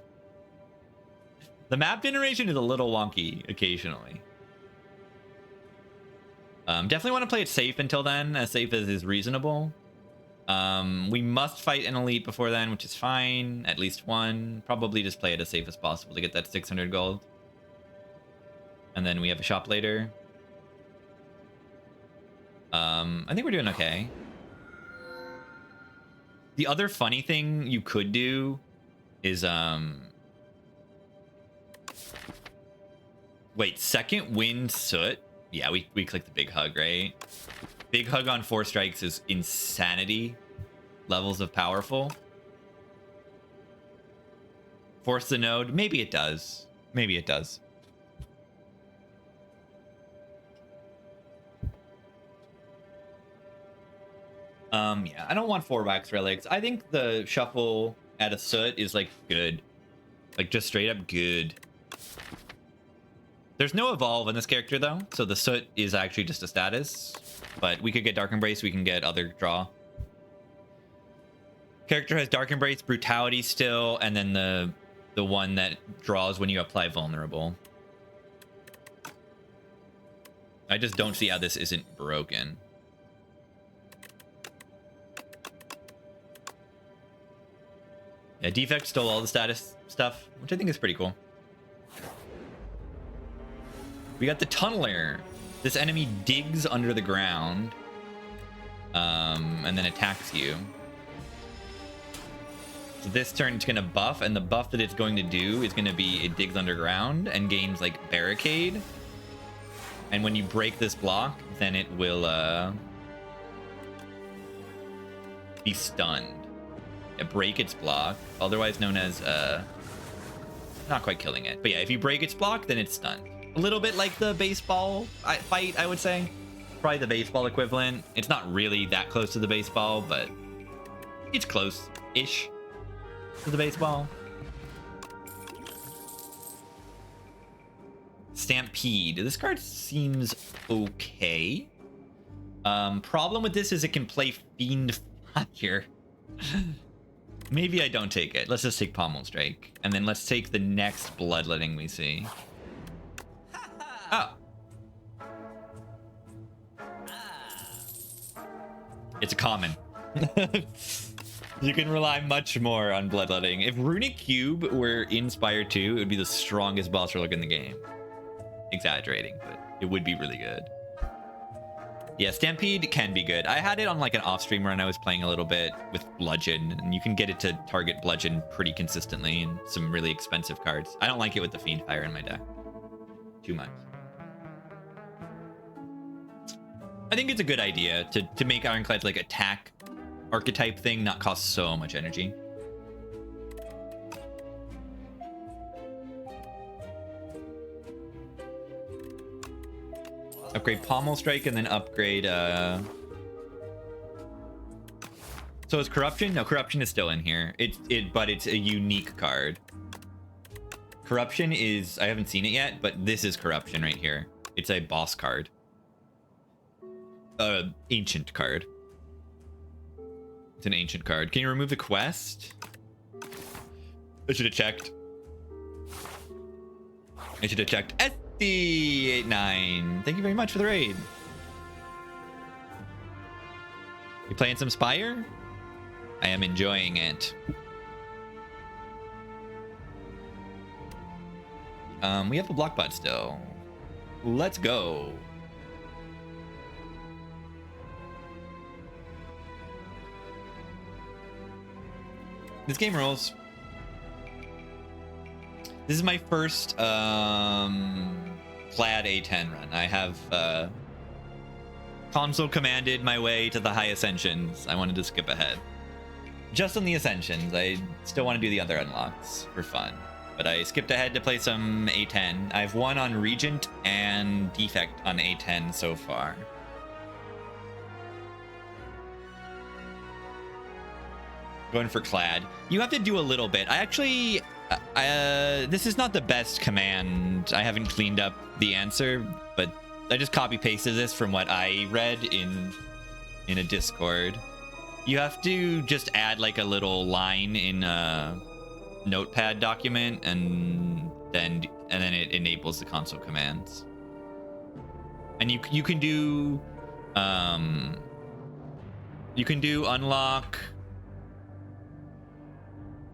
The map generation is a little wonky occasionally. Definitely want to play it safe until then, as safe as is reasonable. We must fight an elite before then, which is fine. At least one. Probably just play it as safe as possible to get that 600 gold. And then we have a shop later. I think we're doing okay. The other funny thing you could do is wait, second wind soot. Yeah, we click the big hug, right? Big hug on 4 strikes is insanity levels of powerful. Force the node. Maybe it does. Maybe it does. Yeah, I don't want 4 wax relics. I think the shuffle at a soot is like good. Like just straight up good. There's no evolve on this character though, so the soot is actually just a status. But we could get Dark Embrace, we can get other draw. Character has Dark Embrace, Brutality still, and then the one that draws when you apply Vulnerable. I just don't see how this isn't broken. Yeah, Defect stole all the status stuff, which I think is pretty cool. We got the Tunneler. This enemy digs under the ground, and then attacks you. So this turn it's gonna buff, and the buff that it's going to do is gonna be it digs underground and gains like Barricade. And when you break this block, then it will be stunned. Break its block, otherwise known as not quite killing it, but yeah, if you break its block, then it's stunned. A little bit like the baseball fight, I would say. Probably the baseball equivalent. It's not really that close to the baseball, but it's close-ish to the baseball. Stampede. This card seems okay. Problem with this is it can play Fiend Fire. Maybe I don't take it. Let's just take Pommel Strike. And then let's take the next Bloodletting we see. Oh. It's a common. You can rely much more on Bloodletting. If Runic Cube were in Spire 2, it would be the strongest boss relic in the game. Exaggerating, but it would be really good. Yeah, Stampede can be good. I had it on like an off-stream run. I was playing a little bit with Bludgeon, and you can get it to target Bludgeon pretty consistently and some really expensive cards. I don't like it with the Fiend Fire in my deck. Too much. I think it's a good idea to make Ironclad's like attack archetype thing not cost so much energy. Upgrade Pommel Strike and then upgrade so is Corruption? No, Corruption is still in here. But it's a unique card. Corruption is, I haven't seen it yet, but this is Corruption right here. It's a boss card. Ancient card. It's an ancient card. Can you remove the quest? I should have checked. SD89. Thank you very much for the raid. You playing some Spire? I am enjoying it. We have a block bot still. Let's go. This game rolls. This is my first Clad A10 run. I have console commanded my way to the high ascensions. I wanted to skip ahead. Just on the ascensions. I still want to do the other unlocks for fun. But I skipped ahead to play some A10. I've won on Regent and Defect on A10 so far. Going for Clad. You have to do a little bit. I actually... this is not the best command. I haven't cleaned up the answer, but I just copy pasted this from what I read in a Discord. You have to just add like a little line in a notepad document, and then it enables the console commands. And you can do unlock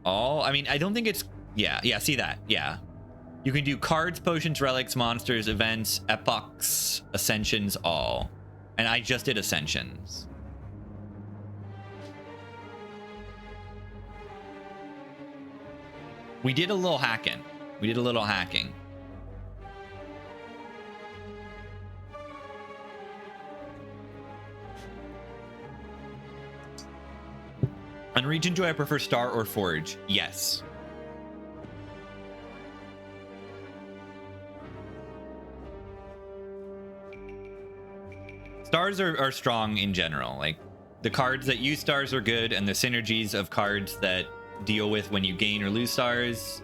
all. I mean, I don't think it's yeah, see that. Yeah. You can do cards, potions, relics, monsters, events, epochs, ascensions, all. And I just did ascensions. We did a little hacking. On Region Joy, I prefer Star or Forge. Yes. Stars are strong in general. Like, the cards that use stars are good, and the synergies of cards that deal with when you gain or lose stars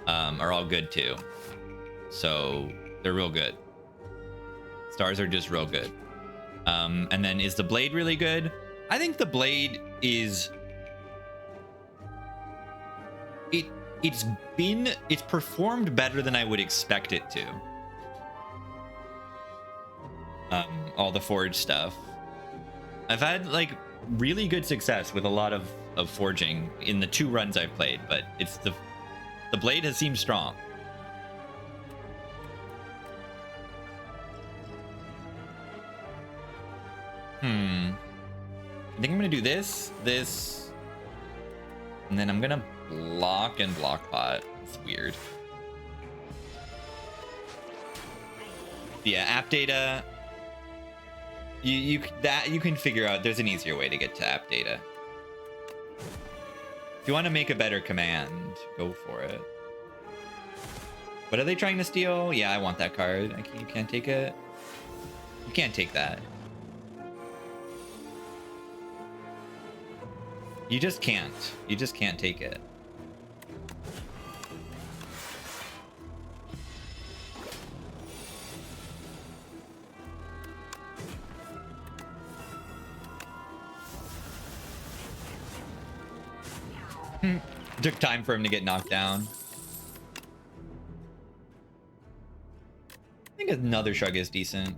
are all good too. So they're real good. Stars are just real good. And then is the blade really good? I think the blade is... It's performed better than I would expect it to. All the forge stuff. I've had like really good success with a lot of forging in the 2 runs I've played, but it's the blade has seemed strong. I think I'm gonna do this, and then I'm gonna block and block pot. It's weird. Yeah, app data. You can figure out. There's an easier way to get to app data. If you want to make a better command, go for it. What are they trying to steal? Yeah, I want that card. You can't take it. You can't take that. You just can't. You just can't take it. Took time for him to get knocked down. I think another shrug is decent.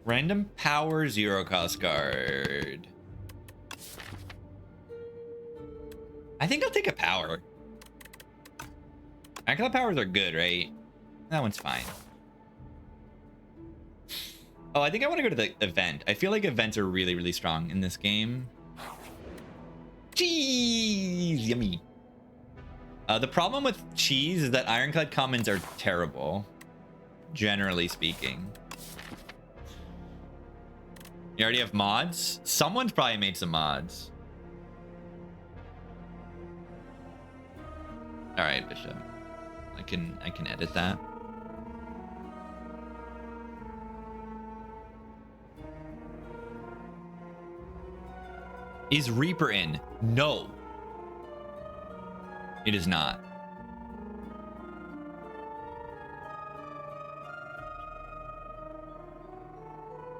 Random power 0 cost card. I think I'll take a power. I thought powers are good, right? That one's fine. Oh, I think I want to go to the event. I feel like events are really, really strong in this game. Cheese! Yummy. The problem with cheese is that ironclad commons are terrible, generally speaking. You already have mods? Someone's probably made some mods. All right, Bishop. I can edit that. Is Reaper in? No. It is not.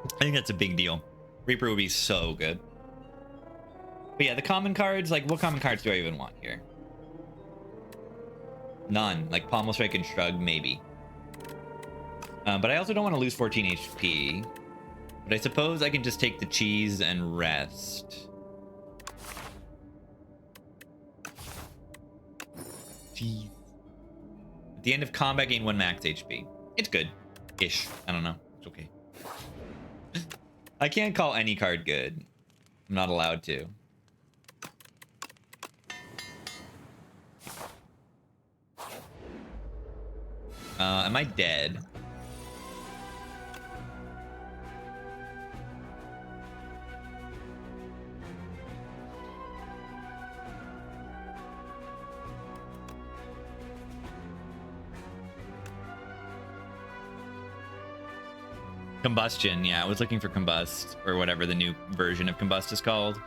I think that's a big deal. Reaper would be so good. But yeah, the common cards, like what common cards do I even want here? None. Like Pommel Strike and Shrug, maybe. But I also don't want to lose 14 HP. But I suppose I can just take the cheese and rest. Jeez. At the end of combat, gain 1 max HP. It's good. Ish. I don't know. It's okay. I can't call any card good. I'm not allowed to. Am I dead? Combustion, yeah, I was looking for Combust, or whatever the new version of Combust is called.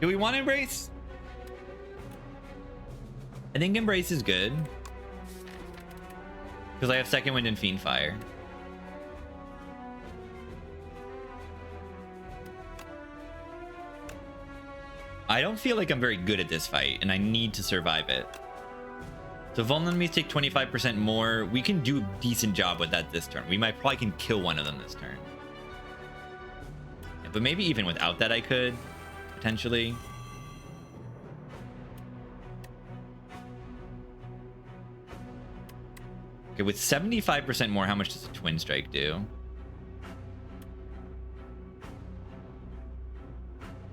Do we want Embrace? I think Embrace is good. Because I have Second Wind and Fiend Fire. I don't feel like I'm very good at this fight, and I need to survive it. So vulnerable enemies take 25% more. We can do a decent job with that this turn. We probably can kill one of them this turn. Yeah, but maybe even without that I could, potentially. Okay, with 75% more, how much does a Twin Strike do?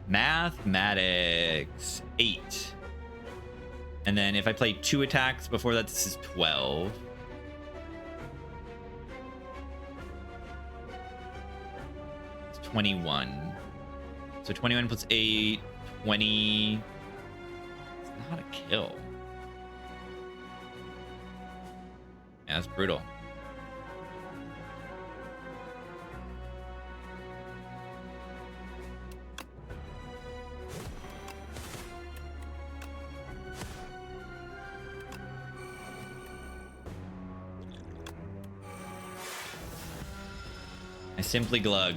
Mathematics. 8. And then if I play 2 attacks before that, this is 12. It's 21. So 21 plus 8, 20. It's not a kill. Yeah, that's brutal. I simply glug.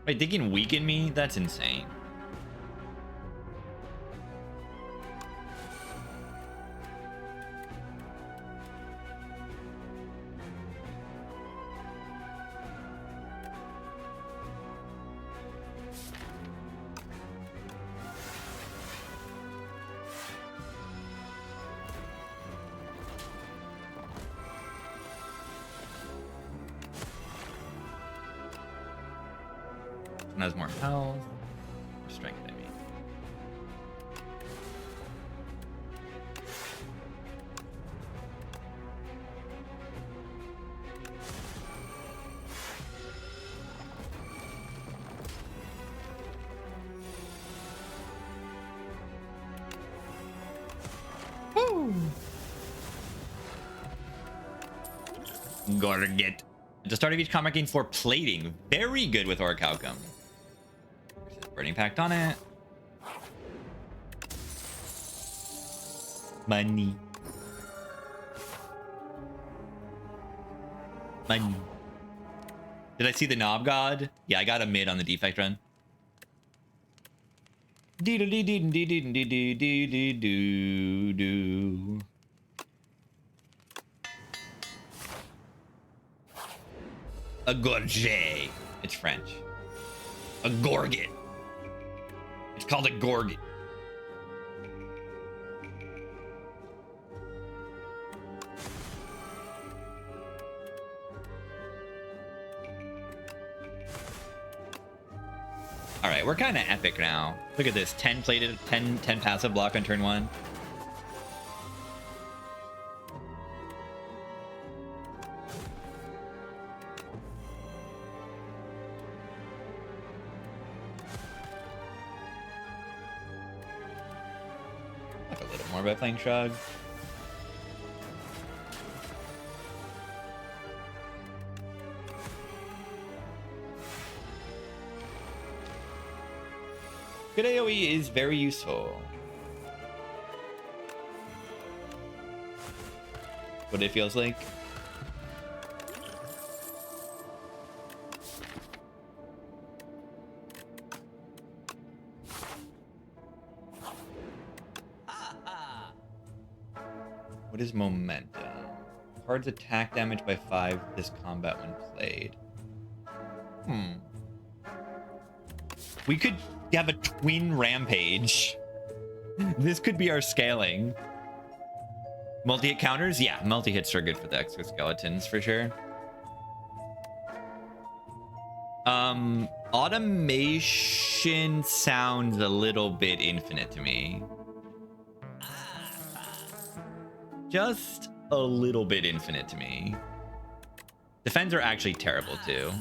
Wait, they can weaken me? That's insane. And has more health. More strength, I mean. Woo! Gorget. At the start of each combat gains 4 plating. Very good with Orichalcum. Burning Pact on it. Money. Money. Did I see the Knob God? Yeah, I got a mid on the defect run. A gorget. It's French. A gorget. It's called a gorget. All right, we're kind of epic now. Look at this, 10 plated, 10 passive block on turn 1. Like a little more by playing Shrug. Good AoE is very useful. What it feels like. What is momentum? Cards attack damage by 5 this combat when played. We could have a twin rampage. This could be our scaling. Multi-hit counters? Yeah, multi-hits are good for the exoskeletons for sure. Automation sounds a little bit infinite to me. Just a little bit infinite to me. Defends are actually terrible too.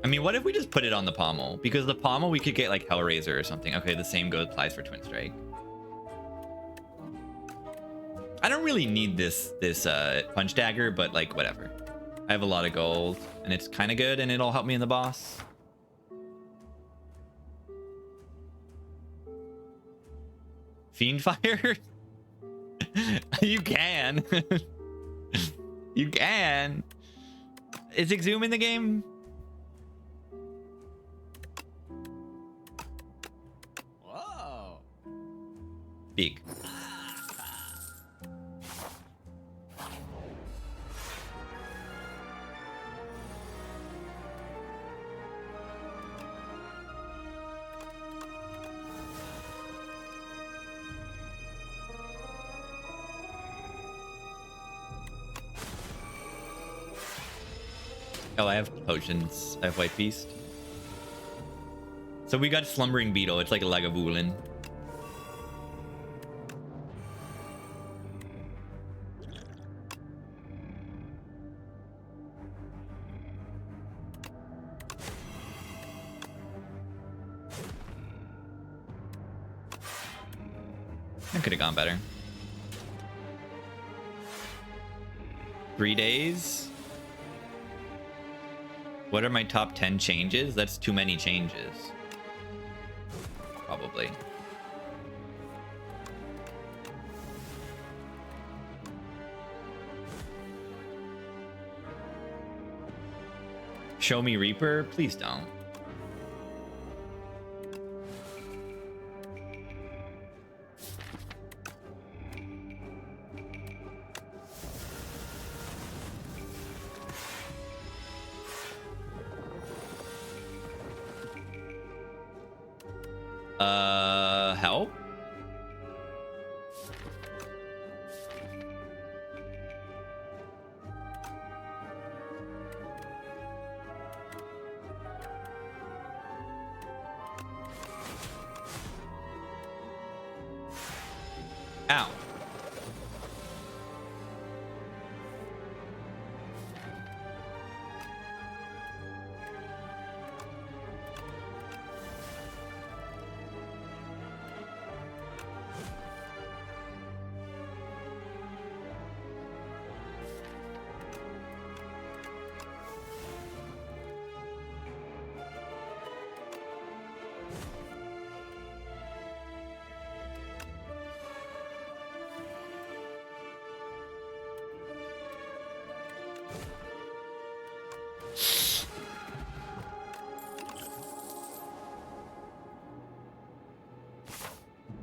I mean, what if we just put it on the pommel? Because the pommel, we could get like Hellraiser or something. Okay, the same applies for Twin Strike. I don't really need this punch dagger, but like whatever. I have a lot of gold, and it's kind of good, and it'll help me in the boss. Fiendfire? You can. You can. Is Exhume in the game? Whoa. Beak. Oh, I have potions. I have White Beast. So we got Slumbering Beetle. It's like a Lagavulin. That could have gone better. 3 days? What are my top 10 changes? That's too many changes. Probably. Show me Reaper? Please don't. Help? Ow.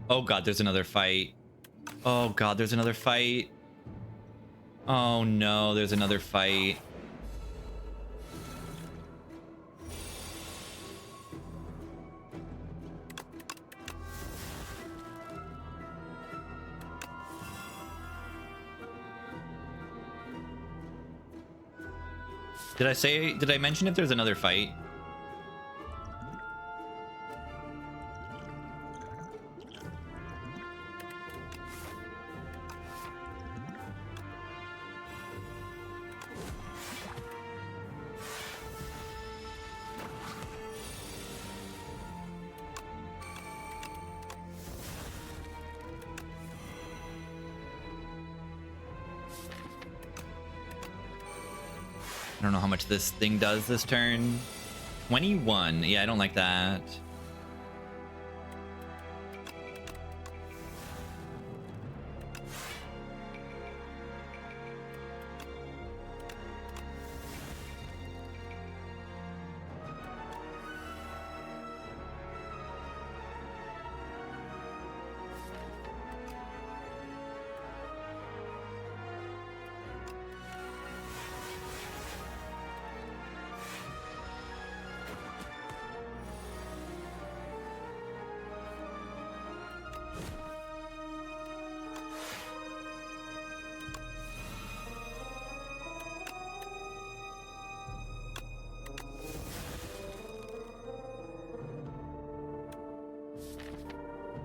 Oh god, there's another fight. Oh god, there's another fight. Oh no, there's another fight. Did I mention if there's another fight? I don't know how much this thing does this turn. 21. Yeah, I don't like that.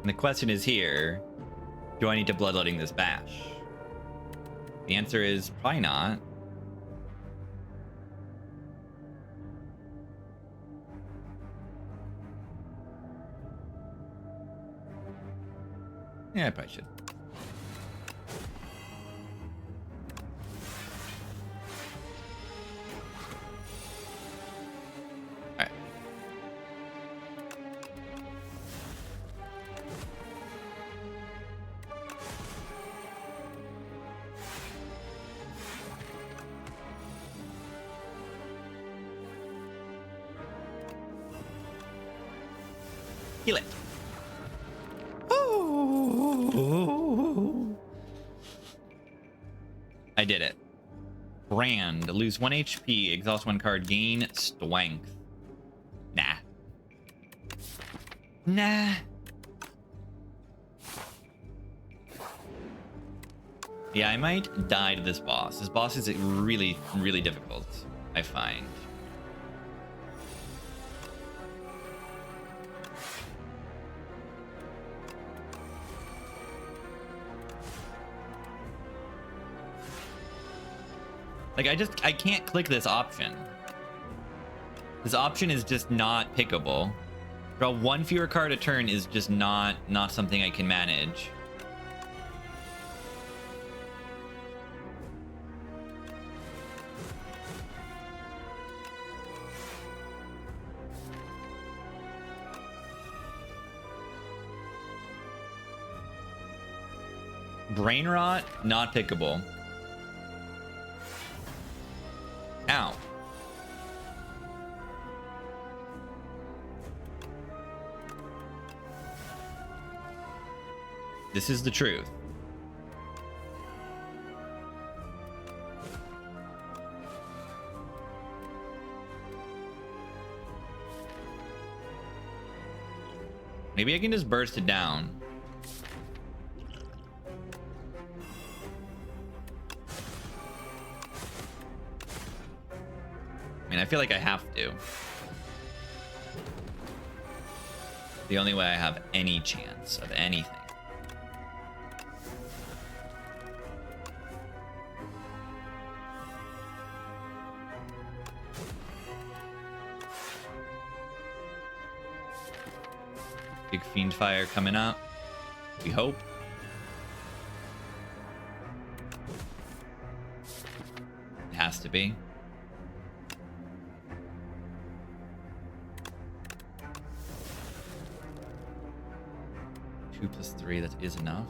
And the question is here, do I need to bloodletting this bash? The answer is probably not. Yeah, I probably should. Alright. Heal it. I did it. Brand. Lose 1 HP. Exhaust 1 card. Gain strength. Nah. Nah. Yeah, I might die to this boss. This boss is really, really difficult. I find. Like, I can't click this option. This option is just not pickable. Draw one fewer card a turn is just not something I can manage. Brain rot, not pickable. Ow. This is the truth. Maybe I can just burst it down. I mean, I feel like I have to. The only way I have any chance of anything. Big Fiend Fire coming up. We hope. It has to be. Two plus three, that is enough.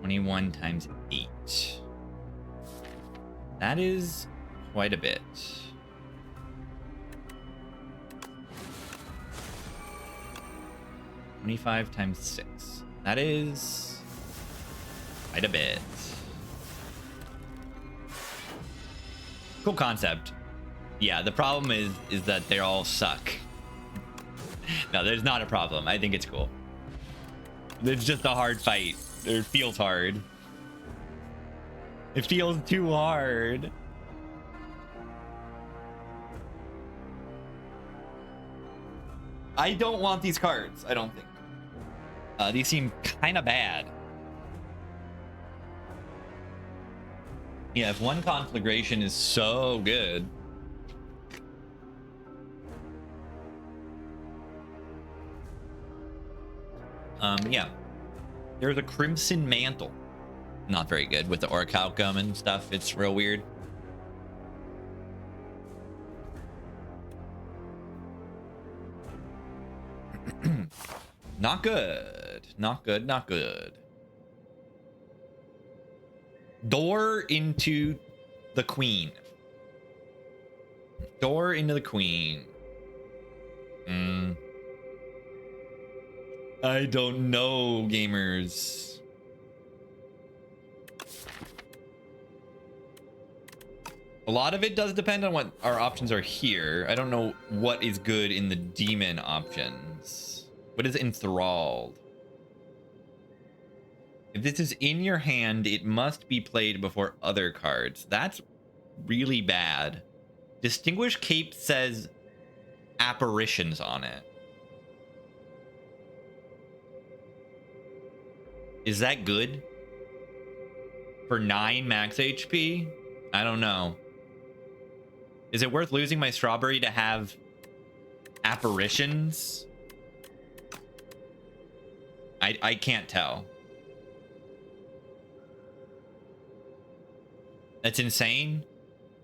(21 times 8). That is quite a bit. (25 times 6). That is quite a bit. Cool concept. Yeah, the problem is that they all suck. No, there's not a problem. I think it's cool. It's just a hard fight. It feels hard. It feels too hard. I don't want these cards, I don't think. These seem kind of bad. Yeah, if one conflagration is so good. Yeah. There's a Crimson Mantle. Not very good with the Orichalcum and stuff. It's real weird. Not good. Not good, not good. Door into the Queen. Door into the Queen. I don't know, gamers. A lot of it does depend on what our options are here. I don't know what is good in the demon options. What is enthralled? If this is in your hand, it must be played before other cards. That's really bad. Distinguished Cape says apparitions on it. Is that good? For 9 max HP? I don't know. Is it worth losing my strawberry to have apparitions? I can't tell. That's insane.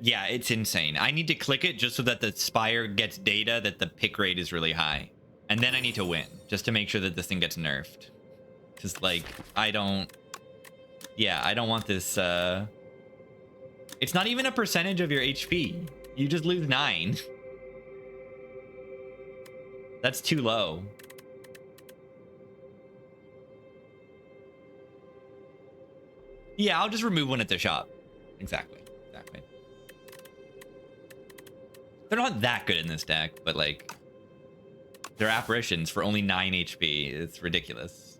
Yeah, it's insane. I need to click it just so that the Spire gets data that the pick rate is really high. And then I need to win just to make sure that this thing gets nerfed. Because, like, I don't want this. It's not even a percentage of your HP. You just lose 9. That's too low. Yeah, I'll just remove one at the shop. Exactly. They're not that good in this deck, but like they're apparitions for only 9 HP. It's ridiculous.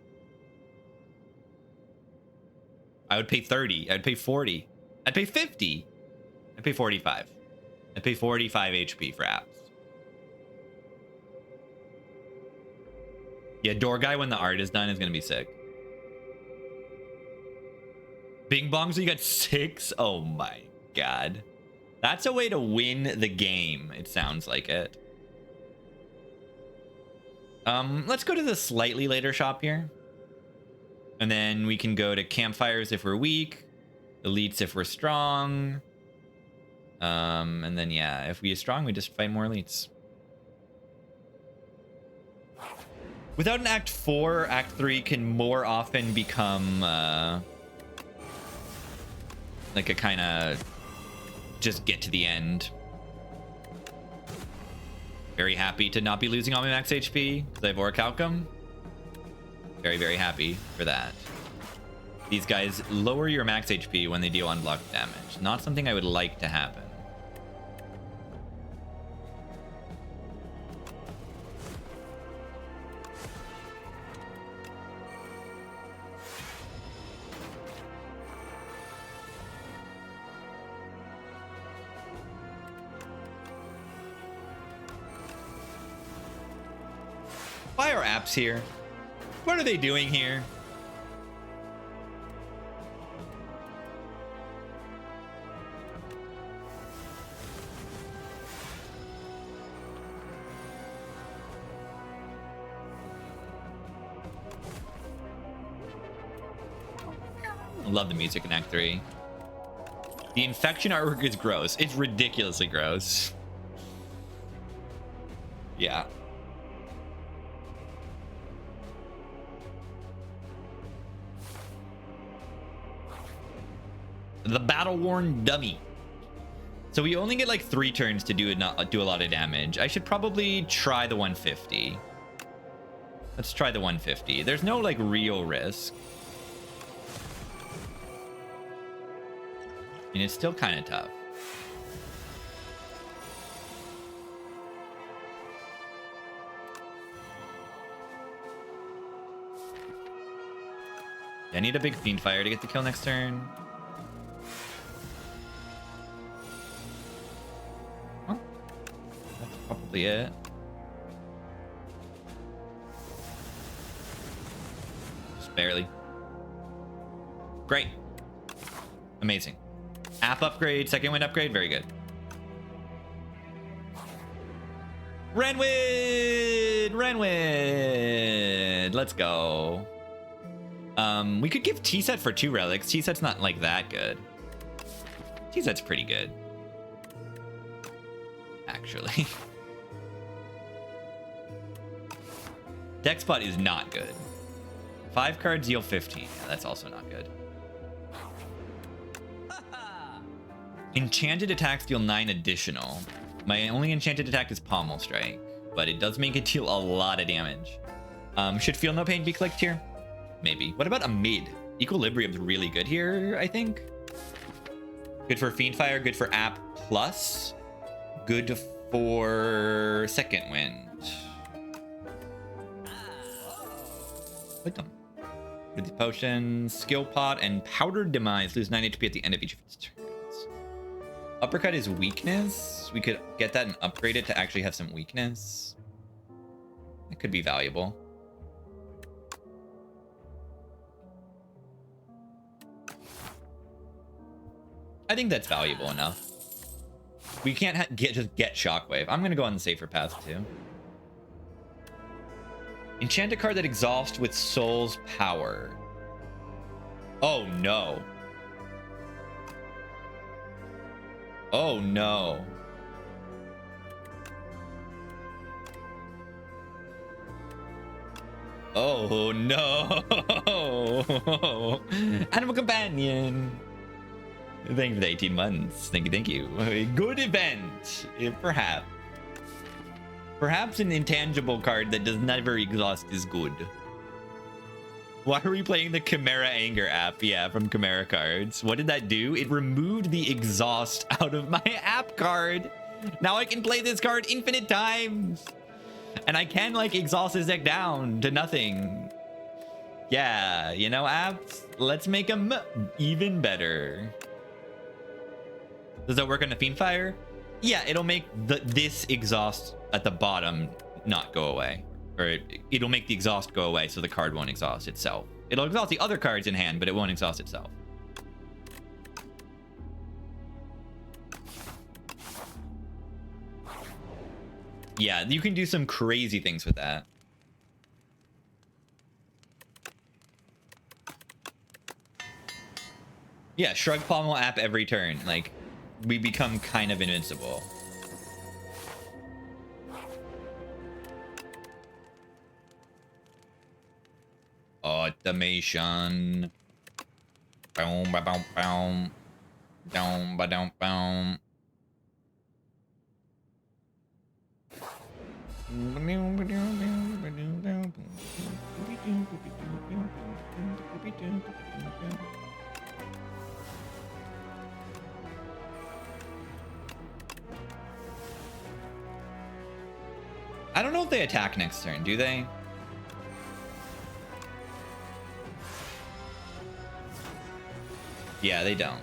I would pay 30. I'd pay 40. I'd pay 50. I'd pay 45. I'd pay 45 HP for apps. Yeah, door guy when the art is done is gonna be sick. Bing bongs, you got 6? Oh my god. That's a way to win the game. It sounds like it. Let's go to the slightly later shop here. And then we can go to campfires if we're weak. Elites if we're strong. And then, yeah, if we are strong, we just fight more elites. Without an Act 4, Act 3 can more often become like a kind of just get to the end. Very happy to not be losing all my max HP because I have Orichalcum. Very, very happy for that. These guys lower your max HP when they deal unblocked damage. Not something I would like to happen. Why are apps here? What are they doing here? I love the music in Act 3. The infection artwork is gross. It's ridiculously gross. Yeah. The battle-worn dummy. So we only get like 3 turns to do a lot of damage. I should probably try the 150. Let's try the 150. There's no like real risk. And it's still kind of tough. I need a big Fiendfire to get the kill next turn. Huh? That's probably it. Just barely. Great. Amazing. App upgrade, second wind upgrade, very good. Renwid! Renwid! Let's go. We could give T-Set for 2 relics. T-Set's not like that good. T-Set's pretty good. Actually. Deck spot is not good. 5 cards deal 15. Yeah, that's also not good. Enchanted attacks deal 9 additional. My only enchanted attack is Pommel Strike, but it does make it deal a lot of damage. Should Feel No Pain be clicked here? Maybe. What about a mid? Equilibrium's really good here, I think. Good for Fiendfire, good for App Plus. Good for Second Wind. Put them. With the potions, Skill Pot, and Powdered Demise lose 9 HP at the end of each of its turns. Uppercut is weakness. We could get that and upgrade it to actually have some weakness. It could be valuable. I think that's valuable enough. We can't just get Shockwave. I'm gonna go on the safer path too. Enchant a card that exhausts with Soul's Power. Oh no. Oh no. Oh no. Animal Companion. Thank you for the 18 months. Thank you, thank you. A good event, perhaps. Perhaps an intangible card that does never exhaust is good. Why are we playing the Chimera Anger app? Yeah, from Chimera Cards. What did that do? It removed the exhaust out of my app card. Now I can play this card infinite times. And I can like exhaust his deck down to nothing. Yeah, you know, apps, let's make them even better. Does that work on the Fiendfire? Yeah, it'll make this exhaust at the bottom not go away. Or it'll make the exhaust go away so the card won't exhaust itself. It'll exhaust the other cards in hand, but it won't exhaust itself. Yeah, you can do some crazy things with that. Yeah, Shrug Pommel app every turn. Like, we become kind of invincible. Automation. Boom, ba, boom, boom. Down, ba, down, boom. I don't know if they attack next turn, do they? Yeah, they don't.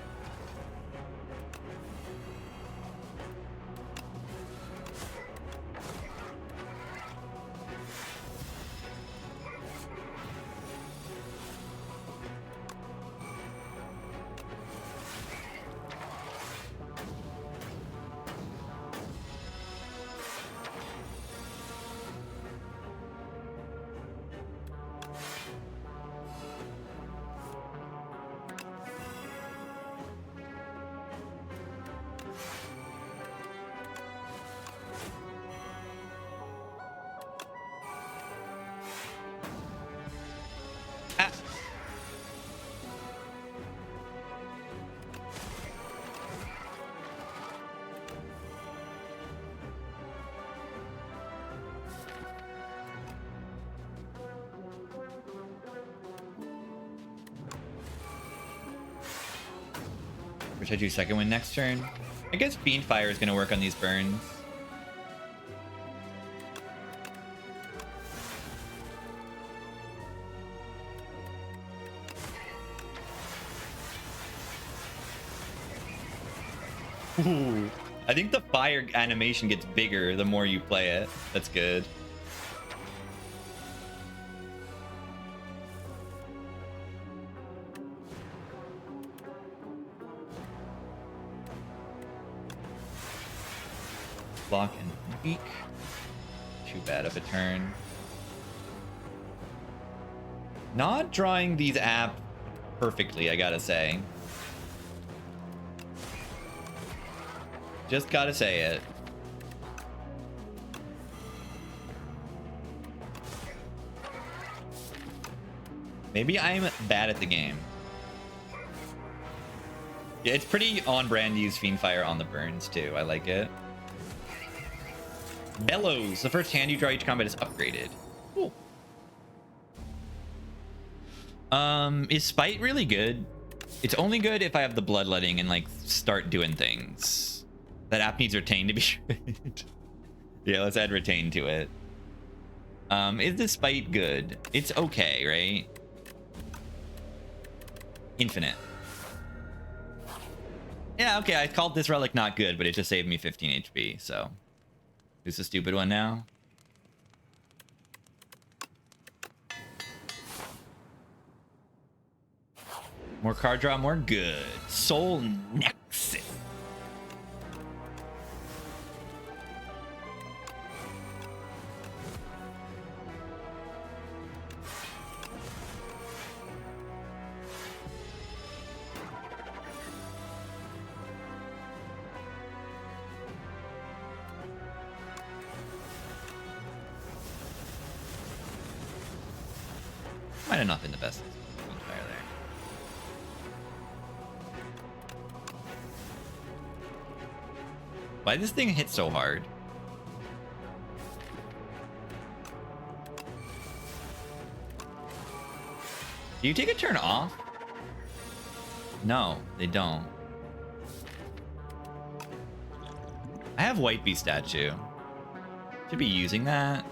Which I do second win next turn. I guess Fiendfire is going to work on these burns. Ooh. I think the fire animation gets bigger the more you play it. That's good. Block and peek. Too bad of a turn. Not drawing these app perfectly, I gotta say. Just gotta say it. Maybe I'm bad at the game. Yeah, it's pretty on brand to use Fiendfire on the burns too. I like it. Bellows. The first hand you draw each combat is upgraded. Cool. Is Spite really good? It's only good if I have the bloodletting and like start doing things. That app needs retain to be good. Yeah, let's add retain to it. Is the Spite good? It's okay, right? Infinite. Yeah, okay, I called this relic not good, but it just saved me 15 HP, so. Who's the stupid one now? More card draw, more good. Soul Nexus. Might have not been the best fire there. Why does this thing hit so hard? Do you take a turn off? No, they don't. I have White Bee statue. Should be using that.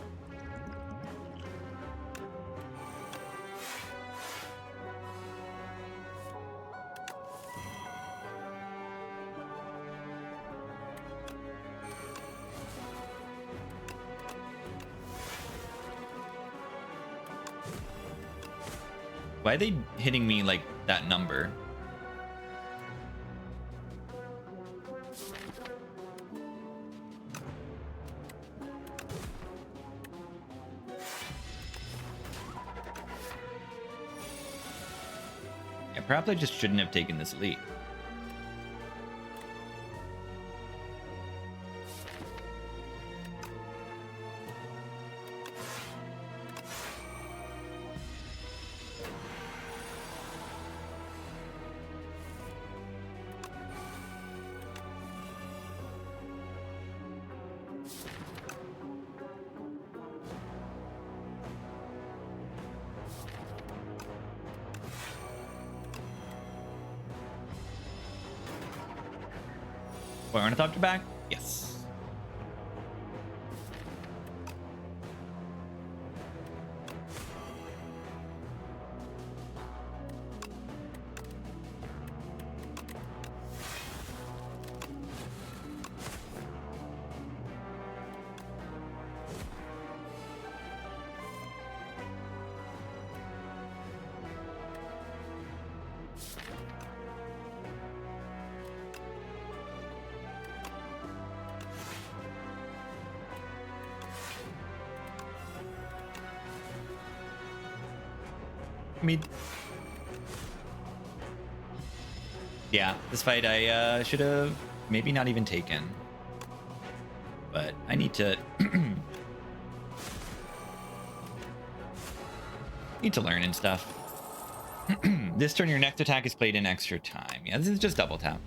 Why are they hitting me like that number? Yeah, perhaps I just shouldn't have taken this leap. Ornithopter back? Yes. Yeah, this fight I should have maybe not even taken, but I need to need to learn and stuff. This turn your next attack is played in extra time. Yeah, this is just double tap.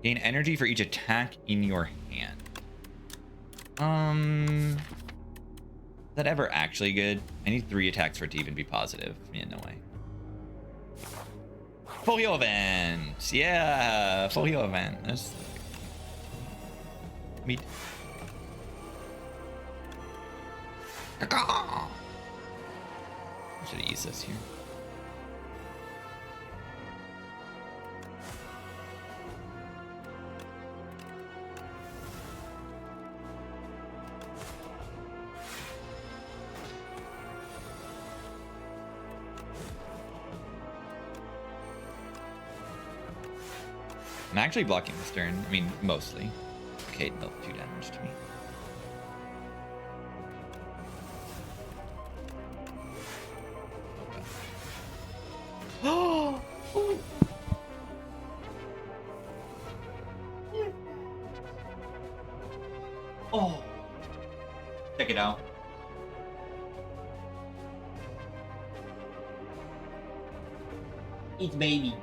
Gain energy for each attack in your hand. Is that ever actually good? I need 3 attacks for it to even be positive. Yeah, no way. Folio event! Yeah! Folio event. That's... Meet. I should have used this here. I'm actually blocking this turn. I mean, mostly. Okay, dealt 2 damage to me. Oh! Oh! Check it out. It's baby.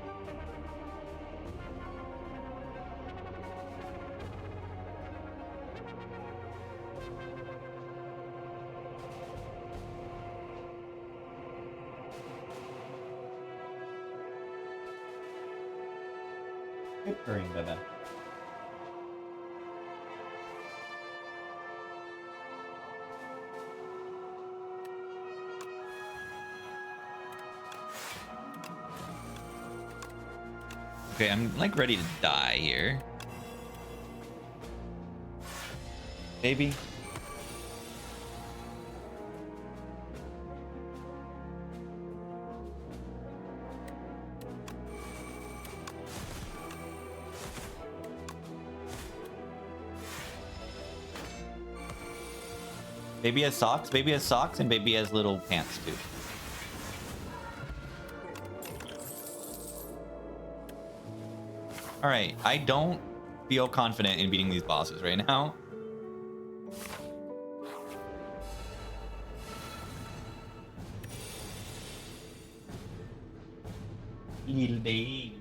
Good purring, Baba. Okay, I'm like ready to die here. Maybe. Baby has socks, and baby has little pants too. Alright, I don't feel confident in beating these bosses right now. Little baby.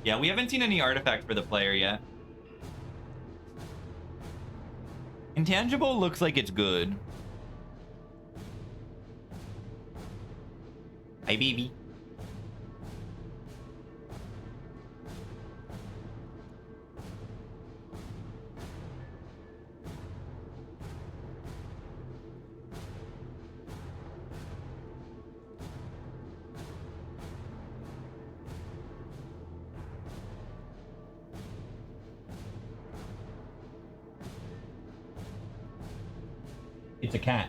Yeah, we haven't seen any artifact for the player yet. Intangible looks like it's good. Hi, baby. It's a cat.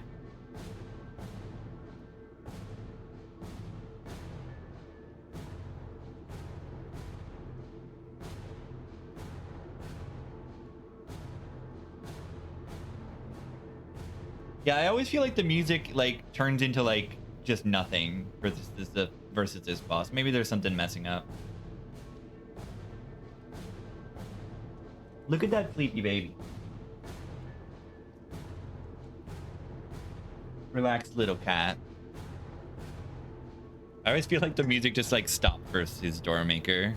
Yeah, I always feel like the music like turns into like just nothing versus this boss. Maybe there's something messing up. Look at that sleepy baby. Relaxed little cat. I always feel like the music just like stopped versus door maker.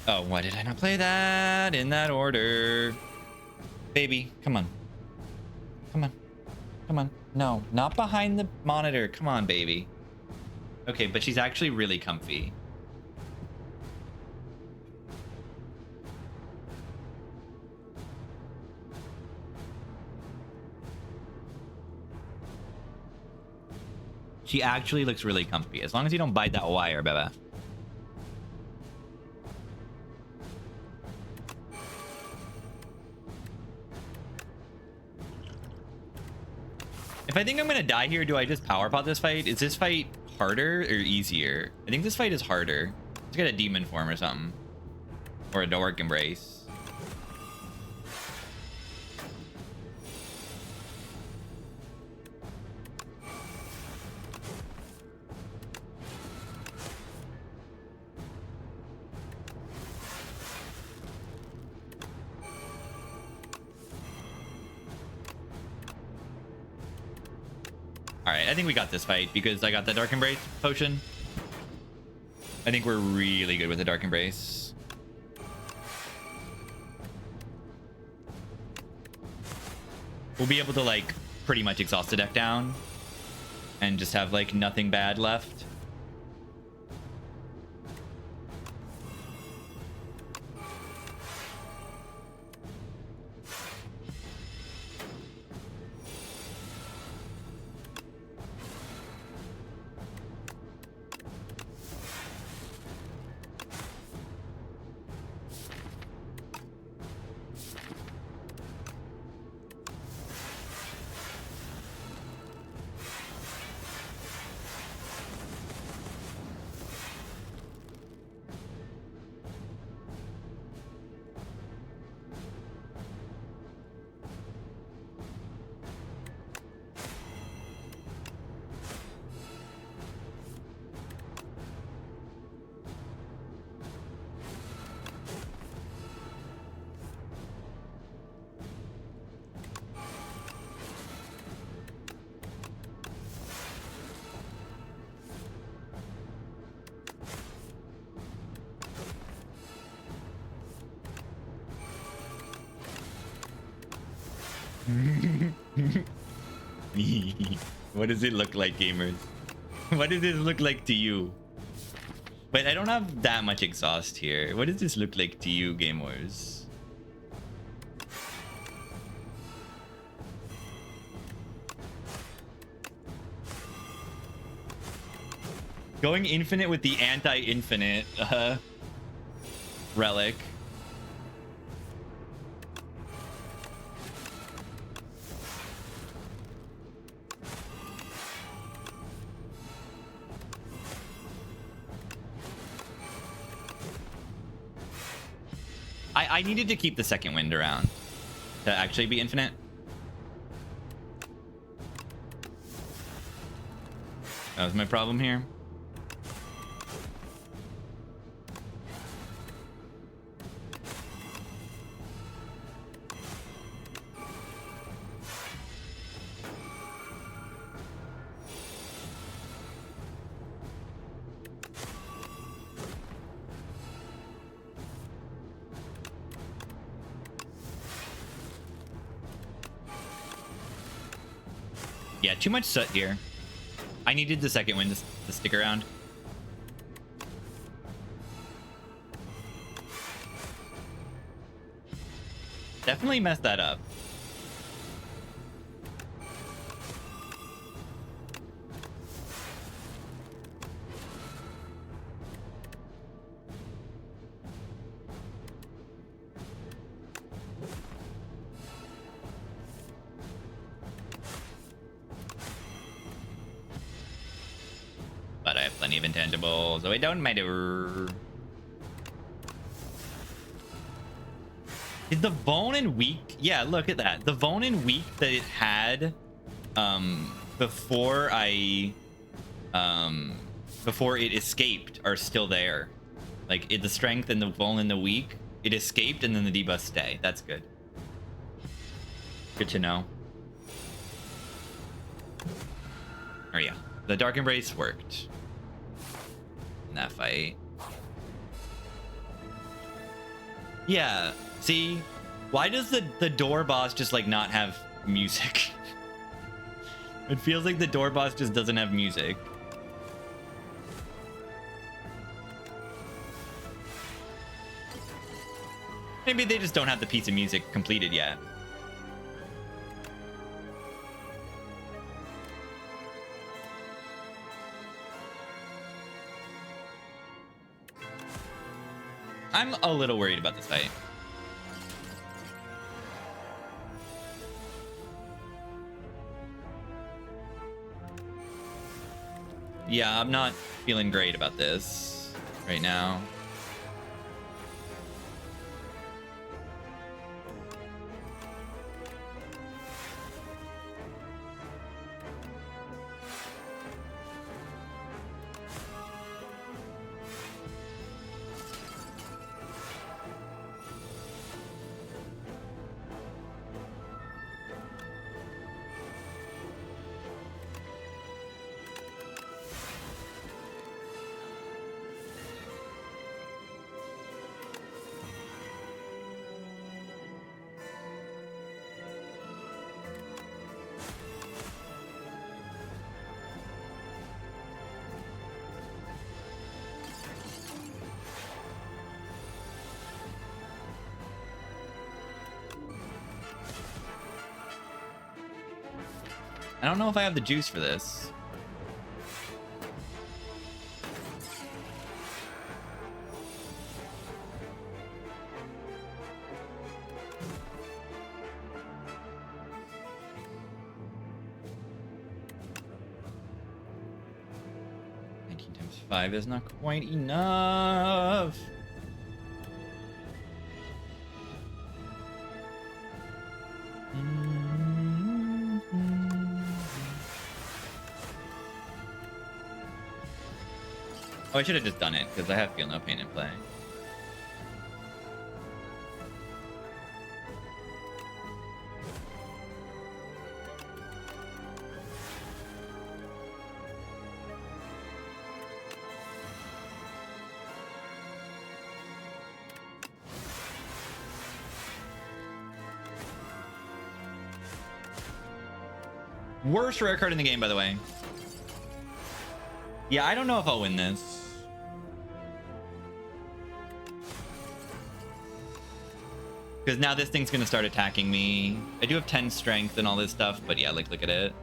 Oh, why did I not play that in that order? Baby, come on. Come on. Come on. No, not behind the monitor. Come on, baby. Okay, but she's actually really comfy. She actually looks really comfy. As long as you don't bite that wire, Beba. If I think I'm gonna die here, do I just power pot this fight? Is this fight harder or easier? I think this fight is harder. Let's get a demon form or something. Or a dork embrace. All right, I think we got this fight because I got the Dark Embrace potion. I think we're really good with the Dark Embrace. We'll be able to like pretty much exhaust the deck down and just have like nothing bad left. What does it look like, gamers? What does this look like to you? But I don't have that much exhaust here. What does this look like to you, gamers? Going infinite with the anti-infinite relic. I needed to keep the second wind around to actually be infinite. That was my problem here. Yeah, too much soot here. I needed the second wind to stick around. Definitely messed that up. But I have plenty of intangibles, so it don't matter. Is the bone and weak? Yeah, look at that. The bone and weak that it had before it escaped are still there. Like the strength and the bone and the weak, it escaped and then the debuffs stay. That's good. Good to know. Oh yeah, the Dark Embrace worked in that fight. Yeah, see, why does the door boss just like not have music? It feels like the door boss just doesn't have music. Maybe they just don't have the piece of music completed yet. I'm a little worried about this fight. Yeah, I'm not feeling great about this right now. I don't know if I have the juice for this. Times 5 is not quite enough. Oh, I should have just done it, because I have feel no pain in play. Worst rare card in the game, by the way. Yeah, I don't know if I'll win this. Because now this thing's gonna start attacking me. I do have 10 strength and all this stuff, but yeah, like, look at it.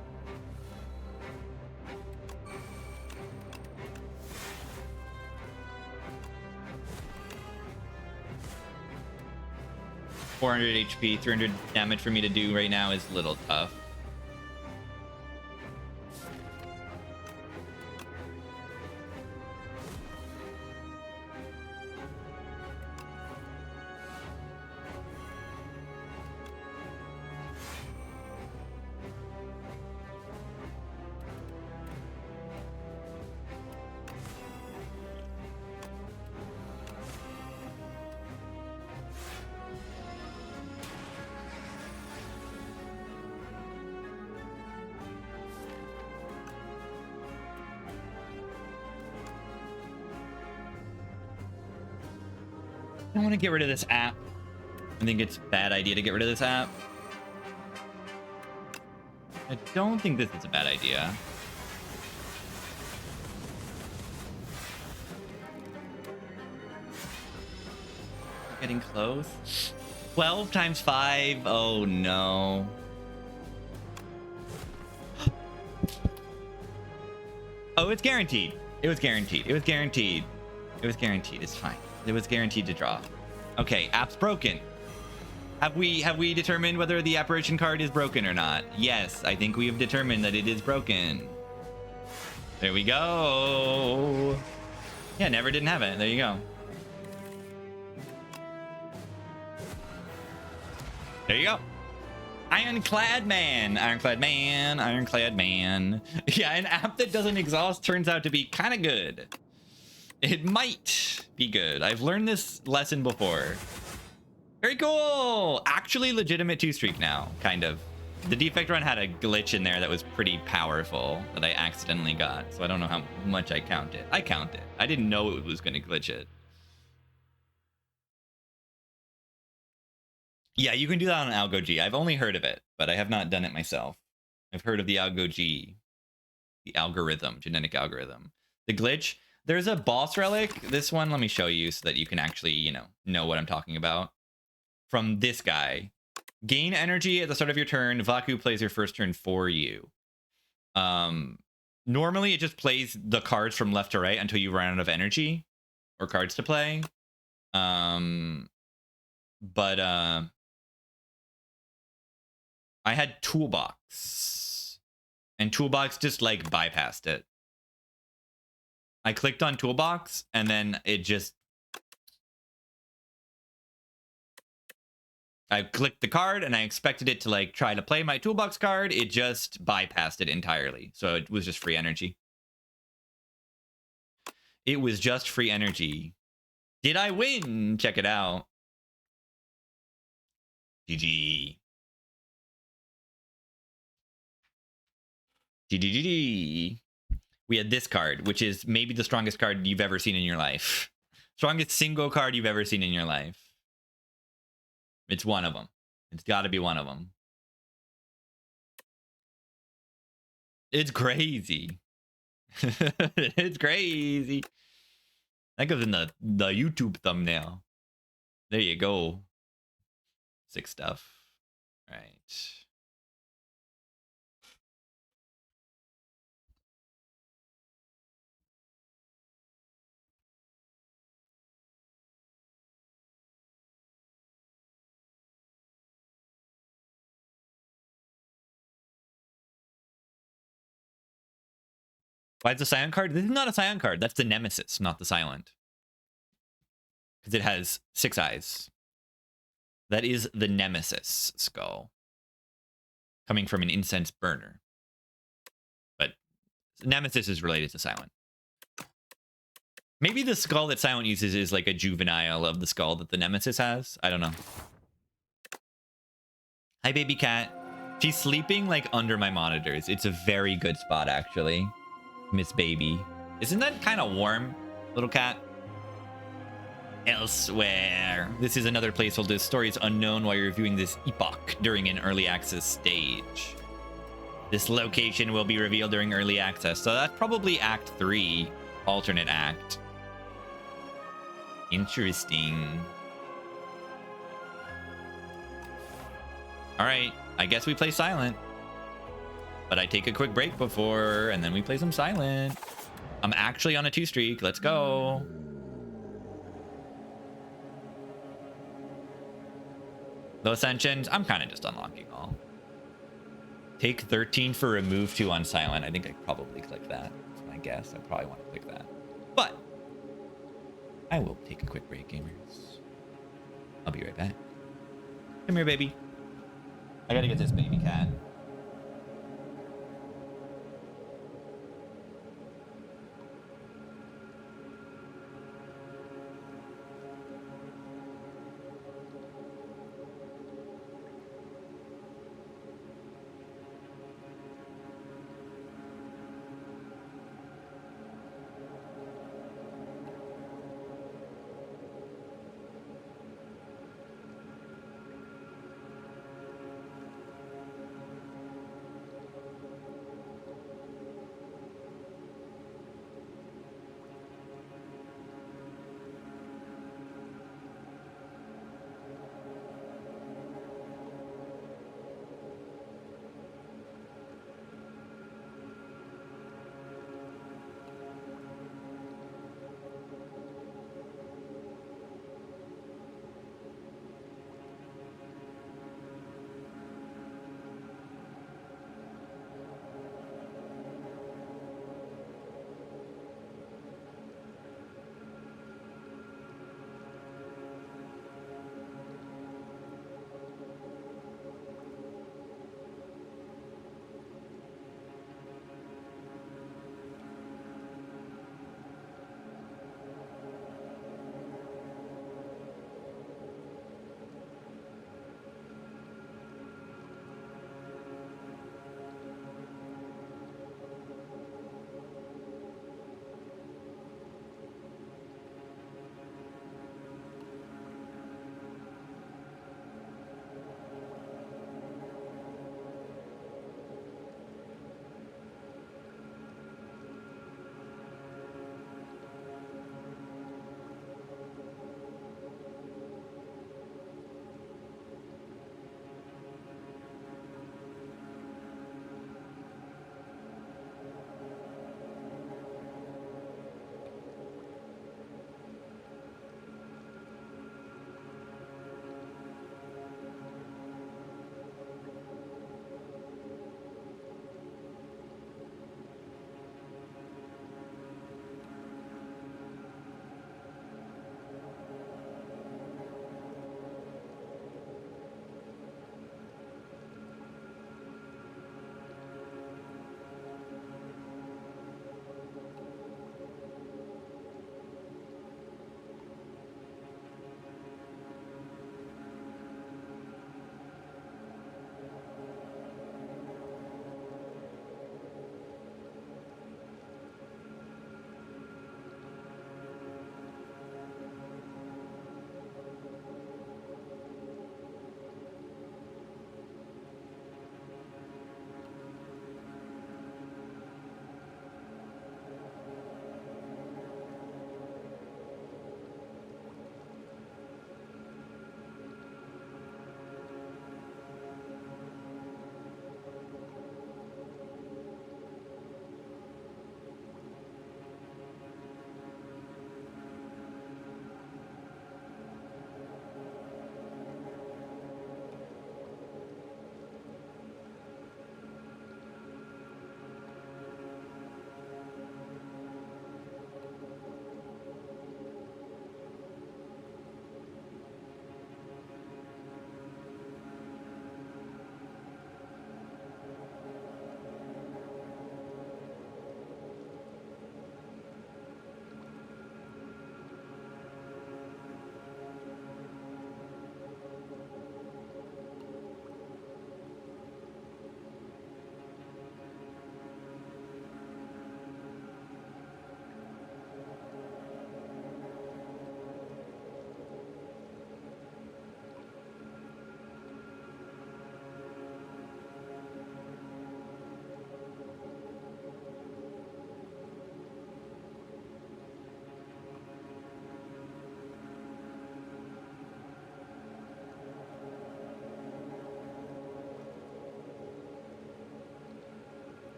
$400 HP, 300 damage for me to do right now is a little tough. I don't want to get rid of this app. I think it's a bad idea to get rid of this app. I don't think this is a bad idea. getting close. 12 times 5. Oh no. Oh, it's guaranteed. It was guaranteed. It was guaranteed. It was guaranteed. It's fine. It was guaranteed to draw. Okay, app's broken. Have we determined whether the apparition card is broken or not? Yes, I think we have determined that it is broken. There we go. Yeah, never didn't have it. There you go. There you go. Ironclad man. Ironclad man. Ironclad man. Yeah, an app that doesn't exhaust turns out to be kind of good. It might be good. I've learned this lesson before. Very cool. Actually legitimate 2-streak now, kind of. The defect run had a glitch in there that was pretty powerful that I accidentally got. So I don't know how much I count it. I count it. I didn't know it was going to glitch it. Yeah, you can do that on Algo G. I've only heard of it, but I have not done it myself. I've heard of the Algo G, the algorithm, genetic algorithm. The glitch, there's a boss relic. This one, let me show you so that you can actually, know what I'm talking about. From this guy. Gain energy at the start of your turn. Vaku plays your first turn for you. Normally, it just plays the cards from left to right until you run out of energy or cards to play. But I had Toolbox, and Toolbox just like bypassed it. I clicked on Toolbox, and then it just... I clicked the card, and I expected it to like try to play my Toolbox card. It just bypassed it entirely. So it was just free energy. It was just free energy. Did I win? Check it out. GG. GG. We had this card, which is maybe the strongest card you've ever seen in your life. Strongest single card you've ever seen in your life. It's one of them. It's got to be one of them. It's crazy. It's crazy. That goes in the YouTube thumbnail. There you go. Sick stuff. All right. Why is the silent card? This is not a silent card. That's the Nemesis, not the silent. Because it has 6 eyes. That is the Nemesis skull. Coming from an incense burner. But Nemesis is related to silent. Maybe the skull that silent uses is like a juvenile of the skull that the Nemesis has. I don't know. Hi, baby cat. She's sleeping like under my monitors. It's a very good spot, actually. Miss Baby. Isn't that kind of warm, little cat? Elsewhere. This is another placeholder. This story is unknown while you're viewing this epoch during an early access stage. This location will be revealed during early access. So that's probably Act 3, alternate act. Interesting. All right, I guess we play silent. But I take a quick break before, and then we play some silent. I'm actually on a 2-streak. Let's go. Low Ascensions, I'm kind of just unlocking all. Take 13 for remove 2 on silent. I think I probably click that. That's my guess. I probably want to click that. But I will take a quick break, gamers. I'll be right back. Come here, baby. I gotta get this baby cat.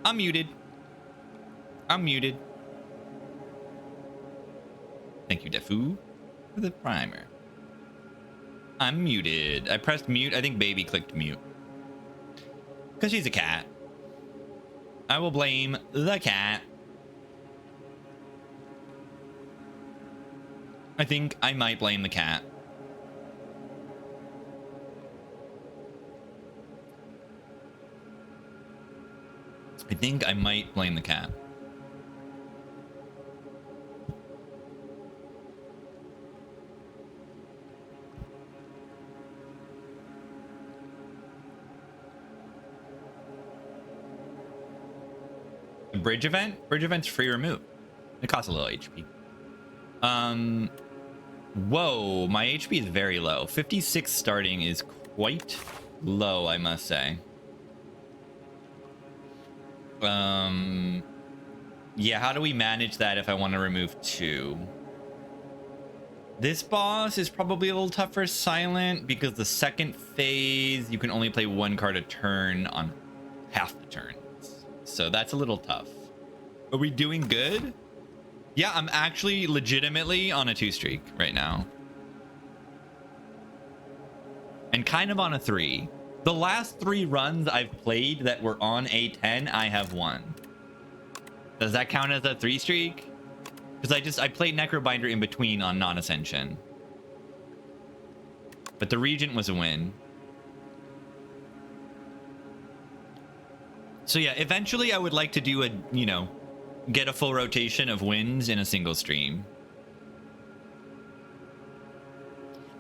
I'm muted. I'm muted. Thank you, Defu, for the primer. I'm muted. I pressed mute. I think baby clicked mute. Because she's a cat. I will blame the cat. I think I might blame the cat. I think I might blame the cat. The bridge event? Bridge event's free remove. It costs a little HP. Whoa, my HP is very low. 56 starting is quite low, I must say. Yeah, how do we manage that if I want to remove 2? This boss is probably a little tough for silent because the second phase you can only play 1 card a turn on half the turns. So that's a little tough. Are we doing good? Yeah, I'm actually legitimately on a 2 streak right now. And kind of on a 3. The last 3 runs I've played that were on a10, I have won. Does that count as a 3 streak? Because I played Necrobinder in between on non-ascension. But the Regent was a win. So yeah, eventually I would like to do a, you know, get a full rotation of wins in a single stream.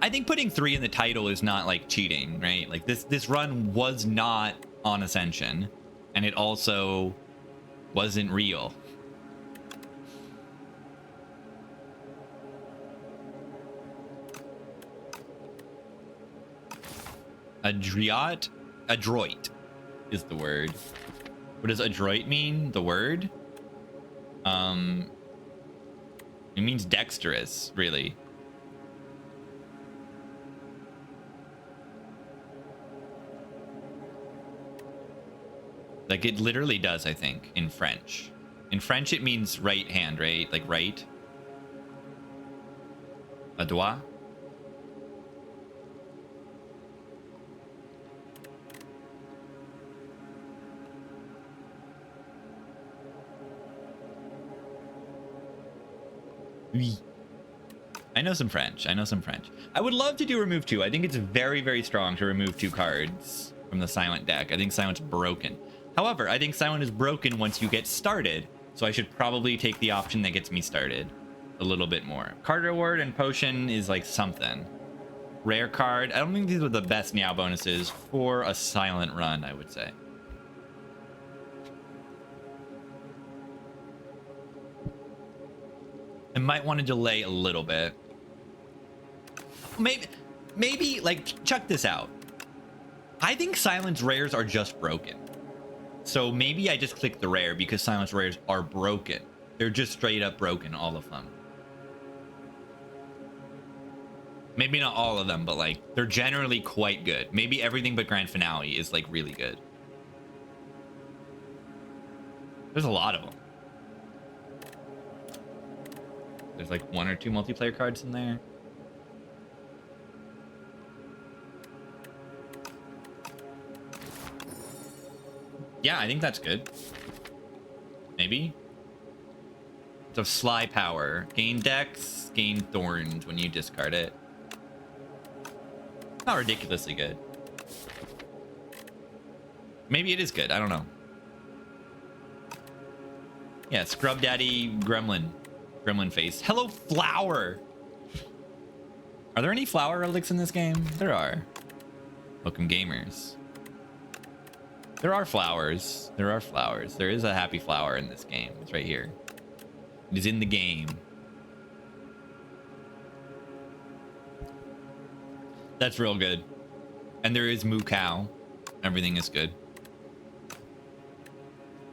I think putting 3 in the title is not like cheating, right? Like this run was not on Ascension, and it also wasn't real. Adroit is the word. What does adroit mean? The word? It means dexterous, really. Like it literally does, I think, in French. In French, it means right hand, right? Like right. A doigt. Oui. I know some French. I know some French. I would love to do remove 2. I think it's very, very strong to remove 2 cards from the silent deck. I think silent's broken. However, I think silent is broken once you get started. So I should probably take the option that gets me started a little bit more. Card reward and potion is like something. Rare card. I don't think these are the best Meow bonuses for a silent run, I would say. I might want to delay a little bit. Maybe like, check this out. I think silence rares are just broken. So maybe I just click the rare because silence rares are broken. They're just straight up broken, all of them. Maybe not all of them, but like they're generally quite good. Maybe everything but Grand Finale is like really good. There's a lot of them. There's like 1 or 2 multiplayer cards in there. Yeah, I think that's good. Maybe. So Sly Power. Gain Dex, gain Thorns when you discard it. Not ridiculously good. Maybe it is good. I don't know. Yeah, Scrub Daddy Gremlin. Gremlin face. Hello, flower. Are there any flower relics in this game? There are. Welcome, gamers. There are flowers. There are flowers. There is a happy flower in this game. It's right here. It is in the game. That's real good. And there is Moo Cow. Everything is good.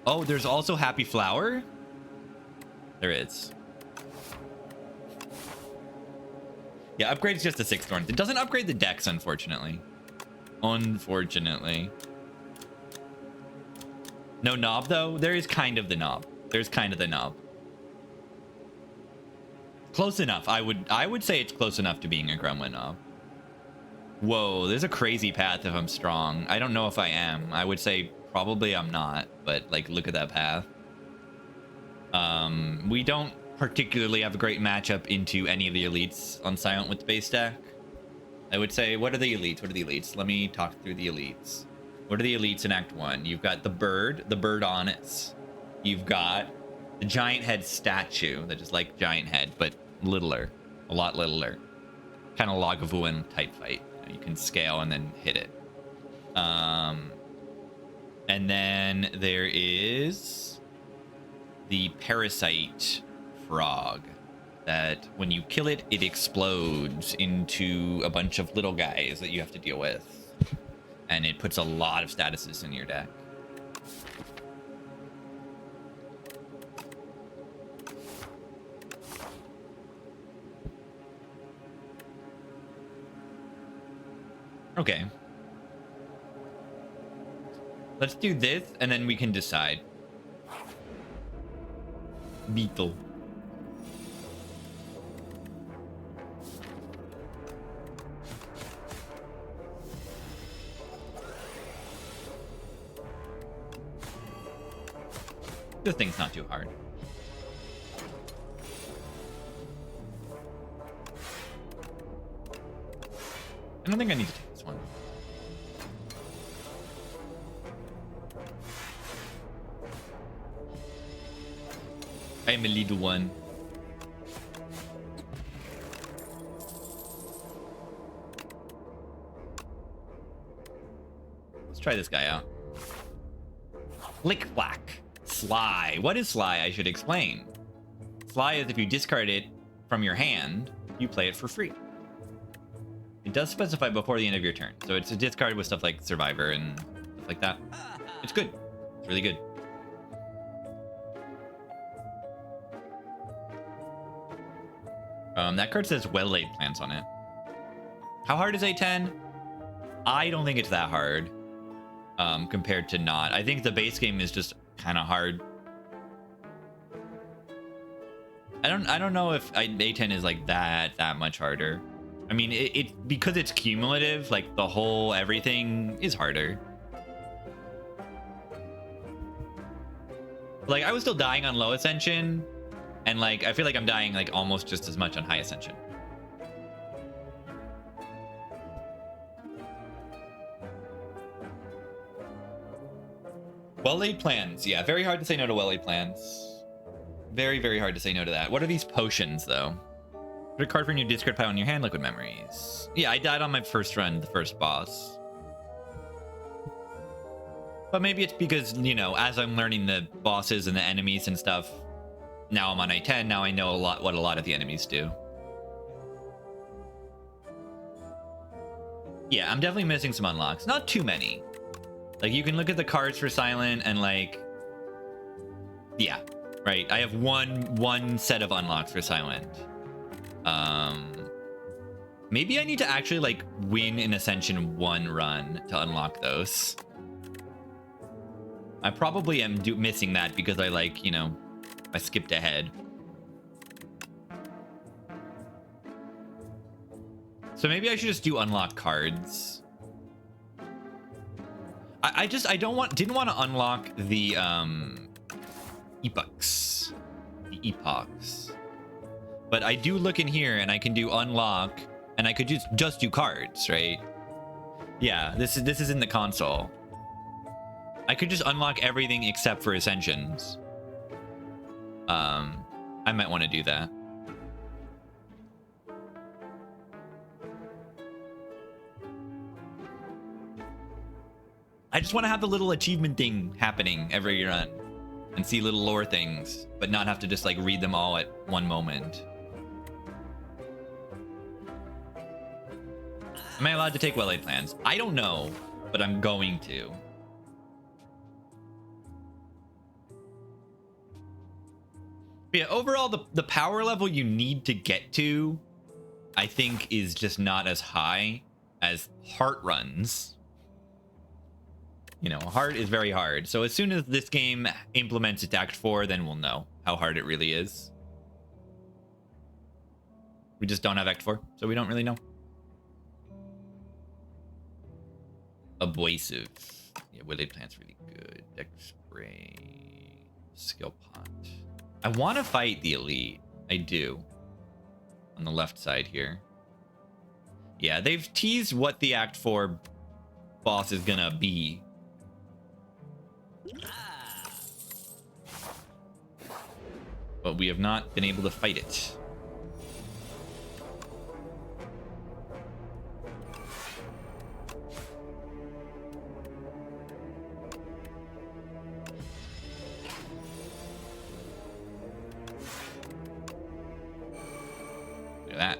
Oh, there's also happy flower? There is. Yeah, upgrade's just a 6 thorns. It doesn't upgrade the dex, unfortunately. Unfortunately. No knob though. There is kind of the knob. There's kind of the knob. Close enough. I would say it's close enough to being a gremlin knob. Whoa, there's a crazy path if I'm strong. I don't know if I am. I would say probably I'm not, but like look at that path. We don't particularly have a great matchup into any of the elites on Silent with the base deck. I would say, what are the elites? What are the elites? Let me talk through the elites. What are the elites in Act 1? You've got the bird onyx. You've got the giant head statue that is like giant head, but littler, a lot littler. Kind of Lagavulin type fight. You can scale and then hit it. And then there is the parasite frog that when you kill it, it explodes into a bunch of little guys that you have to deal with. And it puts a lot of statuses in your deck. Okay. Let's do this, and then we can decide. Beetle. This thing's not too hard. I don't think I need to take this one. I am a little one. Let's try this guy out. Flick Flack. Sly. What is Sly? I should explain. Sly is if you discard it from your hand, you play it for free. It does specify before the end of your turn. So it's a discard with stuff like Survivor and stuff like that. It's good. It's really good. That card says well-laid plans on it. How hard is a10? I don't think it's that hard compared to not. I think the base game is just kind of hard. I don't know if a10 is like that much harder. I mean, it because it's cumulative, like the whole everything is harder. Like I was still dying on low ascension, and like I feel like I'm dying like almost just as much on high ascension. Well-laid plans. Yeah, very hard to say no to well-laid plans. Very, very hard to say no to that. What are these potions, though? Put a card from your discard pile in your hand, liquid memories. Yeah, I died on my first run, the first boss. But maybe it's because, you know, as I'm learning the bosses and the enemies and stuff, now I'm on a10, now I know what a lot of the enemies do. Yeah, I'm definitely missing some unlocks. Not too many. Like, you can look at the cards for Silent and, like... Yeah, right. I have one set of unlocks for Silent. Maybe I need to actually, like, win an Ascension 1 run to unlock those. I probably am missing that because I, like, you know, I skipped ahead. So maybe I should just do unlock cards. I didn't want to unlock the epochs. The epochs. But I do look in here and I can do unlock and I could just do cards, right? Yeah, this is in the console. I could just unlock everything except for Ascensions. I might want to do that. I just want to have the little achievement thing happening every run and see little lore things, but not have to just like read them all at one moment. Am I allowed to take well-laid plans? I don't know, but I'm going to. But yeah, overall, the power level you need to get to, I think, is just not as high as Heart runs. You know, hard is very hard. So as soon as this game implements its Act 4, then we'll know how hard it really is. We just don't have Act 4, so we don't really know. Abrasive. Yeah, Willy Plant's really good. Deck Spray. Skill Pot. I want to fight the Elite. I do. On the left side here. Yeah, they've teased what the Act 4 boss is gonna be. But we have not been able to fight it. Look at that.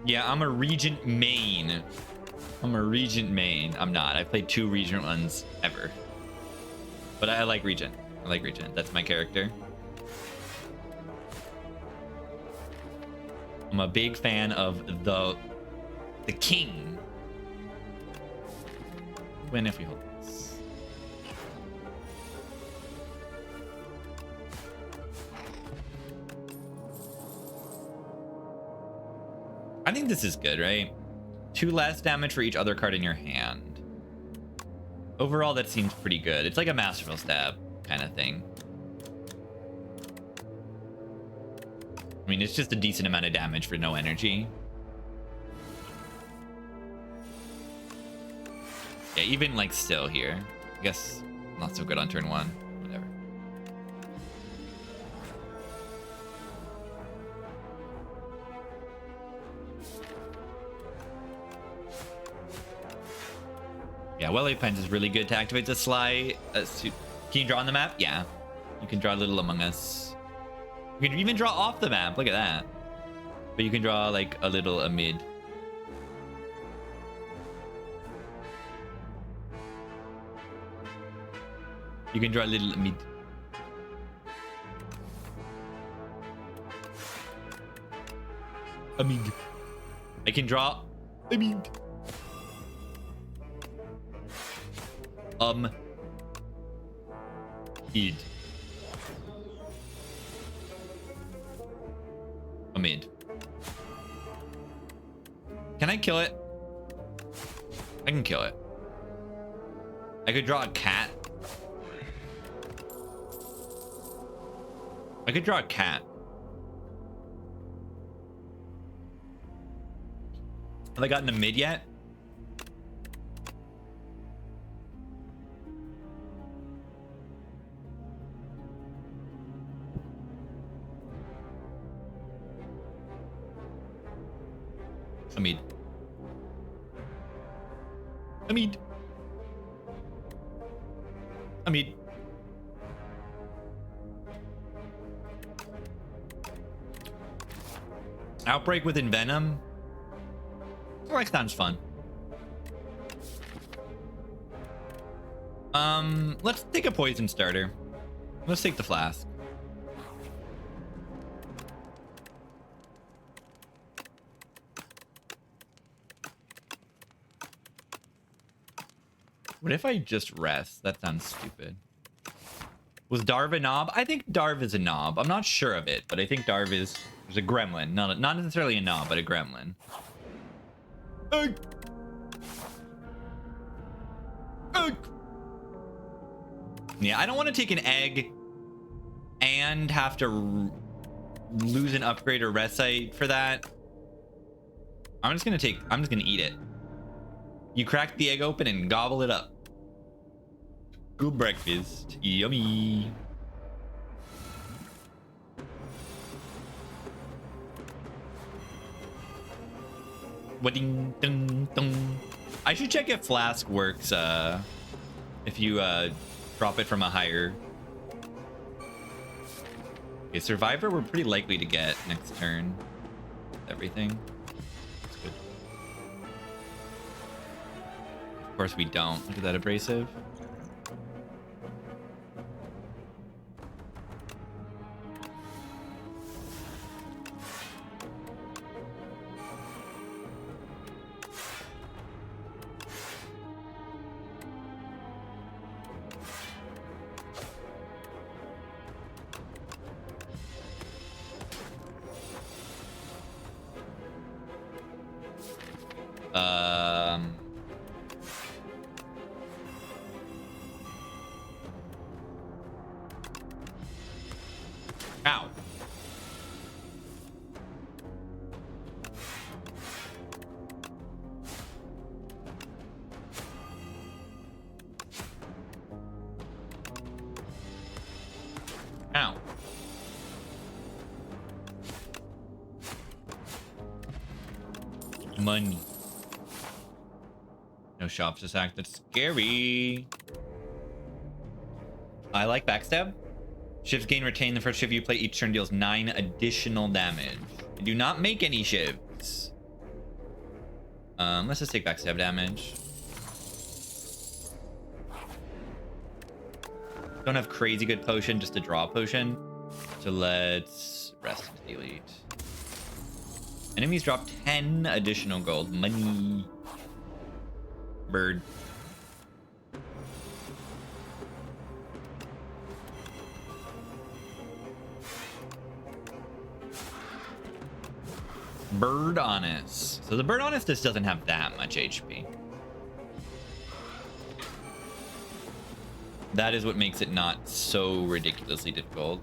Yeah, I'm a Regent main. I'm a Regent main. I'm not. I've played 2 Regent ones ever. But I like Regent. I like Regent. That's my character. I'm a big fan of the king. Win if we hold this. I think this is good, right? 2 less damage for each other card in your hand. Overall, that seems pretty good. It's like a Masterful Stab kind of thing. I mean, it's just a decent amount of damage for no energy. Yeah, even like still here. I guess not so good on turn 1. Whatever. Yeah, Welly Pens is really good to activate the Sly. Can you draw on the map? Yeah. You can draw Little Among Us. You can even draw off the map. Look at that. But you can draw like a little amid. You can draw a little amid. Amid. I can draw amid. Id. Amid. Can I kill it? I can kill it. I could draw a cat. I could draw a cat. Have I gotten a mid yet? Amid. Amid. Amid. Outbreak with Envenom. Like sounds fun. Let's take a poison starter. Let's take the flask. What if I just rest? That sounds stupid. Was Darv a knob? I think Darv is a knob. I'm not sure of it, but I think Darv is a gremlin. Not necessarily a knob, but a gremlin. Ugh. Ugh. Yeah, I don't want to take an egg and have to lose an upgrade or rest site for that. I'm just gonna eat it. You crack the egg open and gobble it up. Good breakfast. Yummy. Ding, ding, ding. I should check if Flask works if you drop it from a higher. Okay, Survivor we're pretty likely to get next turn. Everything. That's good. Of course we don't. Look at that abrasive. Um. Ow. Ow. Money. No shops attack. That's scary. I like backstab. Shivs gain retain. The first shiv you play each turn deals 9 additional damage. I do not make any shivs. Let's just take backstab damage. Don't have crazy good potion, just a draw potion. So let's rest and delete. Enemies drop 10 additional gold. Money. Bird. Bird Honest. So the Bird Honest just doesn't have that much HP. That is what makes it not so ridiculously difficult.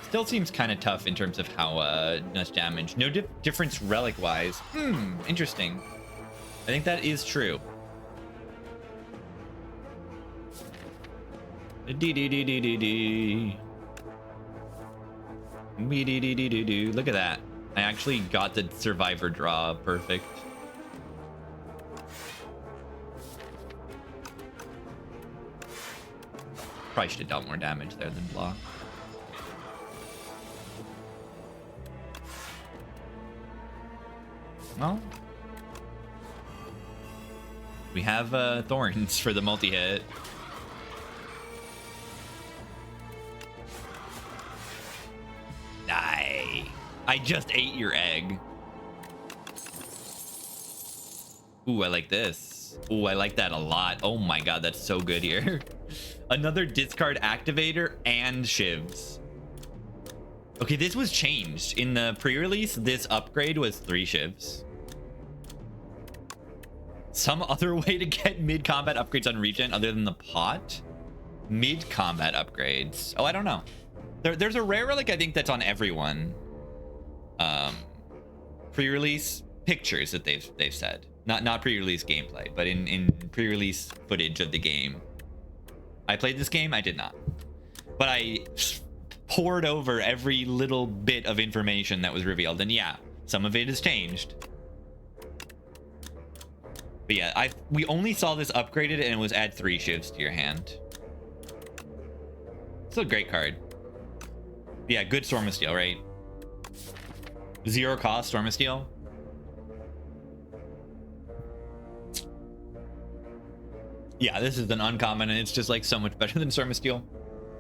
Still seems kind of tough in terms of how much damage. No difference relic-wise. Interesting. I think that is true. Look at that. I actually got the survivor draw perfect. Probably should have dealt more damage there than block. Well, we have thorns for the multi-hit. Die. I just ate your egg. Ooh, I like this. Ooh, I like that a lot. Oh my god, that's so good here. Another discard activator and shivs. Okay, this was changed. In the pre-release, this upgrade was 3 shivs. Some other way to get mid-combat upgrades on regen other than the pot? Mid-combat upgrades. Oh, I don't know. There's a rare relic, I think, that's on everyone. Pre-release pictures that they've said. Not pre-release gameplay, but in pre-release footage of the game. I played this game, I did not. But I poured over every little bit of information that was revealed, and yeah, some of it has changed. But yeah, we only saw this upgraded and it was add 3 shivs to your hand. Still a great card. Yeah, good Storm of Steel, right? 0 cost Storm of Steel. Yeah, this is an uncommon and it's just like so much better than Storm of Steel.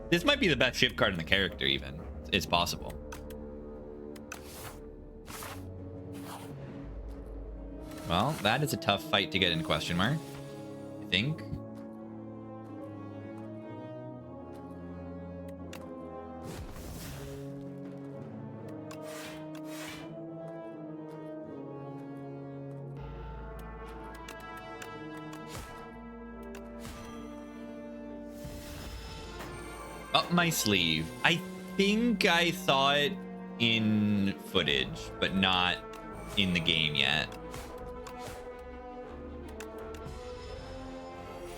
This might be the best shiv card in the character even. It's possible. Well, that is a tough fight to get in question mark, I think. Up my sleeve. I think I saw it in footage, but not in the game yet.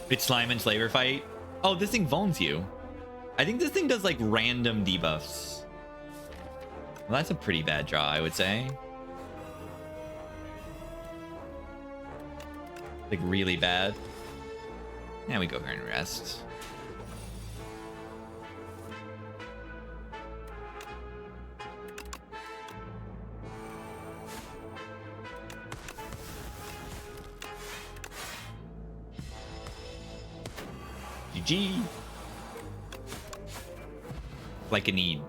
Bitch slime and slaver fight. Oh, this thing vulns you. I think this thing does like random debuffs. Well, that's a pretty bad draw, I would say. Like really bad. Now we go here and rest. GG. Like a need.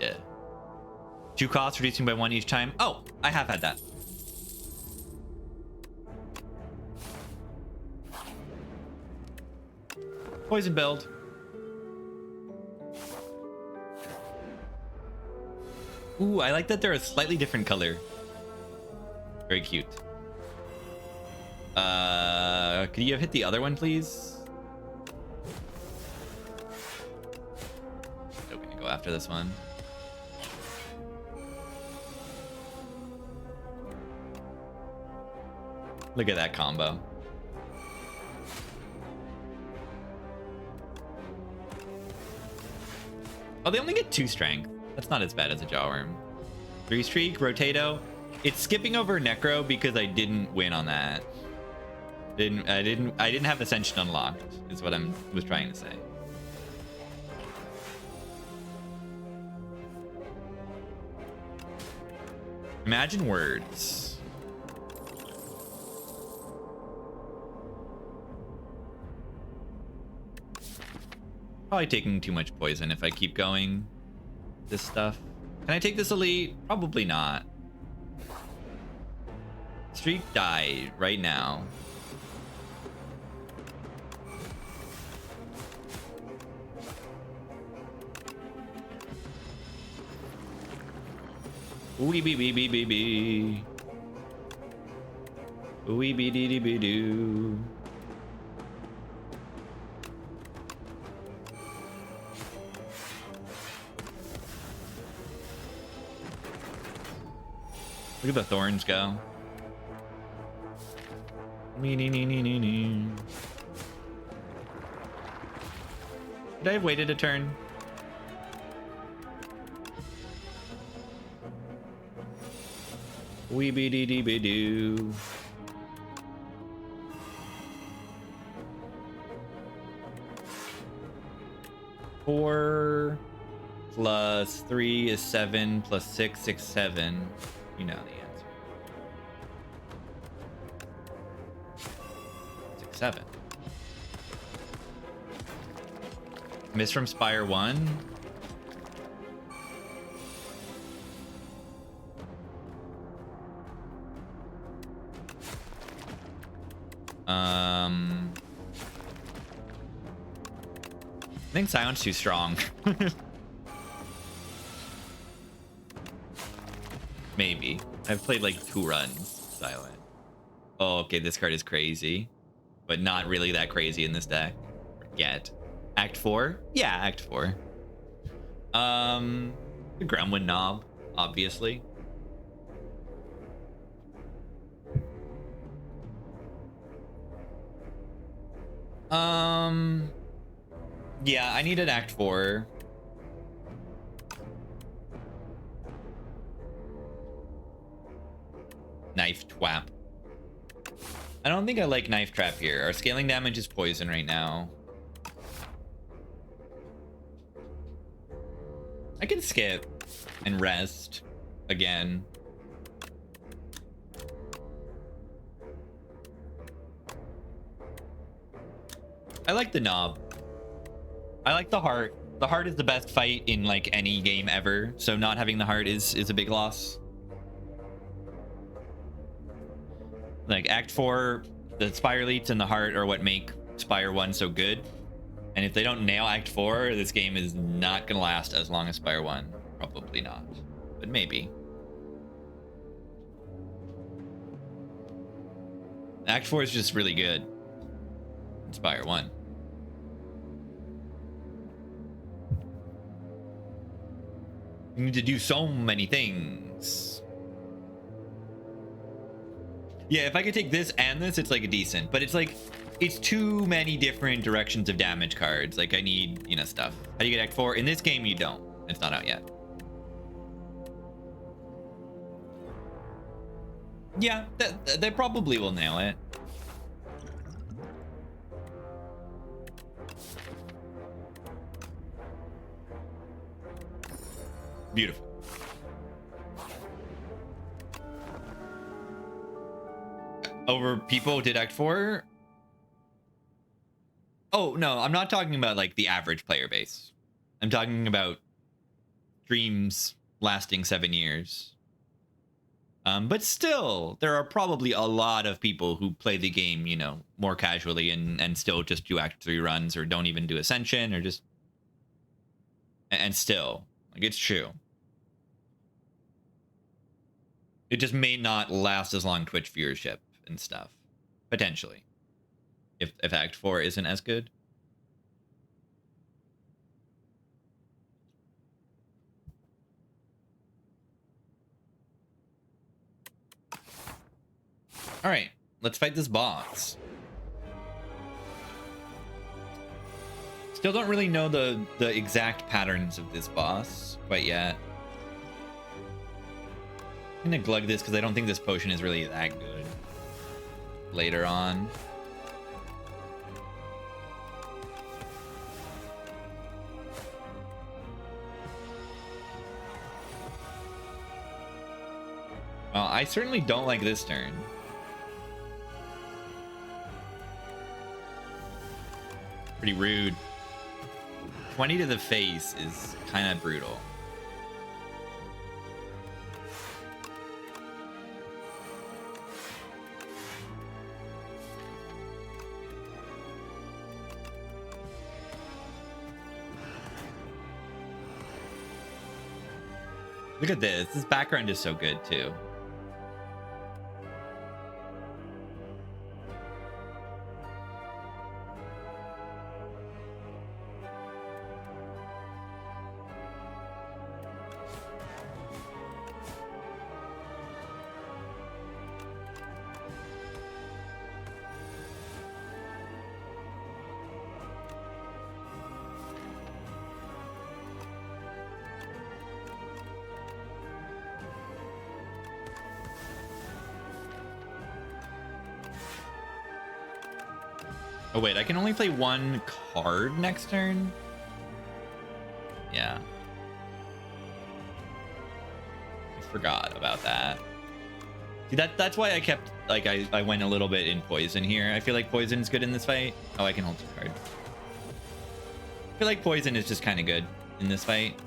2 costs, reducing by 1 each time. Oh, I have had that. Poison build. Ooh, I like that they're a slightly different color. Very cute. Could you have hit the other one, please? Still gonna go after this one. Look at that combo. Oh, they only get 2 strength. That's not as bad as a Jawworm. 3 streak, Rotato. It's skipping over Necro because I didn't win on that. I didn't have Ascension unlocked, is what I was trying to say. Imagine words. Probably taking too much poison if I keep going this stuff. Can I take this elite? Probably not. Streak died right now. Ooey bee bee bee bee bee. Ooey bee dee dee bee doo. Look at the thorns go. Nee, nee, nee, nee, nee, nee. Could I have waited a turn? Wee bee dee dee bee doo. Four plus 3 is 7 plus 6, 6, 7. You know the answer. 6, 7. Miss from Spire 1. I think Silent's too strong. Maybe. I've played like 2 runs Silent. Oh, okay, this card is crazy. But not really that crazy in this deck. Yet. Act 4? Yeah, Act 4. The Gremlin Knob, obviously. Yeah, I need an Act 4. Knife Twap. I don't think I like Knife Trap here. Our scaling damage is poison right now. I can skip and rest again. I like the knob. I like the heart. The heart is the best fight in like any game ever. So not having the heart is a big loss. Like Act 4, the Spire Elites and the heart are what make Spire 1 so good. And if they don't nail Act 4, this game is not gonna last as long as Spire 1. Probably not, but maybe. Act 4 is just really good in Spire 1. You need to do so many things. Yeah, if I could take this and this, it's like a decent, but it's like, it's too many different directions of damage cards. Like I need, you know, stuff. How do you get Act 4? In this game, you don't. It's not out yet. Yeah, they probably will nail it. Beautiful. Over people did Act 4? Oh, no, I'm not talking about like the average player base. I'm talking about streams lasting 7 years. But still, there are probably a lot of people who play the game, you know, more casually and still just do Act 3 runs or don't even do Ascension or just... And still, like, it's true. It just may not last as long Twitch viewership and stuff. Potentially. If Act 4 isn't as good. Alright, let's fight this boss. Still don't really know the exact patterns of this boss quite yet. I'm gonna glug this because I don't think this potion is really that good later on. Well, I certainly don't like this turn. Pretty rude. 20 to the face is kind of brutal. Look at this. This background is so good too. Oh wait, I can only play one card next turn? Yeah. I forgot about that. See, that's why I kept, like, I went a little bit in poison here. I feel like poison's good in this fight. Oh, I can hold 2 cards. I feel like poison is just kind of good in this fight.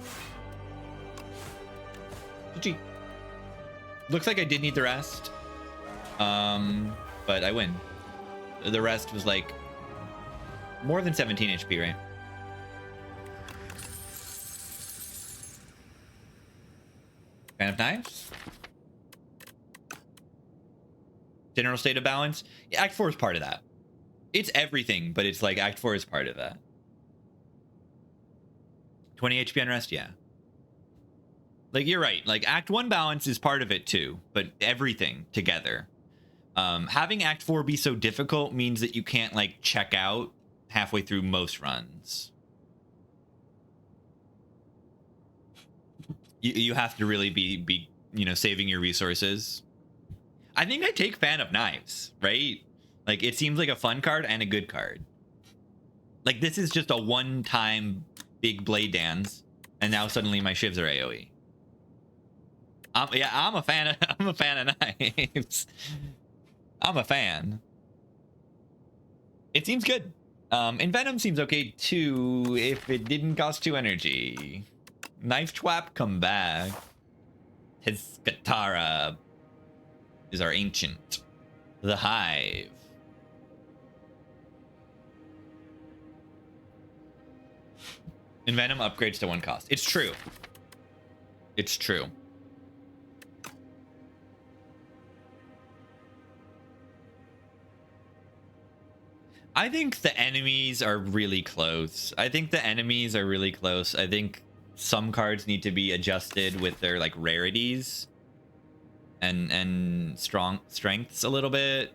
GG. Looks like I did need the rest. But I win. The rest was like more than 17 HP, right? Fan of Knives? General state of balance? Yeah, Act 4 is part of that. It's everything, but it's like Act 4 is part of that. 20 HP unrest, yeah. Like, you're right. Like, Act 1 balance is part of it too, but everything together. Having Act 4 be so difficult means that you can't, like, check out halfway through most runs. You have to really be you know, saving your resources. I think I take Fan of Knives, right? Like, it seems like a fun card and a good card. Like, this is just a one-time big blade dance, and now suddenly my shivs are AoE. Yeah, I'm a fan of knives. I'm a fan. It seems good. Envenom seems okay too if it didn't cost 2 energy. Knife Twap, come back. His Katara is our ancient. The Hive. Envenom upgrades to 1 cost. It's true. It's true. I think the enemies are really close. I think some cards need to be adjusted with their, like, rarities and strengths a little bit.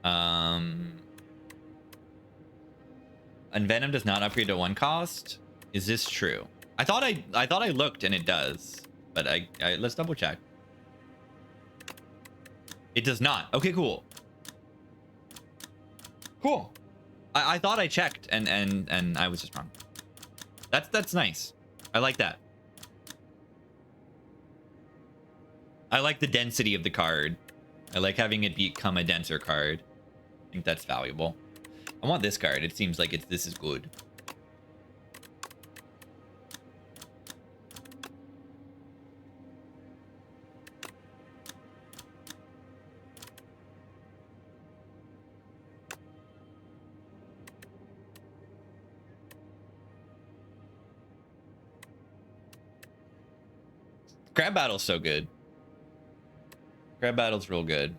Envenom does not upgrade to 1 cost. Is this true? I thought I looked and it does, but I let's double check. It does not. Okay, cool. Cool. I thought I checked and I was just wrong. That's nice. I like that. I like the density of the card. I like having it become a denser card. I think that's valuable. I want this card. It seems like this is good. Crab Battle's so good. Crab Battle's real good.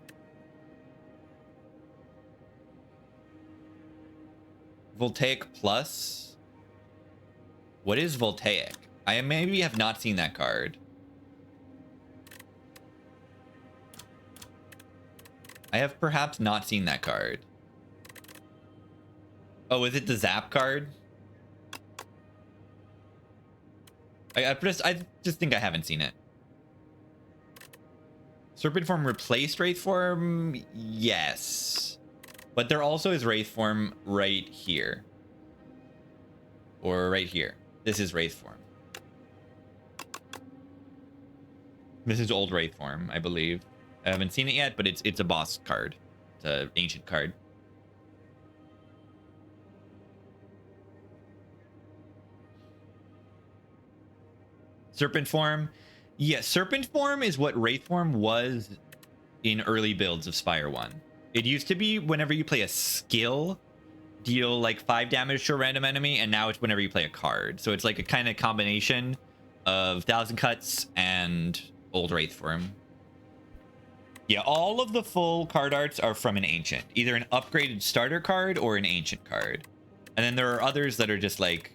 Voltaic Plus. What is Voltaic? I maybe have not seen that card. I have perhaps not seen that card. Oh, is it the Zap card? I just think I haven't seen it. Serpent form replaced Wraith form? Yes. But there also is Wraith form right here. Or right here. This is Wraith form. This is old Wraith form, I believe. I haven't seen it yet, but it's a boss card. It's an ancient card. Serpent form. Yeah, serpent form is what Wraith form was in early builds of Spire 1. It used to be whenever you play a skill, deal like 5 damage to a random enemy, and now it's whenever you play a card. So it's like a kind of combination of Thousand Cuts and old Wraith form. Yeah, all of the full card arts are from an ancient, either an upgraded starter card or an ancient card. And then there are others that are just like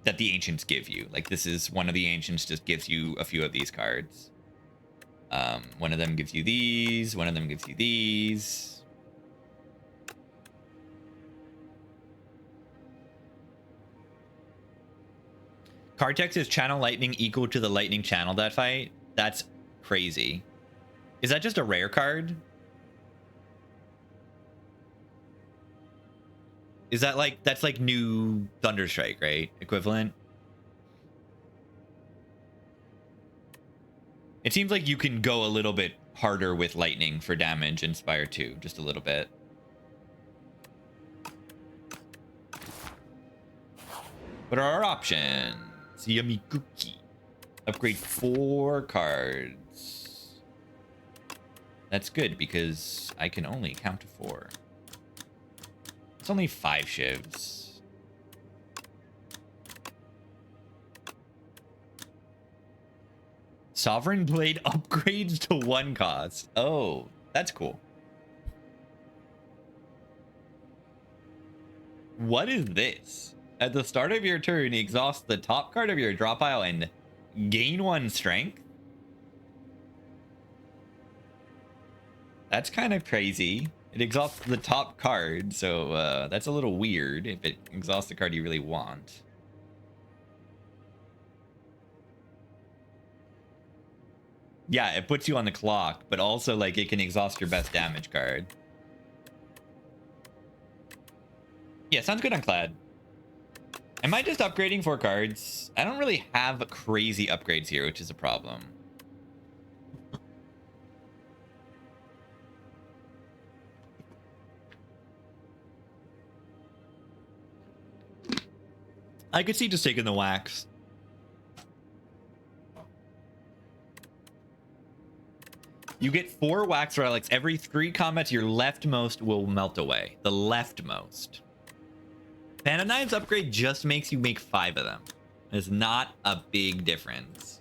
that the ancients give you. Like this is one of the ancients just gives you a few of these cards. One of them gives you these, one of them gives you these. Card text is channel lightning equal to the lightning channel that fight. That's crazy. Is that just a rare card? Is that like, that's like new Thunderstrike, right? Equivalent? It seems like you can go a little bit harder with lightning for damage in Spire 2, just a little bit. What are our options? Yummy cookie. Upgrade 4 cards. That's good because I can only count to 4. It's only 5 shivs. Sovereign Blade upgrades to 1 cost. Oh, that's cool. What is this? At the start of your turn, exhaust the top card of your draw pile and gain 1 strength? That's kind of crazy. It exhausts the top card, so that's a little weird if it exhausts the card you really want. Yeah, it puts you on the clock, but also like it can exhaust your best damage card. Yeah, sounds good on Clad. Am I just upgrading 4 cards? I don't really have crazy upgrades here, which is a problem. I could see just taking the wax. You get 4 wax relics. Every 3 combats, your leftmost will melt away. The leftmost. Panda Knives upgrade just makes you make 5 of them. It's not a big difference.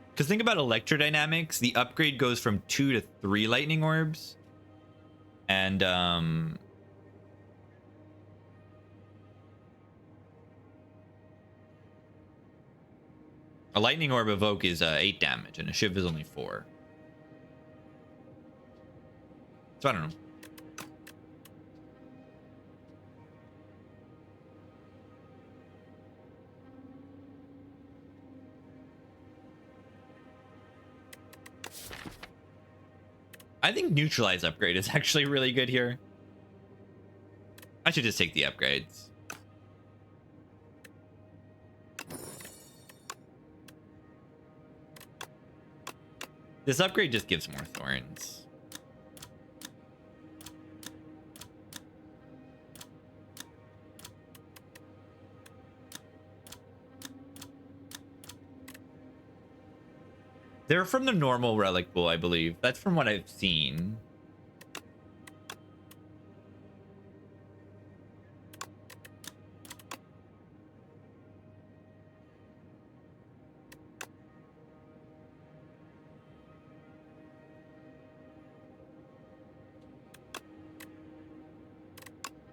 Because think about electrodynamics. The upgrade goes from 2 to 3 lightning orbs. And a lightning orb evoke is 8 damage, and a shiv is only 4. So I don't know. I think neutralize upgrade is actually really good here. I should just take the upgrades. This upgrade just gives more thorns. They're from the normal relic pool, I believe. That's from what I've seen.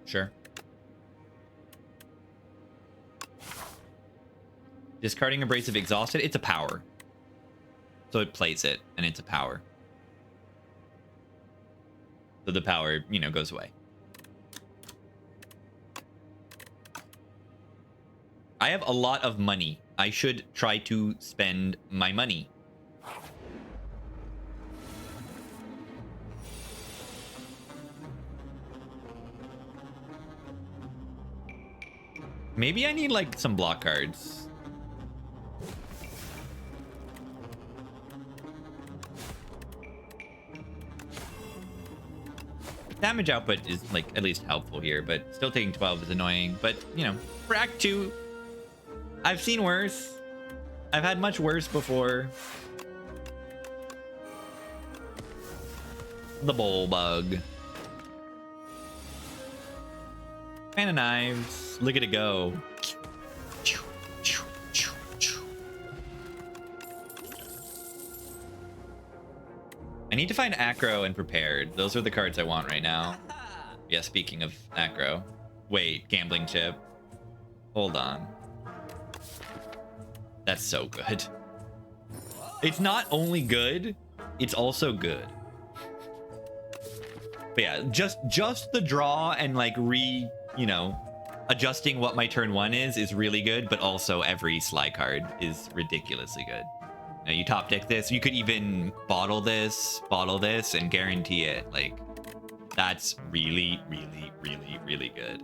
Sure. Discarding Abrasive Exhausted. It's a power. So it plays it, and it's a power. So the power, you know, goes away. I have a lot of money. I should try to spend my money. Maybe I need like some block cards. Damage output is like at least helpful here, but still taking 12 is annoying. But you know, for Act 2, I've seen worse. I've had much worse before. The bowl bug. Fan of Knives. Look at it go. I need to find Acro and Prepared. Those are the cards I want right now. Yeah, speaking of Acro. Wait, Gambling Chip. Hold on. That's so good. It's not only good, it's also good. But yeah, just the draw and like you know, adjusting what my turn 1 is really good, but also every Sly card is ridiculously good. You know, you top deck this, you could even bottle this, and guarantee it. Like, that's really, really, really, really good.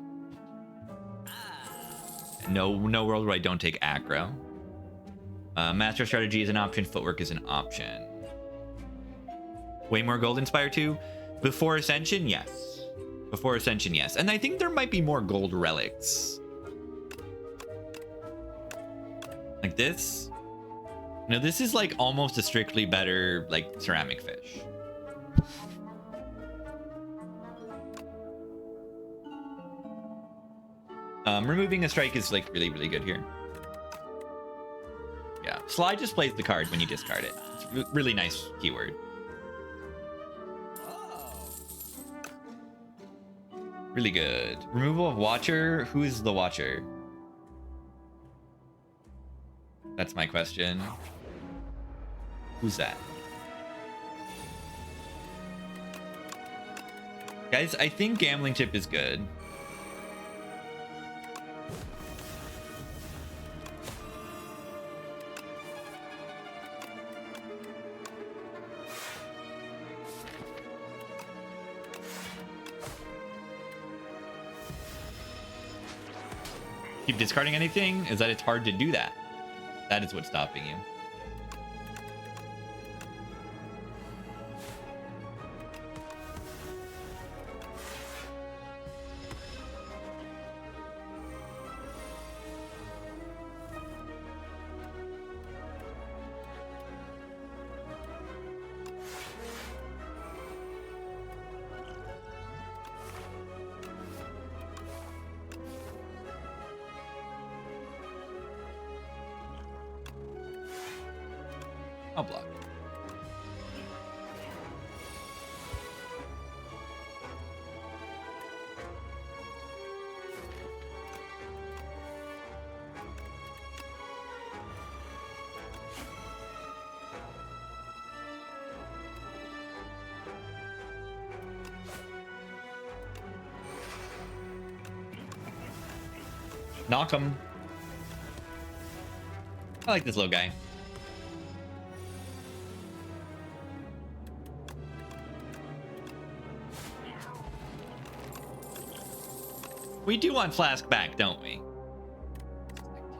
No world where I don't take Acro. Master Strategy is an option, Footwork is an option. Way more gold in Spire 2? Before Ascension, yes. Before Ascension, yes. And I think there might be more gold relics. Like this. No, this is like almost a strictly better like ceramic fish. Removing a strike is like really, really good here. Yeah, Sly just plays the card when you discard it. It's really nice keyword. Really good. Removal of Watcher. Who is the Watcher? That's my question. Who's that? Guys, I think Gambling Chip is good. Keep discarding anything is that it's hard to do that. That is what's stopping you. I'll block. Knock him. I like this little guy. We do want Flask back, don't we?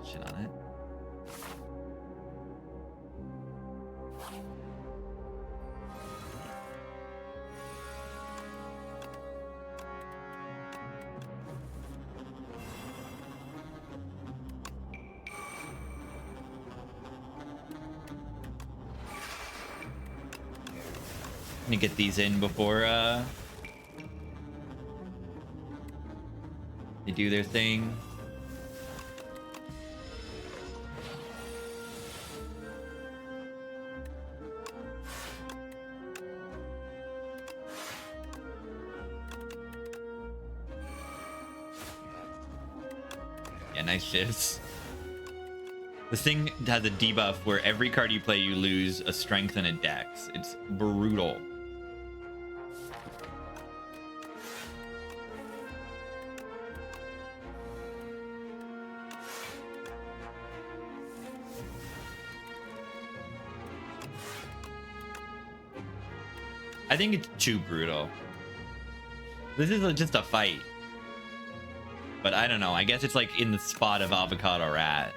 Shit on it. Let me get these in before they do their thing. Yeah, nice shifts. This thing has a debuff where every card you play, you lose a strength and a dex. It's brutal. I think it's too brutal. This is just a fight. But I don't know. I guess it's like in the spot of Avocado Rat.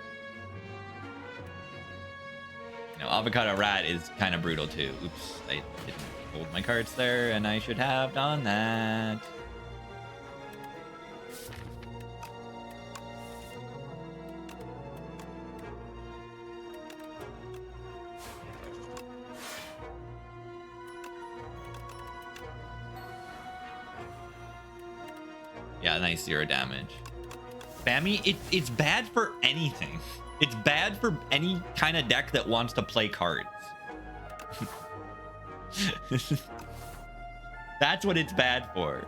You know, Avocado Rat is kind of brutal too. Oops, I didn't hold my cards there, and I should have done that. Yeah, nice 0 damage. Bammy, it's bad for anything. It's bad for any kind of deck that wants to play cards. That's what it's bad for.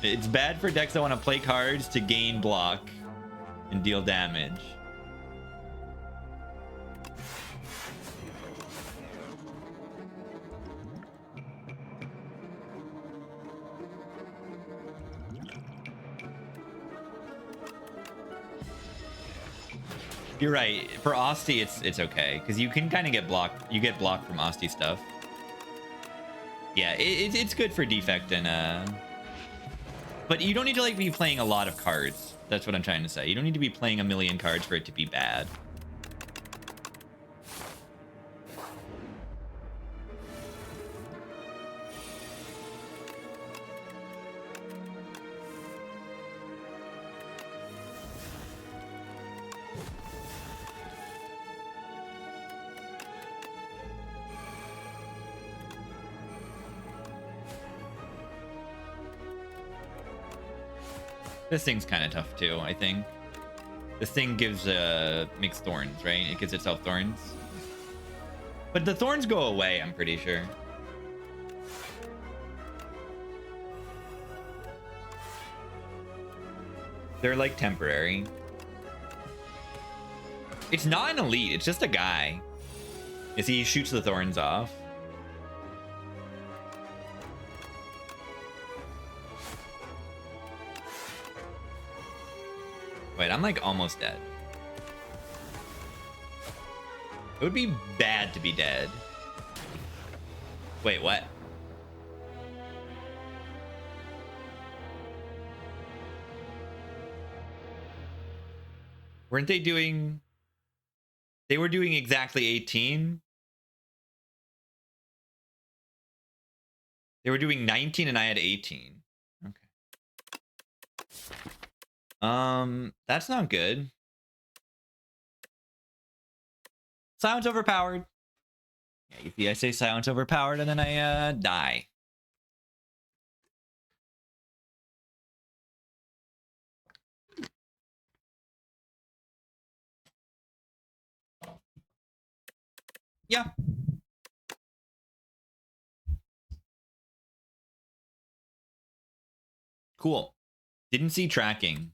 It's bad for decks that want to play cards to gain block and deal damage. You're right. For Asti, it's okay because you can kind of get blocked. You get blocked from Asti stuff. Yeah, it's good for defect and but you don't need to like be playing a lot of cards. That's what I'm trying to say. You don't need to be playing a million cards for it to be bad. This thing's kind of tough too, I think. This thing gives makes thorns, right? It gives itself thorns. But the thorns go away, I'm pretty sure. They're like temporary. It's not an elite, it's just a guy. You see, he shoots the thorns off. Wait, I'm like almost dead. It would be bad to be dead. Wait, what? Weren't they doing... They were doing exactly 18? They were doing 19 and I had 18. That's not good. Silence overpowered. Yeah, you see, I say silence overpowered and then I die. Yeah. Cool. Didn't see tracking.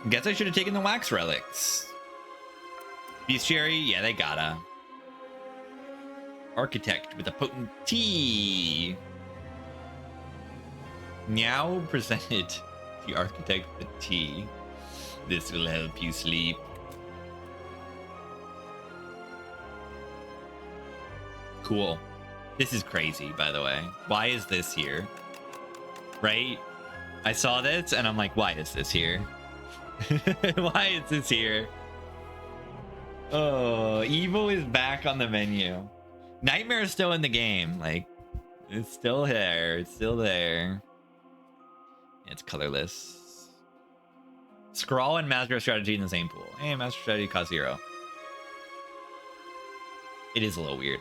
Guess I should have taken the wax relics. Bestiary, yeah, they gotta. Architect with a potent T. Meow presented the architect with a T. This will help you sleep. Cool. This is crazy, by the way. Why is this here? Right? I saw this and I'm like, why is this here? Why is this here? Oh, evil is back on the menu. Nightmare is still in the game. Like, it's still there. It's still there. It's colorless. Scrawl and Master Strategy in the same pool. Hey, Master Strategy costs 0. It is a little weird.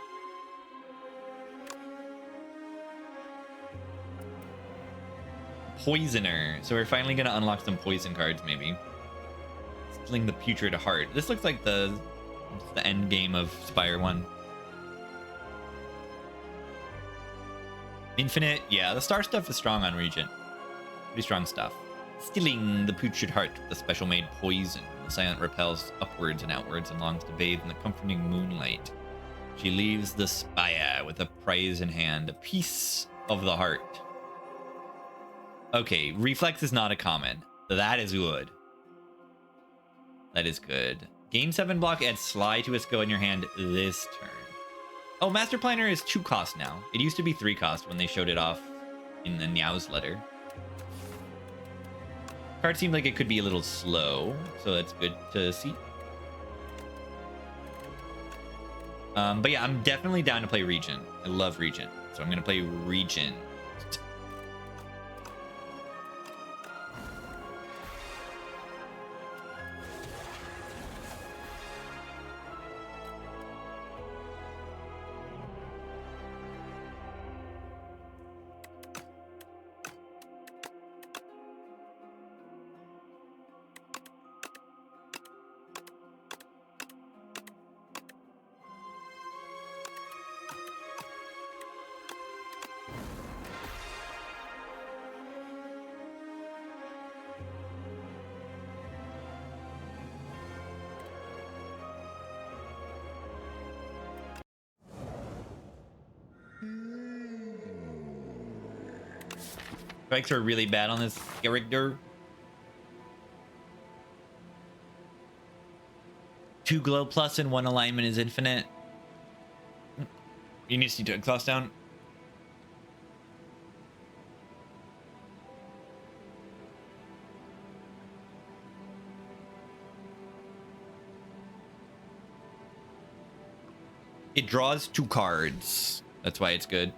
Poisoner. So we're finally gonna unlock some poison cards, maybe. Sling the Putrid Heart. This looks like the end game of Spire 1. Infinite. Yeah, the star stuff is strong on Regent. Pretty strong stuff. Stilling the putrid heart with the special made poison. The silent repels upwards and outwards and longs to bathe in the comforting moonlight. She leaves the spire with a prize in hand, a piece of the heart. Okay, reflex is not a common. That is good. That is good. Gain 7 block, add Sly to a skill in your hand this turn. Oh, Master Planner is 2 cost now. It used to be 3 cost when they showed it off in the newsletter. Card seemed like it could be a little slow, so that's good to see. But yeah, I'm definitely down to play Regent. I love Regent, so I'm going to play Regent. Strikes are really bad on this character. 2 glow plus and 1 alignment is infinite. You need to see to exhaust down. It draws 2 cards. That's why it's good.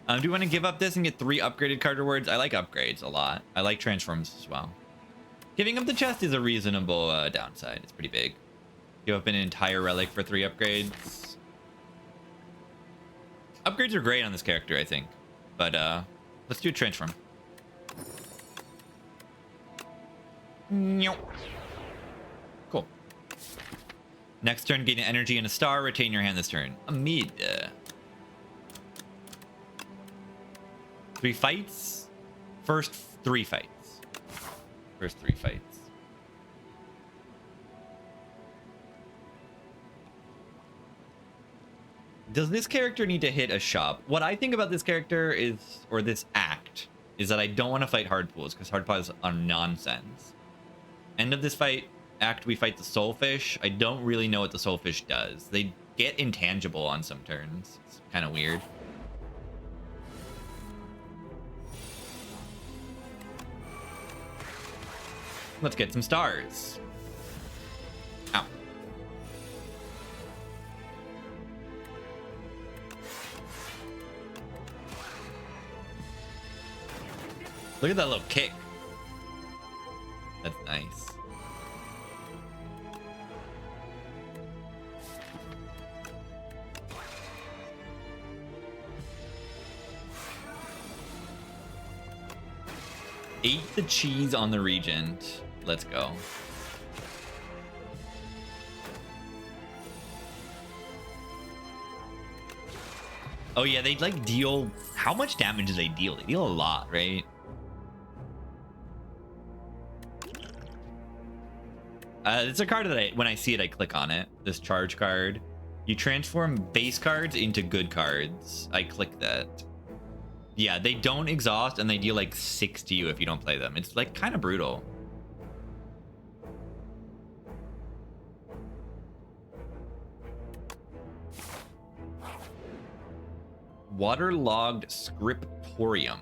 Do you want to give up this and get 3 upgraded card rewards? I like upgrades a lot. I like transforms as well. Giving up the chest is a reasonable downside. It's pretty big. Give up an entire relic for 3 upgrades. Upgrades are great on this character, I think. But let's do a transform. Cool. Next turn, gain an energy and a star. Retain your hand this turn. A mid. 3 fights. First 3 fights. First 3 fights. Does this character need to hit a shop? What I think about this character is, or this act, is that I don't want to fight hard pools because hard pools are nonsense. End of this fight act, we fight the soulfish. I don't really know what the soulfish does. They get intangible on some turns. It's kind of weird. Let's get some stars. Ow. Look at that little kick. That's nice. Ate the cheese on the Regent. Let's go. Oh yeah, they like deal... How much damage do they deal? They deal a lot, right? It's a card that when I see it, I click on it. This charge card. You transform base cards into good cards. I click that. Yeah, they don't exhaust and they deal like 6 to you if you don't play them. It's like kind of brutal. Waterlogged scriptorium.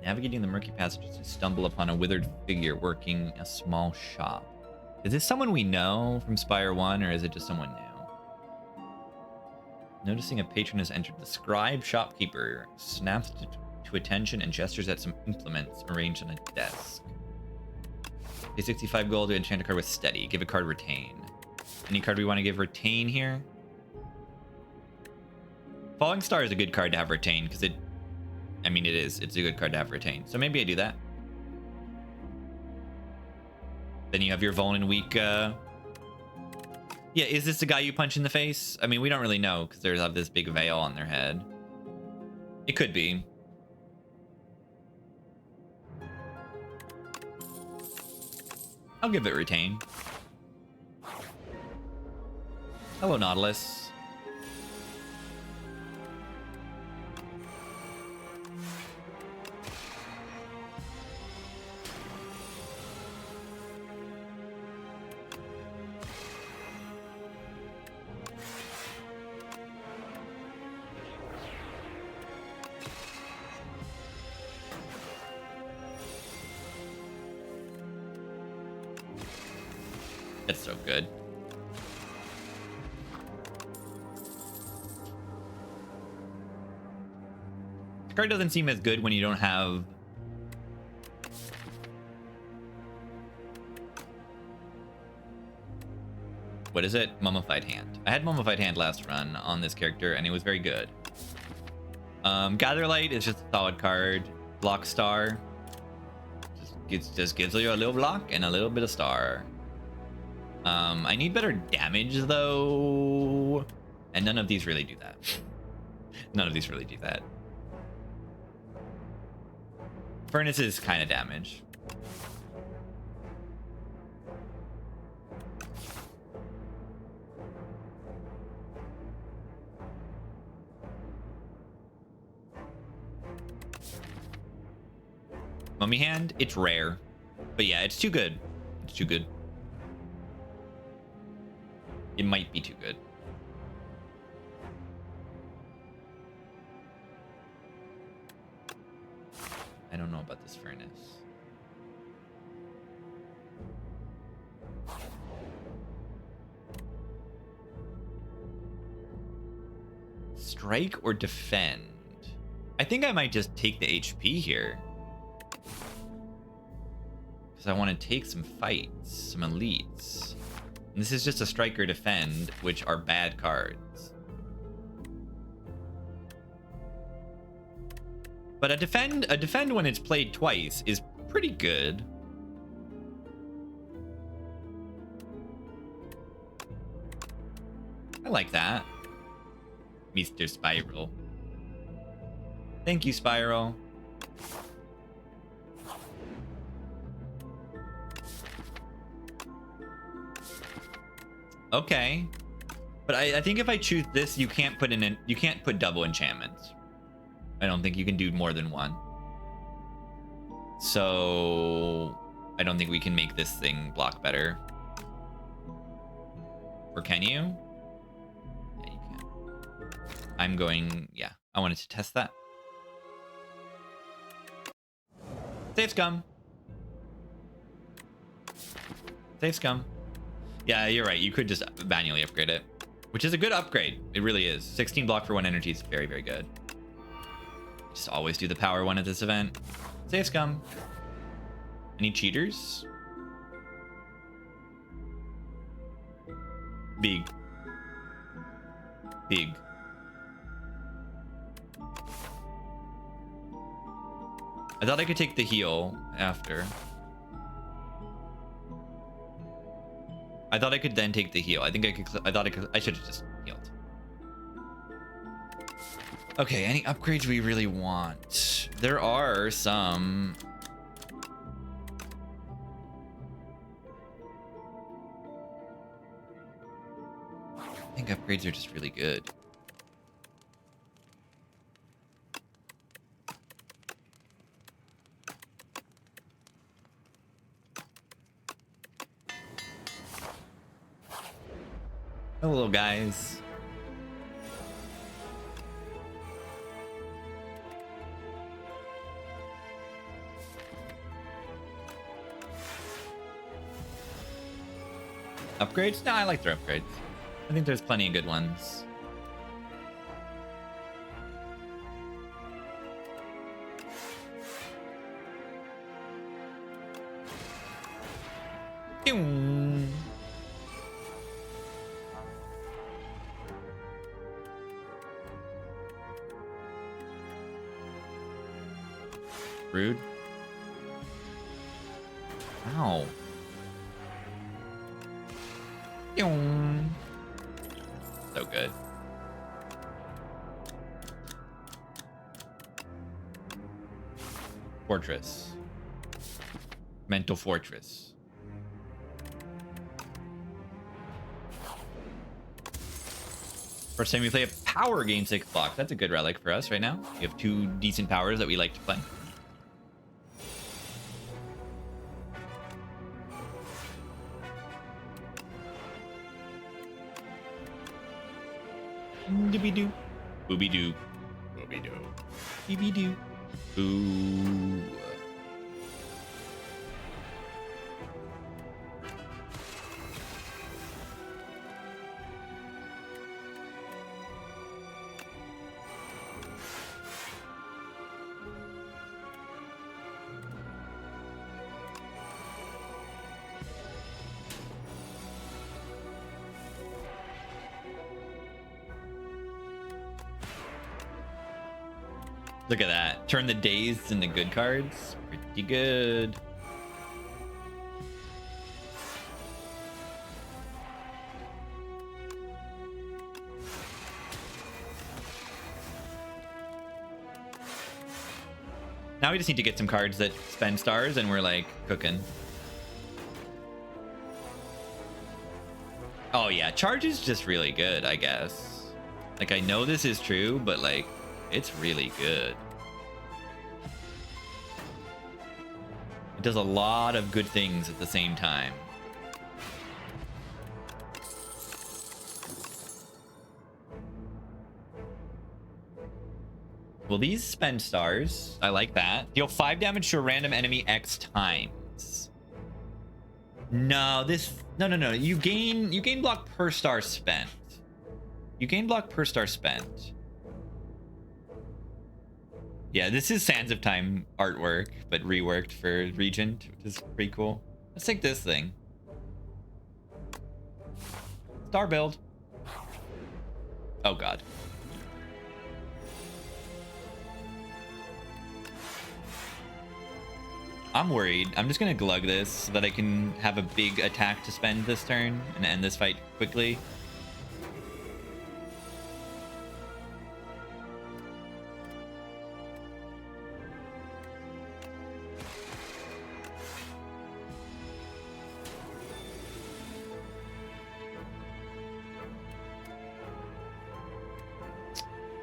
Navigating the murky passages to stumble upon a withered figure working a small shop. Is this someone we know from Spire 1 or is it just someone new? Noticing a patron has entered. The scribe shopkeeper snaps to attention and gestures at some implements arranged on a desk. Pay 65 gold to enchant a card with steady. Give a card retain. Any card we want to give retain here? Falling Star is a good card to have retain because it... I mean, it is. It's a good card to have retain. So maybe I do that. Then you have your Volin weak... Yeah, is this the guy you punch in the face? I mean, we don't really know because there's this big veil on their head. It could be. I'll give it retain. Hello, Nautilus. That's so good. This card doesn't seem as good when you don't have... What is it? Mummified Hand. I had Mummified Hand last run on this character, and it was very good. Gatherlight is just a solid card. Block Star. Just gives you a little block and a little bit of star. I need better damage, though. And none of these really do that. None of these really do that. Furnace is kind of damage. Mummy Hand, it's rare. But yeah, it's too good. It's too good. It might be too good. I don't know about this Furnace. Strike or defend? I think I might just take the HP here. Because I want to take some fights, some elites. And this is just a strike or defend, which are bad cards. But a defend when it's played twice is pretty good. I like that. Mr. Spiral. Thank you, Spiral. Okay, but I think if I choose this, you can't put you can't put double enchantments. I don't think you can do more than one. So I don't think we can make this thing block better. Or can you? Yeah, you can. I'm going, yeah, I wanted to test that. Save scum. Save scum. Yeah, you're right. You could just manually upgrade it, which is a good upgrade. It really is. 16 block for 1 energy is very, very good. Just always do the power one at this event. Save scum. Any cheaters? Big. Big. I thought I could take the heal after. I thought I could then take the heal. I think I could. I should have just healed. Okay, any upgrades we really want? There are some. I think upgrades are just really good. Hello, guys. Upgrades? No, I like their upgrades. I think there's plenty of good ones. Rude. Ow. So good. Fortress. Mental Fortress. First time we play a power game 6 block. That's a good relic for us right now. We have 2 decent powers that we like to play. Dooby doo. Booby doo. Booby doo. Booby doo. Boo. Look at that. Turn the dazed into good cards. Pretty good. Now we just need to get some cards that spend stars and we're like cooking. Oh yeah, charge is just really good, I guess. Like I know this is true, but like it's really good. It does a lot of good things at the same time. Well, these spend stars. I like that. Deal 5 damage to a random enemy X times. No, no. You gain block per star spent. You gain block per star spent. Yeah, this is Sands of Time artwork, but reworked for Regent, which is pretty cool. Let's take this thing. Star build. Oh god. I'm worried. I'm just gonna glug this so that I can have a big attack to spend this turn and end this fight quickly.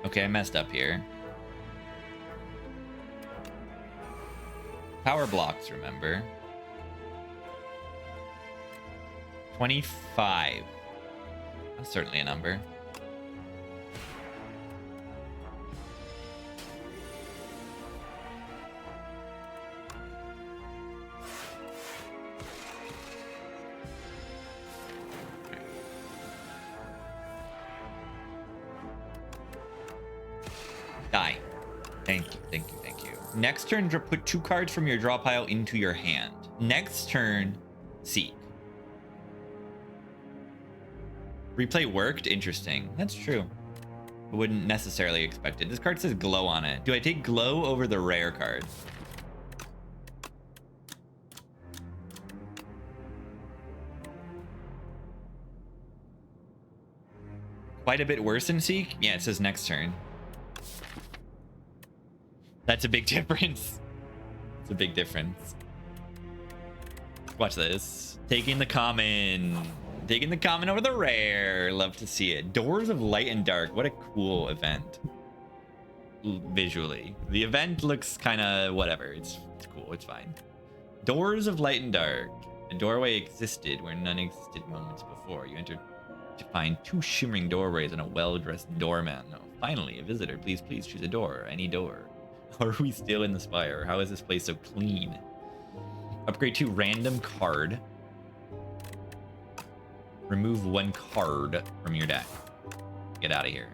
Okay, I messed up here. Power blocks, remember. 25. That's certainly a number. Die. Thank you, thank you, thank you. Next turn, put 2 cards from your draw pile into your hand. Next turn, seek. Replay worked? Interesting. That's true. I wouldn't necessarily expect it. This card says glow on it. Do I take glow over the rare card? Quite a bit worse than seek? Yeah, it says next turn. That's a big difference. It's a big difference. Watch this. Taking the common. Taking the common over the rare. Love to see it. Doors of Light and Dark. What a cool event. Visually. The event looks kind of whatever. It's cool. It's fine. Doors of Light and Dark. A doorway existed where none existed moments before. You entered to find 2 shimmering doorways and a well-dressed doorman. Oh, finally, a visitor. Please choose a door. Any door. Are we still in the Spire? How is this place so clean? Upgrade to random card. Remove 1 card from your deck. Get out of here.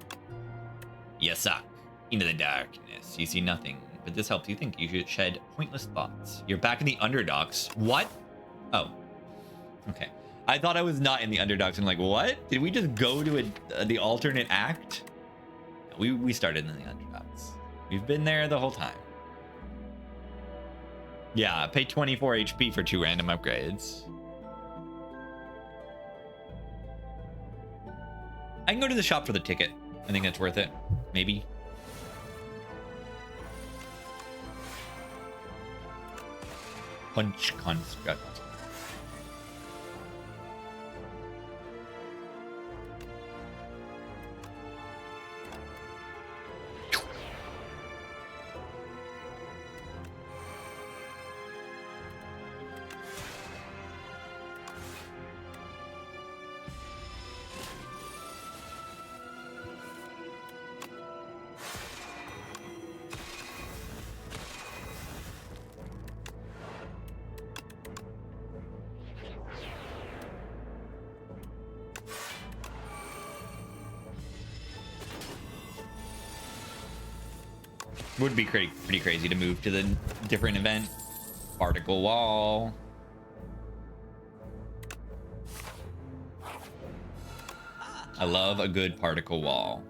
You suck. Into the darkness. You see nothing. But this helps you think. You should shed pointless thoughts. You're back in the Underdogs. What? Oh. Okay. I thought I was not in the Underdogs. And like, what? Did we just go to the alternate act? We started in the Underdogs. We've been there the whole time. Yeah, pay 24 HP for 2 random upgrades. I can go to the shop for the ticket. I think that's worth it. Maybe. Punch Construct. Would be pretty crazy to move to the different event. Particle wall. I love a good particle wall.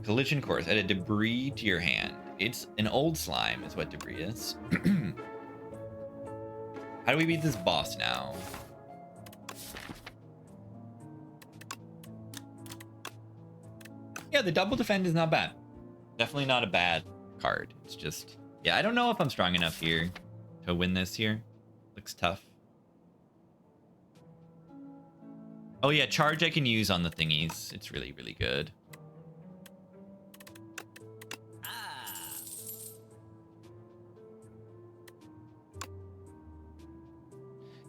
Collision course. Add a debris to your hand. It's an old slime is what debris is. How do we beat this boss now? Yeah, the double defend is not bad. Definitely not a bad card. It's just, yeah, I don't know if I'm strong enough here to win this here. Looks tough. Oh yeah, charge I can use on the thingies. It's really, really good.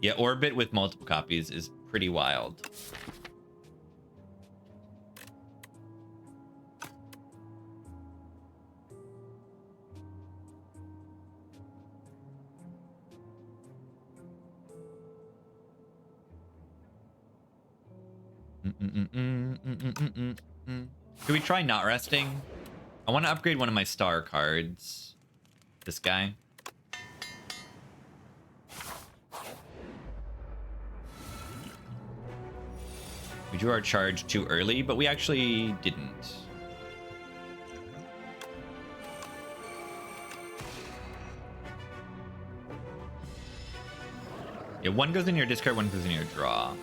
Yeah, orbit with multiple copies is pretty wild. Should we try not resting? I want to upgrade one of my star cards. This guy. We drew our charge too early, but we actually didn't. Yeah, one goes in your discard, one goes in your draw.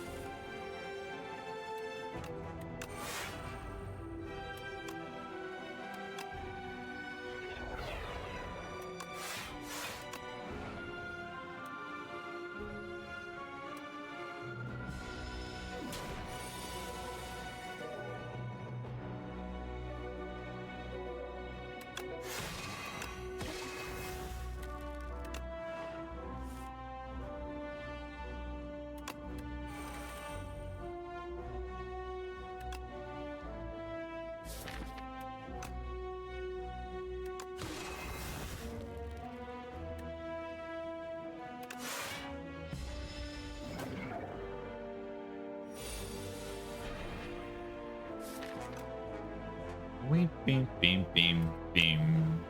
Beam, beam, beam, beam.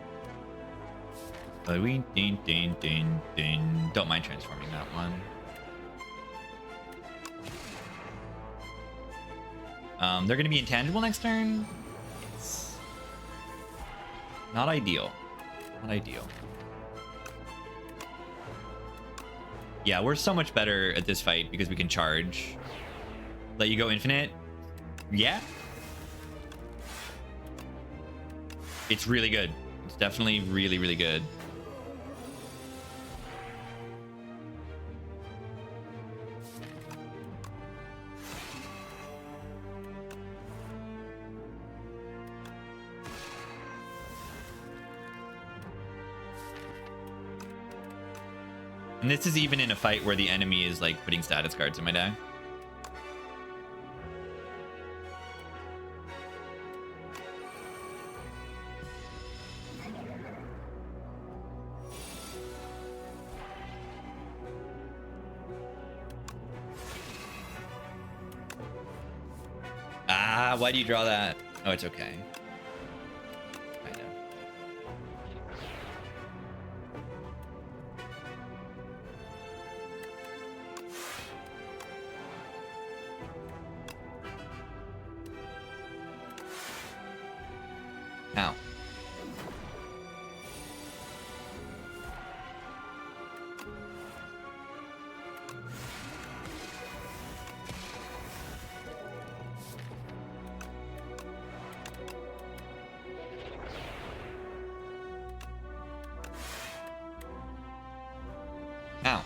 Ding, ding, ding, ding. Don't mind transforming that one. They're going to be intangible next turn. It's not ideal. Not ideal. Yeah, we're so much better at this fight because we can charge. Let you go infinite. Yeah. It's really good. It's definitely really, really good. And this is even in a fight where the enemy is like putting status cards in my deck. Why do you draw that? Oh, it's okay. I know. Now. Now.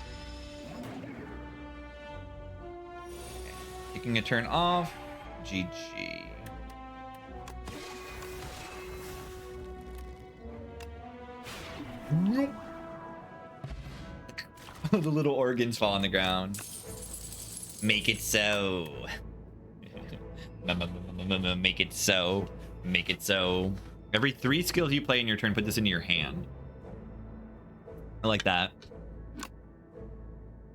Taking a turn off. GG. The little organs fall on the ground. Make it so. Make it so. Make it so. Every 3 skills you play in your turn, put this into your hand. I like that.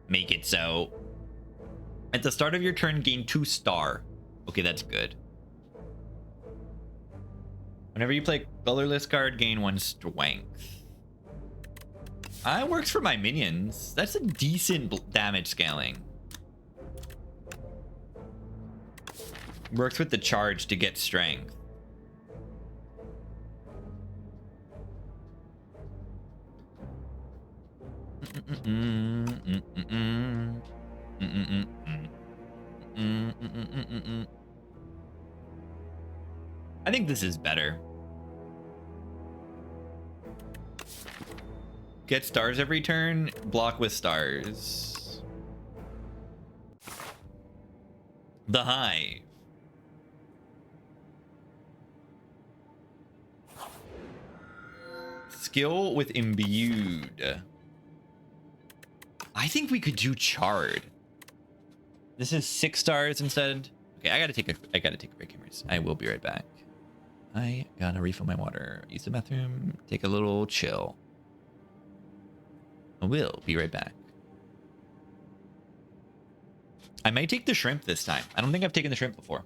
Make it so. At the start of your turn, gain 2 star. Okay, that's good. Whenever you play colorless card, gain 1 strength. Works for my minions. That's a decent damage scaling. Works with the charge to get strength. I think this is better. Get stars every turn, block with stars. The Hive. Skill with imbued. I think we could do charred. This is 6 stars instead. Okay, I gotta take a break, gamers. I will be right back. I gotta refill my water, use the bathroom, take a little chill. I will be right back. I might take the shrimp this time. I don't think I've taken the shrimp before.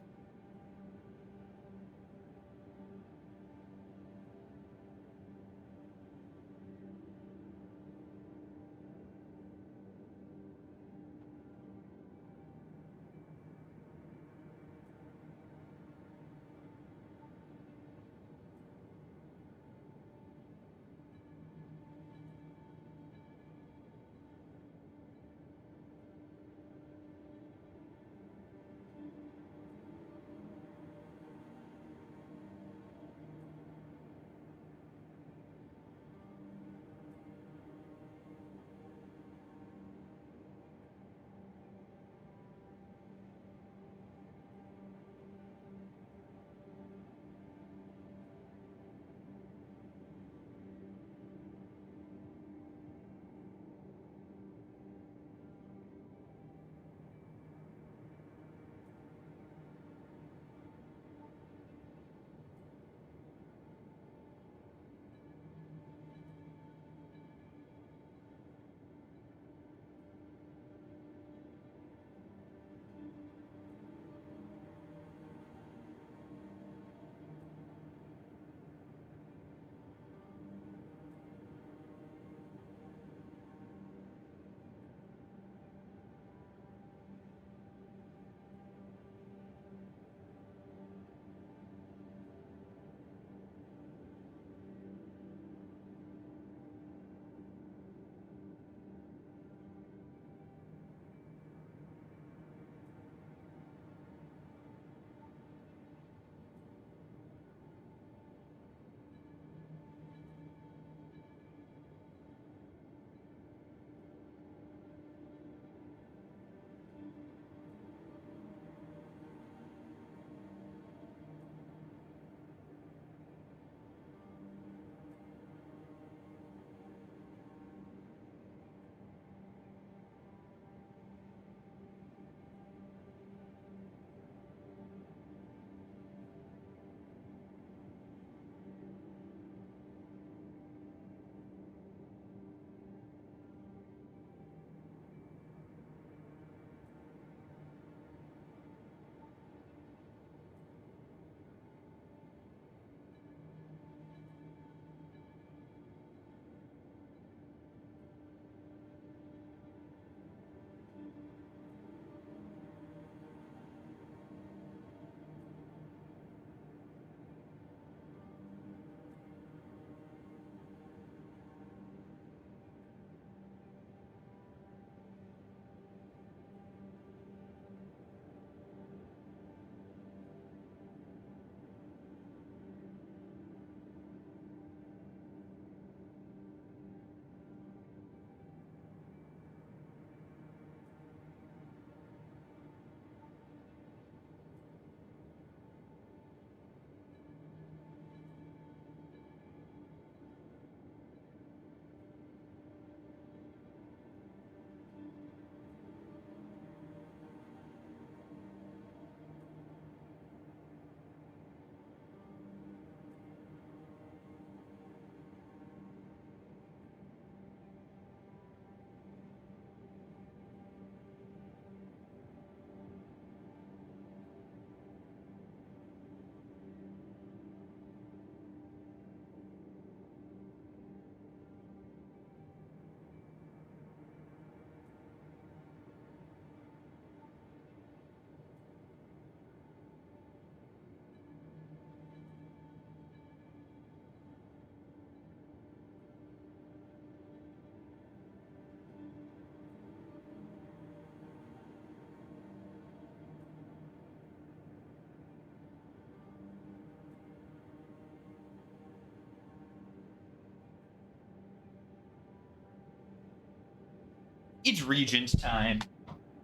It's Regent time.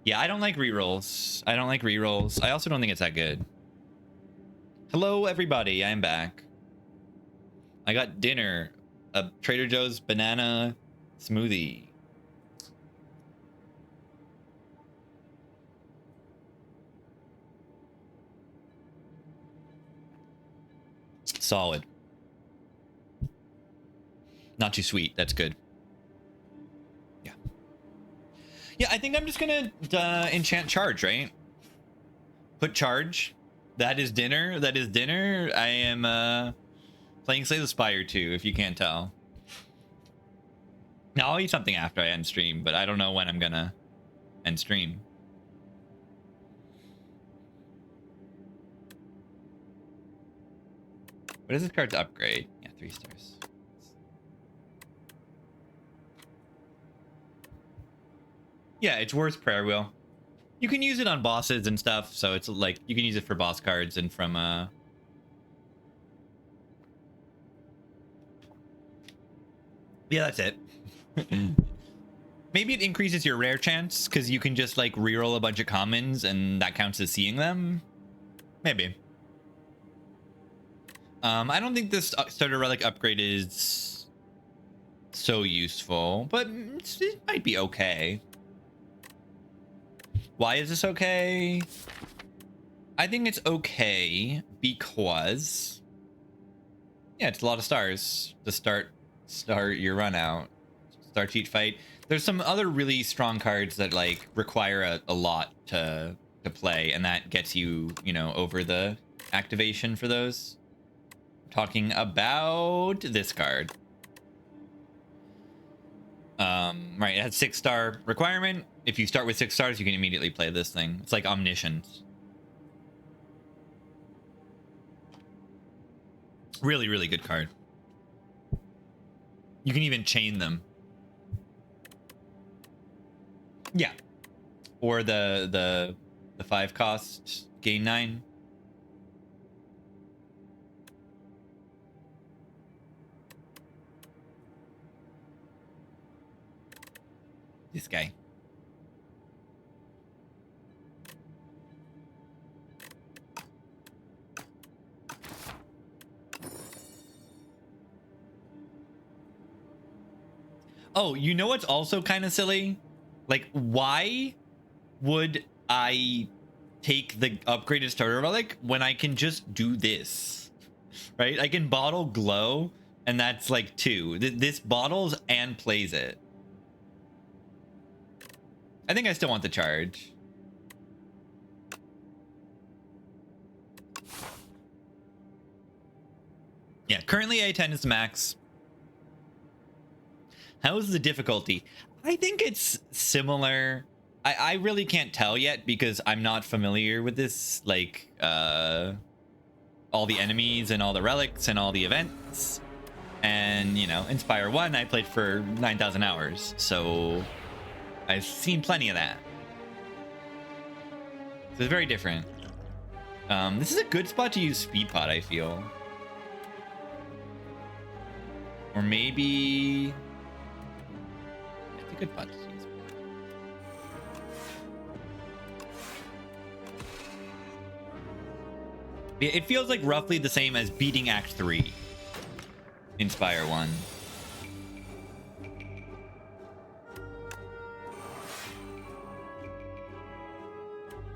Yeah, I don't like rerolls. I don't like rerolls. I also don't think it's that good. Hello, everybody. I'm back. I got dinner. A Trader Joe's banana smoothie. Solid. Not too sweet. That's good. Yeah. Yeah, I think I'm just gonna enchant charge, right? Put charge. That is dinner. That is dinner. I am playing Slay the Spire 2, if you can't tell. Now I'll eat something after I end stream, but I don't know when I'm gonna end stream. What is this card's upgrade? Yeah, 3 stars. Yeah, it's worth Prayer Wheel. You can use it on bosses and stuff, so it's like you can use it for boss cards and from yeah, that's it. Maybe it increases your rare chance because you can just like reroll a bunch of commons and that counts as seeing them. Maybe. I don't think this starter relic upgrade is so useful, but it might be okay. Why is this okay? I think it's okay because yeah, it's a lot of stars to start your run out. Start cheat fight. There's some other really strong cards that like require a lot to play, and that gets you, you know, over the activation for those. I'm talking about this card. Right, it has 6-star requirement. If you start with 6 stars, you can immediately play this thing. It's like omniscience. Really, really good card. You can even chain them. Yeah. Or the 5 cost gain 9. This guy. Oh, you know what's also kind of silly? Like, why would I take the upgraded starter relic when I can just do this? Right? I can bottle glow, and that's like 2. This bottles and plays it. I think I still want the charge. Yeah, currently a10 is the max. How's the difficulty? I think it's similar. I really can't tell yet because I'm not familiar with this, like, all the enemies and all the relics and all the events. And, you know, Inspire 1, I played for 9,000 hours, so I've seen plenty of that. So it's very different. This is a good spot to use Speed Pot, I feel. Or maybe... It's a good spot to use. It feels like roughly the same as beating Act 3. Inspire 1.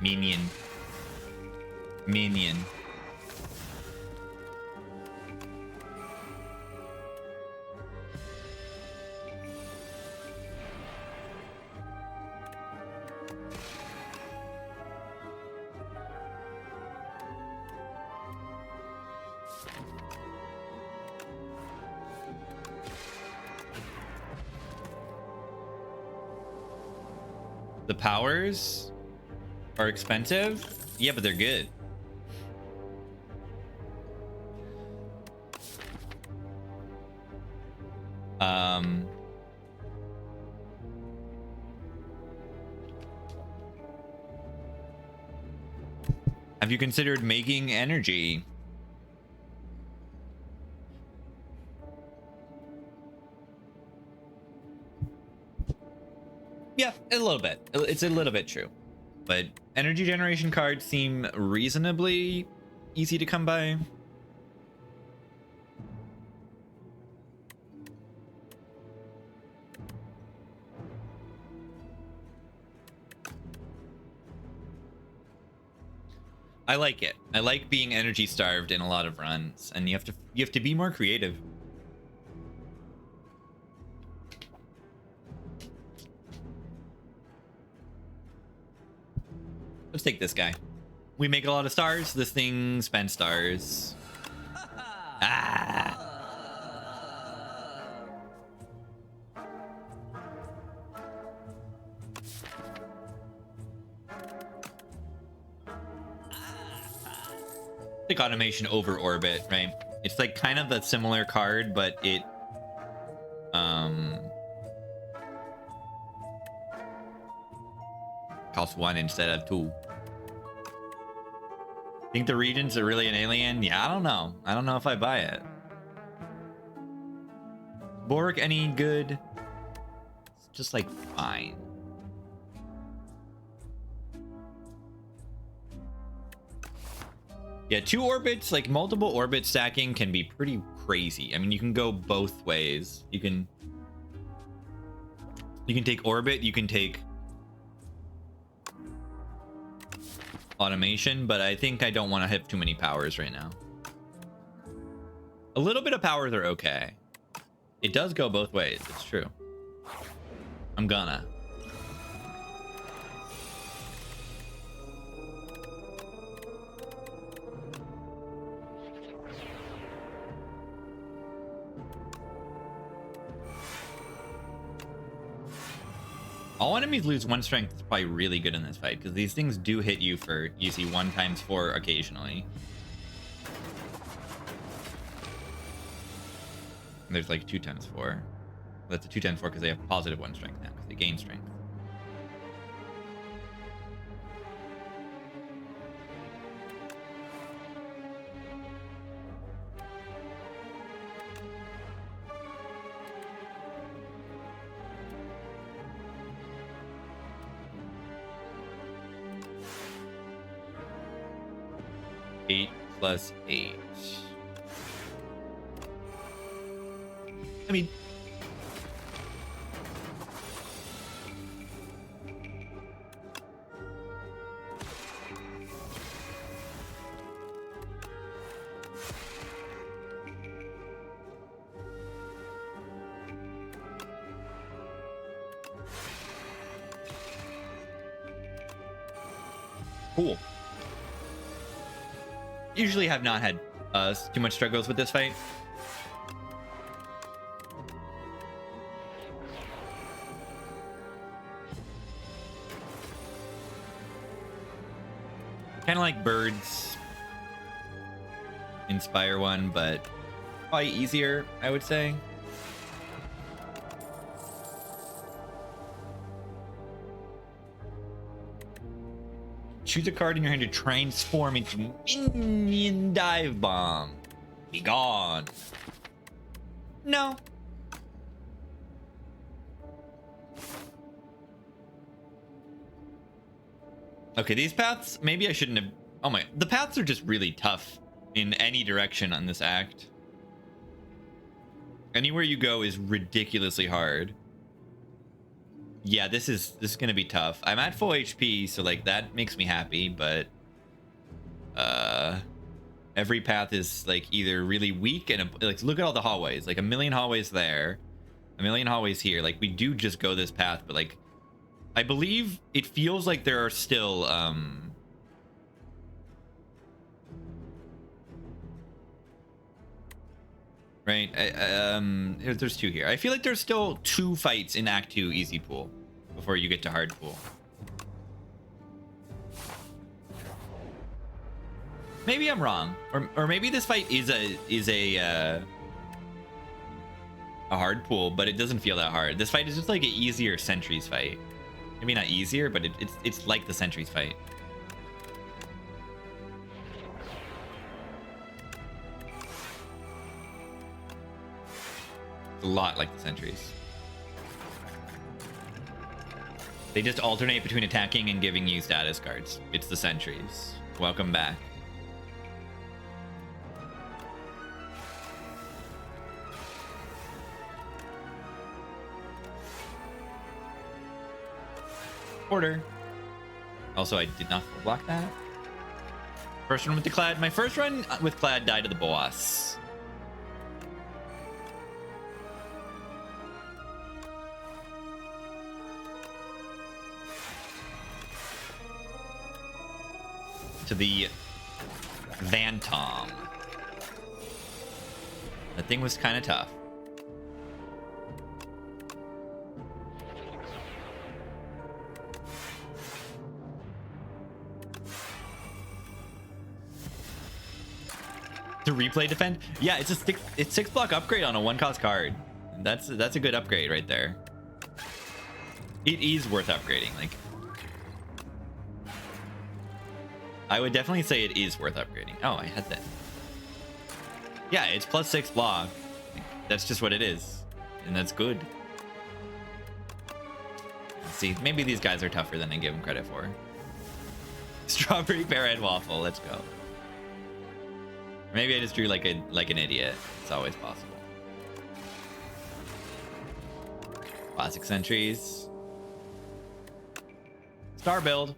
Minion. Minion. The powers are expensive. Yeah, but they're good. Have you considered making energy? Yeah, a little bit. It's a little bit true. But energy generation cards seem reasonably easy to come by. I like it. I like being energy starved in a lot of runs, and you have to be more creative. Let's take this guy. We make a lot of stars. This thing spends stars. Ah. Like automation over orbit, right? It's like kind of a similar card, but it costs 1 instead of 2. Think the regions are really an alien? Yeah, I don't know. I don't know if I buy it. Bork any good? It's just like fine. Yeah, 2 orbits, like multiple orbit stacking can be pretty crazy. I mean, you can go both ways. You can take orbit, you can take automation, but I think I don't want to have too many powers right now. A little bit of powers are okay. It does go both ways, it's true. I'm gonna. All enemies lose 1 strength is probably really good in this fight, because these things do hit you for, you see, 1 times 4 occasionally. And there's like 2 times 4. That's a 2 times 4 because they have positive 1 strength now, because they gain strength. Plus 8. I mean, cool. Usually have not had too much struggles with this fight. Kind of like birds in Spire 1, but probably easier, I would say. Choose a card in your hand to transform into Minion Dive Bomb. Be gone. No. Okay, these paths, maybe I shouldn't have... Oh my, the paths are just really tough in any direction on this act. Anywhere you go is ridiculously hard. Yeah, this is gonna be tough. I'm at full HP, so like that makes me happy, but every path is like either really weak and like look at all the hallways, like a million hallways there, a million hallways here. Like we do just go this path, but like I believe it feels like there are still right? There's 2 here. I feel like there's still 2 fights in Act 2 easy pool before you get to hard pool. Maybe I'm wrong, or maybe this fight is a hard pool, but it doesn't feel that hard. This fight is just like an easier Sentries fight. Maybe not easier, but it's like the Sentries fight. A lot like the Sentries. They just alternate between attacking and giving you status cards. It's the sentries. Welcome back. Order. Also, I did not block that. First run with the Clad. My first run with Clad died to the boss. To the Phantom. That thing was kind of tough. To replay defend? Yeah, it's a 6 block upgrade on a 1-cost card. That's a good upgrade right there. It is worth upgrading. Like, I would definitely say it is worth upgrading. Oh, I had that. Yeah, it's plus 6 block. That's just what it is, and that's good. Let's see, maybe these guys are tougher than I give them credit for. Strawberry pear and waffle. Let's go. Or maybe I just drew like an idiot. It's always possible. Classic sentries. Star build.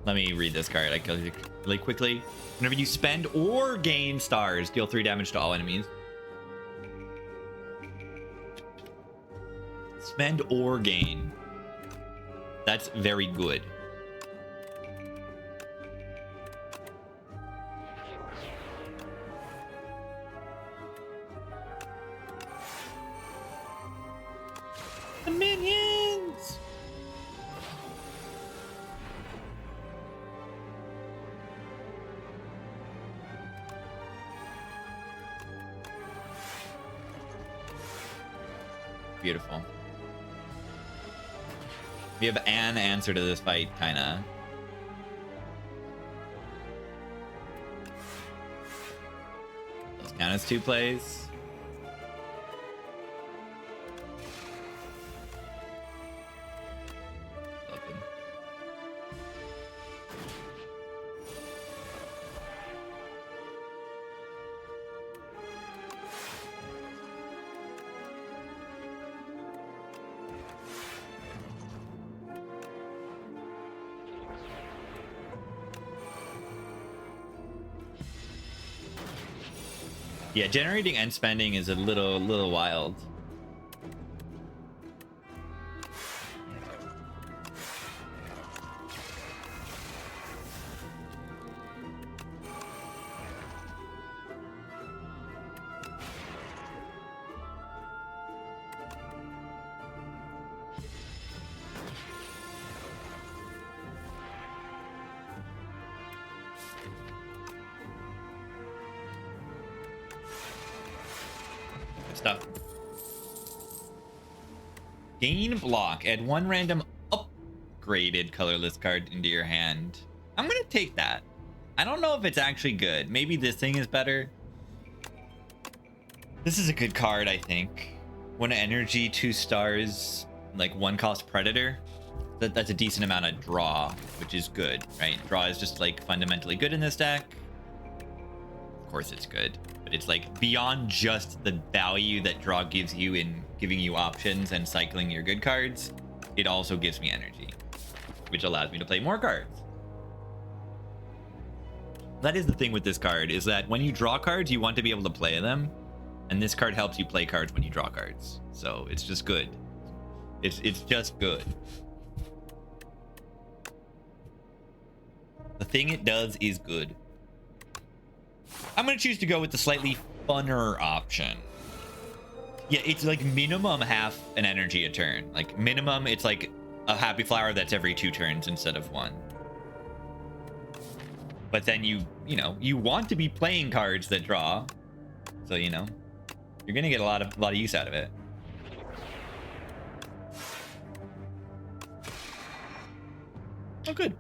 Let me read this card. I kill you really quickly. Whenever you spend or gain stars, deal 3 damage to all enemies. Spend or gain. That's very good. The minions! Beautiful. We have an answer to this fight, kinda. Those count as 2 plays. Yeah, generating and spending is a little wild. Stuff. Gain block. Add 1 random upgraded colorless card into your hand. I'm gonna take that. I don't know if it's actually good. Maybe this thing is better. This is a good card, I think. 1 energy, 2 stars, like 1-cost predator. That's a decent amount of draw, which is good, right? Draw is just like fundamentally good in this deck. Of course it's good. But it's like beyond just the value that draw gives you in giving you options and cycling your good cards, it also gives me energy, which allows me to play more cards. That is the thing with this card, is that when you draw cards, you want to be able to play them. And this card helps you play cards when you draw cards. So it's just good. It's just good. The thing it does is good. I'm going to choose to go with the slightly funner option. Yeah, it's like minimum half an energy a turn. Like minimum, it's like a happy flower that's every 2 turns instead of 1. But then you want to be playing cards that draw. So, you're going to get a lot of use out of it. Oh, good.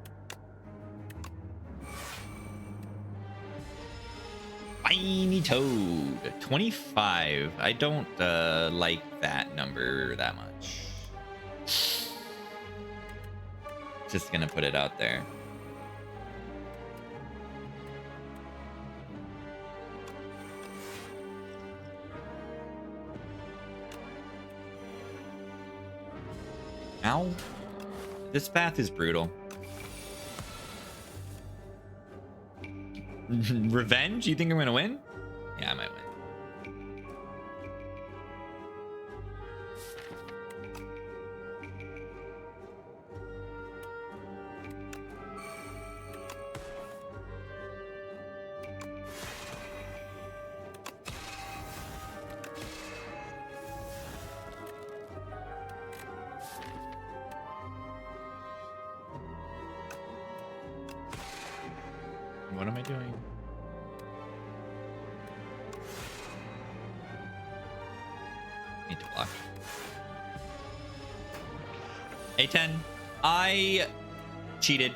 Spiny Toad. 25. I don't like that number that much. Just gonna put it out there. Ow. This path is brutal. Revenge? You think I'm gonna win? Yeah, I might win. What am I doing? Need to block. A10. I cheated.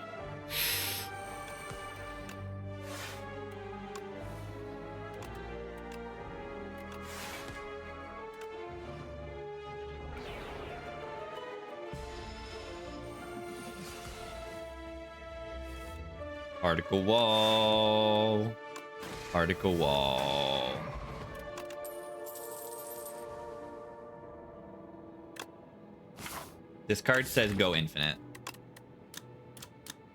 Particle wall. Particle wall. This card says go infinite.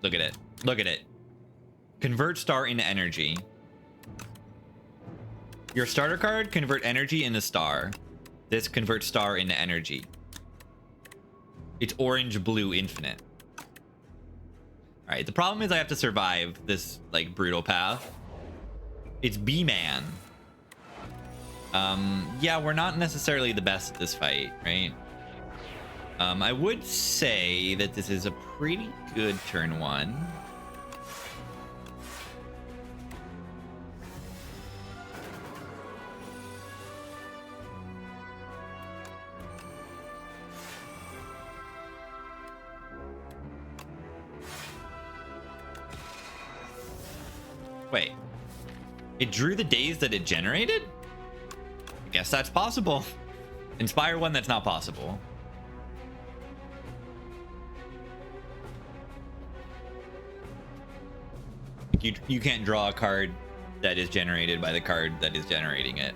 Look at it. Look at it. Convert star into energy. Your starter card, convert energy into star. This converts star into energy. It's orange, blue, infinite. All right, the problem is I have to survive this like brutal path. It's B-Man. Yeah, we're not necessarily the best at this fight, right? I would say that this is a pretty good turn one. Wait, it drew the days that it generated? I guess that's possible. Inspire one, that's not possible. You can't draw a card that is generated by the card that is generating it.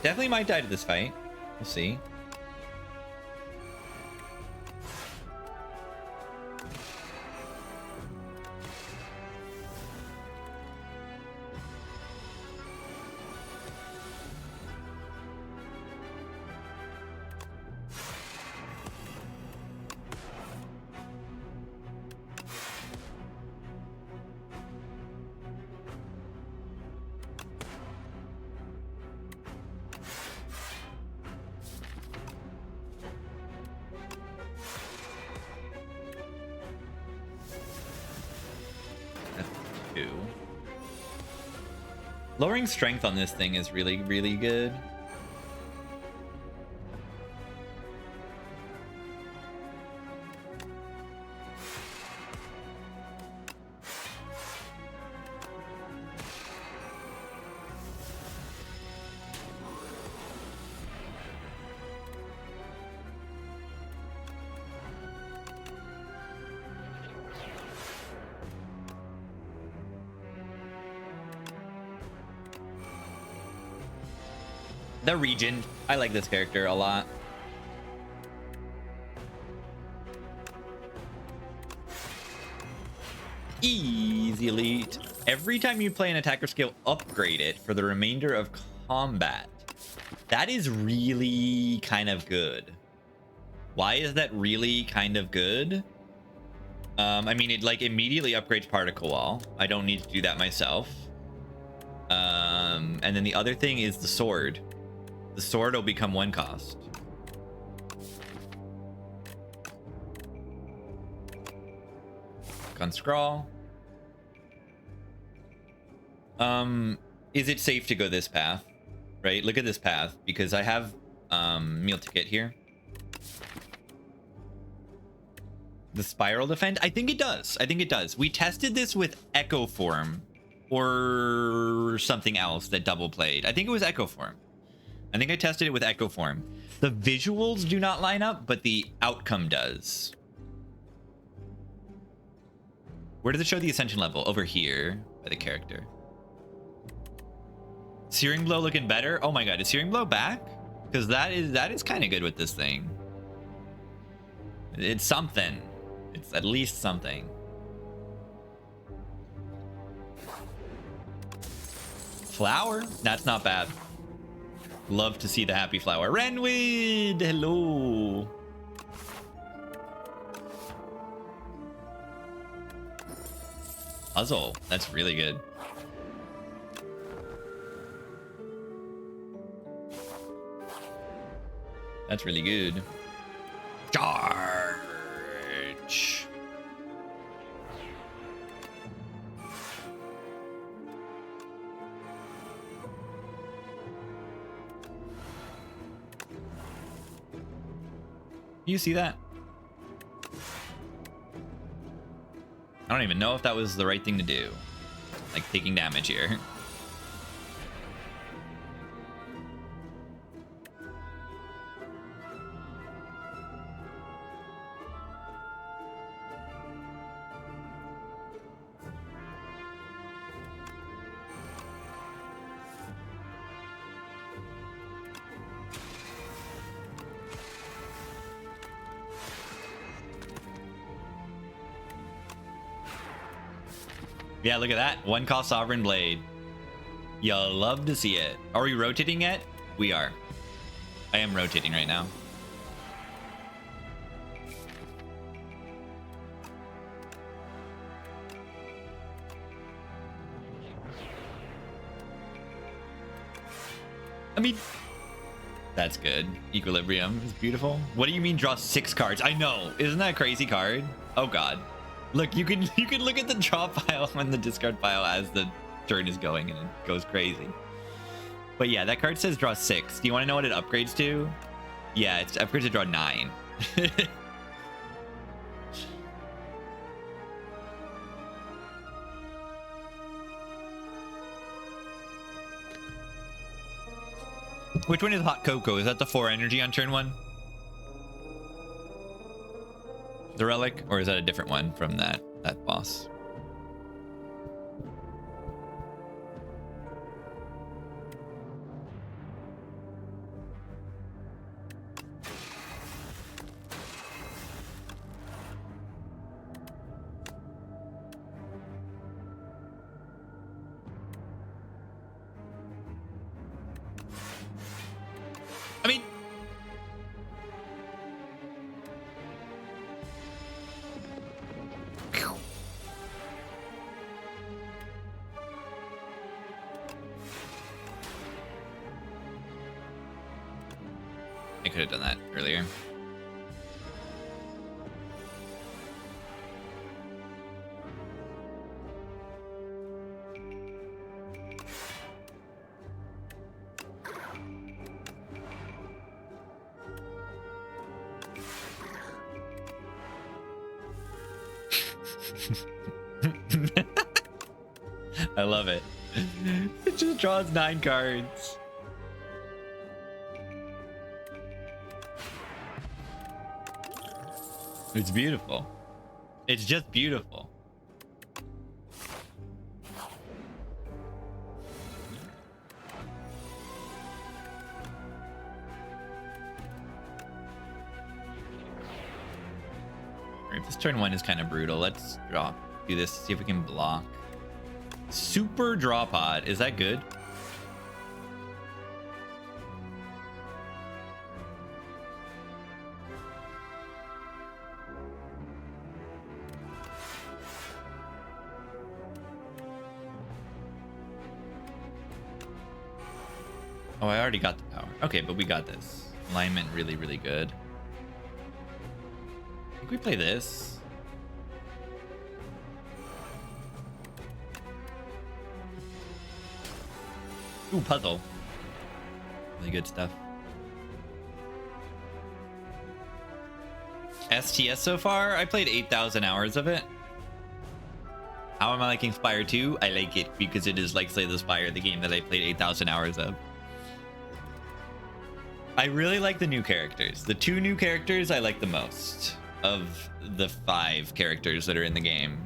Definitely might die to this fight. We'll see. Lowering strength on this thing is really, really good. The Regent. I like this character a lot. Easy elite. Every time you play an attacker skill, upgrade it for the remainder of combat. That is really kind of good. Why is that really kind of good? I mean, it like immediately upgrades particle wall. I don't need to do that myself. And then the other thing is the sword. The sword will become one cost. On scroll. Is it safe to go this path? Right? Look at this path because I have meal ticket here. The spiral defend? I think it does. I think it does. We tested this with Echo Form or something else that double played. I think it was Echo Form. I think I tested it with Echo Form. The visuals do not line up, but the outcome does. Where does it show the ascension level? Over here by the character. Searing Blow looking better. Oh my god, is Searing Blow back? Because that is kind of good with this thing. It's something. It's at least something. Flower, that's not bad. Love to see the happy flower. Renweed, hello. Puzzle, that's really good. That's really good. Charge. You see that? I don't even know if that was the right thing to do. Like taking damage here. Yeah, look at that. 1 cost Sovereign Blade. You'll love to see it. Are we rotating yet? We are. I am rotating right now. I mean, that's good. Equilibrium is beautiful. What do you mean draw 6 cards? I know. Isn't that a crazy card? Oh god. Look, you can look at the draw pile and the discard pile as the turn is going, and it goes crazy. But yeah, that card says draw 6. Do you want to know what it upgrades to? Yeah, it's upgrades to draw 9. Which one is Hot Cocoa? Is that the 4 energy on turn 1? The relic, or is that a different one from that boss? I mean, I could have done that earlier. I love it. It just draws 9 cards. It's beautiful. It's just beautiful. Alright, this turn 1 is kind of brutal. Let's do this, see if we can block. Super draw pod. Is that good? Oh, I already got the power. Okay, but we got this. Alignment really, really good. I think we play this. Ooh, puzzle. Really good stuff. STS so far? I played 8,000 hours of it. How am I liking Spire 2? I like it because it is like Slay the Spire, the game that I played 8,000 hours of. I really like the new characters. The 2 new characters I like the most of the 5 characters that are in the game.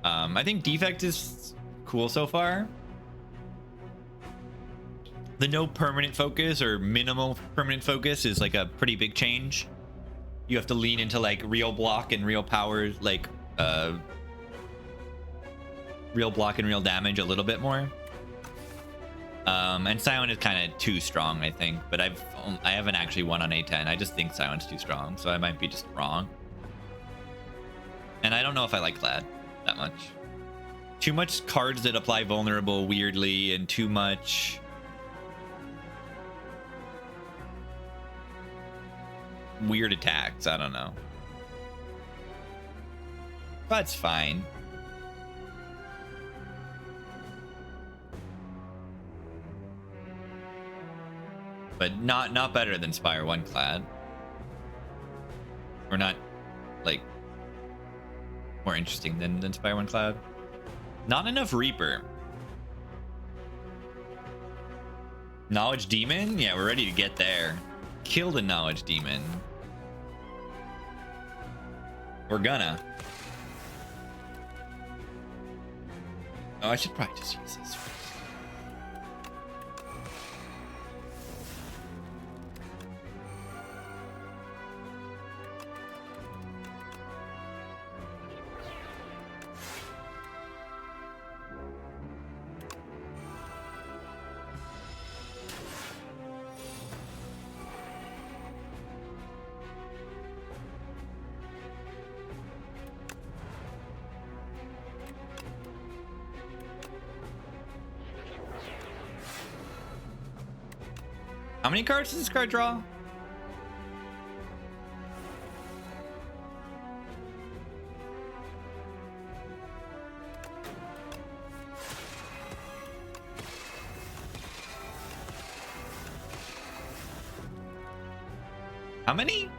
I think Defect is cool so far. The no permanent focus or minimal permanent focus is like a pretty big change. You have to lean into like real block and real power, like real block and real damage a little bit more. And Silent is kind of too strong, I think, but I haven't actually won on a10. I just think Silent's too strong, so I might be just wrong. And I don't know if I like Clad that much. Too much cards that apply vulnerable weirdly, and too much weird attacks. I don't know. That's fine. But not better than Spire 1 Clad. Or not, like, more interesting than Spire 1 Clad. Not enough Reaper. Knowledge Demon? Yeah, we're ready to get there. Kill the Knowledge Demon. We're gonna. Oh, I should probably just use this first. How many cards does this card draw? How many?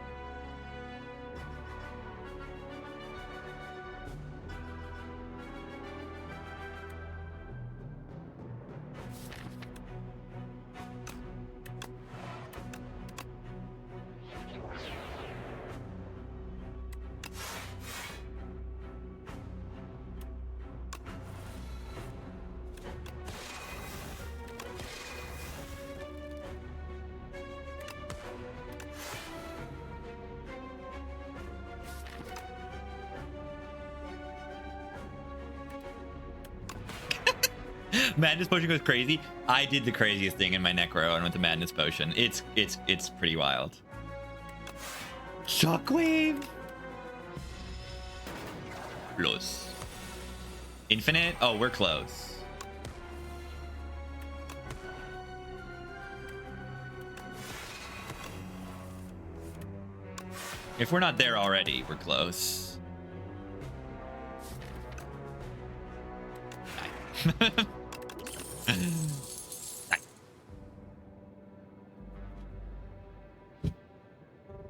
Madness Potion goes crazy. I did the craziest thing in my Necro and with the Madness Potion. It's pretty wild. Shockwave. Plus. Infinite? Oh, we're close. If we're not there already, we're close.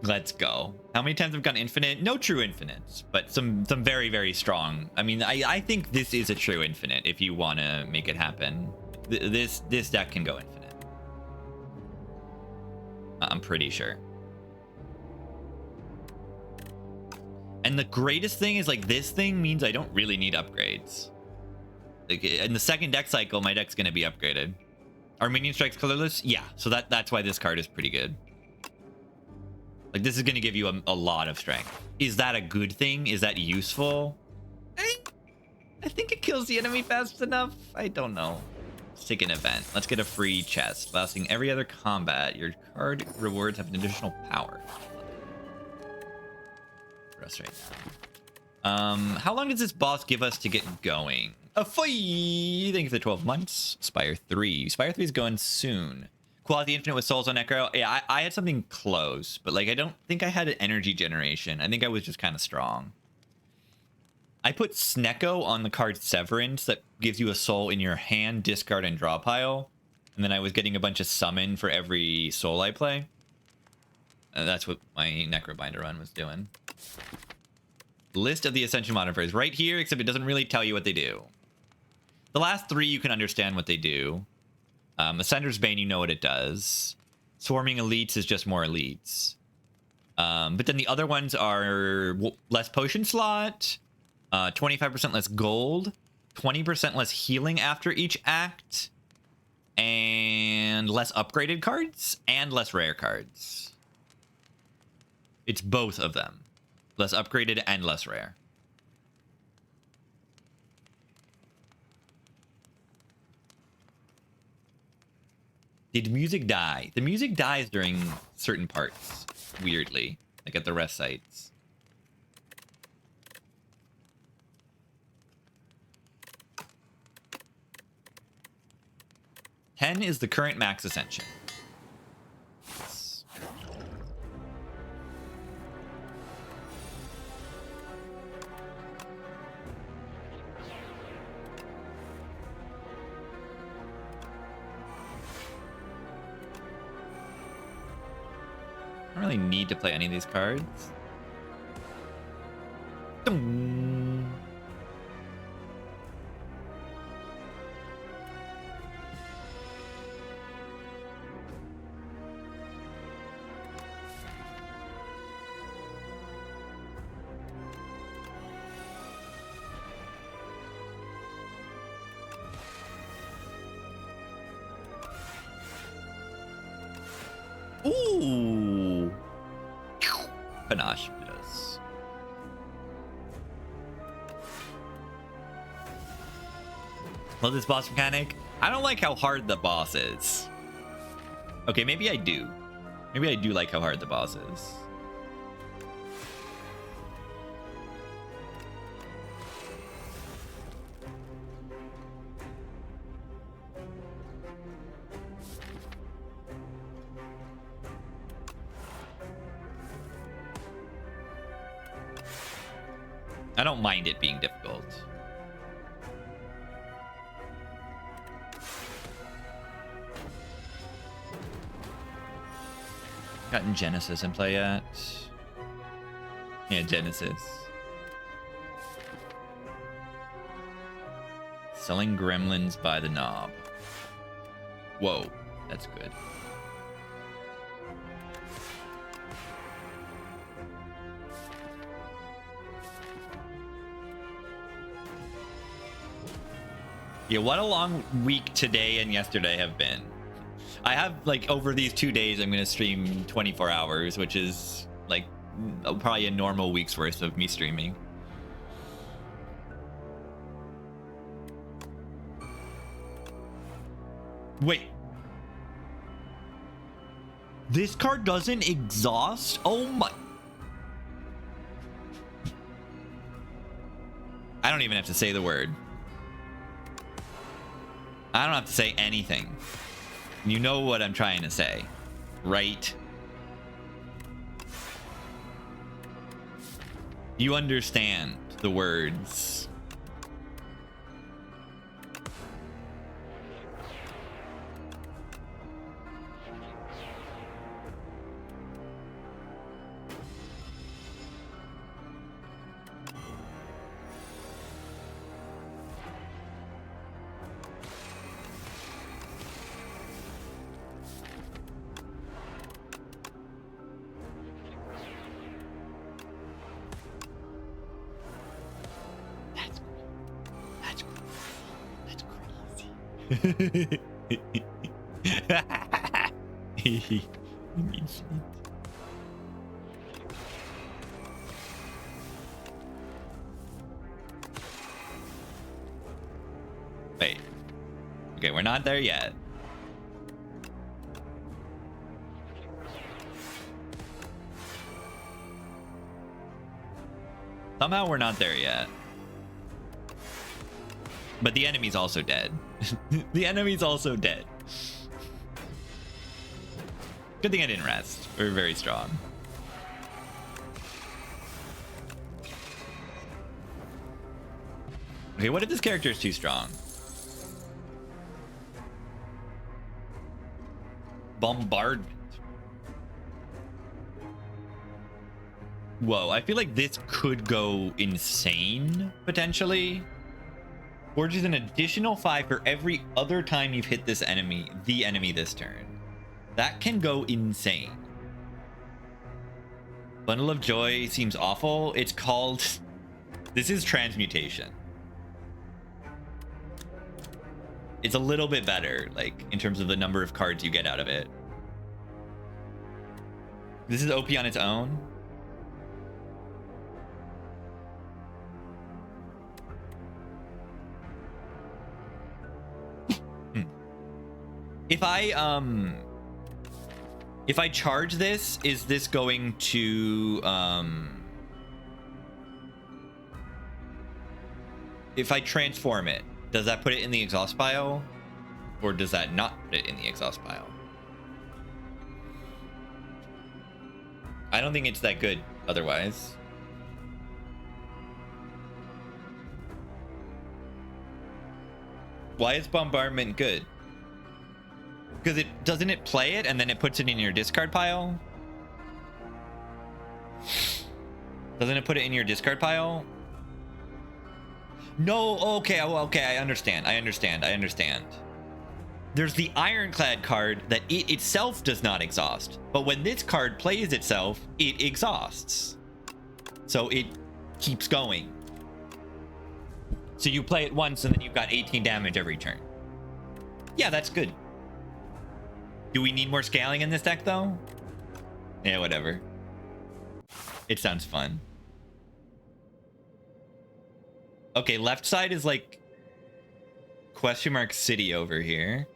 Let's go. How many times have gone infinite? No true infinites, but some very, very strong. I mean, I think this is a true infinite if you want to make it happen. This deck can go infinite. I'm pretty sure. And the greatest thing is, like, this thing means I don't really need upgrades. Like, in the second deck cycle, my deck's gonna be upgraded. Are minion strikes colorless? Yeah, so that's why this card is pretty good. Like, this is gonna give you a lot of strength. Is that a good thing? Is that useful? I think it kills the enemy fast enough. I don't know. Let's take an event. Let's get a free chest. Lasting every other combat, your card rewards have an additional power. For us right now. How long does this boss give us to get going? Thank you for the 12 months. Spire 3. Spire 3 is going soon. Quality Infinite with Souls on Necro. Yeah, I had something close, but like I don't think I had an energy generation. I think I was just kind of strong. I put Snecko on the card Severance that gives you a soul in your hand, discard, and draw pile. And then I was getting a bunch of summon for every soul I play. That's what my Necrobinder run was doing. List of the Ascension modifiers right here, except it doesn't really tell you what they do. The last 3 you can understand what they do. Ascender's Bane, you know what it does. Swarming elites is just more elites. But then the other ones are less potion slot, 25% less gold, 20% less healing after each act, and less upgraded cards and less rare cards. It's both of them. Less upgraded and less rare. Did music die? The music dies during certain parts, weirdly, like at the rest sites. $10 is the current max ascension. I don't really need to play any of these cards. Dum. Ooh. Panache. Yes. Love this boss mechanic. I don't like how hard the boss is. Okay, maybe I do. Maybe I do like how hard the boss is. I don't mind it being difficult. Gotten Genesis in play yet? Yeah, Genesis. Selling gremlins by the knob. Whoa, that's good. Yeah, what a long week today and yesterday have been. I have, like, over these 2 days, I'm going to stream 24 hours, which is, like, probably a normal week's worth of me streaming. Wait. This card doesn't exhaust? Oh my... I don't even have to say the word. I don't have to say anything. You know what I'm trying to say, right? You understand the words. Wait. Okay, we're not there yet. Somehow we're not there yet. But the enemy's also dead. The enemy's also dead. Good thing I didn't rest. We're very strong. Okay, what if this character is too strong? Bombardment. Whoa, I feel like this could go insane, potentially. Forges an additional 5 for every other time you've hit this enemy, the enemy this turn. That can go insane. Bundle of Joy seems awful. It's called... This is transmutation. It's a little bit better, like, in terms of the number of cards you get out of it. This is OP on its own. If I charge this, is this going to if I transform it, does that put it in the exhaust pile? Or does that not put it in the exhaust pile? I don't think it's that good otherwise. Why is bombardment good? Because it doesn't it play it and then it puts it in your discard pile? Doesn't it put it in your discard pile? No, okay, okay, I understand. There's the Ironclad card that it itself does not exhaust, but when this card plays itself, it exhausts. So it keeps going. So you play it once and then you've got 18 damage every turn. Yeah, that's good. Do we need more scaling in this deck though? Yeah, whatever. It sounds fun. Okay, left side is like question mark city over here.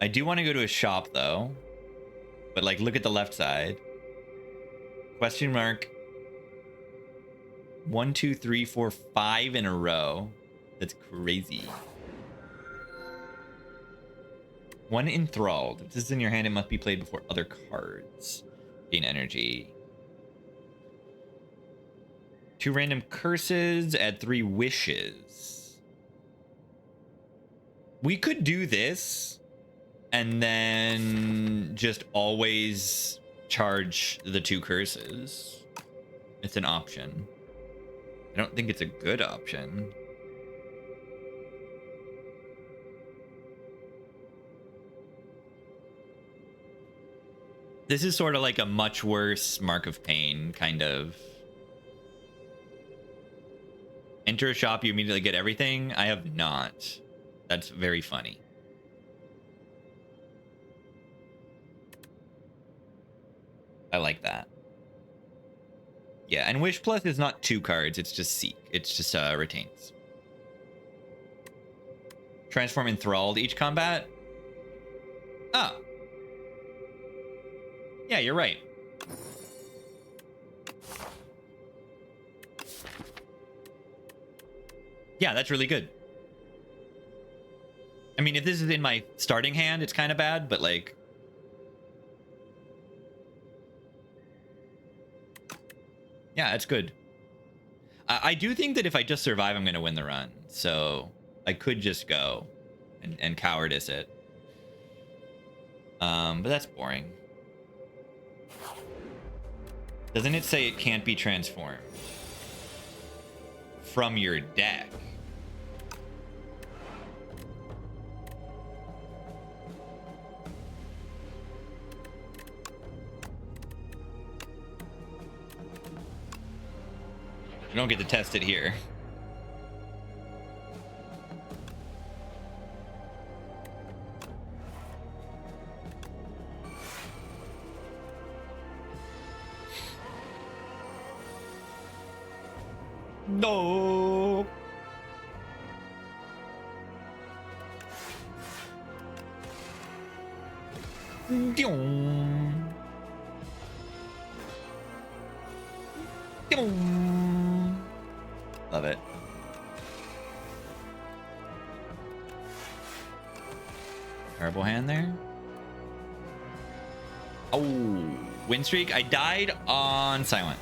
I do want to go to a shop though. But like look at the left side. Question mark 1, 2, 3, 4, 5 in a row. That's crazy. One enthralled. If this is in your hand, it must be played before other cards. Gain energy. 2 random curses, add 3 wishes. We could do this and then just always charge the 2 curses. It's an option. I don't think it's a good option. This is sort of like a much worse Mark of Pain kind of. Enter a shop, you immediately get everything. I have not. That's very funny. I like that. Yeah, and Wish Plus is not 2 cards. It's just Seek. It's just retains. Transform Enthralled each combat. Ah. Yeah, you're right. Yeah, that's really good. I mean, if this is in my starting hand, it's kind of bad, but like... Yeah, it's good. I do think that if I just survive, I'm going to win the run. So I could just go and cowardice it. But that's boring. Doesn't it say it can't be transformed from your deck? You don't get to test it here. No. Love it. Terrible hand there. Oh, win streak. I died on silent.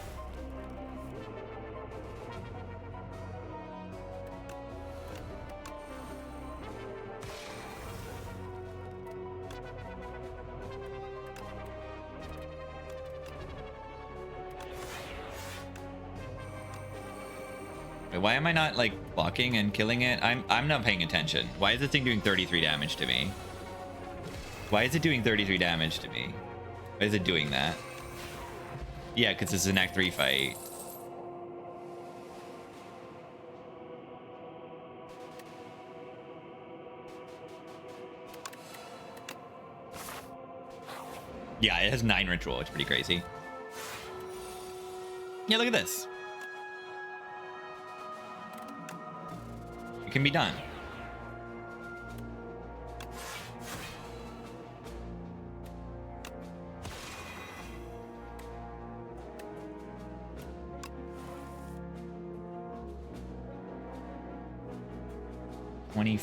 Why am I not like blocking and killing it? I'm not paying attention. Why is this thing doing 33 damage to me? Why is it doing 33 damage to me? Why is it doing that? Yeah, because it's an Act 3 fight. Yeah, it has 9 ritual. It's pretty crazy. Yeah, look at this. It can be done. $24.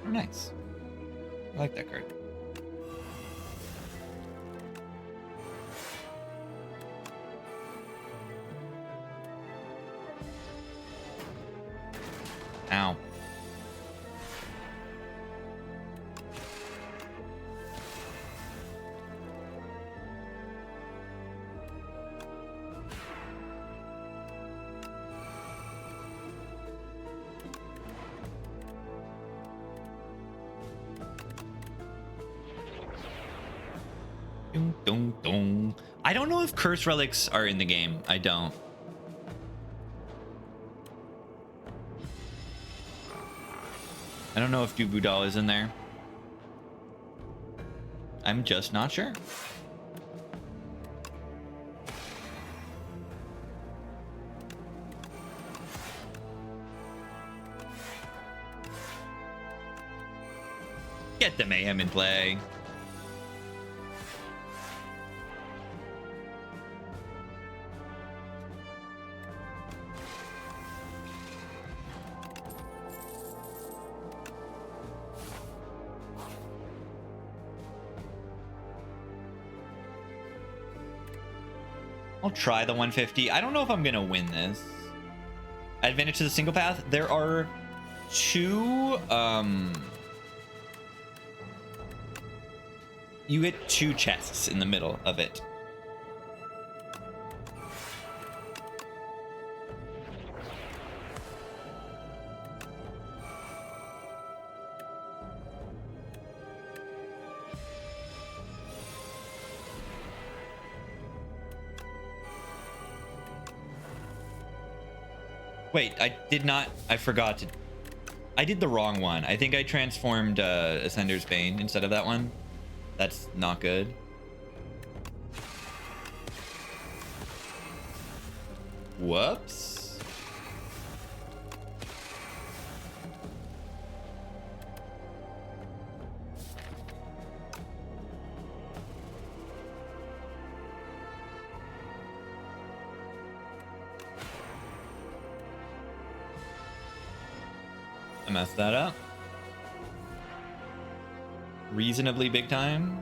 Oh, nice. I like that card. Ow. Dun, dun, dun. I don't know if curse relics are in the game. I don't. I don't know if Dubu Doll is in there. I'm just not sure. Get the mayhem in play. I'll try the 150. I don't know if I'm gonna win this. Advantage to the single path. There are two you hit 2 chests in the middle of it. Wait, I forgot to... I did the wrong one. I think I transformed Ascender's Bane instead of that one. That's not good. Whoops. I messed that up. Reasonably big time.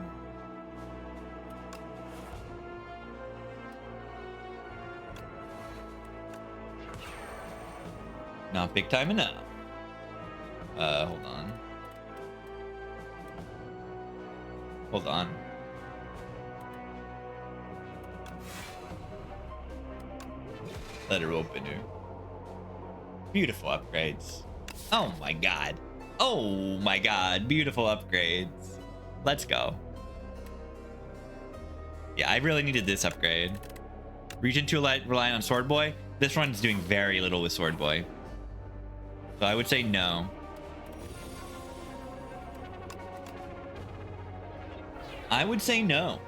Not big time enough. Hold on. Hold on. Let her open her. Beautiful upgrades. Oh my god. Oh my god. Beautiful upgrades. Let's go. Yeah, I really needed this upgrade. Region 2 relying on Sword Boy. This one's doing very little with Sword Boy. So I would say no. I would say no.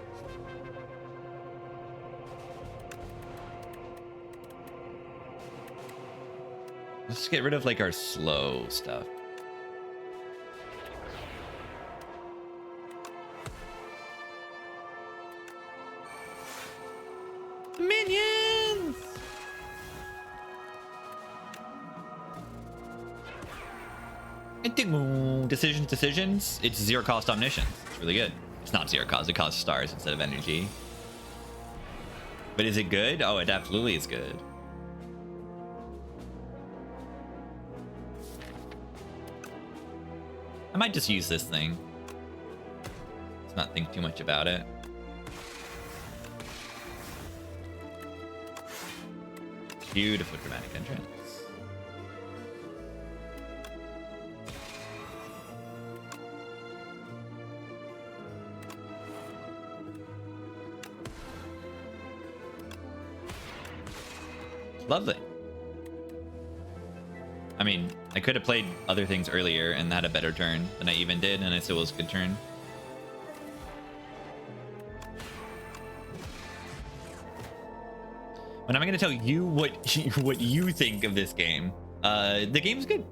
Let's get rid of like our slow stuff. Minions! Decisions. It's 0 cost omniscience. It's really good. It's not 0 cost. It costs stars instead of energy. But is it good? Oh, it absolutely is good. I might just use this thing. Let's not think too much about it. Beautiful dramatic entrance. Lovely. I mean, I could have played other things earlier and had a better turn than I even did, and it still was a good turn. When am I going to tell you what you think of this game? The game's good.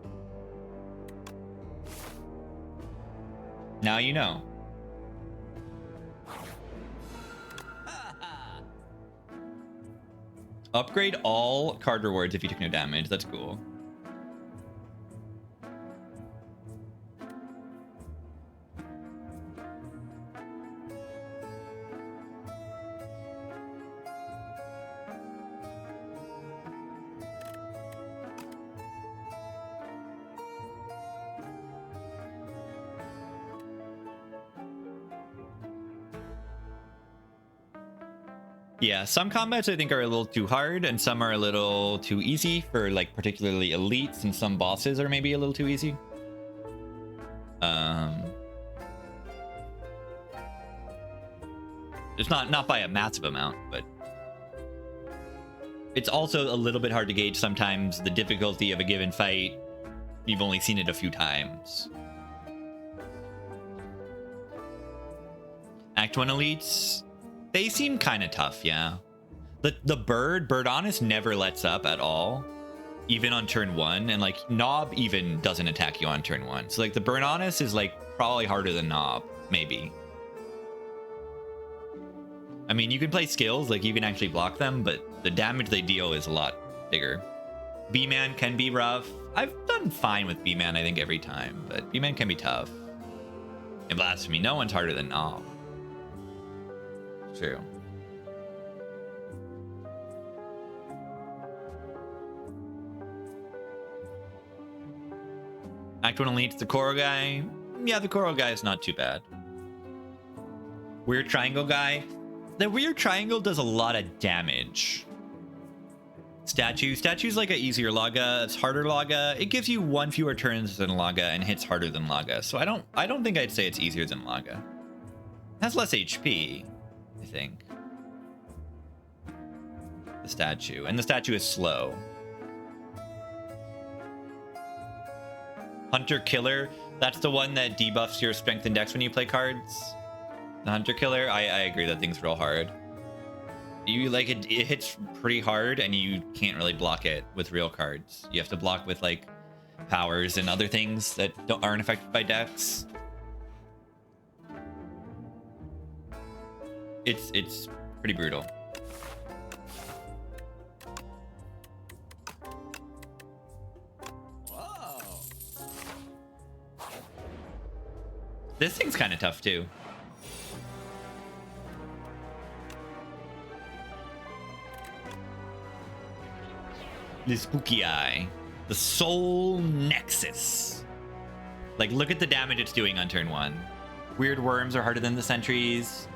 Now you know. Upgrade all card rewards if you took no damage. That's cool. Yeah, some combats I think are a little too hard, and some are a little too easy for like particularly elites, and some bosses are maybe a little too easy. It's not by a massive amount, but it's also a little bit hard to gauge sometimes the difficulty of a given fight. You've only seen it a few times. Act 1 elites, they seem kind of tough, yeah. The bird honest never lets up at all, even on turn 1, and like Knob even doesn't attack you on turn 1. So like the bird honest is like probably harder than Knob, maybe. I mean, you can play skills, like you can actually block them, but the damage they deal is a lot bigger. B-Man can be rough. I've done fine with B-Man, I think, every time, but B-Man can be tough. And Blasphemy, no one's harder than Knob. True. Act 1 elites, the Coral guy. Yeah, the Coral guy is not too bad. Weird Triangle guy. The Weird Triangle does a lot of damage. Statue's like an easier Laga. It's harder Laga. It gives you 1 fewer turns than Laga and hits harder than Laga. So I don't think I'd say it's easier than Laga. It has less HP, I think. The statue. And the statue is slow. Hunter Killer. That's the one that debuffs your strength index when you play cards. The Hunter Killer, I agree, that thing's real hard. You like it hits pretty hard, and you can't really block it with real cards. You have to block with like powers and other things that aren't affected by decks. It's pretty brutal. Whoa. This thing's kind of tough too. The Spooky Eye. The Soul Nexus. Like, look at the damage it's doing on turn 1. Weird worms are harder than the sentries.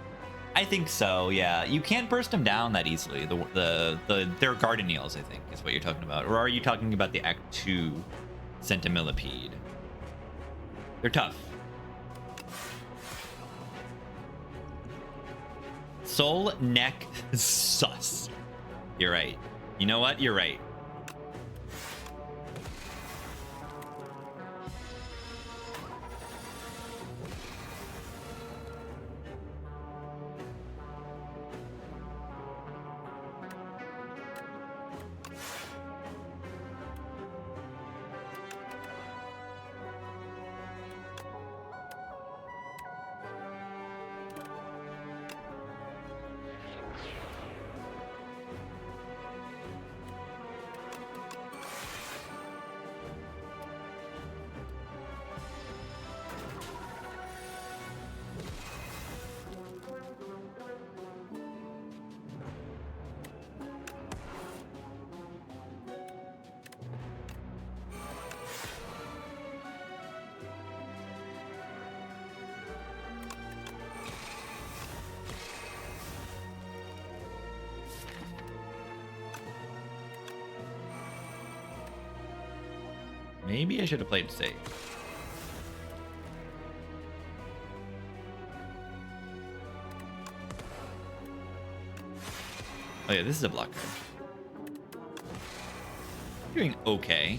I think so, yeah. You can't burst them down that easily. They're garden eels, I think, is what you're talking about. Or are you talking about the Act 2 Centimillipede? They're tough. Soul Neck Sus. You're right. You know what? You're right. Maybe I should have played safe. Oh yeah, this is a blocker. Doing okay.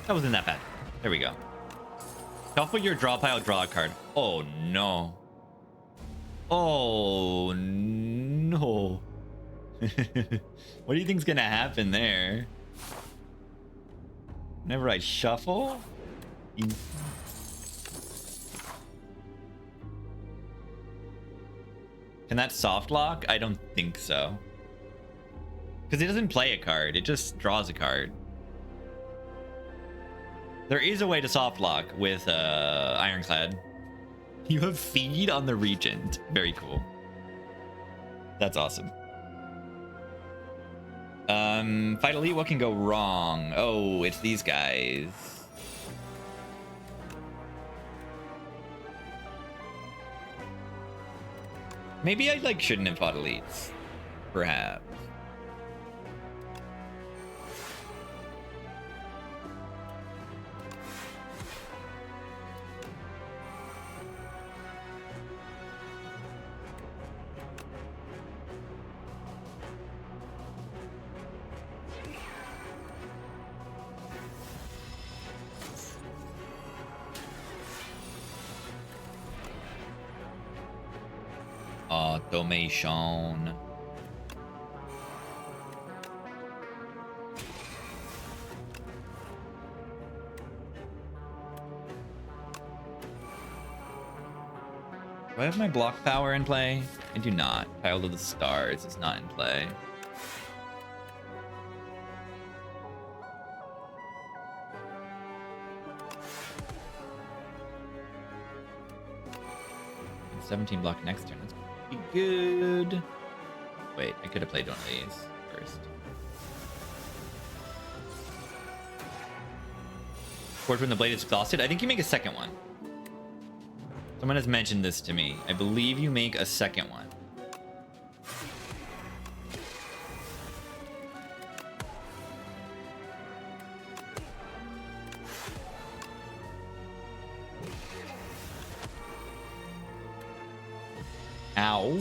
That wasn't that bad. There we go. Shuffle your draw pile, draw a card. Oh no. Oh no. What do you think's gonna happen there? Whenever I shuffle? Can that soft lock? I don't think so. Because it doesn't play a card, it just draws a card. There is a way to soft lock with Ironclad. You have feed on the Regent. Very cool. That's awesome. Fight Elite, what can go wrong? Oh, it's these guys. Maybe I like shouldn't have fought Elites. Perhaps. Automation. Do I have my block power in play? I do not. Child of the Stars is not in play. And 17 block next turn. That's pretty good. Wait, I could have played one of these first. Forge when the blade is exhausted. I think you make a second one. Someone has mentioned this to me. I believe you make a second one. Ow.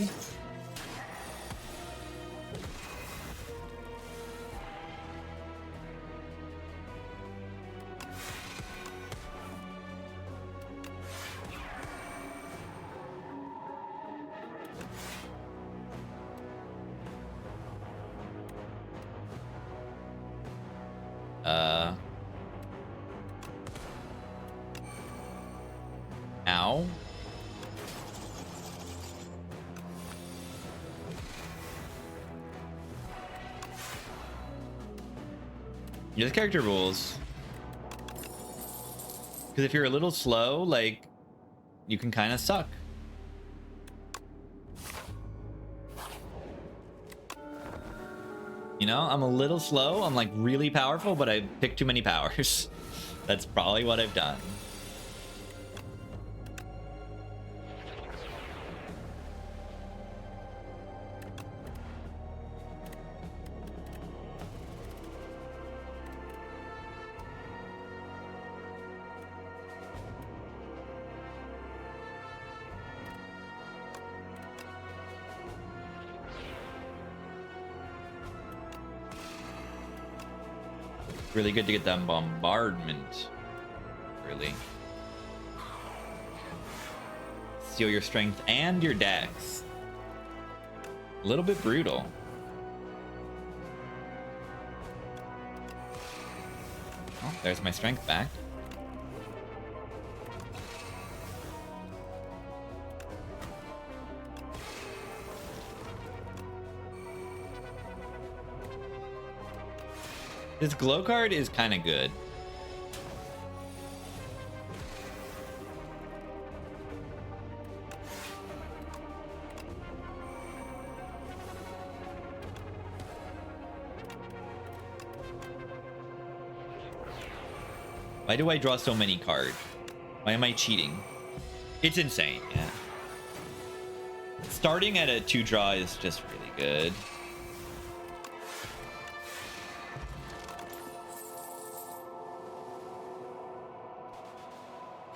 Ow. Yeah, this character rules. Because if you're a little slow, like, you can kind of suck. You know, I'm a little slow. I'm like really powerful, but I pick too many powers. That's probably what I've done. Really good to get that bombardment. Really. Steal your strength and your dex. A little bit brutal. Oh, there's my strength back. This glow card is kind of good. Why do I draw so many cards? Why am I cheating? It's insane, yeah. Starting at a 2-draw is just really good.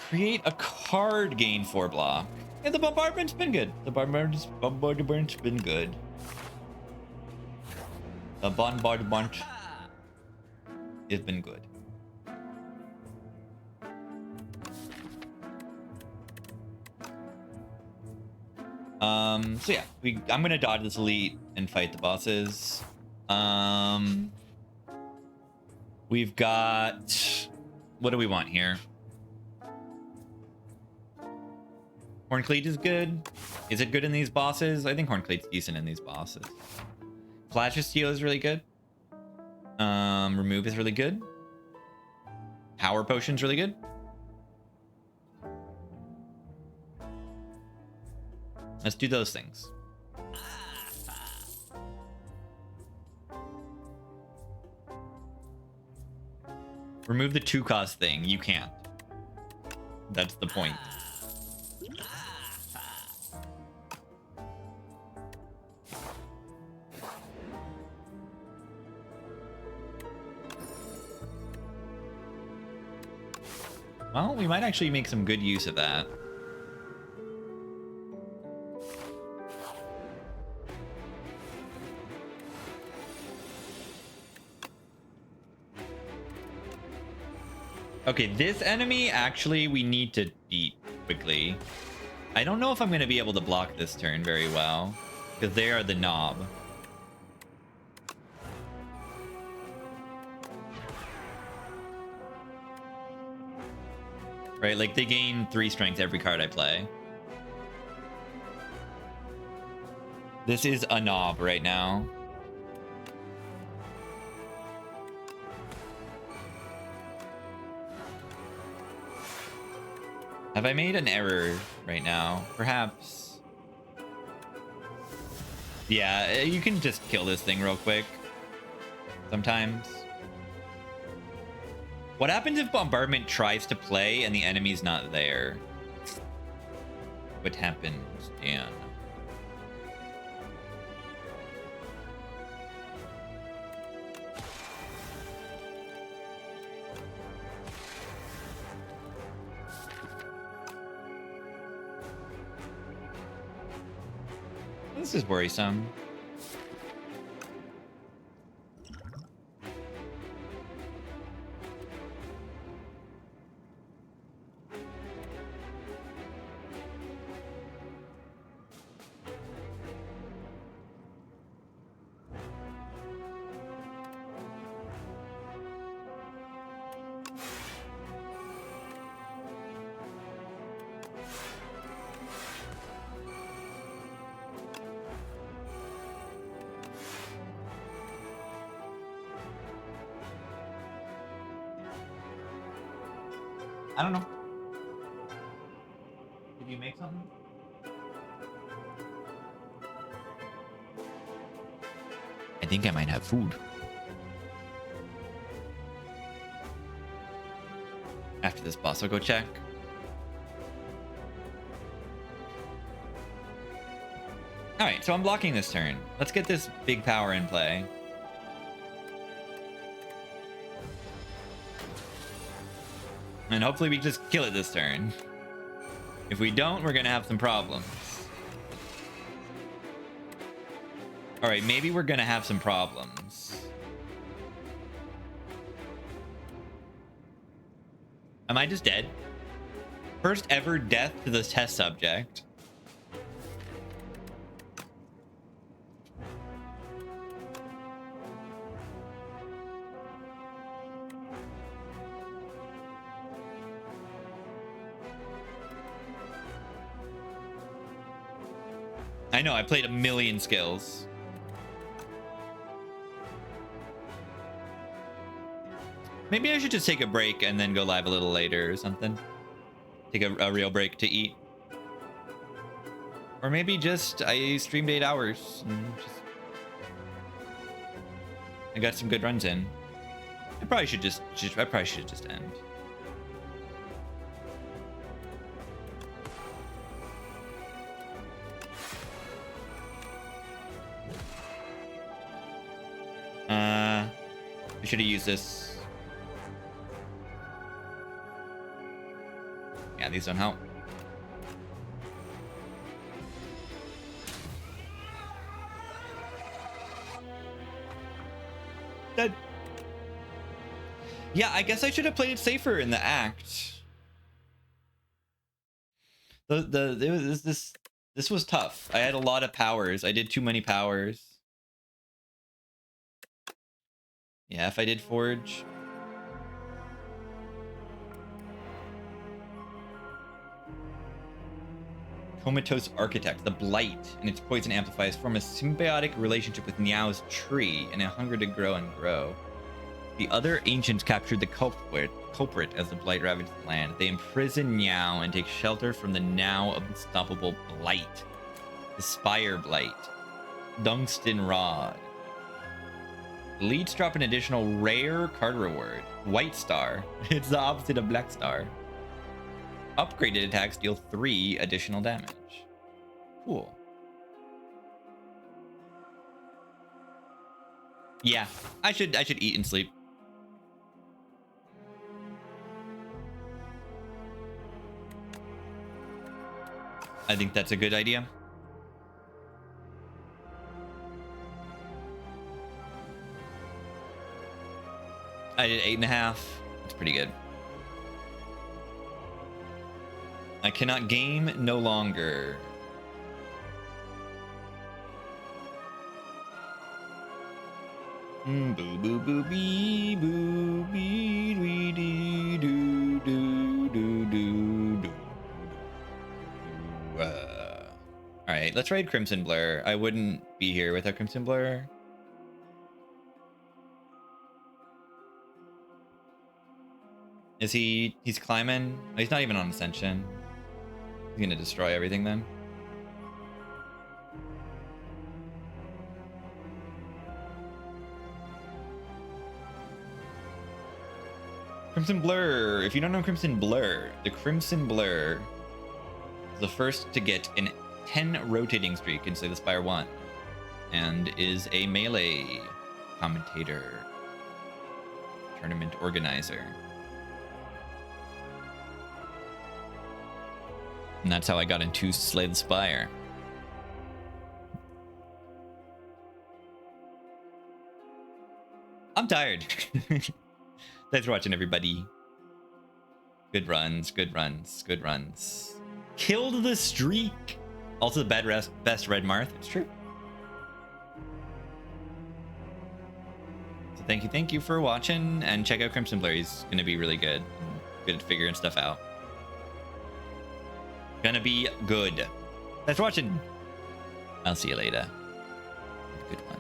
Create a card, gain 4 block. Yeah, the bombardment's been good. The bombardment's been good. The bombardment has been good. So yeah, I'm gonna dodge this elite and fight the bosses. We've got, what do we want here? Horncleat is good. Is it good in these bosses? I think Horncleat's decent in these bosses. Flash of Steel is really good. Remove is really good. Power Potion's really good. Let's do those things. Remove the 2-cost thing. You can't. That's the point. Well, we might actually make some good use of that. Okay, this enemy, actually, we need to beat quickly. I don't know if I'm going to be able to block this turn very well, because they are the knob. Right, like they gain 3 strength every card I play. This is a knob right now. Have I made an error right now? Perhaps. Yeah, you can just kill this thing real quick. Sometimes. What happens if Bombardment tries to play and the enemy's not there? What happens, Dan? This is worrisome. I don't know. Did you make something? I think I might have food. After this boss, I'll go check. Alright, so I'm blocking this turn. Let's get this big power in play. And hopefully we just kill it this turn. If we don't, we're gonna have some problems. Alright, maybe we're gonna have some problems. Am I just dead? First ever death to this test subject. I know, I played a million skills. Maybe I should just take a break and then go live a little later or something. Take a real break to eat. Or maybe just I streamed 8 hours and I got some good runs in. I probably should just end. I should have used this. Yeah, these don't help. Dead. Yeah, I guess I should have played it safer in the act. This was tough. I had a lot of powers. I did too many powers. Yeah, if I did forge. Comatose Architect. The Blight and its poison amplifiers form a symbiotic relationship with Niao's tree and a hunger to grow and grow. The other ancients captured the culprit as the Blight ravaged the land. They imprison Niao and take shelter from the now unstoppable Blight. The Spire Blight. Tungsten Rod. Leads drop an additional rare card reward. White Star. It's the opposite of Black Star. Upgraded attacks deal 3 additional damage. Cool. Yeah, I should eat and sleep. I think that's a good idea. I did 8.5. That's pretty good. I cannot game no longer. Boo boo boo bee boo bee dee dee doo doo doo doo doo. All right, let's raid Crimson Blur. I wouldn't be here without Crimson Blur. Is he? He's climbing. Oh, he's not even on Ascension. He's gonna destroy everything then. Crimson Blur. If you don't know Crimson Blur, the Crimson Blur is the first to get an 10 rotating streak in Slay the Spire 1 and is a melee commentator, tournament organizer. And that's how I got into Slay the Spire. I'm tired. Thanks for watching, everybody. Good runs, good runs, good runs. Killed the streak. Also the best Red Marth. It's true. So thank you for watching, and check out Crimson Blur. He's gonna be really good. Good at figuring stuff out. Gonna be good. Thanks for watching. I'll see you later. Good one.